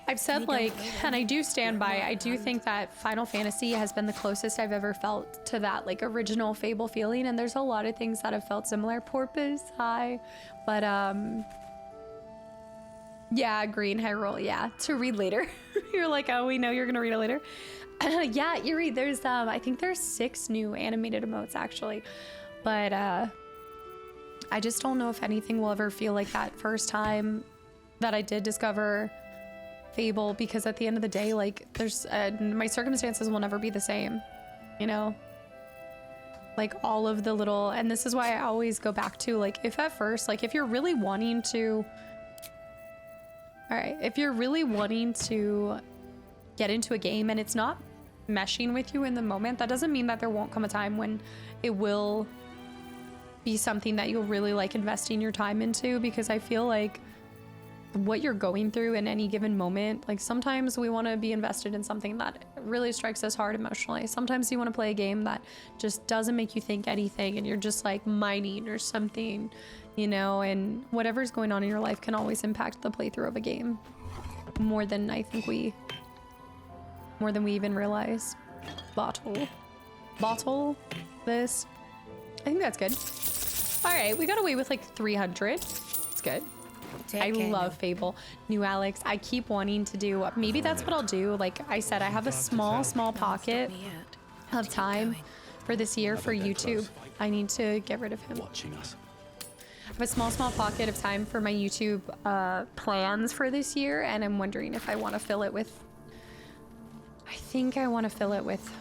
I've said, like, and I do stand by, I do think that Final Fantasy has been the closest I've ever felt to that, like, original Fable feeling. And there's a lot of things that have felt similar. Porpoise, hi. But, yeah, Green Hyrule, yeah. To read later. You're like, oh, we know you're gonna read it later. Yeah, Yuri, there's, I think there's 6 new animated emotes, actually. But, I just don't know if anything will ever feel like that first time that I did discover Fable, because at the end of the day, like, there's, my circumstances will never be the same, you know? Like, all of the little, and this is why I always go back to, like, if at first, like, if you're really wanting to... Alright, if you're really wanting to get into a game and it's not meshing with you in the moment, that doesn't mean that there won't come a time when it will be something that you'll really like investing your time into, because I feel like what you're going through in any given moment, like sometimes we want to be invested in something that really strikes us hard emotionally. Sometimes you want to play a game that just doesn't make you think anything and you're just like mining or something, you know, and whatever's going on in your life can always impact the playthrough of a game more than I think we even realize. Bottle this. I think that's good. All right, we got away with like 300. It's good. I love Fable. New Alex, I keep wanting to do, maybe that's what I'll do. Like I said, I have a small pocket of time for this year for YouTube. I need to get rid of him. I have a small pocket of time for my YouTube plans for this year, and I'm wondering if I want to fill it with, I think I want to fill it with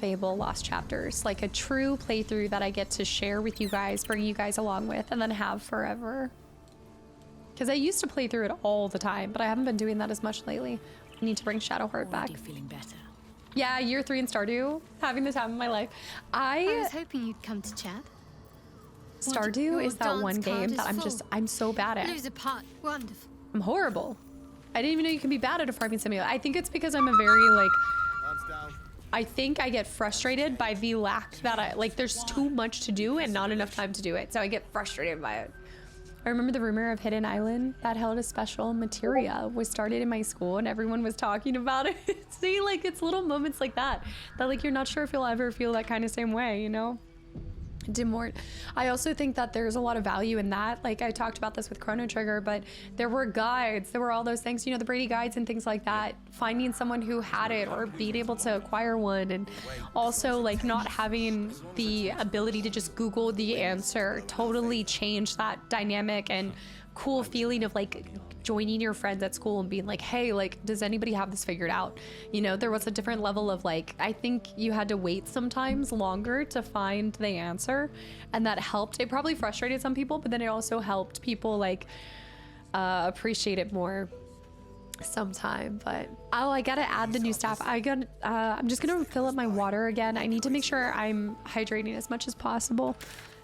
Fable Lost Chapters, like a true playthrough that I get to share with you guys, bring you guys along with, and then have forever. Because I used to play through it all the time, but I haven't been doing that as much lately. I need to bring Shadowheart back. Feeling better. Yeah, year 3 in Stardew, having the time of my life. I was hoping you'd come to chat. Stardew is that one game that I'm so bad at. Lose a part. Wonderful. I'm horrible. I didn't even know you can be bad at a farming simulator. I think it's because I'm a very like, I think I get frustrated by the lack that there's too much to do and not enough time to do it. So I get frustrated by it. I remember the rumor of Hidden Island that held a special materia was started in my school and everyone was talking about it. See, like it's little moments like that like you're not sure if you'll ever feel that kind of same way, you know? Dimort. I also think that there's a lot of value in that. Like I talked about this with Chrono Trigger, but there were guides, there were all those things, you know, the Brady guides and things like that. Finding someone who had it or being able to acquire one, and also like not having the ability to just Google the answer totally changed that dynamic and cool feeling of like joining your friends at school and being like, hey, like, does anybody have this figured out? You know, there was a different level of like, I think you had to wait sometimes longer to find the answer, and that helped. It probably frustrated some people, but then it also helped people like appreciate it more sometime. But oh, I gotta add the new stuff. I'm just gonna fill up my water again. I need to make sure I'm hydrating as much as possible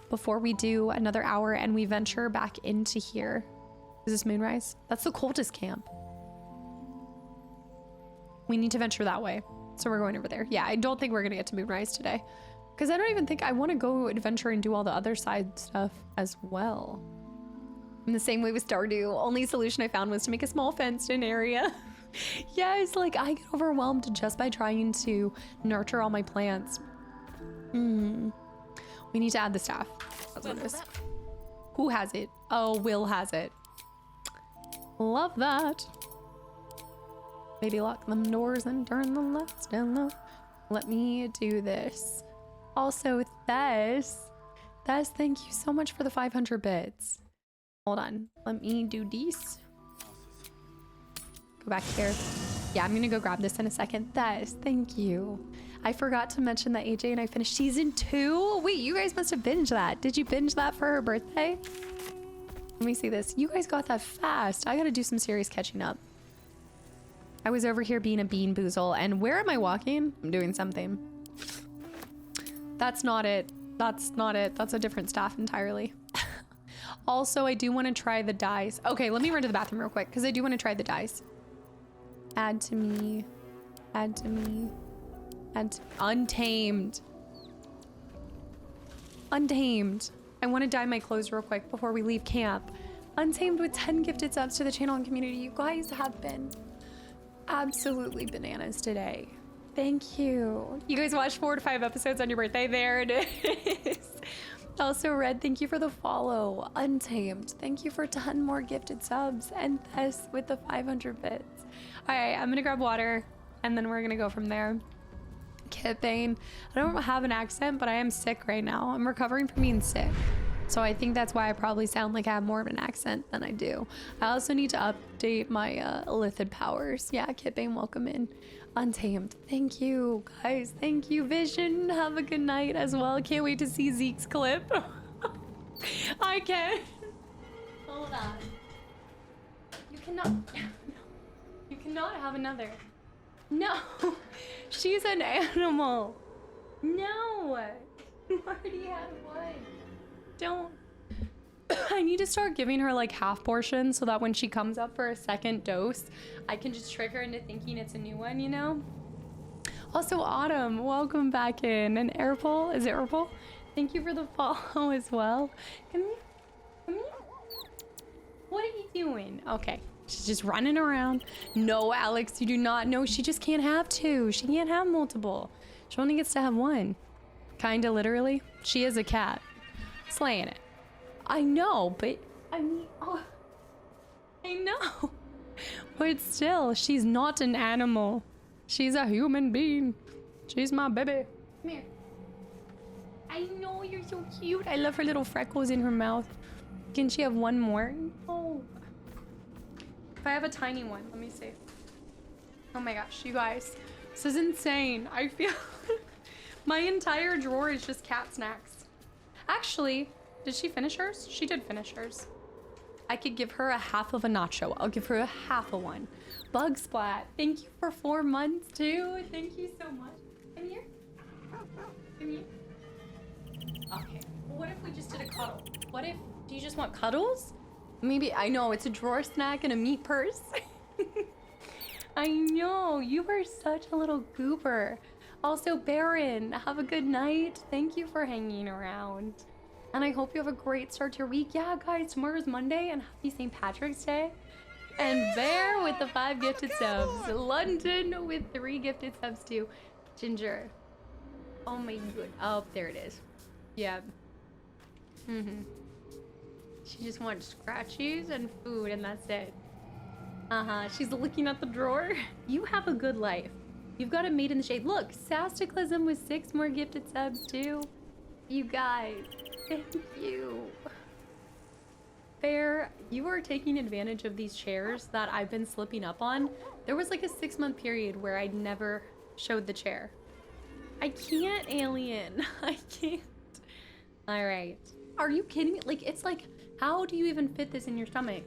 before we do another hour and we venture back into here. Is this Moonrise? That's the cultist camp. We need to venture that way. So we're going over there. Yeah, I don't think we're gonna get to Moonrise today, because I don't even think I want to go adventure and do all the other side stuff as well. In the same way with Stardew, only solution I found was to make a small fenced-in area. Yes, like I get overwhelmed just by trying to nurture all my plants. We need to add the staff. That's what it is. Who has it? Oh, Wyll has it. Love that. Maybe lock them doors and turn the lights down low. Let me do this. Also, Thes, thank you so much for the 500 bits. Hold on. Let me do these. Go back here. Yeah, I'm gonna go grab this in a second. Thes, thank you. I forgot to mention that AJ and I finished season 2. Wait, you guys must have binged that. Did you binge that for her birthday? Let me see this. You guys got that fast. I gotta do some serious catching up. I was over here being a bean boozle, and where am I walking? I'm doing something. That's not it. That's not it. That's a different staff entirely. Also, I do want to try the dyes. Okay, let me run to the bathroom real quick because I do want to try the dyes. Add to me. Add to me. Add to Untamed. Untamed. I want to dye my clothes real quick before we leave camp. Untamed with 10 gifted subs to the channel and community. You guys have been absolutely bananas today. Thank you. You guys watched 4 to 5 episodes on your birthday. There it is. Also, Red, thank you for the follow. Untamed, thank you for 10 more gifted subs. And Tess with the 500 bits. All right, I'm gonna grab water and then we're gonna go from there. Kipping. I don't have an accent, but I am sick right now. I'm recovering from being sick. So I think that's why I probably sound like I have more of an accent than I do. I also need to update my Illithid powers. Yeah, Kipping, welcome in. Untamed. Thank you, guys. Thank you, Vision. Have a good night as well. Can't wait to see Zeke's clip. I can't. Hold on. You cannot. You cannot have another. No. She's an animal. No. You already had one. Don't. I need to start giving her like half portions so that when she comes up for a second dose, I can just trick her into thinking it's a new one, you know? Also, Autumn, welcome back in. And Airpole, is it Airpole? Thank you for the follow as well. Come here. Come here. What are you doing? Okay, she's just running around. No, Alex, you do not know. She just can't have two. She can't have multiple. She only gets to have one. Kinda literally. She is a cat. Slaying it. I know, but I mean, oh, I know, but still, she's not an animal. She's a human being. She's my baby. Come here. I know, you're so cute. I love her little freckles in her mouth. Can she have one more? Oh. If I have a tiny one, let me see. Oh my gosh, you guys, this is insane. I feel My entire drawer is just cat snacks. Actually, did she finish hers? She did finish hers. I could give her a half of a nacho. I'll give her a half of one. Bug Splat, thank you for 4 months too. Thank you so much. Come here. Come here. Okay, well, what if we just did a cuddle? What if, do you just want cuddles? Maybe, I know, it's a drawer snack and a meat purse. I know, you are such a little goober. Also, Baron, have a good night. Thank you for hanging around. And I hope you have a great start to your week. Yeah, guys, tomorrow's Monday and happy St. Patrick's Day. And Bear with the 5 gifted subs. London with 3 gifted subs too. Ginger. Oh my god. Oh, there it is. Yeah. She just wants scratchies and food and that's it. She's looking at the drawer. You have a good life. You've got it made in the shade. Look, Kastaclysm with 6 more gifted subs too. You guys, thank you. Fair, you are taking advantage of these chairs that I've been slipping up on. There was like a 6-month period where I never showed the chair. I can't, alien. I can't. All right. Are you kidding me? Like, it's like, how do you even fit this in your stomach?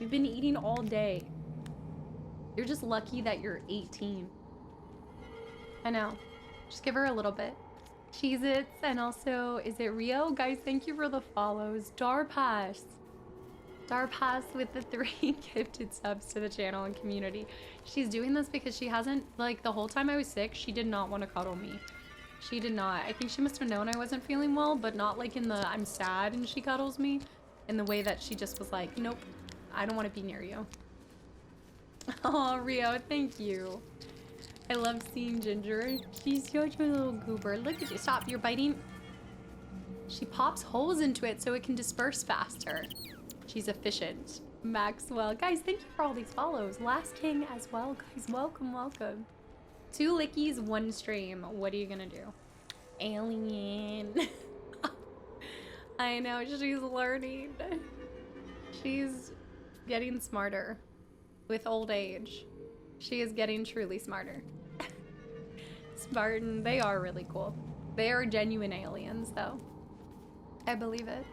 You've been eating all day. You're just lucky that you're 18. I know. Just give her a little bit. Cheez-Its, and also, is it Rio? Guys, thank you for the follows. Darpass with the 3 gifted subs to the channel and community. She's doing this because she hasn't, like, the whole time I was sick, she did not want to cuddle me. She did not. I think she must have known I wasn't feeling well, but not like in the I'm sad and she cuddles me. In the way that she just was like, nope, I don't want to be near you. Oh, Rio, thank you. I love seeing Ginger. She's such a little goober. Look at you. Stop, you're biting. She pops holes into it so it can disperse faster. She's efficient. Maxwell. Guys, thank you for all these follows. Last King as well. Guys, welcome, welcome. 2 lickies, 1 stream. What are you gonna do? Alien. I know, she's learning. She's getting smarter with old age. She is getting truly smarter. Spartan, they are really cool. They are genuine aliens, though. I believe it.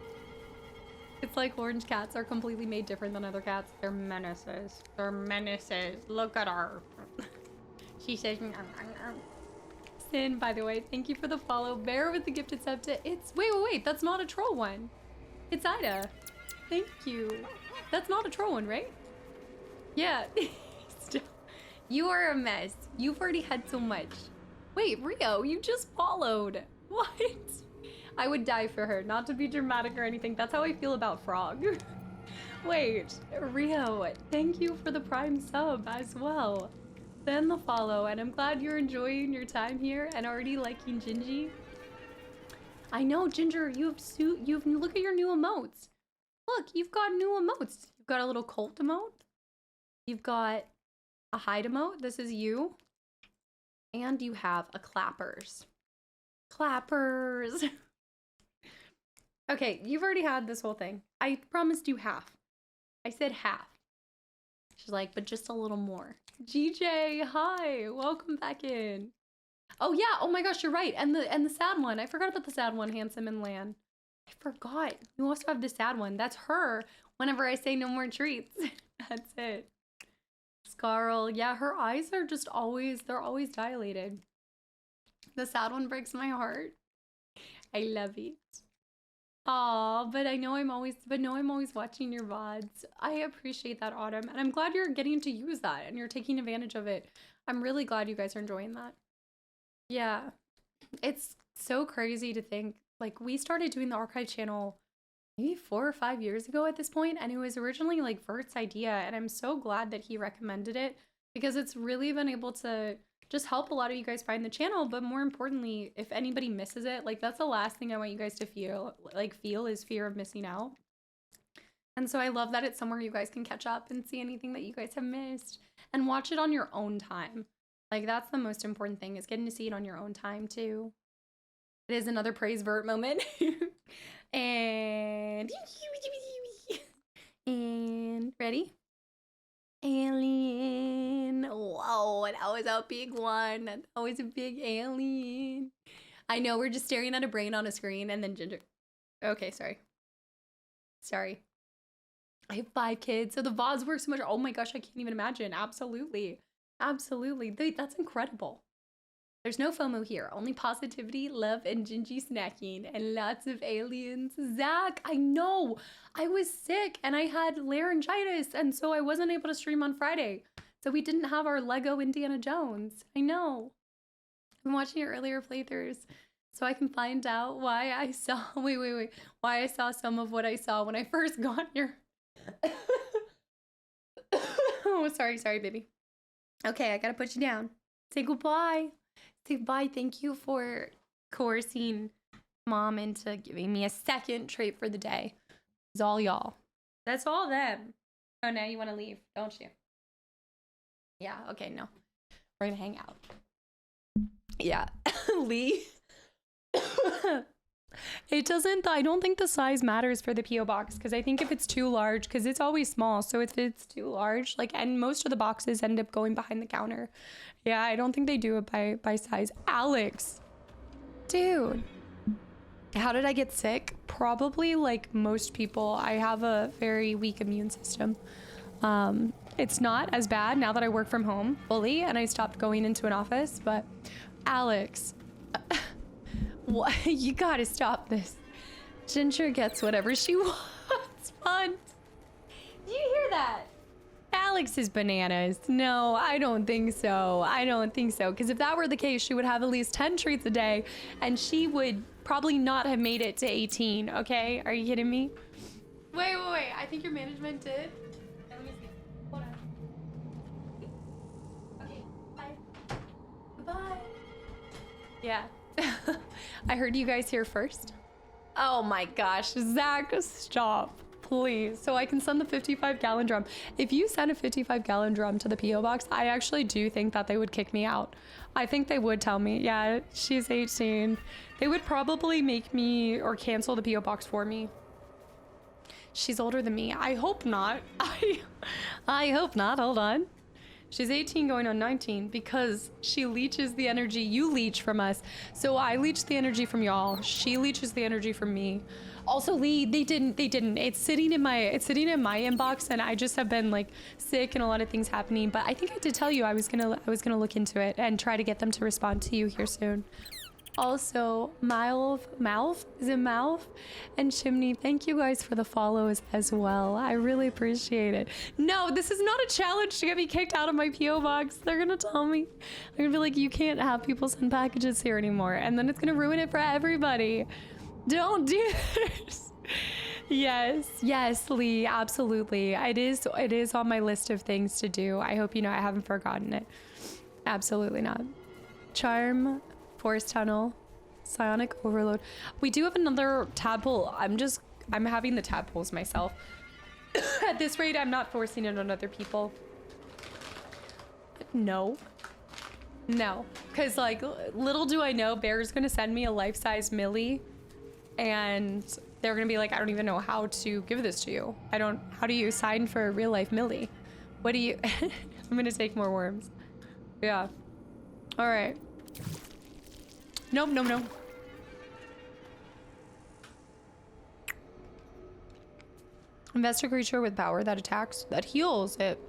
It's like orange cats are completely made different than other cats. They're menaces. They're menaces. Look at her. She says, Sin, by the way, thank you for the follow. Bear with the gifted sub to it's wait, that's not a troll one. It's Ida. Thank you. That's not a troll one, right? Yeah. Still. You are a mess. You've already had so much. Wait, Rio, you just followed. What? I would die for her, not to be dramatic or anything. That's how I feel about Frog. Wait, Rio, thank you for the Prime sub as well. Then the follow, and I'm glad you're enjoying your time here and already liking Gingy. I know, Ginger, you've look at your new emotes. Look, you've got new emotes. You've got a little cult emote. You've got a hide emote. This is you. And you have a clappers. Clappers. Okay, you've already had this whole thing. I promised you half. I said half. She's like, but just a little more. GJ, hi, welcome back in. Oh yeah, oh my gosh, you're right. And the sad one. I forgot about the sad one, Handsome and Lan. I forgot. You also have the sad one. That's her whenever I say no more treats. That's it. Scarl, yeah, her eyes are just always, they're always dilated. The sad one breaks my heart. I love it. Aw, but I'm always watching your VODs. I appreciate that, Autumn, and I'm glad you're getting to use that and you're taking advantage of it. I'm really glad you guys are enjoying that. Yeah, it's so crazy to think, like, we started doing the archive channel maybe 4 or 5 years ago at this point, and it was originally like Vert's idea, and I'm so glad that he recommended it because it's really been able to just help a lot of you guys find the channel, but more importantly, if anybody misses it, like, that's the last thing I want you guys to feel is fear of missing out. And so I love that it's somewhere you guys can catch up and see anything that you guys have missed and watch it on your own time. Like, that's the most important thing, is getting to see it on your own time too. It is another praise Vert moment. And ready? Alien. Whoa, that was a big one. That was a big alien. I know we're just staring at a brain on a screen and then Ginger. Okay, sorry. Sorry. I have 5 kids, so the VODs work so much. Oh my gosh, I can't even imagine. Absolutely. Absolutely. That's incredible. There's no FOMO here. Only positivity, love, and gingy snacking, and lots of aliens. Zach, I know. I was sick, and I had laryngitis, and so I wasn't able to stream on Friday. So we didn't have our Lego Indiana Jones. I know. I'm watching your earlier playthroughs so I can find out why I saw, why I saw some of what I saw when I first got here. Oh, sorry, baby. Okay, I gotta put you down. Say goodbye. Say bye. Thank you for coercing Mom into giving me a second trait for the day. It's all y'all. That's all them. Oh, now you want to leave, don't you? Yeah, okay, no. We're gonna hang out. Yeah, Lee. It doesn't, I don't think the size matters for the P.O. box, because I think if it's too large, because it's always small, so if it's too large, like, and most of the boxes end up going behind the counter. Yeah, I don't think they do it by size. Alex, dude, how did I get sick? Probably like most people, I have a very weak immune system. It's not as bad now that I work from home fully and I stopped going into an office, but Alex, what? You gotta stop this. Ginger gets whatever she wants. Fun. Do you hear that? Alex is bananas. No, I don't think so. I don't think so. Because if that were the case, she would have at least 10 treats a day and she would probably not have made it to 18. Okay? Are you kidding me? Wait. I think your management did. Let me see. Hold on. Okay. Bye. Goodbye. Yeah. I heard you guys here first. Oh my gosh, Zach, stop, please. So I can send the 55-gallon drum. If you send a 55-gallon drum to the P.O. box, I actually do think that they would kick me out. I think they would tell me, yeah, she's 18. They would probably make me or cancel the P.O. box for me. She's older than me. I hope not. I hope not. Hold on. She's 18 going on 19 because she leeches the energy you leech from us. So I leech the energy from y'all. She leeches the energy from me. Also, Lee, they didn't. It's sitting in my inbox, and I just have been like sick and a lot of things happening. But I think I did tell you I was gonna look into it and try to get them to respond to you here soon. Also, Mouth, is it Mouth? And Chimney, thank you guys for the follows as well. I really appreciate it. No, this is not a challenge to get me kicked out of my P.O. box. They're gonna tell me. They're gonna be like, you can't have people send packages here anymore. And then it's gonna ruin it for everybody. Don't do this. Yes, Lee, absolutely. It is on my list of things to do. I hope you know I haven't forgotten it. Absolutely not. Charm, Forest Tunnel, Psionic Overload. We do have another tadpole. I'm having the tadpoles myself. At this rate, I'm not forcing it on other people. No, because like little do I know, Bear's gonna send me a life-size Millie, and they're gonna be like, I don't even know how to give this to you. How do you sign for a real life Millie? What do you? I'm gonna take more worms. Yeah. All right. Nope. Invest a creature with power that heals it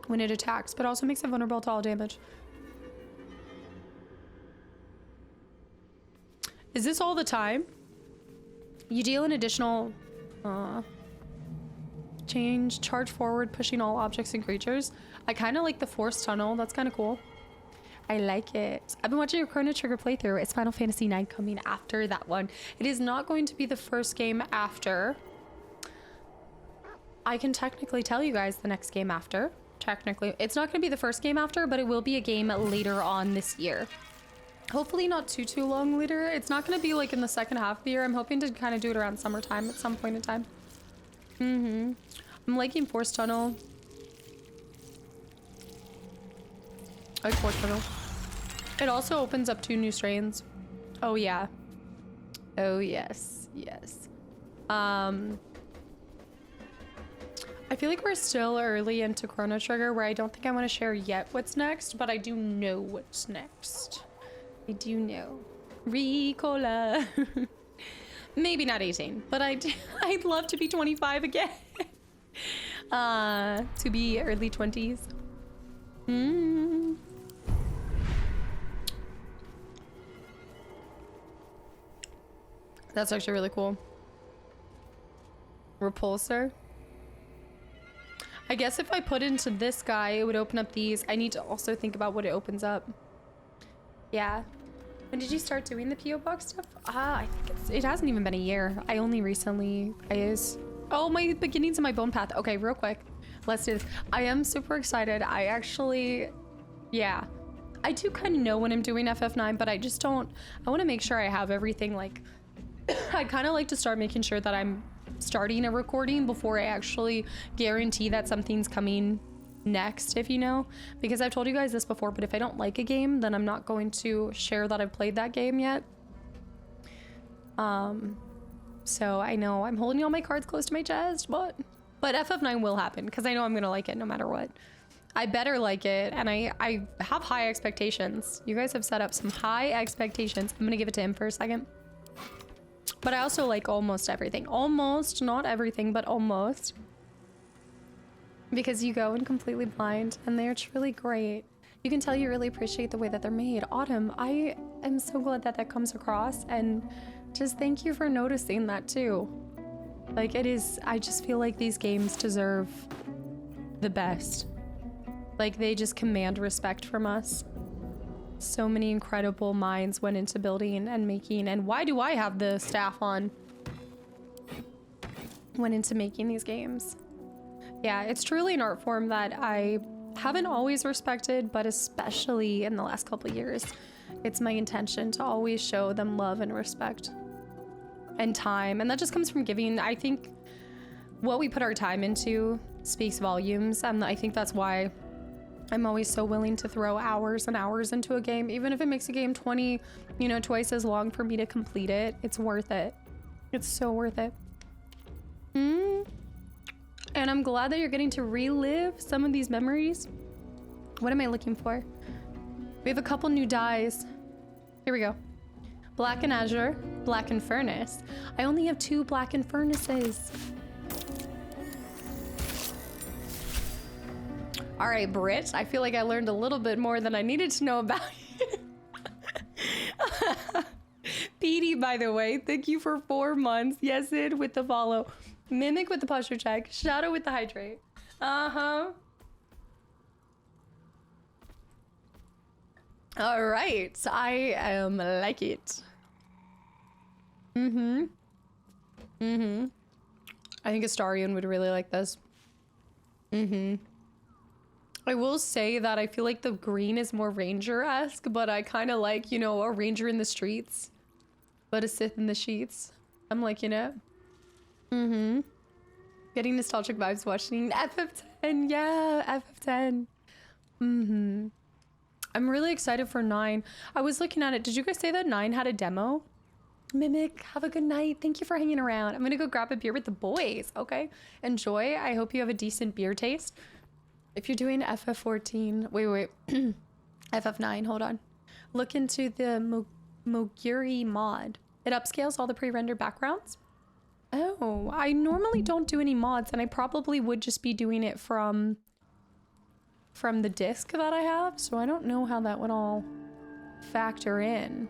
when it attacks, but also makes it vulnerable to all damage. Is this all the time? You deal an additional charge forward, pushing all objects and creatures. I kind of like the Force Tunnel. That's kind of cool. I like it. I've been watching your Chrono Trigger playthrough. It's Final Fantasy IX coming after that one. It is not going to be the first game after. I can technically tell you guys the next game after. Technically, it's not going to be the first game after, but it will be a game later on this year. Hopefully not too long later. It's not going to be like in the second half of the year. I'm hoping to kind of do it around summertime at some point in time. I'm liking Force Tunnel. I like Force Tunnel. It also opens up 2 new strains. Oh yeah. Oh yes. I feel like we're still early into Chrono Trigger where I don't think I want to share yet what's next, but I do know what's next. I do know. Ricola. Maybe not 18, but I'd love to be 25 again. To be early 20s. That's actually really cool. Repulsor. I guess if I put into this guy, it would open up these. I need to also think about what it opens up. Yeah. When did you start doing the P.O. Box stuff? I think it hasn't even been a year. I only recently, oh, my beginnings of my bone path. Okay, real quick. Let's do this. I am super excited. I actually, yeah. I do kind of know when I'm doing FF9, but I just don't, I want to make sure I have everything like, I kind of like to start making sure that I'm starting a recording before I actually guarantee that something's coming next, if you know, because I've told you guys this before, but if I don't like a game, then I'm not going to share that I've played that game yet. So I know I'm holding all my cards close to my chest, but FF9 will happen because I know I'm gonna like it no matter what. I better like it, and I have high expectations. You guys have set up some high expectations. I'm gonna give it to him for a second. But I also like almost everything. Almost, not everything, but almost. Because you go in completely blind, and they're truly great. You can tell you really appreciate the way that they're made. Autumn, I am so glad that that comes across, and just thank you for noticing that too. Like, it is, I just feel like these games deserve the best. Like, they just command respect from us. So many incredible minds went into building and making, and why do I have the staff on? Went into making these games. Yeah, it's truly an art form that I haven't always respected, but especially in the last couple of years, it's my intention to always show them love and respect and time. And that just comes from giving. I think what we put our time into speaks volumes. And I think that's why I'm always so willing to throw hours and hours into a game, even if it makes a game 20, you know, twice as long for me to complete it. It's worth it. It's so worth it. And I'm glad that you're getting to relive some of these memories. What am I looking for? We have a couple new dyes. Here we go. Black and Azure, Black and Furnace. I only have 2 Black and Furnaces. All right, Britt, I feel like I learned a little bit more than I needed to know about you. Petey, by the way, thank you for 4 months. Yes, Sid with the follow. Mimic with the posture check. Shadow with the hydrate. Uh-huh. All right, I am like it. I think Astarion would really like this. I will say that I feel like the green is more ranger-esque, but I kind of like, you know, a ranger in the streets, but a Sith in the sheets. I'm liking it. Getting nostalgic vibes watching FF10. Yeah, FF10. I'm really excited for 9. I was looking at it. Did you guys say that 9 had a demo? Mimic, have a good night. Thank you for hanging around. I'm gonna go grab a beer with the boys. Okay, enjoy. I hope you have a decent beer taste. If you're doing FF14, wait. FF9, hold on. Look into the Moguri mod. It upscales all the pre-rendered backgrounds. Oh, I normally don't do any mods, and I probably would just be doing it from the disc that I have, so I don't know how that would all factor in.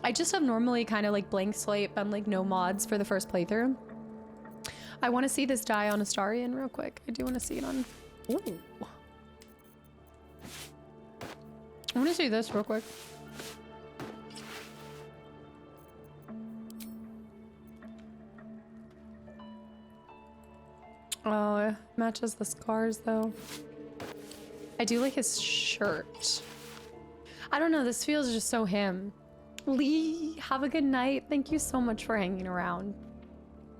I just have normally kind of like blank slate and like no mods for the first playthrough. I want to see this die on Astarion real quick. I do want to see it on... Ooh. I want to see this real quick. Oh, it matches the scars though. I do like his shirt. I don't know, this feels just so him. Lee, have a good night. Thank you so much for hanging around.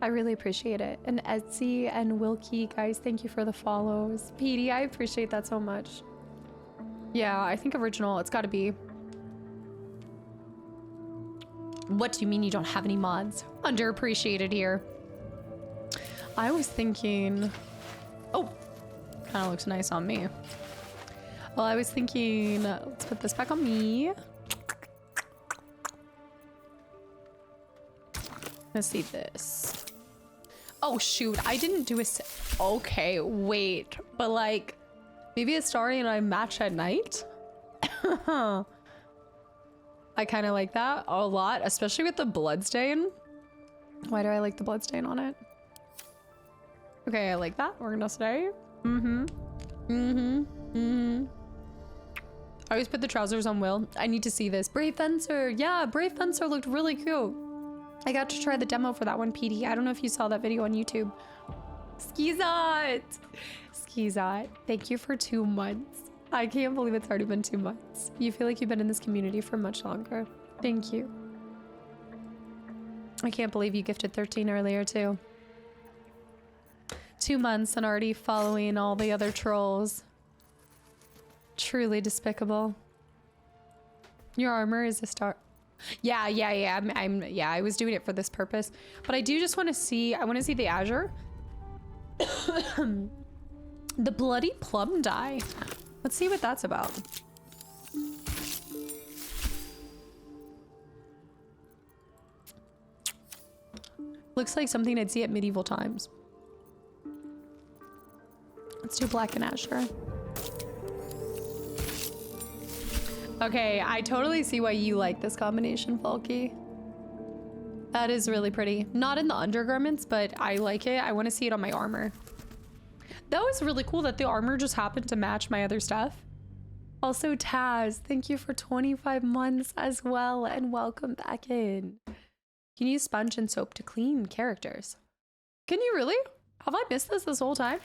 I really appreciate it. And Etsy and Wilkie, guys, thank you for the follows. Petey, I appreciate that so much. Yeah, I think original, it's gotta be. What do you mean you don't have any mods? Underappreciated here. I was thinking, oh, kind of looks nice on me. Well, I was thinking, let's put this back on me. Let's see this. Oh shoot, I didn't do a okay, wait, but like maybe Astari and I match at night? I kind of like that a lot, especially with the bloodstain. Why do I like the bloodstain on it? Okay, I like that. We're gonna stay. I always put the trousers on Wyll. I need to see this. Brave Fencer. Yeah, Brave Fencer looked really cute. I got to try the demo for that one, PD. I don't know if you saw that video on YouTube. Skizot! Skizot, thank you for 2 months. I can't believe it's already been 2 months. You feel like you've been in this community for much longer. Thank you. I can't believe you gifted 13 earlier too. 2 months and already following all the other trolls. Truly despicable. Your armor is a star. Yeah. I was doing it for this purpose, but I do just want to see. I want to see the Azure. The bloody plum dye. Let's see what that's about. Looks like something I'd see at medieval times. Let's do black and Azure. Okay, I totally see why you like this combination, Falky. That is really pretty. Not in the undergarments, but I like it. I want to see it on my armor. That was really cool that the armor just happened to match my other stuff. Also, Taz, thank you for 25 months as well, and welcome back in. You can use sponge and soap to clean characters. Can you really? Have I missed this whole time?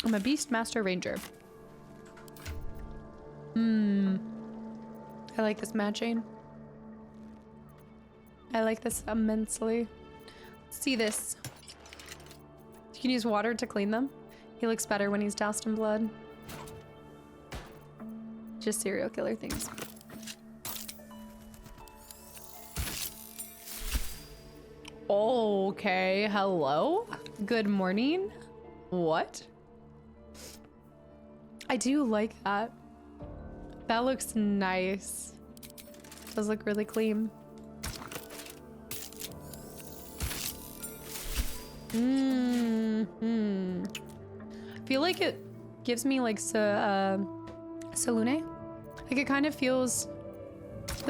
I'm a Beastmaster Ranger. I like this matching. I like this immensely. Let's see this. You can use water to clean them. He looks better when he's doused in blood. Just serial killer things. Okay, hello? Good morning? What? I do like that. That looks nice. Does look really clean. I feel like it gives me like Salune. Like it kind of feels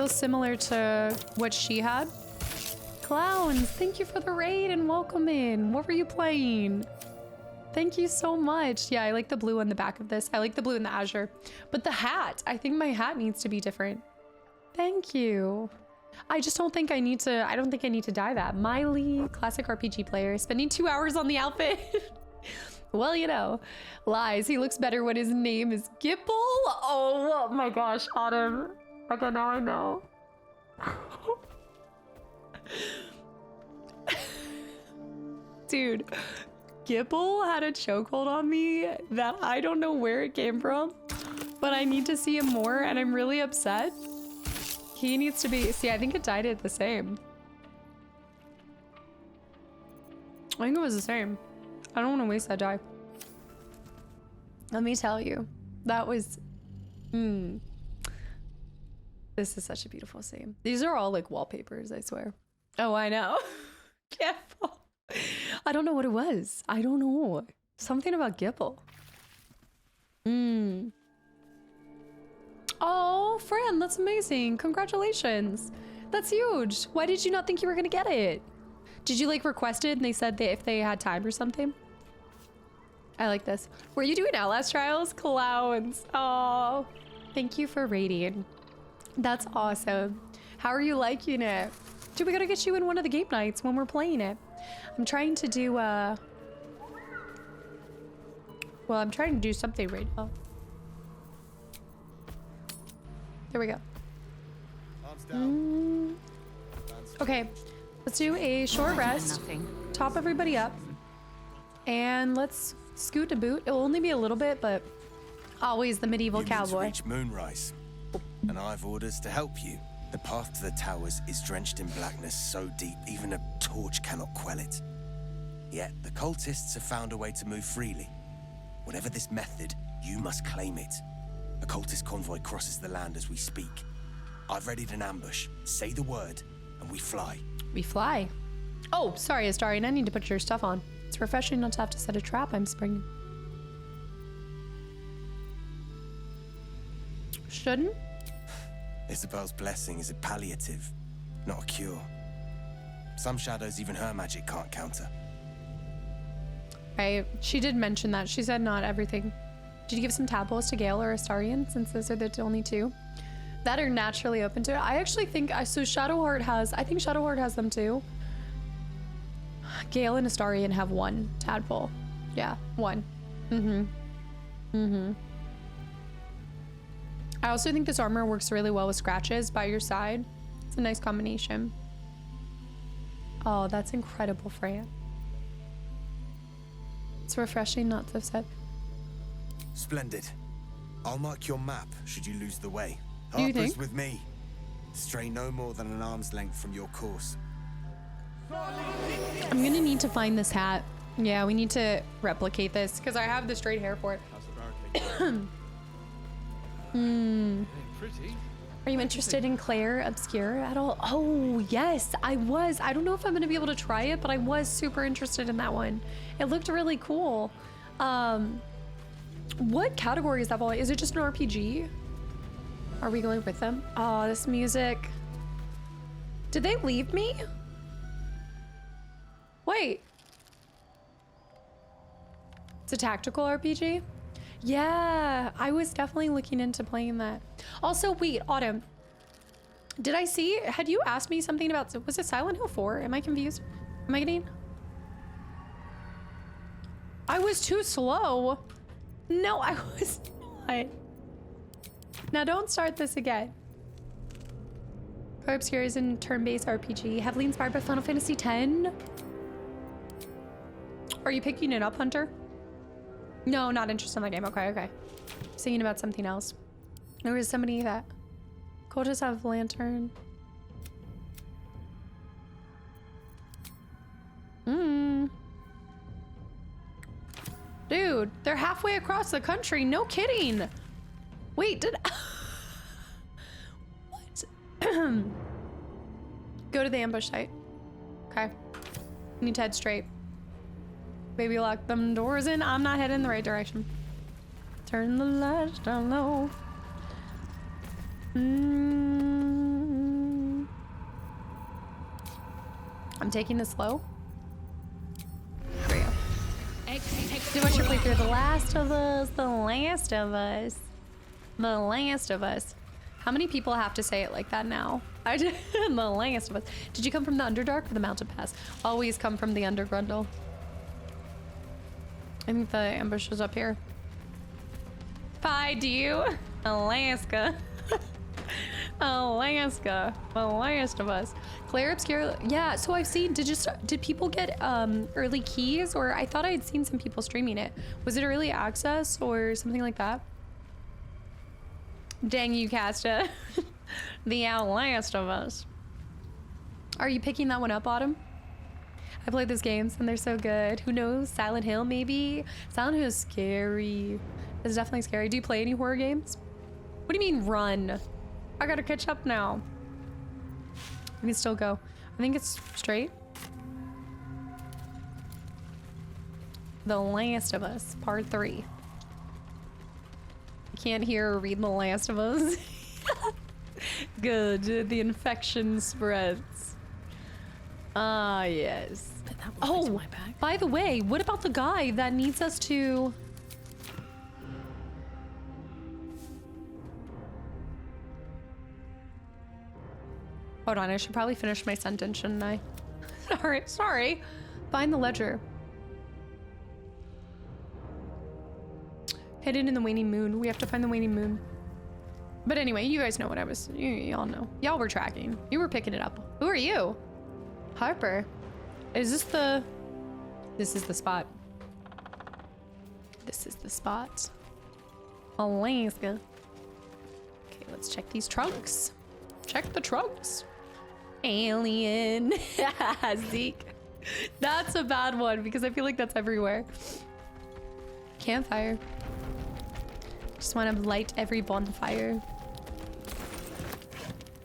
similar to what she had. Clowns, thank you for the raid and welcome in. What were you playing? Thank you so much. Yeah, I like the blue on the back of this. I like the blue in the Azure. But the hat, I think my hat needs to be different. Thank you. I just don't think I need to, I don't think I need to dye that. Miley, classic RPG player, spending 2 hours on the outfit. Well, you know, lies. He looks better when his name is Gipple. Oh my gosh, Autumn. Okay, now I know. Dude. Gipple had a chokehold on me that I don't know where it came from, but I need to see him more and I'm really upset. He needs to be, see, I think it dyed it the same. I think it was the same. I don't want to waste that dye. Let me tell you, that was, this is such a beautiful scene. These are all like wallpapers, I swear. Oh, I know. Careful. I don't know what it was. I don't know. Something about Gipple. Oh, Fran, that's amazing. Congratulations. That's huge. Why did you not think you were gonna get it? Did you like request it and they said that if they had time or something? I like this. Were you doing Outlast trials? Clowns. Oh, thank you for raiding. That's awesome. How are you liking it? Dude, we gotta get you in one of the game nights when we're playing it. I'm trying to do, well, I'm trying to do something right now. There we go. Okay, let's do a short rest. Top everybody up. And let's scoot a boot. It'll only be a little bit, but always the medieval cowboy. Reach Moonrise, and I've orders to help you. The path to the towers is drenched in blackness so deep, even a torch cannot quell it. Yet, the cultists have found a way to move freely. Whatever this method, you must claim it. A cultist convoy crosses the land as we speak. I've readied an ambush. Say the word, and we fly. We fly. Oh, sorry, Astarian. I need to put your stuff on. It's refreshing not to have to set a trap I'm springing. Shouldn't? Isabelle's blessing is a palliative, not a cure. Some shadows even her magic can't counter. Right. She did mention that. She said not everything. Did you give some tadpoles to Gale or Astarian, since those are the only two that are naturally open to it? I actually think, so Shadowheart has, I think Shadowheart has them too. Gale and Astarian have one tadpole. Yeah, one. I also think this armor works really well with scratches by your side. It's a nice combination. Oh, that's incredible, Freya. It's refreshing not to have said. Splendid. I'll mark your map should you lose the way. Do you Harper's think? with me. Stray no more than an arm's length from your course. I'm gonna need to find this hat. Yeah, we need to replicate this because I have the straight hair for it. Pretty. Are you interested in Claire Obscure at all? Oh, yes, I was. I don't know if I'm gonna be able to try it, but I was super interested in that one. It looked really cool. What category is that ball? Is it just an RPG? Are we going with them? Oh, this music. Did they leave me? Wait. It's a tactical RPG? Yeah, I was definitely looking into playing that. Also, wait, Autumn. Did I see, had you asked me something about, was it Silent Hill 4? Am I confused? Am I getting? I was too slow. No, I was not. Now don't start this again. Core Obscure is in turn-based RPG, heavily inspired by Final Fantasy X. Are you picking it up, Hunter? No, not interested in that game. Okay, okay. Singing about something else. There was somebody that cultists have lantern. Dude, they're halfway across the country. No kidding. Wait, did what? Go to the ambush site. Okay. Need to head straight. Baby, lock them doors in. I'm not heading in the right direction. Turn the lights down low. I'm taking this slow. There we go. Do what you play through The Last of Us. The Last of Us. The Last of Us. How many people have to say it like that now? The Last of Us. Did you come from the Underdark or the Mountain Pass? Always come from the Undergrundle. I think the ambush is up here. Bye, do you? Alaska. Alaska. The Last of Us. Claire Obscure. Yeah, so I've seen, did people get early keys, or I thought I had seen some people streaming it. Was it early access or something like that? Dang you, Casta. The Last of Us. Are you picking that one up, Autumn? I played those games and they're so good. Who knows? Silent Hill, maybe? Silent Hill is scary. It's definitely scary. Do you play any horror games? What do you mean run? I gotta catch up now. I can still go. I think it's straight. The Last of Us, part 3. I can't hear or read The Last of Us. Good, the infection spreads. Ah, yes. Oh, by the way, what about the guy that needs us to... Hold on, I should probably finish my sentence, shouldn't I? Sorry. Find the ledger. Hidden in the waning moon. We have to find the waning moon. But anyway, you guys know what I was... Y'all know. Y'all were tracking. You were picking it up. Who are you? Harper. Is this the... This is the spot. This is the spot. Alaska. Okay, let's check these trunks. Check the trunks. Alien. Zeke. That's a bad one because I feel like that's everywhere. Campfire. Just want to light every bonfire.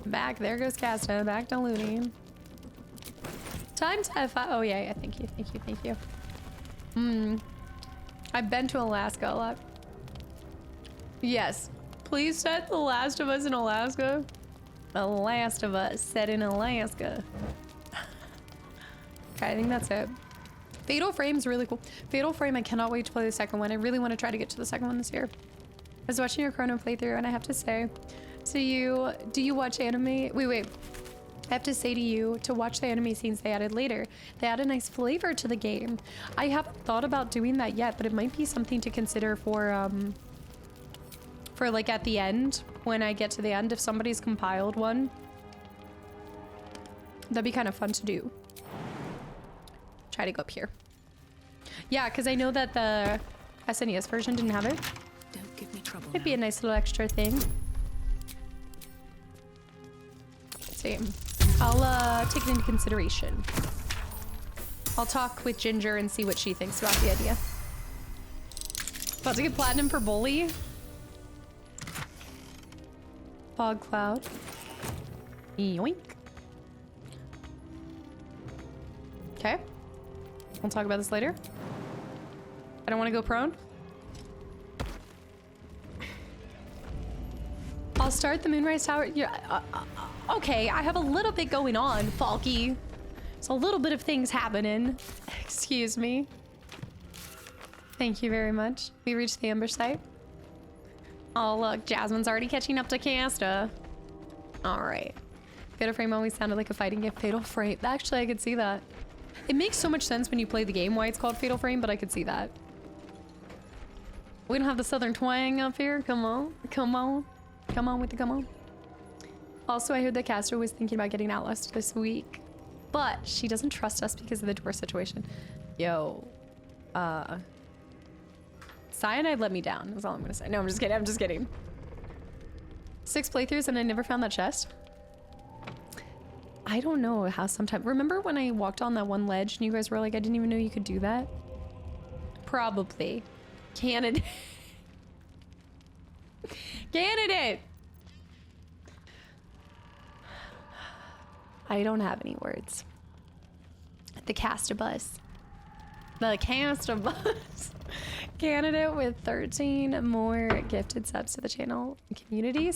Back. There goes Casta. Back to looting. Time to F5. Oh yeah, yeah. Thank you, thank you, thank you. I've been to Alaska a lot. Yes. Please set The Last of Us in Alaska. The Last of Us set in Alaska. Okay, I think that's it. Fatal Frame's really cool. Fatal Frame, I cannot wait to play the second one. I really want to try to get to the second one this year. I was watching your Chrono playthrough and I have to say to you, do you watch anime? Wait. I have to say to you to watch the anime scenes they added later. They add a nice flavor to the game. I haven't thought about doing that yet, but it might be something to consider for like at the end, when I get to the end, if somebody's compiled one. That'd be kind of fun to do. Try to go up here. Yeah, because I know that the SNES version didn't have it. Don't give me trouble. It'd be a nice little extra thing. Let's see. I'll take it into consideration. I'll talk with Ginger and see what she thinks about the idea. About to get platinum for Bully. Fog cloud. Yoink. Okay. We'll talk about this later. I don't want to go prone. I'll start the Moonrise Tower. Yeah. Okay, I have a little bit going on, Falky. There's a little bit of things happening. Excuse me. Thank you very much. We reached the ambush site. Oh, look, Jasmine's already catching up to Casta. All right. Fatal Frame always sounded like a fighting game. Fatal Frame. Actually, I could see that. It makes so much sense when you play the game why it's called Fatal Frame, but I could see that. We don't have the southern twang up here. Come on. Come on. Come on with the come on. Also, I heard that Castro was thinking about getting Outlast this week, but she doesn't trust us because of the door situation. Yo. Cyanide let me down, is all I'm gonna say. No, I'm just kidding. I'm just kidding. 6 playthroughs and I never found that chest. I don't know how sometimes. Remember when I walked on that one ledge and you guys were like, I didn't even know you could do that? Probably. Candidate. Candidate! I don't have any words. The Castabus. The Castabus. Candidate with 13 more gifted subs to the channel. Community?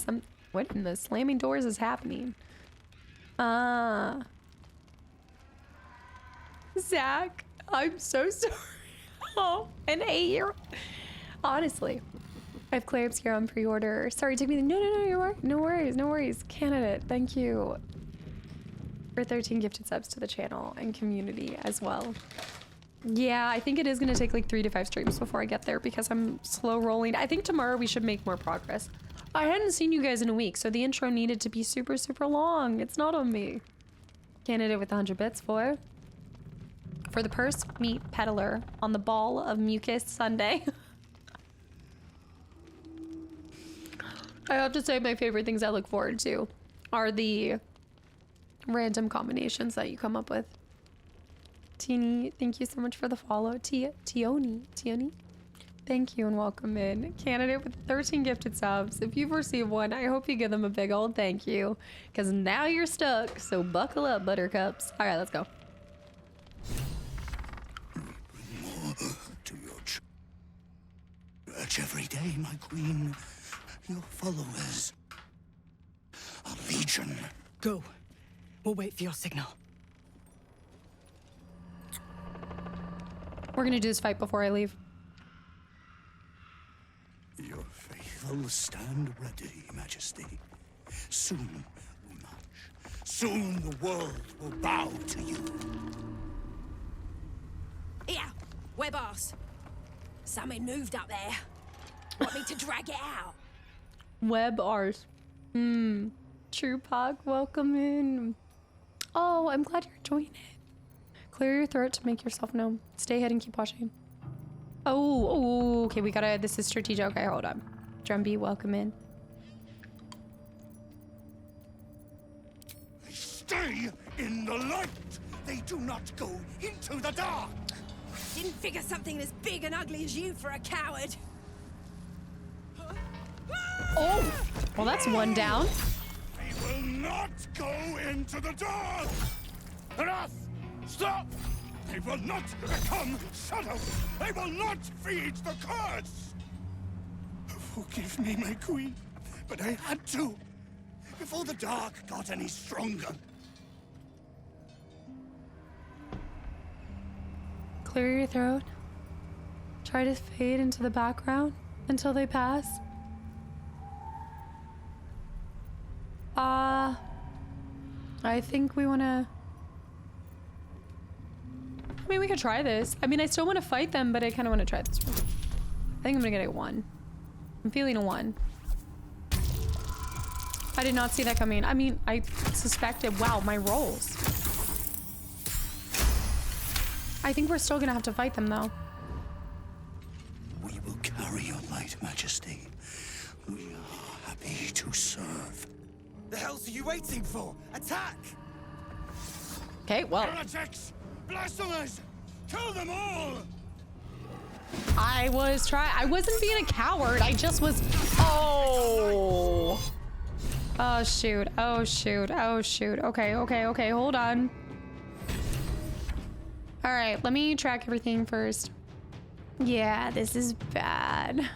What in the slamming doors is happening? Zach, I'm so sorry. Oh, an 8-year-old. Honestly, I have Claire Obscure on pre-order. Sorry, it took me. No, you're right. No worries, no worries. Candidate, thank you for 13 gifted subs to the channel and community as well. Yeah, I think it is going to take like 3 to 5 streams before I get there because I'm slow rolling. I think tomorrow we should make more progress. I hadn't seen you guys in a week, so the intro needed to be super, super long. It's not on me. Candidate with 100 bits for the purse meat peddler on the ball of mucus Sunday. I have to say my favorite things I look forward to are the random combinations that you come up with. Teeny, thank you so much for the follow. Tioni, thank you and welcome in. Candidate with 13 gifted subs. If you've received one, I hope you give them a big old thank you, because now you're stuck, so buckle up, buttercups. All right, let's go. More to your church every day, my queen. Your followers. A legion. Go. We'll wait for your signal. We're gonna do this fight before I leave. Your faithful stand ready, Majesty. Soon we march. Soon the world will bow to you. Here, web ass. Something moved up there. Want me to drag it out? Web art. True Pog, welcome in. Oh, I'm glad you're enjoying it. Clear your throat to make yourself known. Stay ahead and keep watching. Oh, okay, we gotta, this is strategic. Okay, hold on. Drumby, welcome in. They stay in the light. They do not go into the dark. Didn't figure something as big and ugly as you for a coward. Oh, well, that's one down. They will not go into the dark. Enough! Stop! They will not become shadows! They will not feed the curse! Forgive me, my queen, but I had to, before the dark got any stronger. Clear your throat. Try to fade into the background until they pass. I think we want to... I mean, we could try this. I mean, I still want to fight them, but I kind of want to try this one. I think I'm going to get a 1. I'm feeling a 1. I did not see that coming. I mean, I suspected... Wow, my rolls. I think we're still going to have to fight them, though. We will carry your light, Majesty. We are happy to serve. The hell's are you waiting for? Attack! Okay, well. Heretics! Blasphemers! Kill them all! I wasn't being a coward. I just was. Oh. Oh, shoot. Oh, shoot. Oh, shoot. Okay, hold on. All right, let me track everything first. Yeah, this is bad.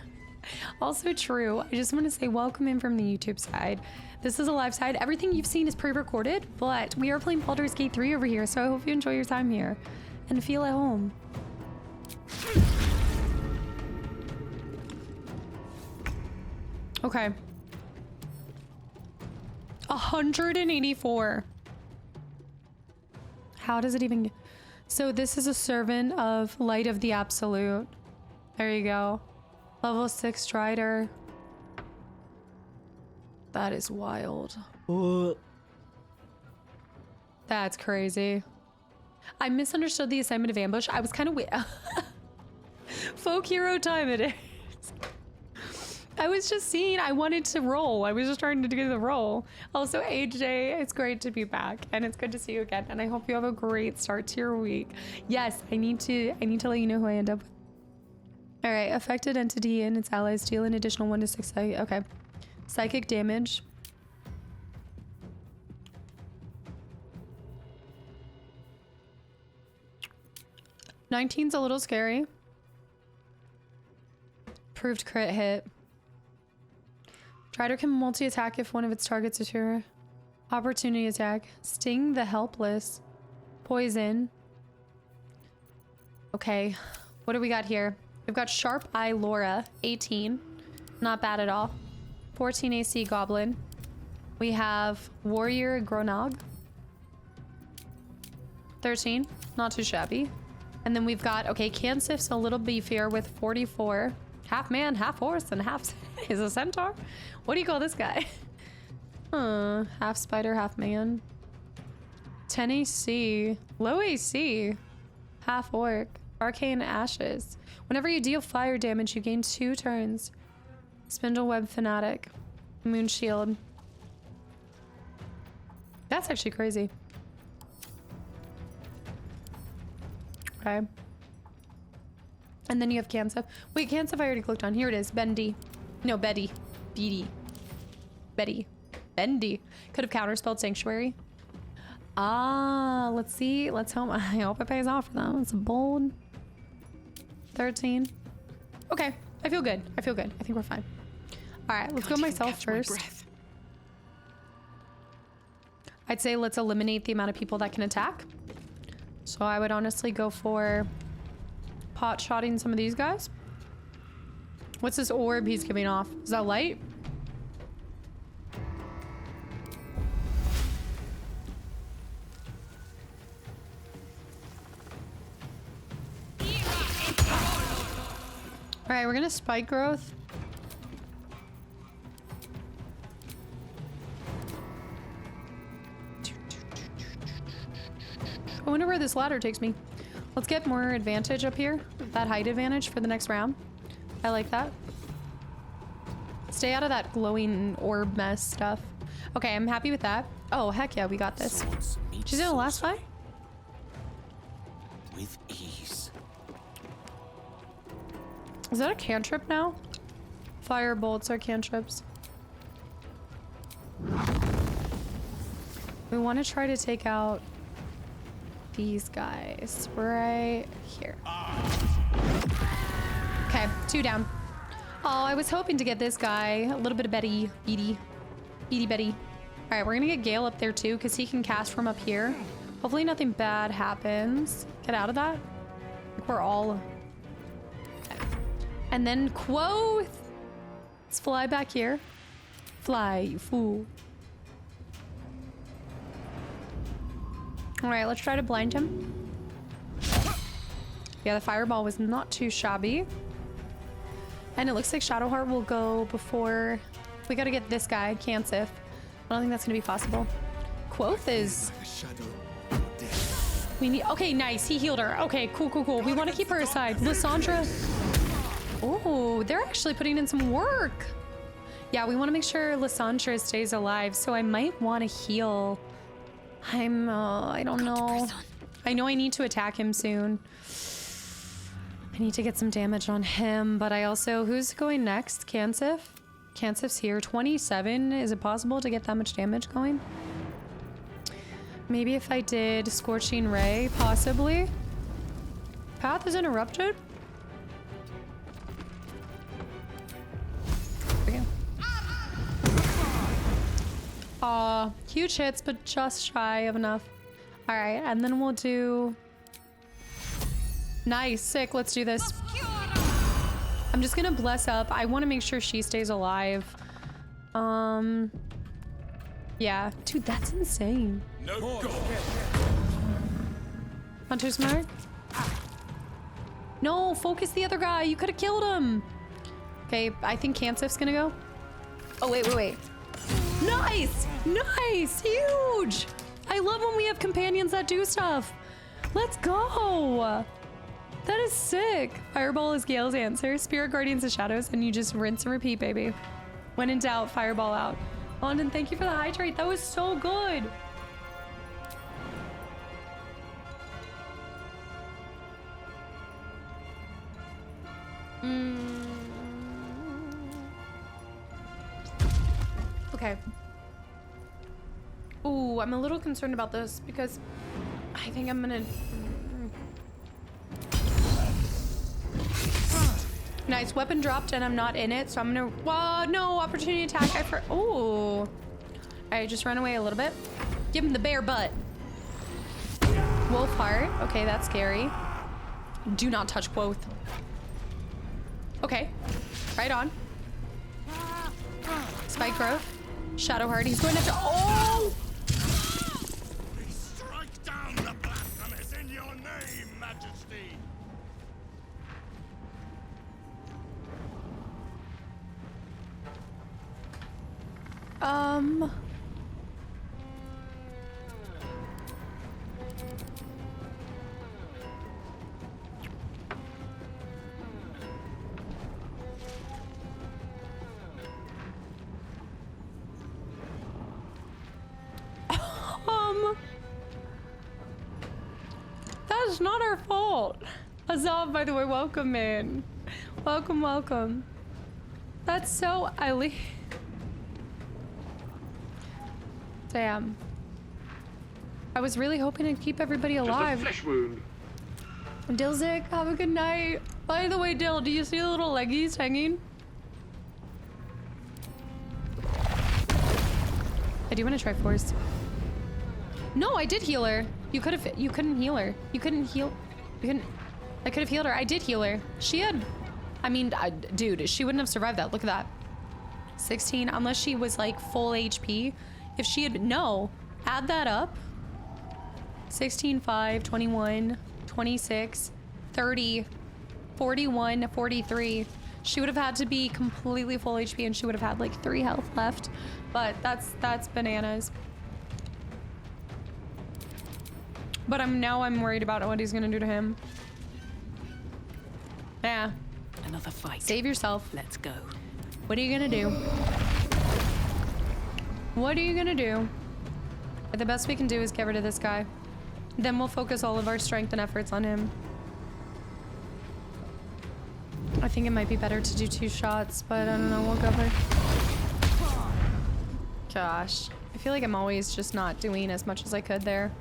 Also true. I just want to say welcome in from the YouTube side. This is a live side. Everything you've seen is pre-recorded, but we are playing Baldur's Gate 3 over here, so I hope you enjoy your time here and feel at home. Okay. 184. How does it even get? So this is a servant of Light of the Absolute. There you go. Level 6 Strider. That is wild. That's crazy. I misunderstood the assignment of ambush. I was kind of folk hero time it is. I was just seeing, I wanted to roll. I was just trying to do the roll. Also, AJ, it's great to be back and it's good to see you again. And I hope you have a great start to your week. Yes, I need to let you know who I end up with. All right, affected entity and its allies deal an additional 1 to 6. Okay. Psychic damage. $19's a little scary. Proved crit hit. Strider can multi-attack if one of its targets is here. Opportunity attack. Sting the helpless. Poison. Okay. What do we got here? We've got Sharp Eye Laura, 18. Not bad at all. 14 AC Goblin. We have Warrior Gronog. 13. Not too shabby. And then we've got, okay, Cansif's a little beefier with 44. Half man, half horse, and half is a centaur. What do you call this guy? Half spider, half man. 10 AC. Low AC. Half orc. Arcane Ashes. Whenever you deal fire damage, you gain 2 turns. Spindleweb Fanatic. Moon Shield. That's actually crazy. Okay. And then you have Cansif. Wait, Cansif I already clicked on. Here it is. Bendy. No, Betty. Beady. Betty. Bendy. Could have counterspelled Sanctuary. Ah, let's see. Let's hope. I hope it pays off for them. It's a bold. 13. Okay. I feel good. I feel good. I think we're fine. All right, let's go myself first. I'd say let's eliminate the amount of people that can attack. So I would honestly go for pot-shotting some of these guys. What's this orb he's giving off? Is that light? All right, we're gonna spike growth. I wonder where this ladder takes me. Let's get more advantage up here. That height advantage for the next round. I like that. Stay out of that glowing orb mess stuff. Okay, I'm happy with that. Oh, heck yeah, we got this. She's in the last fight? With ease. Is that a cantrip now? Fire bolts are cantrips. We want to try to take out these guys right here. Okay, 2 down. Oh, I was hoping to get this guy. A little bit of Betty. All right, we're gonna get Gale up there too, because he can cast from up here. Hopefully nothing bad happens. Get out of that. Like we're all... Okay. And then Quoth. Let's fly back here. Fly, you fool. All right, let's try to blind him. Yeah, the fireball was not too shabby. And it looks like Shadowheart will go before... We gotta get this guy, Kansif. I don't think that's gonna be possible. Quoth is... We need... Okay, nice. He healed her. Okay, cool. We want to keep her aside. Lysandra... Oh, they're actually putting in some work. Yeah, we want to make sure Lysandra stays alive, so I might want to heal. I don't know. I know I need to attack him soon. I need to get some damage on him, but I also... Who's going next? Kansif? Kansif's here. 27. Is it possible to get that much damage going? Maybe if I did Scorching Ray, possibly. Path is interrupted? There we go. Huge hits, but just shy of enough. All right, and then we'll do... Nice, sick, let's do this. I'm just gonna bless up. I want to make sure she stays alive. Yeah, dude, that's insane. No go. Hunter's Mark? No, focus the other guy. You could have killed him. Okay, I think Kansif's gonna go. Oh, wait. Nice! Nice! Huge! I love when we have companions that do stuff. Let's go! That is sick. Fireball is Gale's answer. Spirit Guardians of Shadows, and you just rinse and repeat, baby. When in doubt, fireball out. London, thank you for the hydrate. That was so good. Okay. Ooh, I'm a little concerned about this because I think I'm gonna... Nice, weapon dropped and I'm not in it, so I'm gonna... Whoa, no, opportunity attack. Ooh. All right, just run away a little bit. Give him the bare butt. Wolf heart. Okay, that's scary. Do not touch Quoth. Okay, right on. Spike growth. Shadowheart, he's going after... Oh! We strike down the blasphemous in your name, Majesty. That's not our fault. Azov, by the way, welcome in. Welcome. That's so Eileen. Damn. I was really hoping to keep everybody alive. Just a flesh wound. Dilzik, have a good night. By the way, Dill, do you see the little leggies hanging? I do want to try force. No, I did heal her. You couldn't heal her. I could have healed her. I did heal her. She had, dude, she wouldn't have survived that. Look at that. 16, unless she was like full HP. If she had, no, add that up. 16, 5, 21, 26, 30, 41, 43. She would have had to be completely full HP and she would have had like 3 health left. But that's bananas. But I'm worried about what he's gonna do to him. Yeah. Another fight. Save yourself. Let's go. What are you gonna do? What are you gonna do? The best we can do is get rid of this guy. Then we'll focus all of our strength and efforts on him. I think it might be better to do 2 shots, but I don't know, we'll go for... Gosh. I feel like I'm always just not doing as much as I could there.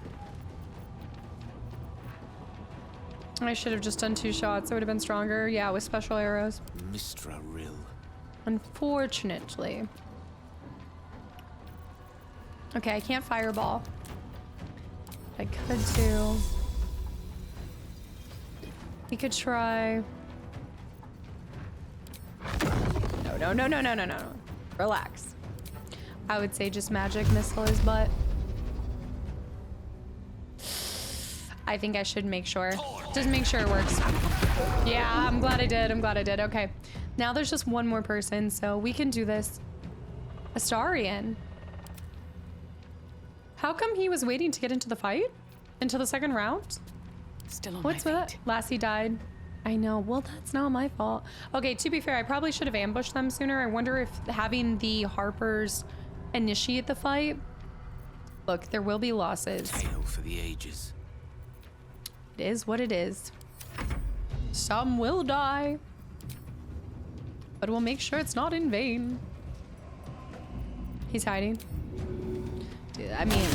I should have just done 2 shots. It would have been stronger. Yeah, with special arrows. Mistra Rill. Unfortunately. Okay, I can't fireball. I could do. We could try. No. Relax. I would say just magic missile his butt. I think I should make sure. Just make sure it works. Yeah, I'm glad I did. Okay. Now there's just one more person, so we can do this. Astarion. How come he was waiting to get into the fight? Into the second round? Still on What's my that? Lassie died. I know. Well, that's not my fault. Okay, to be fair, I probably should have ambushed them sooner. I wonder if having the Harpers initiate the fight. Look, there will be losses. Tale for the ages. It is what it is. Some will die. But we'll make sure it's not in vain. He's hiding. Dude, I mean...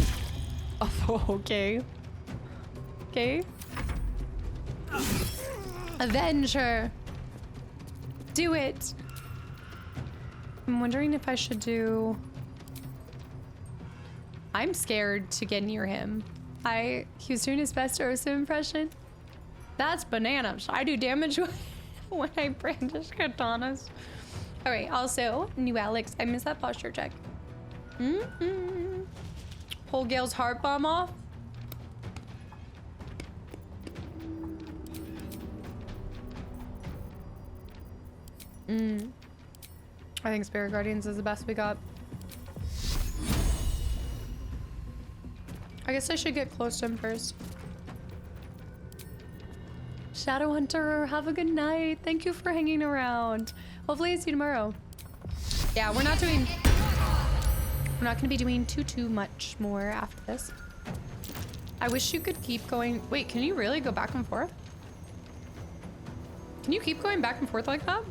Oh, okay. Okay. Avenge her. Do it. I'm wondering if I should do... I'm scared to get near him. He was doing his best Ursa impression. That's bananas. I do damage when I brandish katanas. All right, also, new Alex, I missed that posture check. Pull Gale's heart bomb off. I think Spirit Guardians is the best we got. I guess I should get close to him first. Shadow Hunter, have a good night. Thank you for hanging around. Hopefully I see you tomorrow. Yeah, we're not gonna be doing too much more after this. I wish you could keep going. Wait, can you really go back and forth? Can you keep going back and forth like that?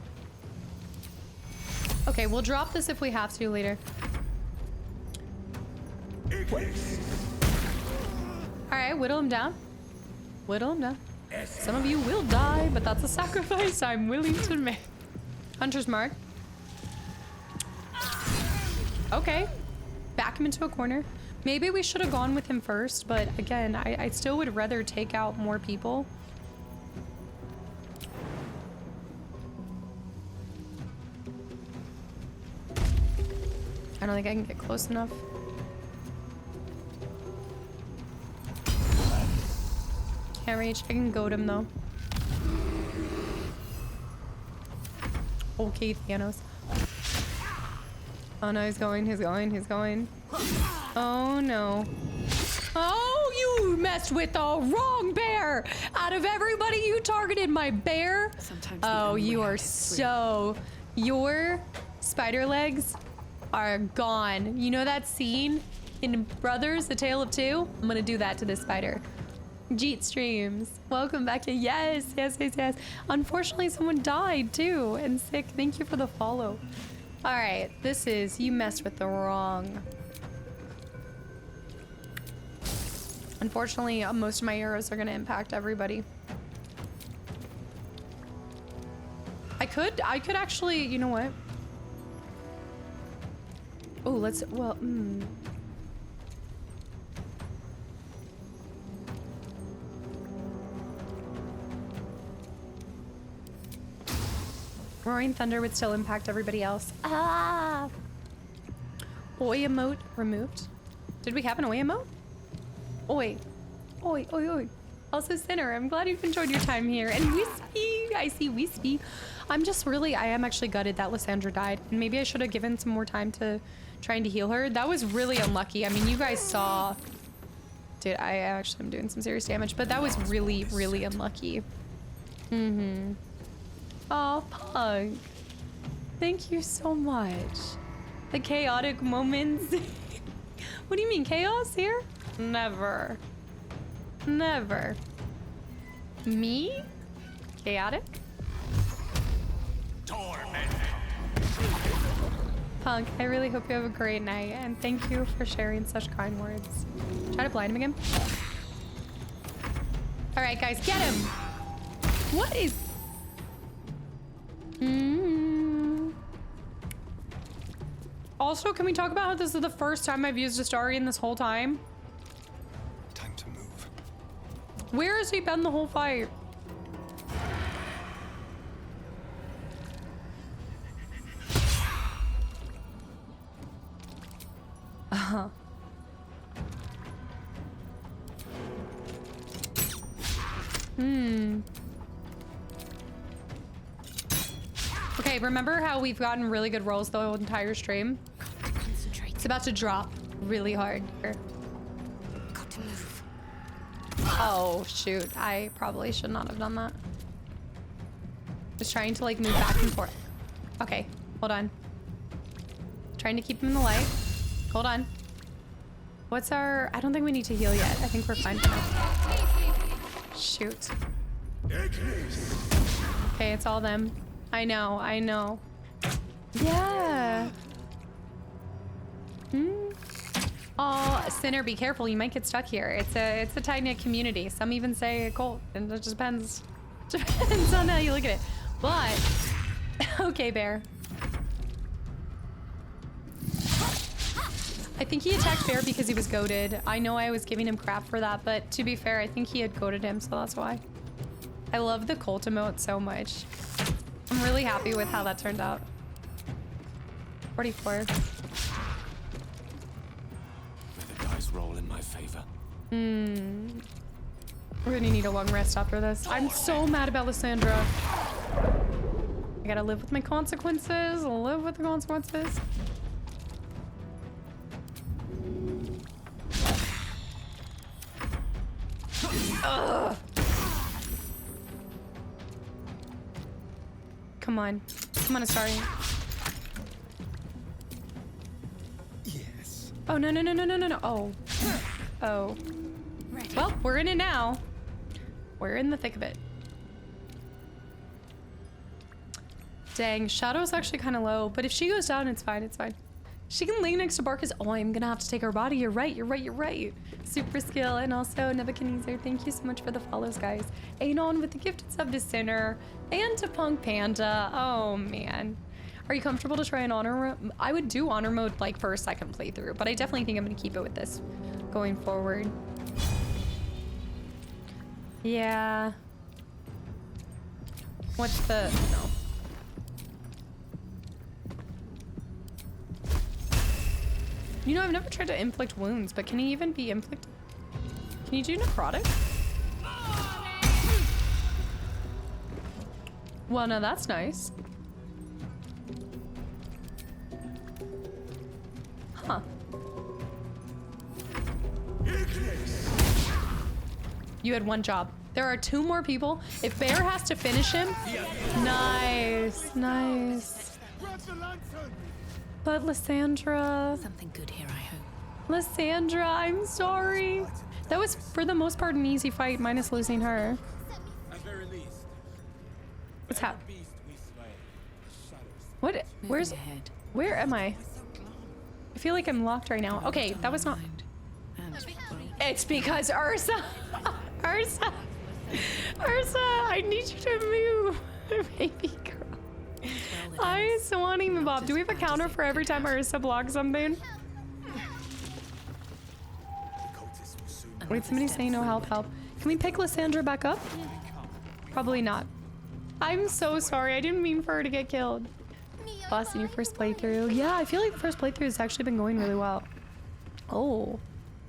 Okay, we'll drop this if we have to later. All right, whittle him down. Whittle him down. Some of you will die, but that's a sacrifice I'm willing to make. Hunter's Mark. Okay. Back him into a corner. Maybe we should have gone with him first, but again, I still would rather take out more people. I don't think I can get close enough. Can't reach. I can goad him though. Okay, Thanos. Oh no, he's going. Oh no. Oh, you messed with the wrong bear! Out of everybody, you targeted my bear? Oh, you are so... Your spider legs are gone. You know that scene in Brothers, A Tale of Two? I'm gonna do that to this spider. Jeet streams. Welcome back. Yes. Unfortunately, someone died too. And sick. Thank you for the follow. All right. This is... You messed with the wrong... Unfortunately, most of my arrows are going to impact everybody. I could actually... You know what? Oh, let's... Well, Roaring Thunder would still impact everybody else. Ah! Oi emote removed. Did we have an oi emote? Oi. Also Sinner, I'm glad you've enjoyed your time here. And Wispy, I see Wispy. I am actually gutted that Lysandra died. And maybe I should have given some more time to trying to heal her. That was really unlucky. I mean, you guys saw... Dude, I actually am doing some serious damage. But that was really, really unlucky. Oh, Pug. Thank you so much. The chaotic moments. What do you mean, chaos here? Never. Never. Me? Chaotic? Punk, I really hope you have a great night, and thank you for sharing such kind words. Try to blind him again. All right, guys, get him. What is... Also, can we talk about how this is the first time I've used Astarion this whole time? Time to move. Where has he been the whole fight? Okay, remember how we've gotten really good rolls the whole entire stream? It's about to drop really hard. Here. Got to move. Oh, shoot. I probably should not have done that. Just trying to like move back and forth. Okay, hold on. Trying to keep him in the light. Hold on. What's our... I don't think we need to heal yet. I think we're fine for now. Shoot. Okay, it's all them. I know, I know. Yeah. Oh, Sinner, be careful. You might get stuck here. It's a tight-knit community. Some even say a cult, and it just depends. Depends on how you look at it. But, okay, Bear. I think he attacked Bear because he was goated. I know I was giving him crap for that, but to be fair, I think he had goated him, so that's why. I love the cult emote so much. I'm really happy with how that turned out. 44. May the dice roll in my favor. We're gonna need a long rest after this. I'm so mad about Lysandra. I gotta live with my consequences. Live with the consequences. Ugh. Come on. Come on, Astarion. Yes. Oh, no, no, no, no, no, no, no. Oh. Oh. Well, we're in it now. We're in the thick of it. Dang, Shadow's actually kind of low, but if she goes down, it's fine, it's fine. She can lay next to Barkus. Oh, I'm gonna have to take her body. You're right, you're right, you're right. Super skill, and also Nebuchadnezzar, thank you so much for the follows, guys. Anon with the gifted sub to Sinner, and to Punk Panda. Oh, man. Are you comfortable to try an honor mode? I would do honor mode like first, second playthrough, but I definitely think I'm gonna keep it with this going forward. Yeah. What's the... No. You know, I've never tried to inflict wounds, but can he even be inflicted? Can you do necrotic? Well, no, that's nice. Huh. You had one job. There are 2 more people. If Bear has to finish him, nice, nice. But Lysandra... Something good here, I hope. Lysandra, I'm sorry. That was, for the most part, an easy fight, minus losing her. What's happening? What? Where's... Where am I? I feel like I'm locked right now. Okay, that was not... It's because Ursa... Ursa... Ursa, I need you to move, baby girl. Hi, Swanee Bob. Do we have a counter for every time Ursa blocks something? Wait, somebody's saying no help, help. Can we pick Lysandra back up? Probably not. I'm so sorry. I didn't mean for her to get killed. Boss in your first playthrough. Yeah, I feel like the first playthrough has actually been going really well. Oh.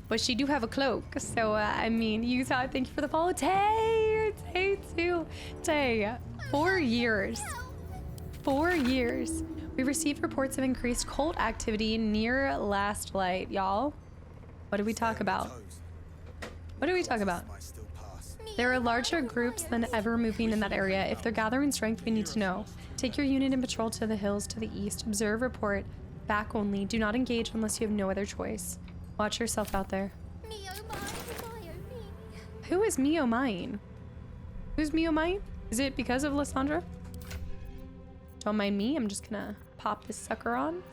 But she do have a cloak, so I mean, Utah, thank you for the follow. Tay, Tay too. Tay, 4 years. 4 years. We received reports of increased cult activity near Last Light, y'all. What did we talk about? What did we talk about? There are larger groups than ever moving in that area. If they're gathering strength, we need to know. Take your unit and patrol to the hills to the east. Observe, report, back only. Do not engage unless you have no other choice. Watch yourself out there. Who is Mio Mine? Who's Mio Mine? Is it because of Lysandra? Don't mind me. I'm just gonna pop this sucker on.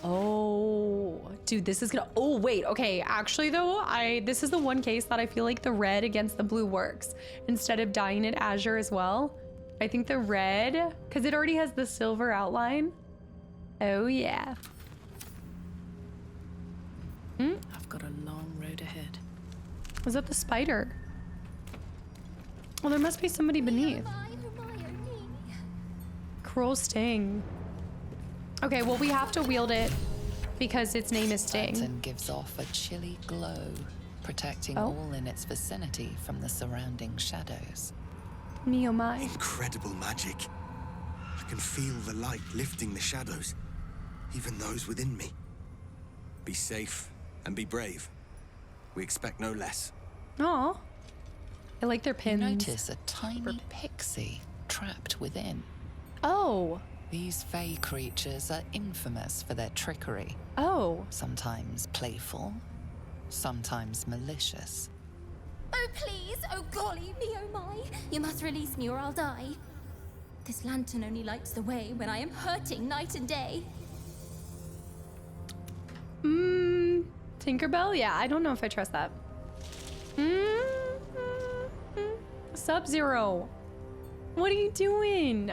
Oh, dude, this is gonna, oh wait, okay. Actually though, this is the one case that I feel like the red against the blue works instead of dyeing it azure as well. I think the red, cause it already has the silver outline. Oh yeah. I've got a long road ahead. Was that the spider? Well, there must be somebody beneath. Cruel sting. Okay, well, we have to wield it because its name is Sting. Lantern gives off a chilly glow, protecting all in its vicinity from the surrounding shadows. Me oh my. Incredible magic. I can feel the light lifting the shadows, even those within me. Be safe and be brave. We expect no less. Aw. I like their pins. You notice a tiny pixie trapped within. Oh. These fey creatures are infamous for their trickery. Oh. Sometimes playful, sometimes malicious. Oh, please. Oh, golly, me oh my. You must release me or I'll die. This lantern only lights the way when I am hurting night and day. Tinkerbell? Yeah, I don't know if I trust that. Sub-Zero. What are you doing?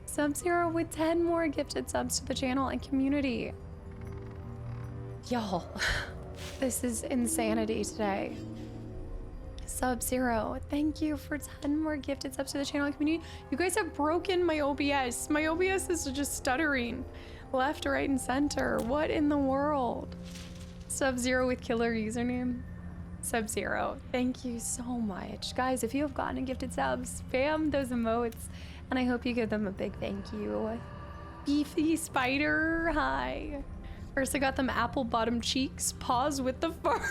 Sub-Zero with 10 more gifted subs to the channel and community. Y'all, this is insanity today. Sub-Zero, thank you for 10 more gifted subs to the channel and community. You guys have broken my OBS. My OBS is just stuttering left, right, and center. What in the world? Sub-Zero with killer username. Sub-Zero, thank you so much. Guys, if you have gotten a gifted sub, spam those emotes. And I hope you give them a big thank you. Beefy spider, hi. First I got them apple bottom cheeks, paws with the fur.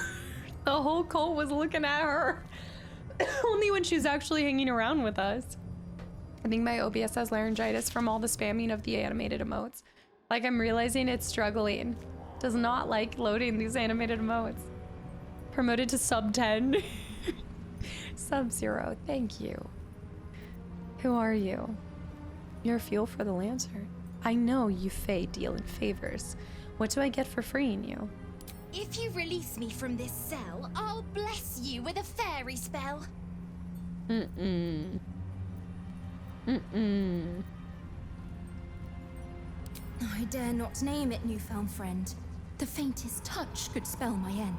The whole cult was looking at her. Only when she's actually hanging around with us. I think my OBS has laryngitis from all the spamming of the animated emotes. Like I'm realizing it's struggling. Does not like loading these animated emotes. Promoted to sub 10. Sub-Zero, thank you. Who are you? You're fuel for the lantern. I know you Fae deal in favors. What do I get for freeing you? If you release me from this cell, I'll bless you with a fairy spell. I dare not name it, newfound friend. The faintest touch could spell my end.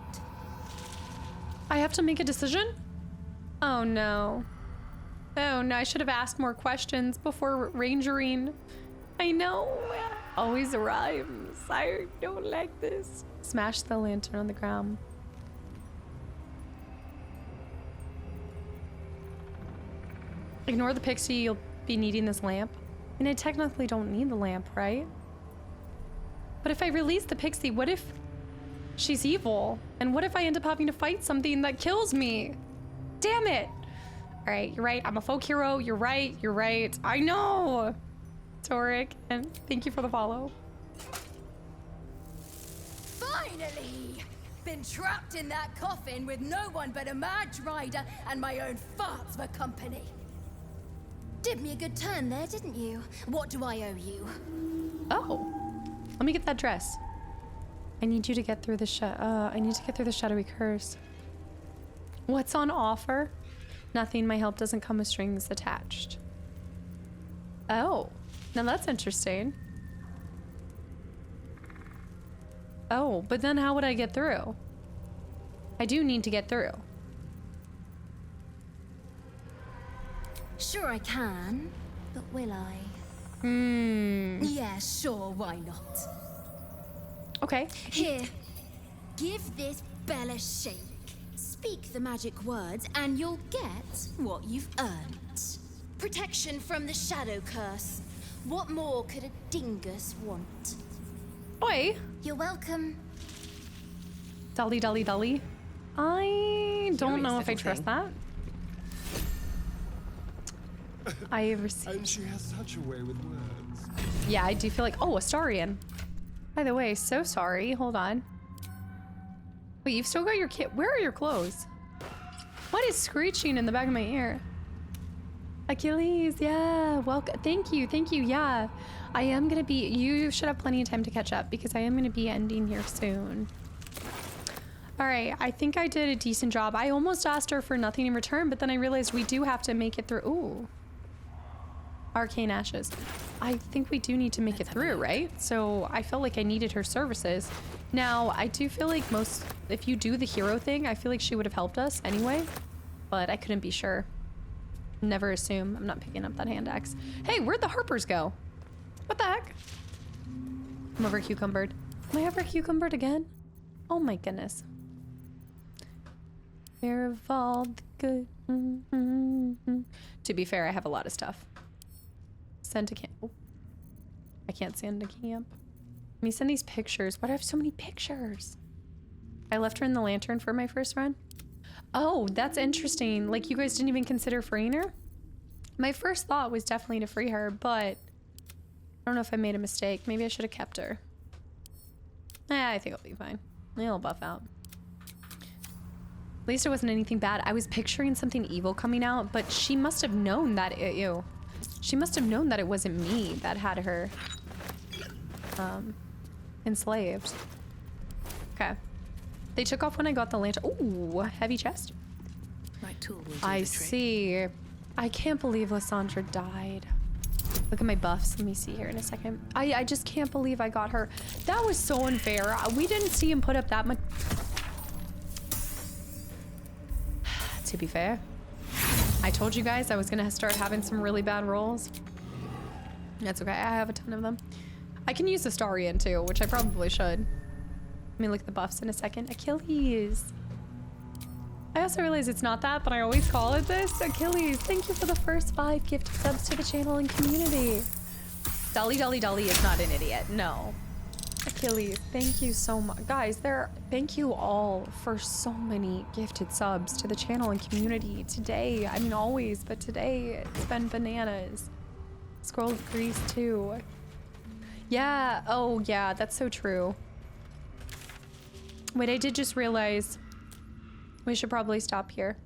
I have to make a decision? Oh no. Oh no, I should have asked more questions before rangering. I know. Always rhymes. I don't like this. Smash the lantern on the ground. Ignore the pixie, you'll be needing this lamp. And I technically don't need the lamp, right? But if I release the pixie, what if she's evil? And what if I end up having to fight something that kills me? Damn it! All right, you're right. I'm a folk hero. You're right. You're right. I know. Toric, and thank you for the follow. Finally! Been trapped in that coffin with no one but a Madge Rider and my own farts for company. Did me a good turn there, didn't you? What do I owe you? Oh, let me get that dress. I need you to get through the I need to get through the shadowy curse. What's on offer? Nothing. My help doesn't come with strings attached. Oh, now that's interesting. Oh, but then how would I get through? I do need to get through. Sure I can, but will I? Yeah, sure, why not? Okay. Here, give this bell a shake. Speak the magic words and you'll get what you've earned. Protection from the shadow curse. What more could a dingus want? Oi. You're welcome. Dolly, dolly, dolly. I don't know if I trust that. I received. And she has such a way with words. Yeah, I do feel like, oh, Astarian. By the way, so sorry. Hold on. Wait, you've still got your kit. Where are your clothes? What is screeching in the back of my ear? Achilles, yeah, welcome. Thank you, yeah. I am gonna be, you should have plenty of time to catch up because I am gonna be ending here soon. All right, I think I did a decent job. I almost asked her for nothing in return, but then I realized we do have to make it through. Ooh. Arcane Ashes. I think we do need to make it through, right? So I felt like I needed her services. Now, I do feel like if you do the hero thing, I feel like she would have helped us anyway, but I couldn't be sure. Never assume. I'm not picking up that hand axe. Hey, where'd the Harpers go? What the heck? I'm over cucumbered. Am I ever cucumbered again? Oh my goodness. Fear of all the good. To be fair, I have a lot of stuff. Send to camp. Oh. I can't send to camp. Let me send these pictures. Why do I have so many pictures? I left her in the lantern for my first run. Oh, that's interesting. Like, you guys didn't even consider freeing her? My first thought was definitely to free her, but I don't know if I made a mistake. Maybe I should have kept her. I think I'll be fine. It'll buff out. At least it wasn't anything bad. I was picturing something evil coming out, but she must have known that she must have known that it wasn't me that had her enslaved. Okay. They took off when I got the lantern. Ooh, heavy chest. My tool will do I the trick. see. I can't believe Lysandra died. Look at my buffs. Let me see here in a second. I just can't believe I got her. That was so unfair. We didn't see him put up that much. To be fair, I told you guys I was gonna start having some really bad rolls. That's okay. I have a ton of them. I can use the Starian too, which I probably should. Let me look at the buffs in a second. Achilles. I also realize it's not that, but I always call it this. Achilles, thank you for the first 5 gifted subs to the channel and community. Dolly is not an idiot. No. Achilles, thank you so much. Guys, thank you all for so many gifted subs to the channel and community today. I mean, always, but today it's been bananas. Scroll of Grease too. Yeah, oh yeah, that's so true. Wait, I did just realize we should probably stop here.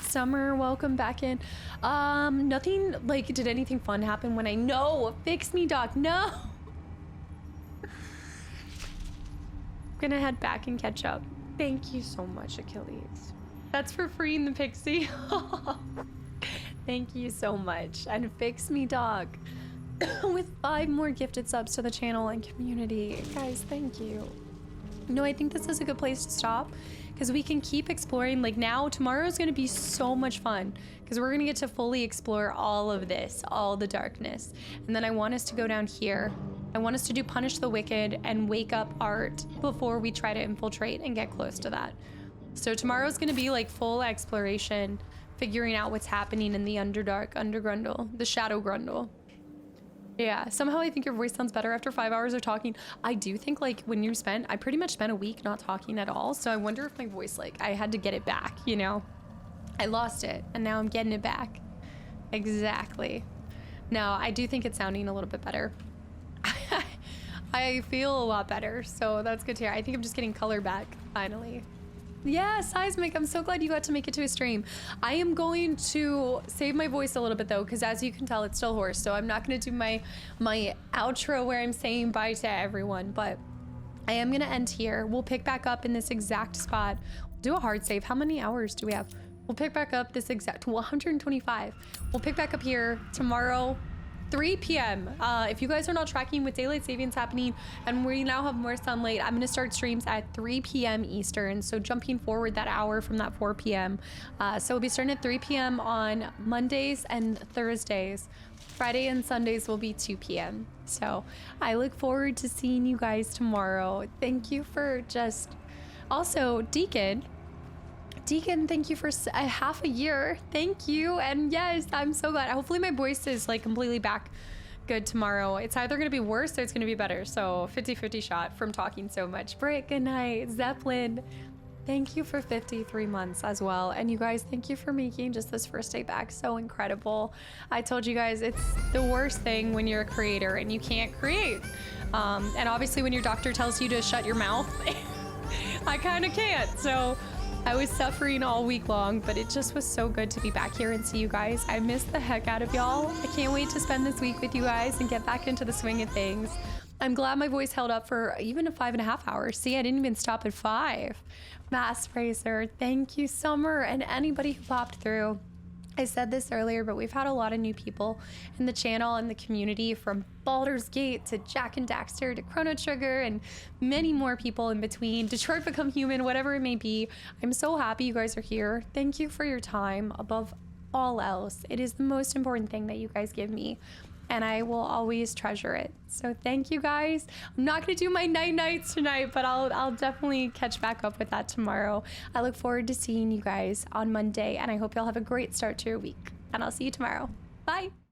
Summer, welcome back in. Nothing, like, did anything fun happen when no, fix me, Doc, no. I'm gonna head back and catch up. Thank you so much, Achilles. That's for freeing the pixie. Thank you so much. And fix me, Dog. With 5 more gifted subs to the channel and community. Guys, thank you. No, I think this is a good place to stop because we can keep exploring. Like now, tomorrow's going to be so much fun because we're going to get to fully explore all of this, all the darkness. And then I want us to go down here. I want us to do Punish the Wicked and Wake Up Art before we try to infiltrate and get close to that. So tomorrow's going to be like full exploration, figuring out what's happening in the Undergrundle, the Shadow Grundle. Yeah, somehow I think your voice sounds better after 5 hours of talking. I do think like when I pretty much spent a week not talking at all. So I wonder if my voice, like I had to get it back, you know? I lost it and now I'm getting it back. Exactly. No, I do think it's sounding a little bit better. I feel a lot better, so that's good to hear. I think I'm just getting color back, finally. Yeah, Seismic, I'm so glad you got to make it to a stream. I am going to save my voice a little bit though, because as you can tell, it's still hoarse, so I'm not gonna do my outro where I'm saying bye to everyone, but I am gonna end here. We'll pick back up in this exact spot. We'll do a hard save. How many hours do we have? We'll pick back up this exact 125. We'll pick back up here tomorrow, 3 p.m. If you guys are not tracking with daylight savings happening and we now have more sunlight, I'm gonna start streams at 3 p.m. Eastern. So jumping forward that hour from that 4 p.m. So we'll be starting at 3 p.m. on Mondays and Thursdays. Friday and Sundays will be 2 p.m. So I look forward to seeing you guys tomorrow. Thank you for also Deacon, thank you for a half a year. Thank you. And yes, I'm so glad. Hopefully my voice is like completely back good tomorrow. It's either going to be worse or it's going to be better. So 50-50 shot from talking so much. Britt, good night. Zeppelin, thank you for 53 months as well. And you guys, thank you for making just this first day back so incredible. I told you guys, it's the worst thing when you're a creator and you can't create. And obviously when your doctor tells you to shut your mouth, I kind of can't. So I was suffering all week long, but it just was so good to be back here and see you guys. I missed the heck out of y'all. I can't wait to spend this week with you guys and get back into the swing of things. I'm glad my voice held up for even 5.5 hours. See, I didn't even stop at 5. Mass Racer, thank you, Summer, and anybody who popped through. I said this earlier, but we've had a lot of new people in the channel and the community, from Baldur's Gate to Jack and Daxter to Chrono Trigger and many more people in between. Detroit Become Human, whatever it may be. I'm so happy you guys are here. Thank you for your time above all else. It is the most important thing that you guys give me, and I will always treasure it. So thank you guys. I'm not gonna do my nights tonight, but I'll definitely catch back up with that tomorrow. I look forward to seeing you guys on Monday, and I hope y'all have a great start to your week. And I'll see you tomorrow. Bye.